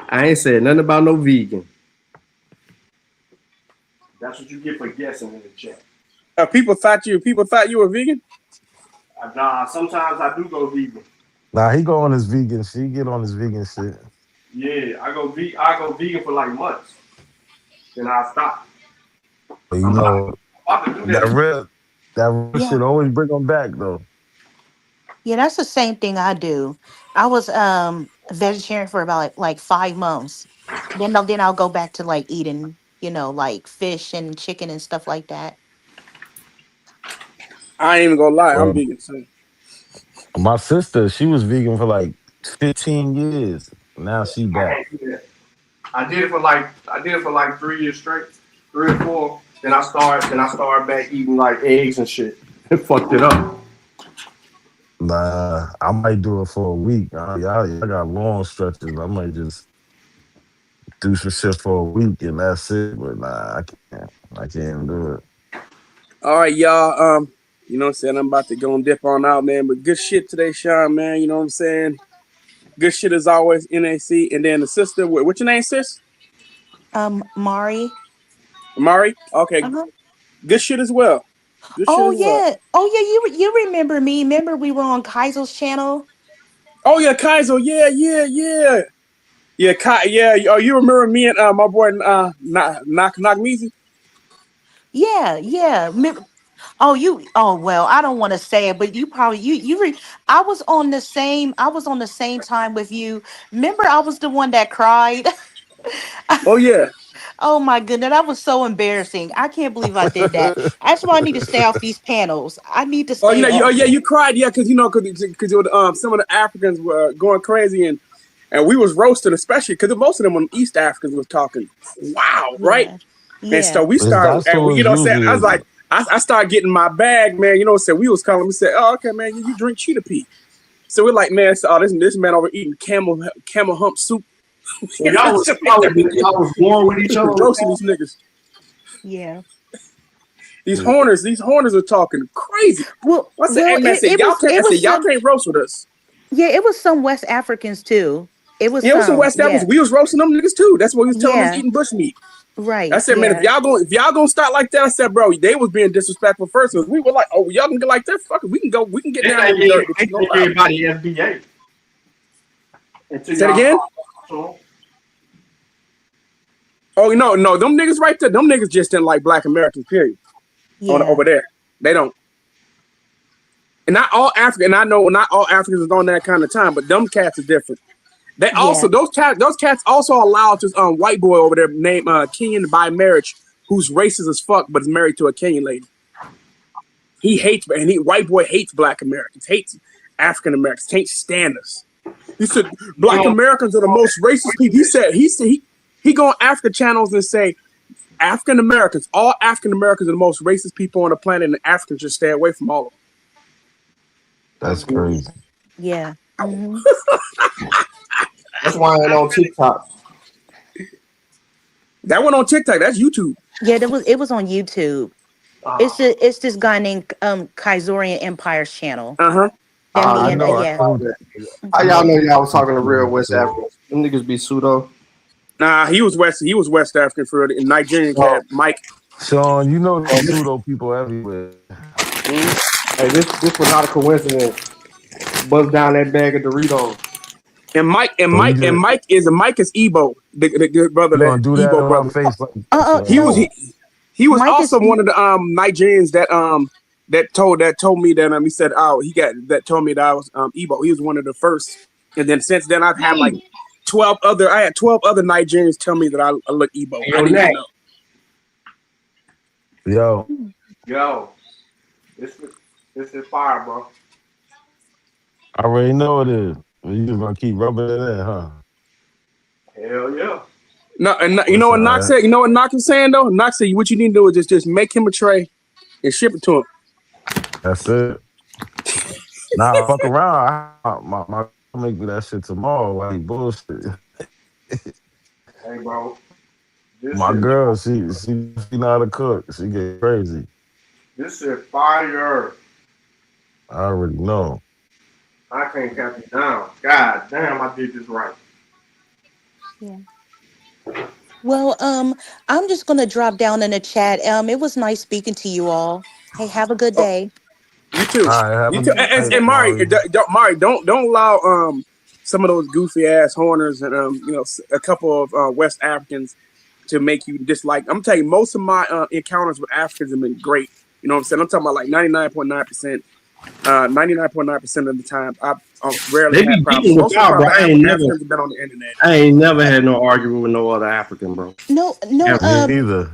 I ain't said nothing about no vegan. That's what you get for guessing in the chat. People thought you were vegan? Nah, sometimes I do go vegan. Nah, he go on his vegan shit. He get on his vegan shit. Yeah, I go vegan for like months. Then I stop. But you know, I'm about to do that real Yeah. shit always bring them back though. Yeah, that's the same thing I do. I was vegetarian for about like 5 months. Then I'll go back to like eating, like fish and chicken and stuff like that. I ain't even gonna lie, I'm Well, vegan too. my sister, she was vegan for like 15 years. Now she back. I did it for like 3 years straight, 3 or 4. Then I started back eating like eggs and shit. It fucked it up. Nah, I might do it for a week. I got long stretches. I might just do some shit for a week and that's it. But nah, I can't do it. All right, y'all. You know what I'm saying? I'm about to go and dip on out, man. But good shit today, Sean, man. You know what I'm saying? Good shit as always, NAC. And then the sister, what's your name, sis? Mari. Mari? Okay. Uh-huh. Good shit as well. Oh yeah. You remember me. Remember we were on Kaiser's channel? Oh yeah, Kaiser. Yeah. Yeah, yeah. Oh, you remember me and my boy Knock Meezy? Yeah. Oh well, I don't want to say it, but you probably I was on the same time with you. Remember, I was the one that cried. Oh yeah. Oh my goodness, that was so embarrassing. I can't believe I did that. That's why I need to stay off these panels. I need to Oh, stay off yeah, it. you cried, yeah, because some of the Africans were going crazy and we was roasting, especially because most of them East Africans was talking, wow, right? Yeah. And so Yeah. we started, That's and what you it's know, what I'm saying, I was usually. like, I started getting my bag, man. You know, what I'm saying, we was calling. We said, oh, okay, man, you drink cheetah pea. So we're like, man, this man over eating camel hump soup. So y'all was born with each other. Roasting these niggas. Yeah. These horners are talking crazy. Well, I said, hey man, I said, it was y'all some. can't roast with us. Yeah, it was some West Africans too. It was Yeah, it was some some. West Africans. Yeah. We was roasting them niggas too. That's what we was telling them, Yeah. eating bushmeat. Right. I said, man, if y'all gonna start like that, I said, bro, they was being disrespectful first. We were like, oh, y'all can get like that, fuck it. We can get down in the dirt. Everybody FBA. Say it again? Oh no, them niggas right there, them niggas just didn't like Black Americans, period. Yeah. Over there. They don't. And not all African, I know not all Africans is on that kind of time, but them cats are different. They also those cats also allowed this white boy over there named Kenyan by marriage, who's racist as fuck, but is married to a Kenyan lady. He hates, and white boy hates Black Americans, hates African Americans, can't stand us. He said Black Americans are the most racist people. He go on Africa channels and say African Americans, all African Americans are the most racist people on the planet, and Africans just stay away from all of them. That's crazy. Yeah. Mm-hmm. That's why I ain't on TikTok. That one on TikTok. That's YouTube. Yeah, it was on YouTube. It's this guy named Kaizorian Empire's channel. I know. Yeah. How y'all know y'all was talking to real West Africans? Them niggas be pseudo. Nah, he was West African for the Nigerian cat, Mike. Sean, you know the pseudo people everywhere. Hey, this was not a coincidence. Buzz down that bag of Doritos. And Mike is Ebo, the brother You that gonna do that Ebo in brother. my face like He was Mike also one of the Nigerians that told me that he said told me that I was Ebo. He was one of the first, and then since then I've had like 12 other Nigerians tell me that I look Ebo. I didn't even know. Yo, this is fire, bro. I already know it is. You just gonna keep rubbing it in, huh? Hell yeah. No, and you know what Knox said? You know what Knox is saying though? Knox said what you need to do is just make him a tray and ship it to him. That's it. Nah, fuck around. My make me that shit tomorrow. Like bullshit. Hey, bro. My girl, she know how to cook. She get crazy. This is fire. I already know. I can't cap you down. God damn, I did this right. Yeah. Well, I'm just gonna drop down in the chat. It was nice speaking to you all. Hey, have a good day. You too. Right, You too. And Mari, don't allow some of those goofy ass horners and a couple of West Africans to make you dislike. I'm telling you, most of my encounters with Africans have been great. You know what I'm saying? I'm talking about like 99.9%. 99.9% of the time, I rarely had problems. Most of the time, Africans have been on the internet. I ain't never had no argument with no other African, bro. No, either.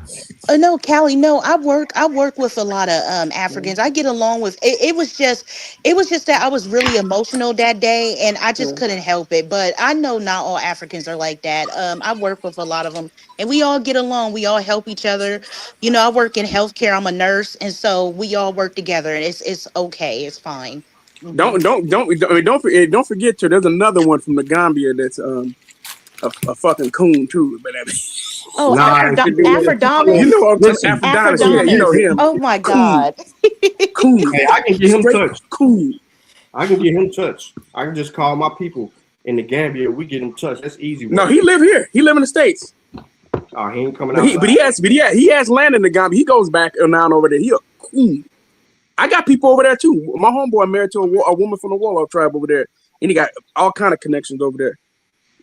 No, Callie, no, I work with a lot of Africans. I get along with it was just that I was really emotional that day and I just couldn't help it. But I know not all Africans are like that. I work with a lot of them and we all get along. We all help each other. You know, I work in healthcare. I'm a nurse, and so we all work together and it's okay. It's fine. Don't forget to. There's another one from the Gambia that's a fucking coon too. But Afrodamus. You know what I'm talking about? Afrodamus. Yeah, you know him. Oh my God. Coon. Hey, I can get him touched. Cool. I can get him touched. I can just call my people in the Gambia. We get him touched. That's easy. No, he live here. He live in the States. Oh, he ain't coming out. But he has land in the Gambia. He goes back and down over there. He a coon. I got people over there too. My homeboy married to a woman from the Wolof tribe over there, and he got all kind of connections over there.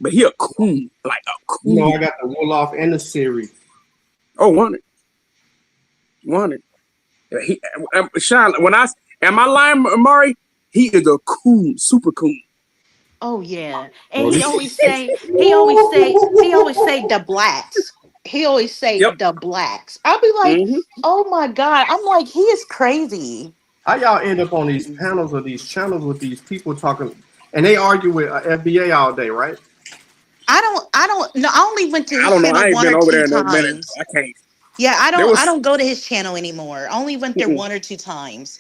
but he a coon, like a coon. You know, I got the Wolof and the Siri. Oh, want it. He, Sean, when am I lying, Amari? He is a coon, super coon. Oh yeah, and he always say the blacks. He always say the blacks. I'll be like, oh my god. I'm like, he is crazy. How y'all end up on these panels or these channels with these people talking, and they argue with FBA all day, right? I don't know. I only went to his I don't know. I channel ain't one been or over two there in a minute. times. I can't. Yeah, I don't go to his channel anymore. I only went there one or two times.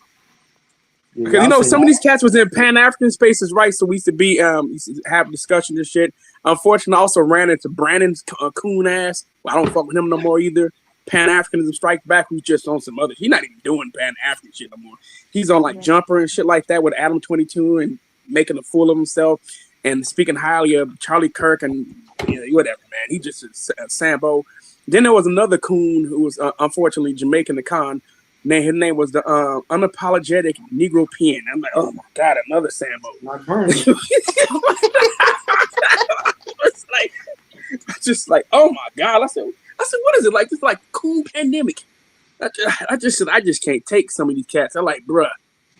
Because you know, some of these cats was in Pan African spaces, right? So we used to have discussion and shit. Unfortunately, I also ran into Brandon's coon ass. Well, I don't fuck with him no more either. Pan Africanism Strike Back, who's just on some other. He's not even doing Pan African shit no more. He's on like Jumper and shit like that with Adam 22 and making a fool of himself and speaking highly of Charlie Kirk and whatever, man. He just is a Sambo. Then there was another coon who was unfortunately Jamaican the con. His name was the unapologetic Negro Peon. I'm like, oh my god, another Sambo. Not burning. It's like, just like, oh my god. I said, what is it like? It's like coon pandemic. I just can't take some of these cats. I'm like, bruh,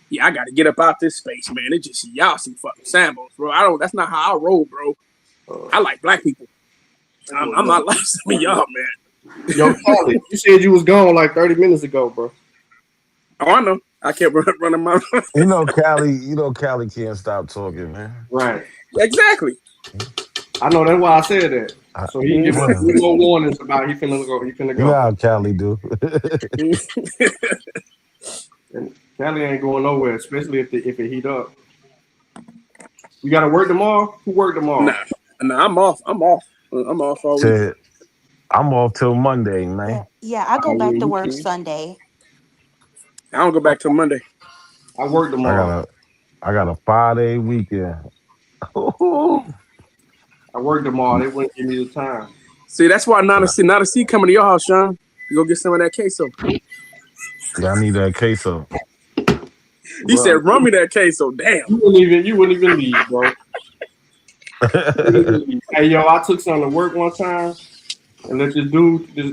yeah, I got to get up out this space, man. It's just y'all some fucking Sambos, bro. That's not how I roll, bro. I like black people. I'm not like some of y'all, man. Yo, Charlie, you said you was gone like 30 minutes ago, bro. Oh, I know. I kept running my. You know, Cali can't stop talking, man. Right. Exactly. I know that's why I said that. So he give us no warnings about he finna go. You know how Cali do. And Cali ain't going nowhere, especially if it heat up. You got to work tomorrow? Who work tomorrow? Nah, I'm off. I'm off all week. I'm off till Monday, man. Yeah, I go back to work Sunday. I don't go back till Monday. I work tomorrow. I got a 5-day weekend. I work tomorrow. They wouldn't give me the time. See, that's why not a C coming to your house, Sean. You go get some of that queso. Yeah, I need that queso. He said, "Run me that queso." Damn. You wouldn't even leave, bro. Hey, yo, I took something to work one time and let this dude, this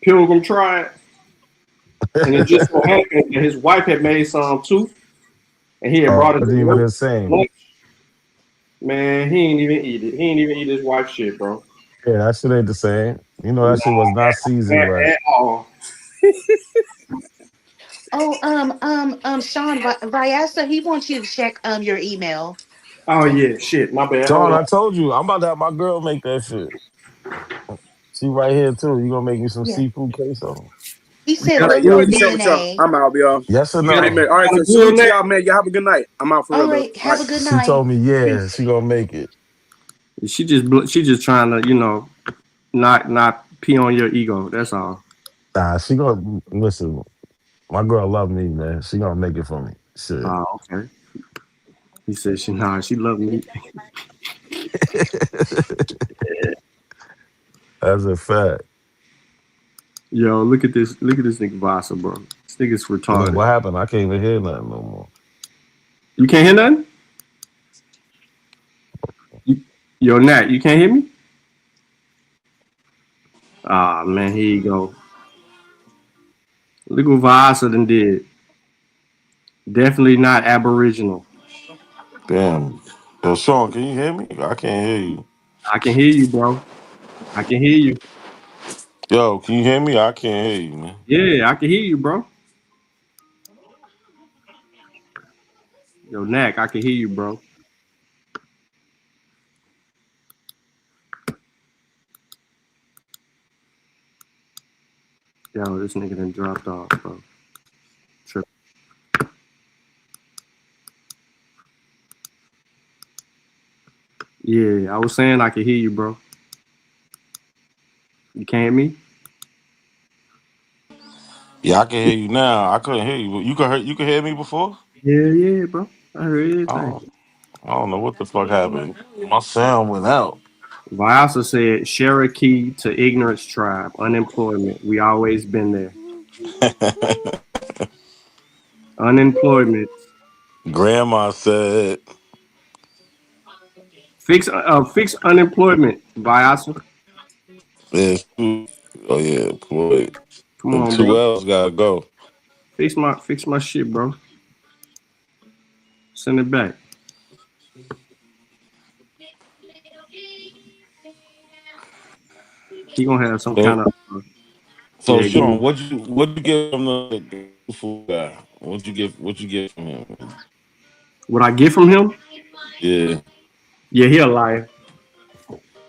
pilgrim try it. And it just so happened that his wife had made some too. And he had brought it to work. Man, he ain't even eat it. He ain't even eat his wife's shit, bro. Yeah, that shit ain't the same. You know, that shit was not seasoned right. At all. Sean Vyasa, he wants you to check your email. Oh yeah, shit, my bad. John, I told you, I'm about to have my girl make that shit. She right here too. You gonna make me some seafood queso? He said, I'm out, y'all. Yes or no? All right, so salute to y'all, man. Y'all have a good night. I'm out for real. All right, have a good night. She told me, yeah, she gonna make it. She just trying to, not pee on your ego. That's all. Nah, she gonna listen. My girl love me, man. She gonna make it for me. Shit. Oh, okay. He said she love me. That's a fact. Yo, look at this nigga Vasa, bro. This nigga's retarded. What happened? I can't even hear nothing no more. You can't hear nothing? Yo, Nat, you can't hear me? Ah, man, here you go. Look what Vasa done did. Definitely not Aboriginal. Damn. Yo, Sean, can you hear me? I can't hear you. I can hear you, bro. I can hear you. Yo, can you hear me? I can't hear you, man. Yeah, I can hear you, bro. Yo, Nak, I can hear you, bro. Yo, this nigga done dropped off, bro. Trip. Yeah, I was saying I can hear you, bro. You can't hear me? Yeah, I can hear you now. I couldn't hear you. You could hear me before? Yeah, bro. I heard everything. I don't know what the fuck happened. My sound went out. Vyasa said, Cherokee to ignorance tribe, unemployment. We always been there. Unemployment. Grandma said. Fix unemployment, Vyasa. Yeah. Oh yeah, boy. Come Them on, two bro. L's gotta go. Fix my shit, bro. Send it back. He gonna have some kind So, of so yeah. Give Sean, me what you get from the food guy? What you get from him? what I get from him. Yeah. Yeah, he a liar.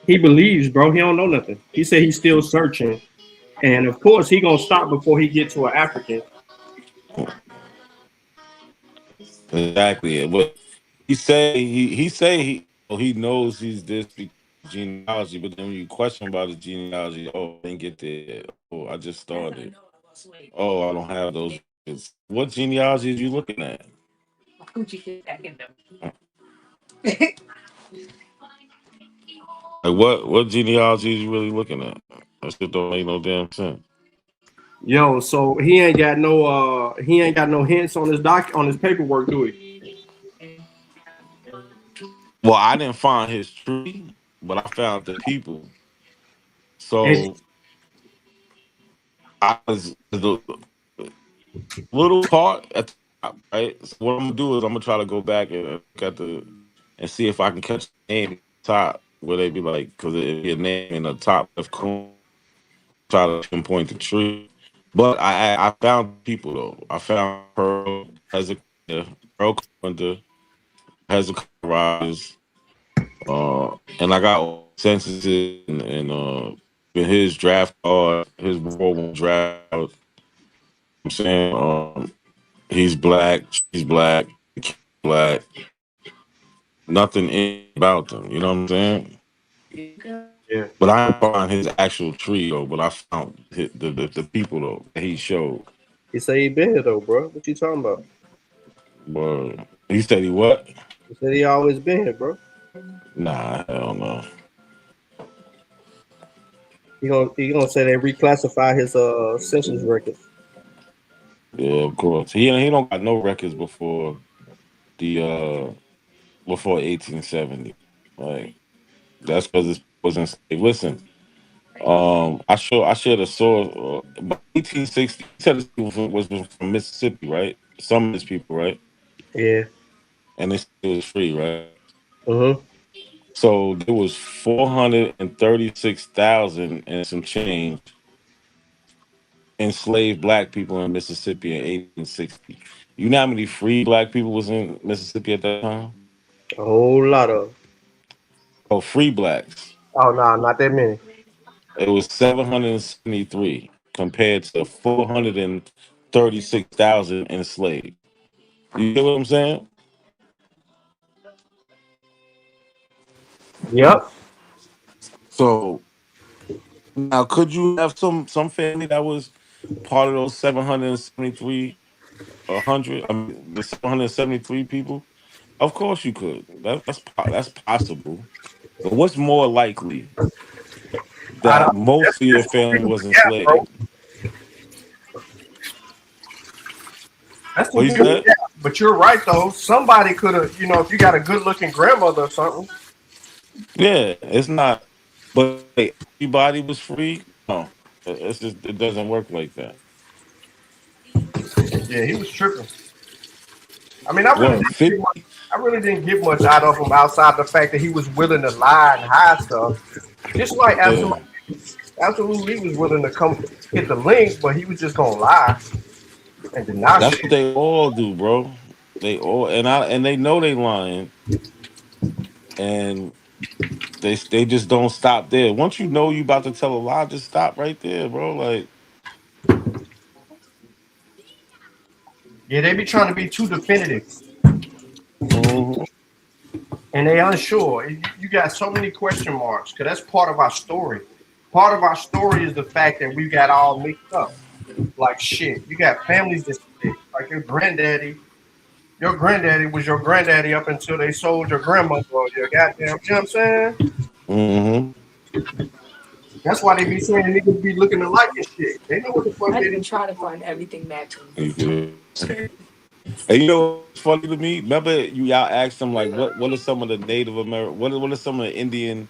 He believes, bro. He don't know nothing. He said he's still searching, and of course he gonna stop before he get to an African. Exactly. But he knows he's this because of genealogy, but then when you question about his genealogy, oh, I didn't get there yet. Oh, I just started. Oh, I don't have those records. What genealogy are you looking at? Like what genealogy is you really looking at? That shit don't make no damn sense. Yo, so he ain't got no hints on his paperwork, do he? Well, I didn't find his tree, but I found the people. It's, So I was the little part at the top, right? So what I'm gonna do is I'm gonna try to go back and look at and see if I can catch the name at the top where they be like, because it'd be a name in the top left corner. Try to pinpoint the tree. But I found people though. I found Pearl Hezekiah, Pearl Carpenter, Hezekiah Rise, and I got censuses in his draft card, his World War draft. I'm saying he's black, she's black, black. Nothing about them. You know what I'm saying? yeah. But I didn't find his actual tree though. But I found the people though that he showed. He say he been here though, bro. What you talking about? But he said he what? He said he always been here, bro. Nah, hell no. He gonna say they reclassify his census records. Yeah, of course. He don't got no records the before 1870. Like that's because it wasn't slave. Listen, I shared a source. By 1860, he said this people was from Mississippi, right? Some of his people, right? Yeah. And they said it was free, right? Uh-huh. So there was 436,000 and some change enslaved black people in Mississippi in 1860. You know how many free black people was in Mississippi at that time? A whole lot of. Oh, free blacks. Oh no, not that many. It was 773 compared to 436,000 enslaved. You get what I'm saying? Yep. So now, could you have some family that was part of those 773, 100? I mean, the 773 people. Of course, you could. That's possible. But what's more likely I that don't, most of your that's too family big of was a gap, bro. enslaved? That's too What you big of a said? gap. But you're right though. Somebody could have, if you got a good looking grandmother or something. Yeah, it's not. But hey, everybody was free. No, it's just it doesn't work like that. Yeah, he was tripping. I mean, I really What didn't 50? get much, I really didn't get much out of him outside the fact that he was willing to lie and hide stuff. Just like Yeah, absolutely was willing to come hit the link, but he was just gonna lie and deny that's what shit. they all do, bro. They all and they know they lying, and they just don't stop there. Once you know you about to tell a lie, just stop right there, bro. Like, Yeah, they be trying to be too definitive mhm. and they unsure. You got so many question marks because that's part of our story. Part of our story is the fact that we got all mixed up. Like shit, you got families that split. Like your granddaddy. Your granddaddy was your granddaddy up until they sold your grandmother or your goddamn. You know what I'm saying? Mm-hmm. That's why they be saying niggas be looking alike and shit. They know what the fuck they do. You could. And you know what's funny to me? Remember y'all asked them like what are some of the Native American what are some of the Indian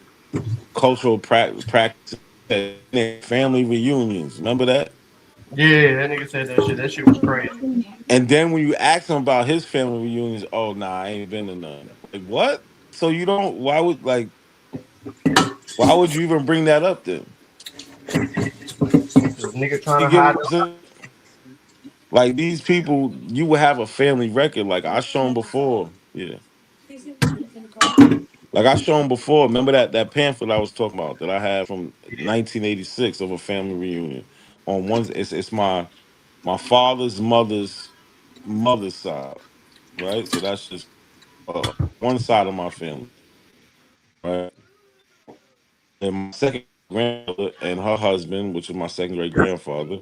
cultural practices family reunions? Remember that? Yeah, that nigga said that shit. That shit was crazy. And then when you ask him about his family reunions, oh nah, I ain't been to none. Like what? So you don't why would you even bring that up then? The nigga trying You to get hide. what I'm saying? Like these people, you would have a family record. Like I shown before. Yeah. Like I shown before. Remember that pamphlet I was talking about that I had from 1986 of a family reunion. On one, it's my father's mother's side, right? So that's just one side of my family, right? And my second grandmother and her husband, which is my second great grandfather,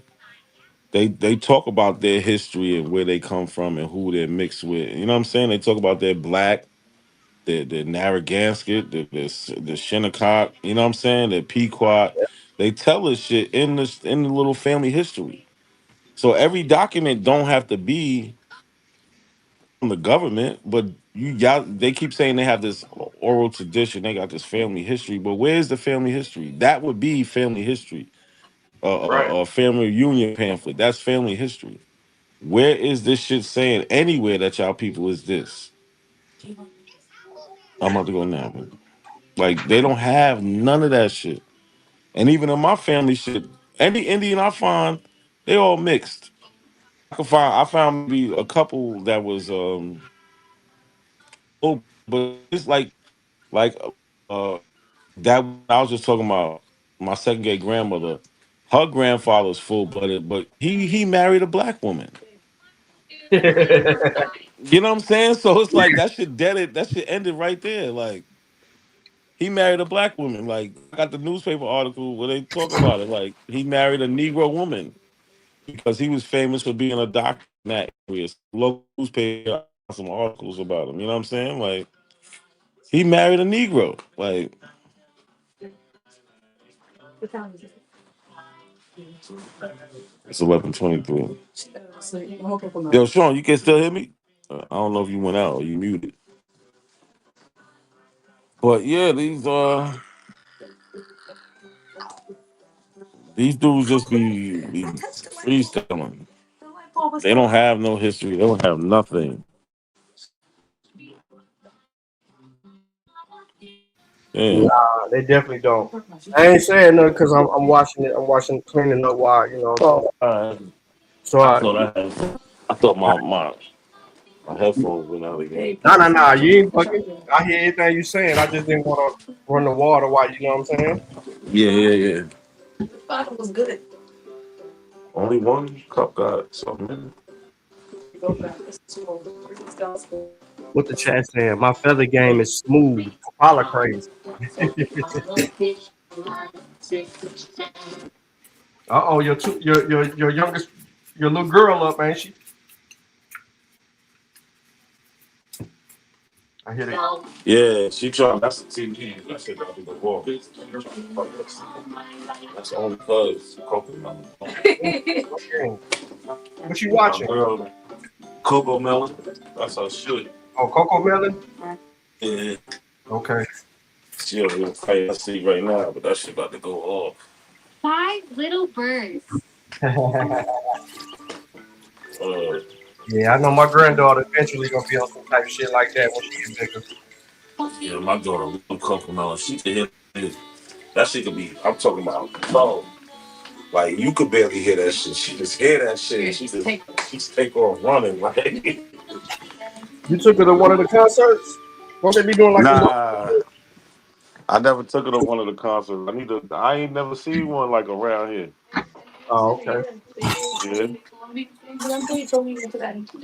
they talk about their history and where they come from and who they're mixed with. You know what I'm saying? They talk about their black, the Narragansett, the Shinnecock. You know what I'm saying? The Pequot. They tell us shit in the little family history. So every document don't have to be from the government, but they keep saying they have this oral tradition. They got this family history, but where's the family history? That would be family history. Right. A family reunion pamphlet. That's family history. Where is this shit saying anywhere that y'all people is this? I'm about to go now, man. Like they don't have none of that shit. And even in my family shit, any Indian I find, they all mixed. I found maybe a couple that was oh, but it's like uh that I was just talking about my second great grandmother. Her grandfather's full blooded, but he married a black woman. You know what I'm saying? So it's like that shit dead. That shit ended right there. Like he married a black woman. Like I got the newspaper article where they talk about it. Like he married a Negro woman because he was famous for being a doctor in that area. So local newspaper got some articles about him. You know what I'm saying? Like he married a Negro. Like it's 11:23. Yo, Sean, you can still hear me? I don't know if you went out or you muted. But yeah, these dudes just be freestyling. They don't have no history. They don't have nothing. Yeah. Nah, they definitely don't. I ain't saying nothing because I'm watching it. I'm watching cleaning up while you know what I'm saying. Oh, all right. So I thought my headphones went out again. nah. You ain't fucking. I hear everything you saying. I just didn't want to run the water while you know what I'm saying. Yeah. Only one cup got something. What the chat saying? My feather game is smooth. Kapala crazy. Oh, your youngest, your little girl up, ain't she? I hear that. Yeah, she tried. That's the TV. That's it. That's the wall. That's the only cause Coco Okay. What you watching? Melon. Coco Melon. That's her shit. Oh, Coco Melon. Yeah. Okay. She over here fighting. I see right now, but that shit about to go off. Five little birds. Yeah, I know my granddaughter eventually gonna be on some type of shit like that when she get bigger. Yeah, my daughter, little Coco Melon, she can hear it. That shit could be. I'm talking about. Oh, like you could barely hear that shit. She just hear that shit. She just take off running. Like You took her to one of the concerts? Won't they be doing like a nah, I never took her to one of the concerts. I ain't never seen one like around here. Oh, okay. Yeah, She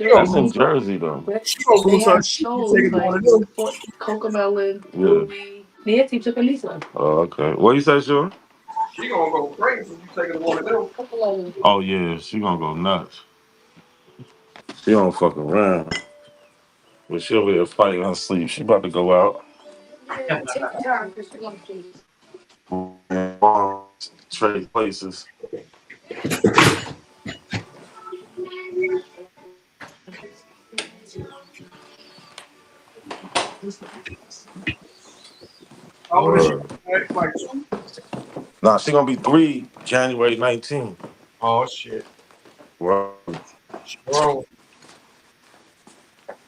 gonna that's in lose her. Jersey though. She gonna lose her shit. You take her to one of them. Oh, okay. What you say, Sean? She gonna go crazy. You take her to one of them. Oh yeah, she gonna go nuts. She don't fuck around. But she over here fighting her sleep. She about to go out. Trade places. How old is she? Word. Like 2? Nah, she gonna be 3 January 19th. Oh shit. Word. Bro.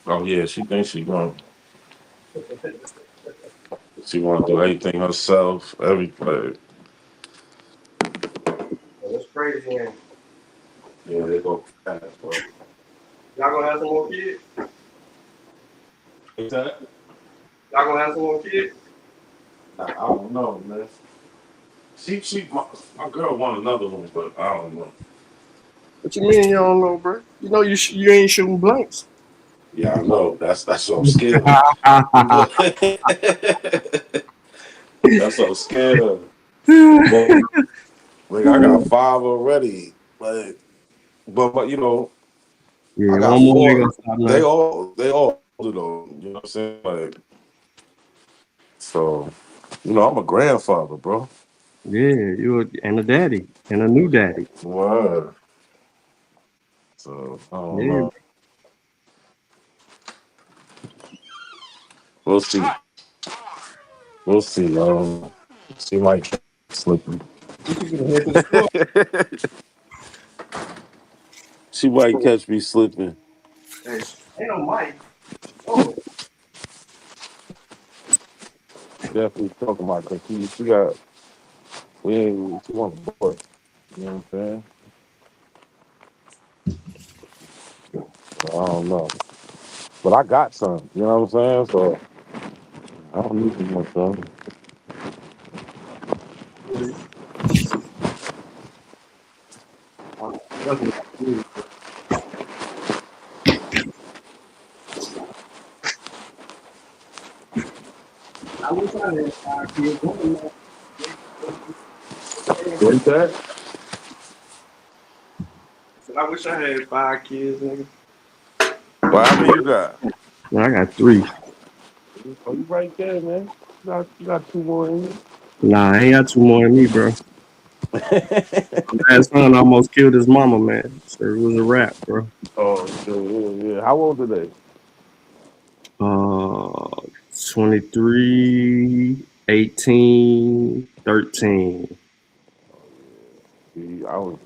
Oh yeah, she thinks she gonna do everything herself, everything. That's crazy, man. Yeah, they go fast, bro. Y'all gonna have some more kids? What's that? Y'all gonna have some more kids? Nah, I don't know, man. My girl want another one, but I don't know. What you mean you don't know, bro? You know you ain't shooting blanks. Yeah, I know. That's what I'm scared of. That's what I'm scared of. But like I got 5 already. But you know, I Yeah, got one more ain't gonna 4. stop They nothing. all older though. You know what I'm saying? Like, so I'm a grandfather, bro. Yeah, and a daddy and a new daddy. Word. So I don't Yeah, know. We'll see. We'll see. She might catch me slipping. She might catch me slipping. Hey, ain't no mic. Oh. Definitely talking about because she got she wants boy. You know what I'm saying? So I don't know. But I got some. You know what I'm saying? So I don't need too much son. I wish I had 5 kids. What's that? I wish I had 5 kids, nigga. Well, how many you got? I got 3. Oh, you right there, man. You got 2 more in you. Nah, I ain't got 2 more than me, bro. My son almost killed his mama, man. So it was a wrap, bro. Oh, yeah. How old are they? 23, 18, 13. See, I was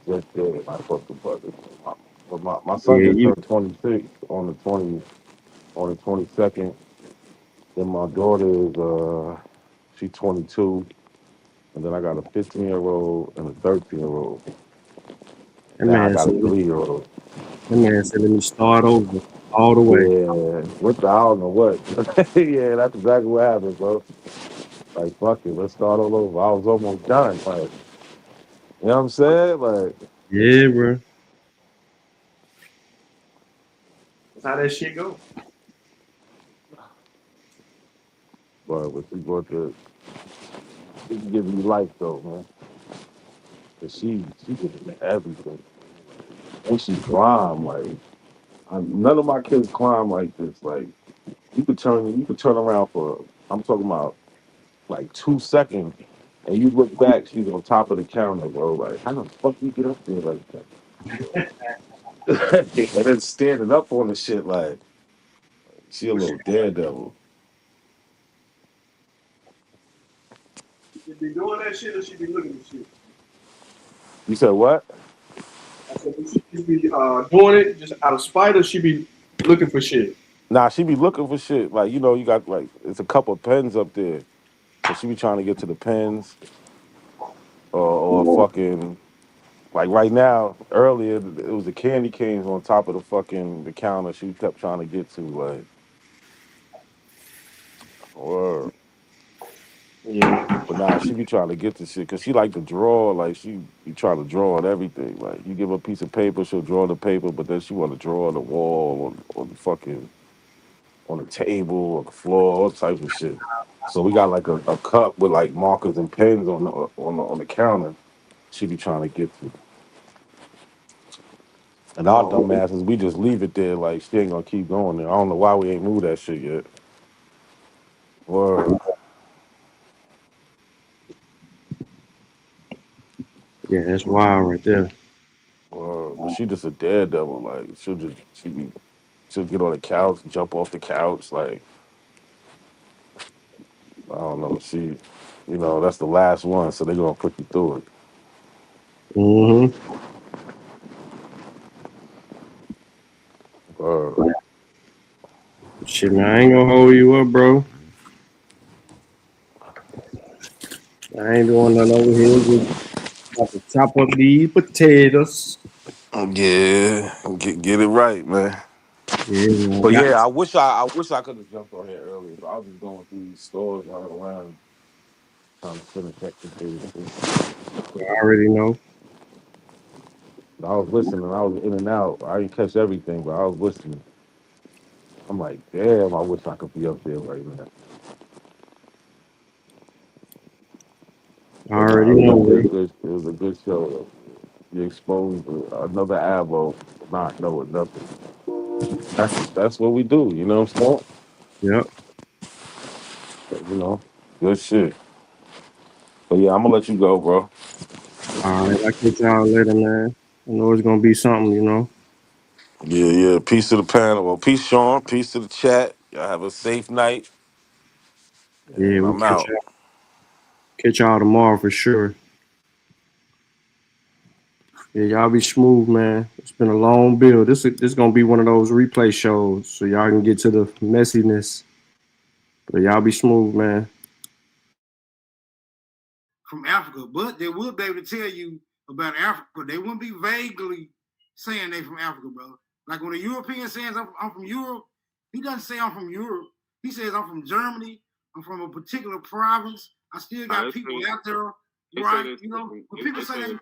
just there when I fucked the brother. But my son Yeah, just you. turned 26 on the 22nd. Then my daughter is she's 22, and then I got a 15-year-old and a 13-year-old. That Now I man got a said. 3-year-old. That man said, "Let me start over all the way." Yeah, I don't know what. Yeah, that's exactly what happened, bro. Like, fuck it, let's start all over. I was almost done. Like, you know what I'm saying? Like, Yeah, bro. That's how that shit go. but she can give you life though, man. Cause she gives me everything. And she climb like none of my kids climb like this. Like you could turn around for I'm talking about like 2 seconds and you look back, she's on top of the counter, bro. Like, how the fuck you get up there like that? And then standing up on the shit like she a little daredevil. She be doing that shit or she be looking at shit? You said what? I said, she just be doing it just out of spite or she be looking for shit? Nah, she be looking for shit. Like, you got like it's a couple of pens up there. So she be trying to get to the pens or fucking like right now, earlier it was the candy canes on top of the counter she kept trying to get to, like or Yeah. but nah, she be trying to get to shit because she like to draw, like she be trying to draw on everything. Like you give her a piece of paper, she'll draw the paper, but then she want to draw on the wall, on the on the table, on the floor, all types of shit. So we got like a cup with like markers and pens on the counter. She be trying to get to. And our Oh, dumb asses, we just leave it there like she ain't gonna keep going there. I don't know why we ain't moved that shit yet. Word. Yeah, that's wild right there. Word. But she just a daredevil. Like she be She'll get on the couch, jump off the couch. Like, I don't know. That's the last one, so they're going to put you through it. Mm-hmm. Shit, man, I ain't gonna hold you up, bro. I ain't doing nothing over here. Just about to chop up these potatoes. Yeah, get it right, man. Yeah, man. But yeah, I wish I could have jumped on here earlier. But I was just going through these stores right around trying to finish everything. I already know. I was listening. I was in and out. I didn't catch everything, but I was listening. I'm like, damn, I wish I could be up there right now. I already know. It was a good show. Though. You exposed another avo, not knowing nothing. That's what we do. You know what I'm saying? Yep. Good shit. But yeah, I'm gonna let you go, bro. All right, I'll catch y'all later, man. I know it's gonna be something, Yeah. Peace to the panel. Well, peace, Sean. Peace to the chat. Y'all have a safe night. Yeah, And we'll I'm out. catch y'all tomorrow for sure. Yeah, y'all be smooth, man. It's been a long build. This gonna be one of those replay shows, so y'all can get to the messiness. But y'all be smooth, man. From Africa, but they will be able to tell you about Africa. They wouldn't be vaguely saying they from Africa, brother. Like when a European says I'm from Europe, he doesn't say I'm from Europe. He says I'm from Germany. I'm from a particular province. I still got people out there, right? When people say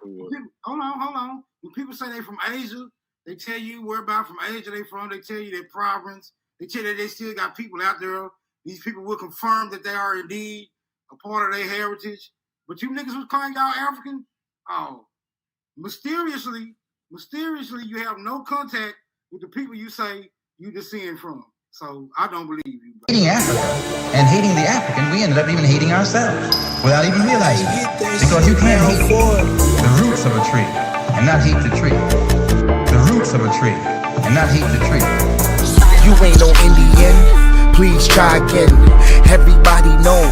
hold on. When people say they from Asia, they tell you where about from Asia they from. They tell you their province. They tell you they still got people out there. These people will confirm that they are indeed a part of their heritage. But you niggas was calling y'all African? Oh, mysteriously, you have no contact with the people you say you descend from. So I don't believe you. Bro. Hating Africa and hating the African, we ended up even hating ourselves without even realizing it. Because you can't hate the roots of a tree and not hate the tree. The roots of a tree and not hate the tree. You ain't no Indian, please try again. Everybody know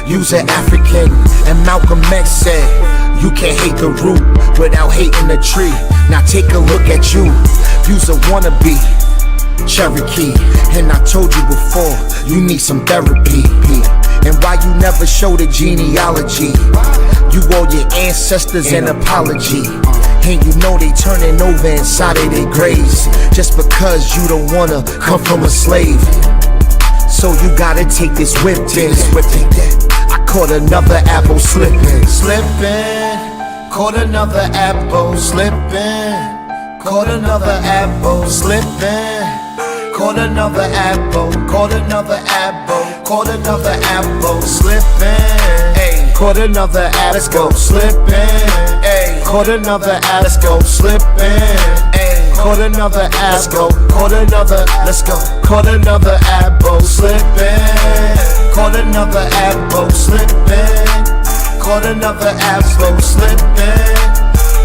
you's an African. And Malcolm X said, you can't hate the root without hating the tree. Now take a look at you, you's a wannabe Cherokee. And I told you before, you need some therapy. And why you never show the genealogy? You owe your ancestors an apology. And you know they turning over inside of their graves just because you don't wanna come from a slave. So you gotta take this whip in. I caught another apple slipping. Caught another apple slipping. Caught another apple slipping. Caught another apple. Caught another apple. Caught another apple slipping. Caught another apple slipping. Caught another apple slipping. Caught another apple. Caught another. Let's go. Caught another apple slipping. Caught another apple slipping. Caught another apple slipping.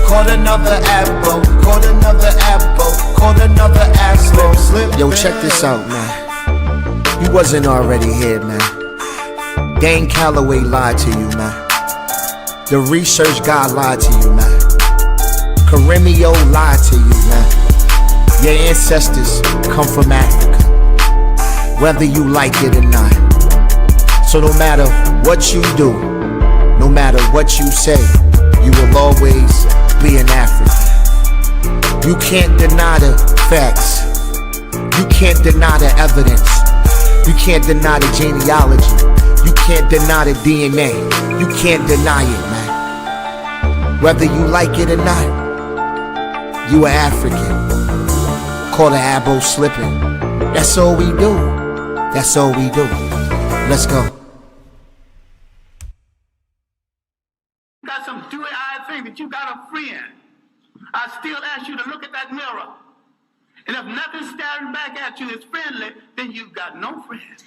Caught another apple. Caught another apple. Caught another apple slipping. Yo, check this out, man. You wasn't already here, man. Dane Calloway lied to you, man. The research guy lied to you, man. Karimio lied to you, man. Your ancestors come from Africa, whether you like it or not. So no matter what you do, no matter what you say, you will always be an African. You can't deny the facts. You can't deny the evidence. You can't deny the genealogy. You can't deny the DNA. You can't deny it, man. Whether you like it or not, you are African. Caught an apple slipping. That's all we do. That's all we do. Let's go. Got some dewy-eyed thing that you got a friend. I still ask you to look at that mirror. And if nothing's staring back at you is friendly, then you've got no friend.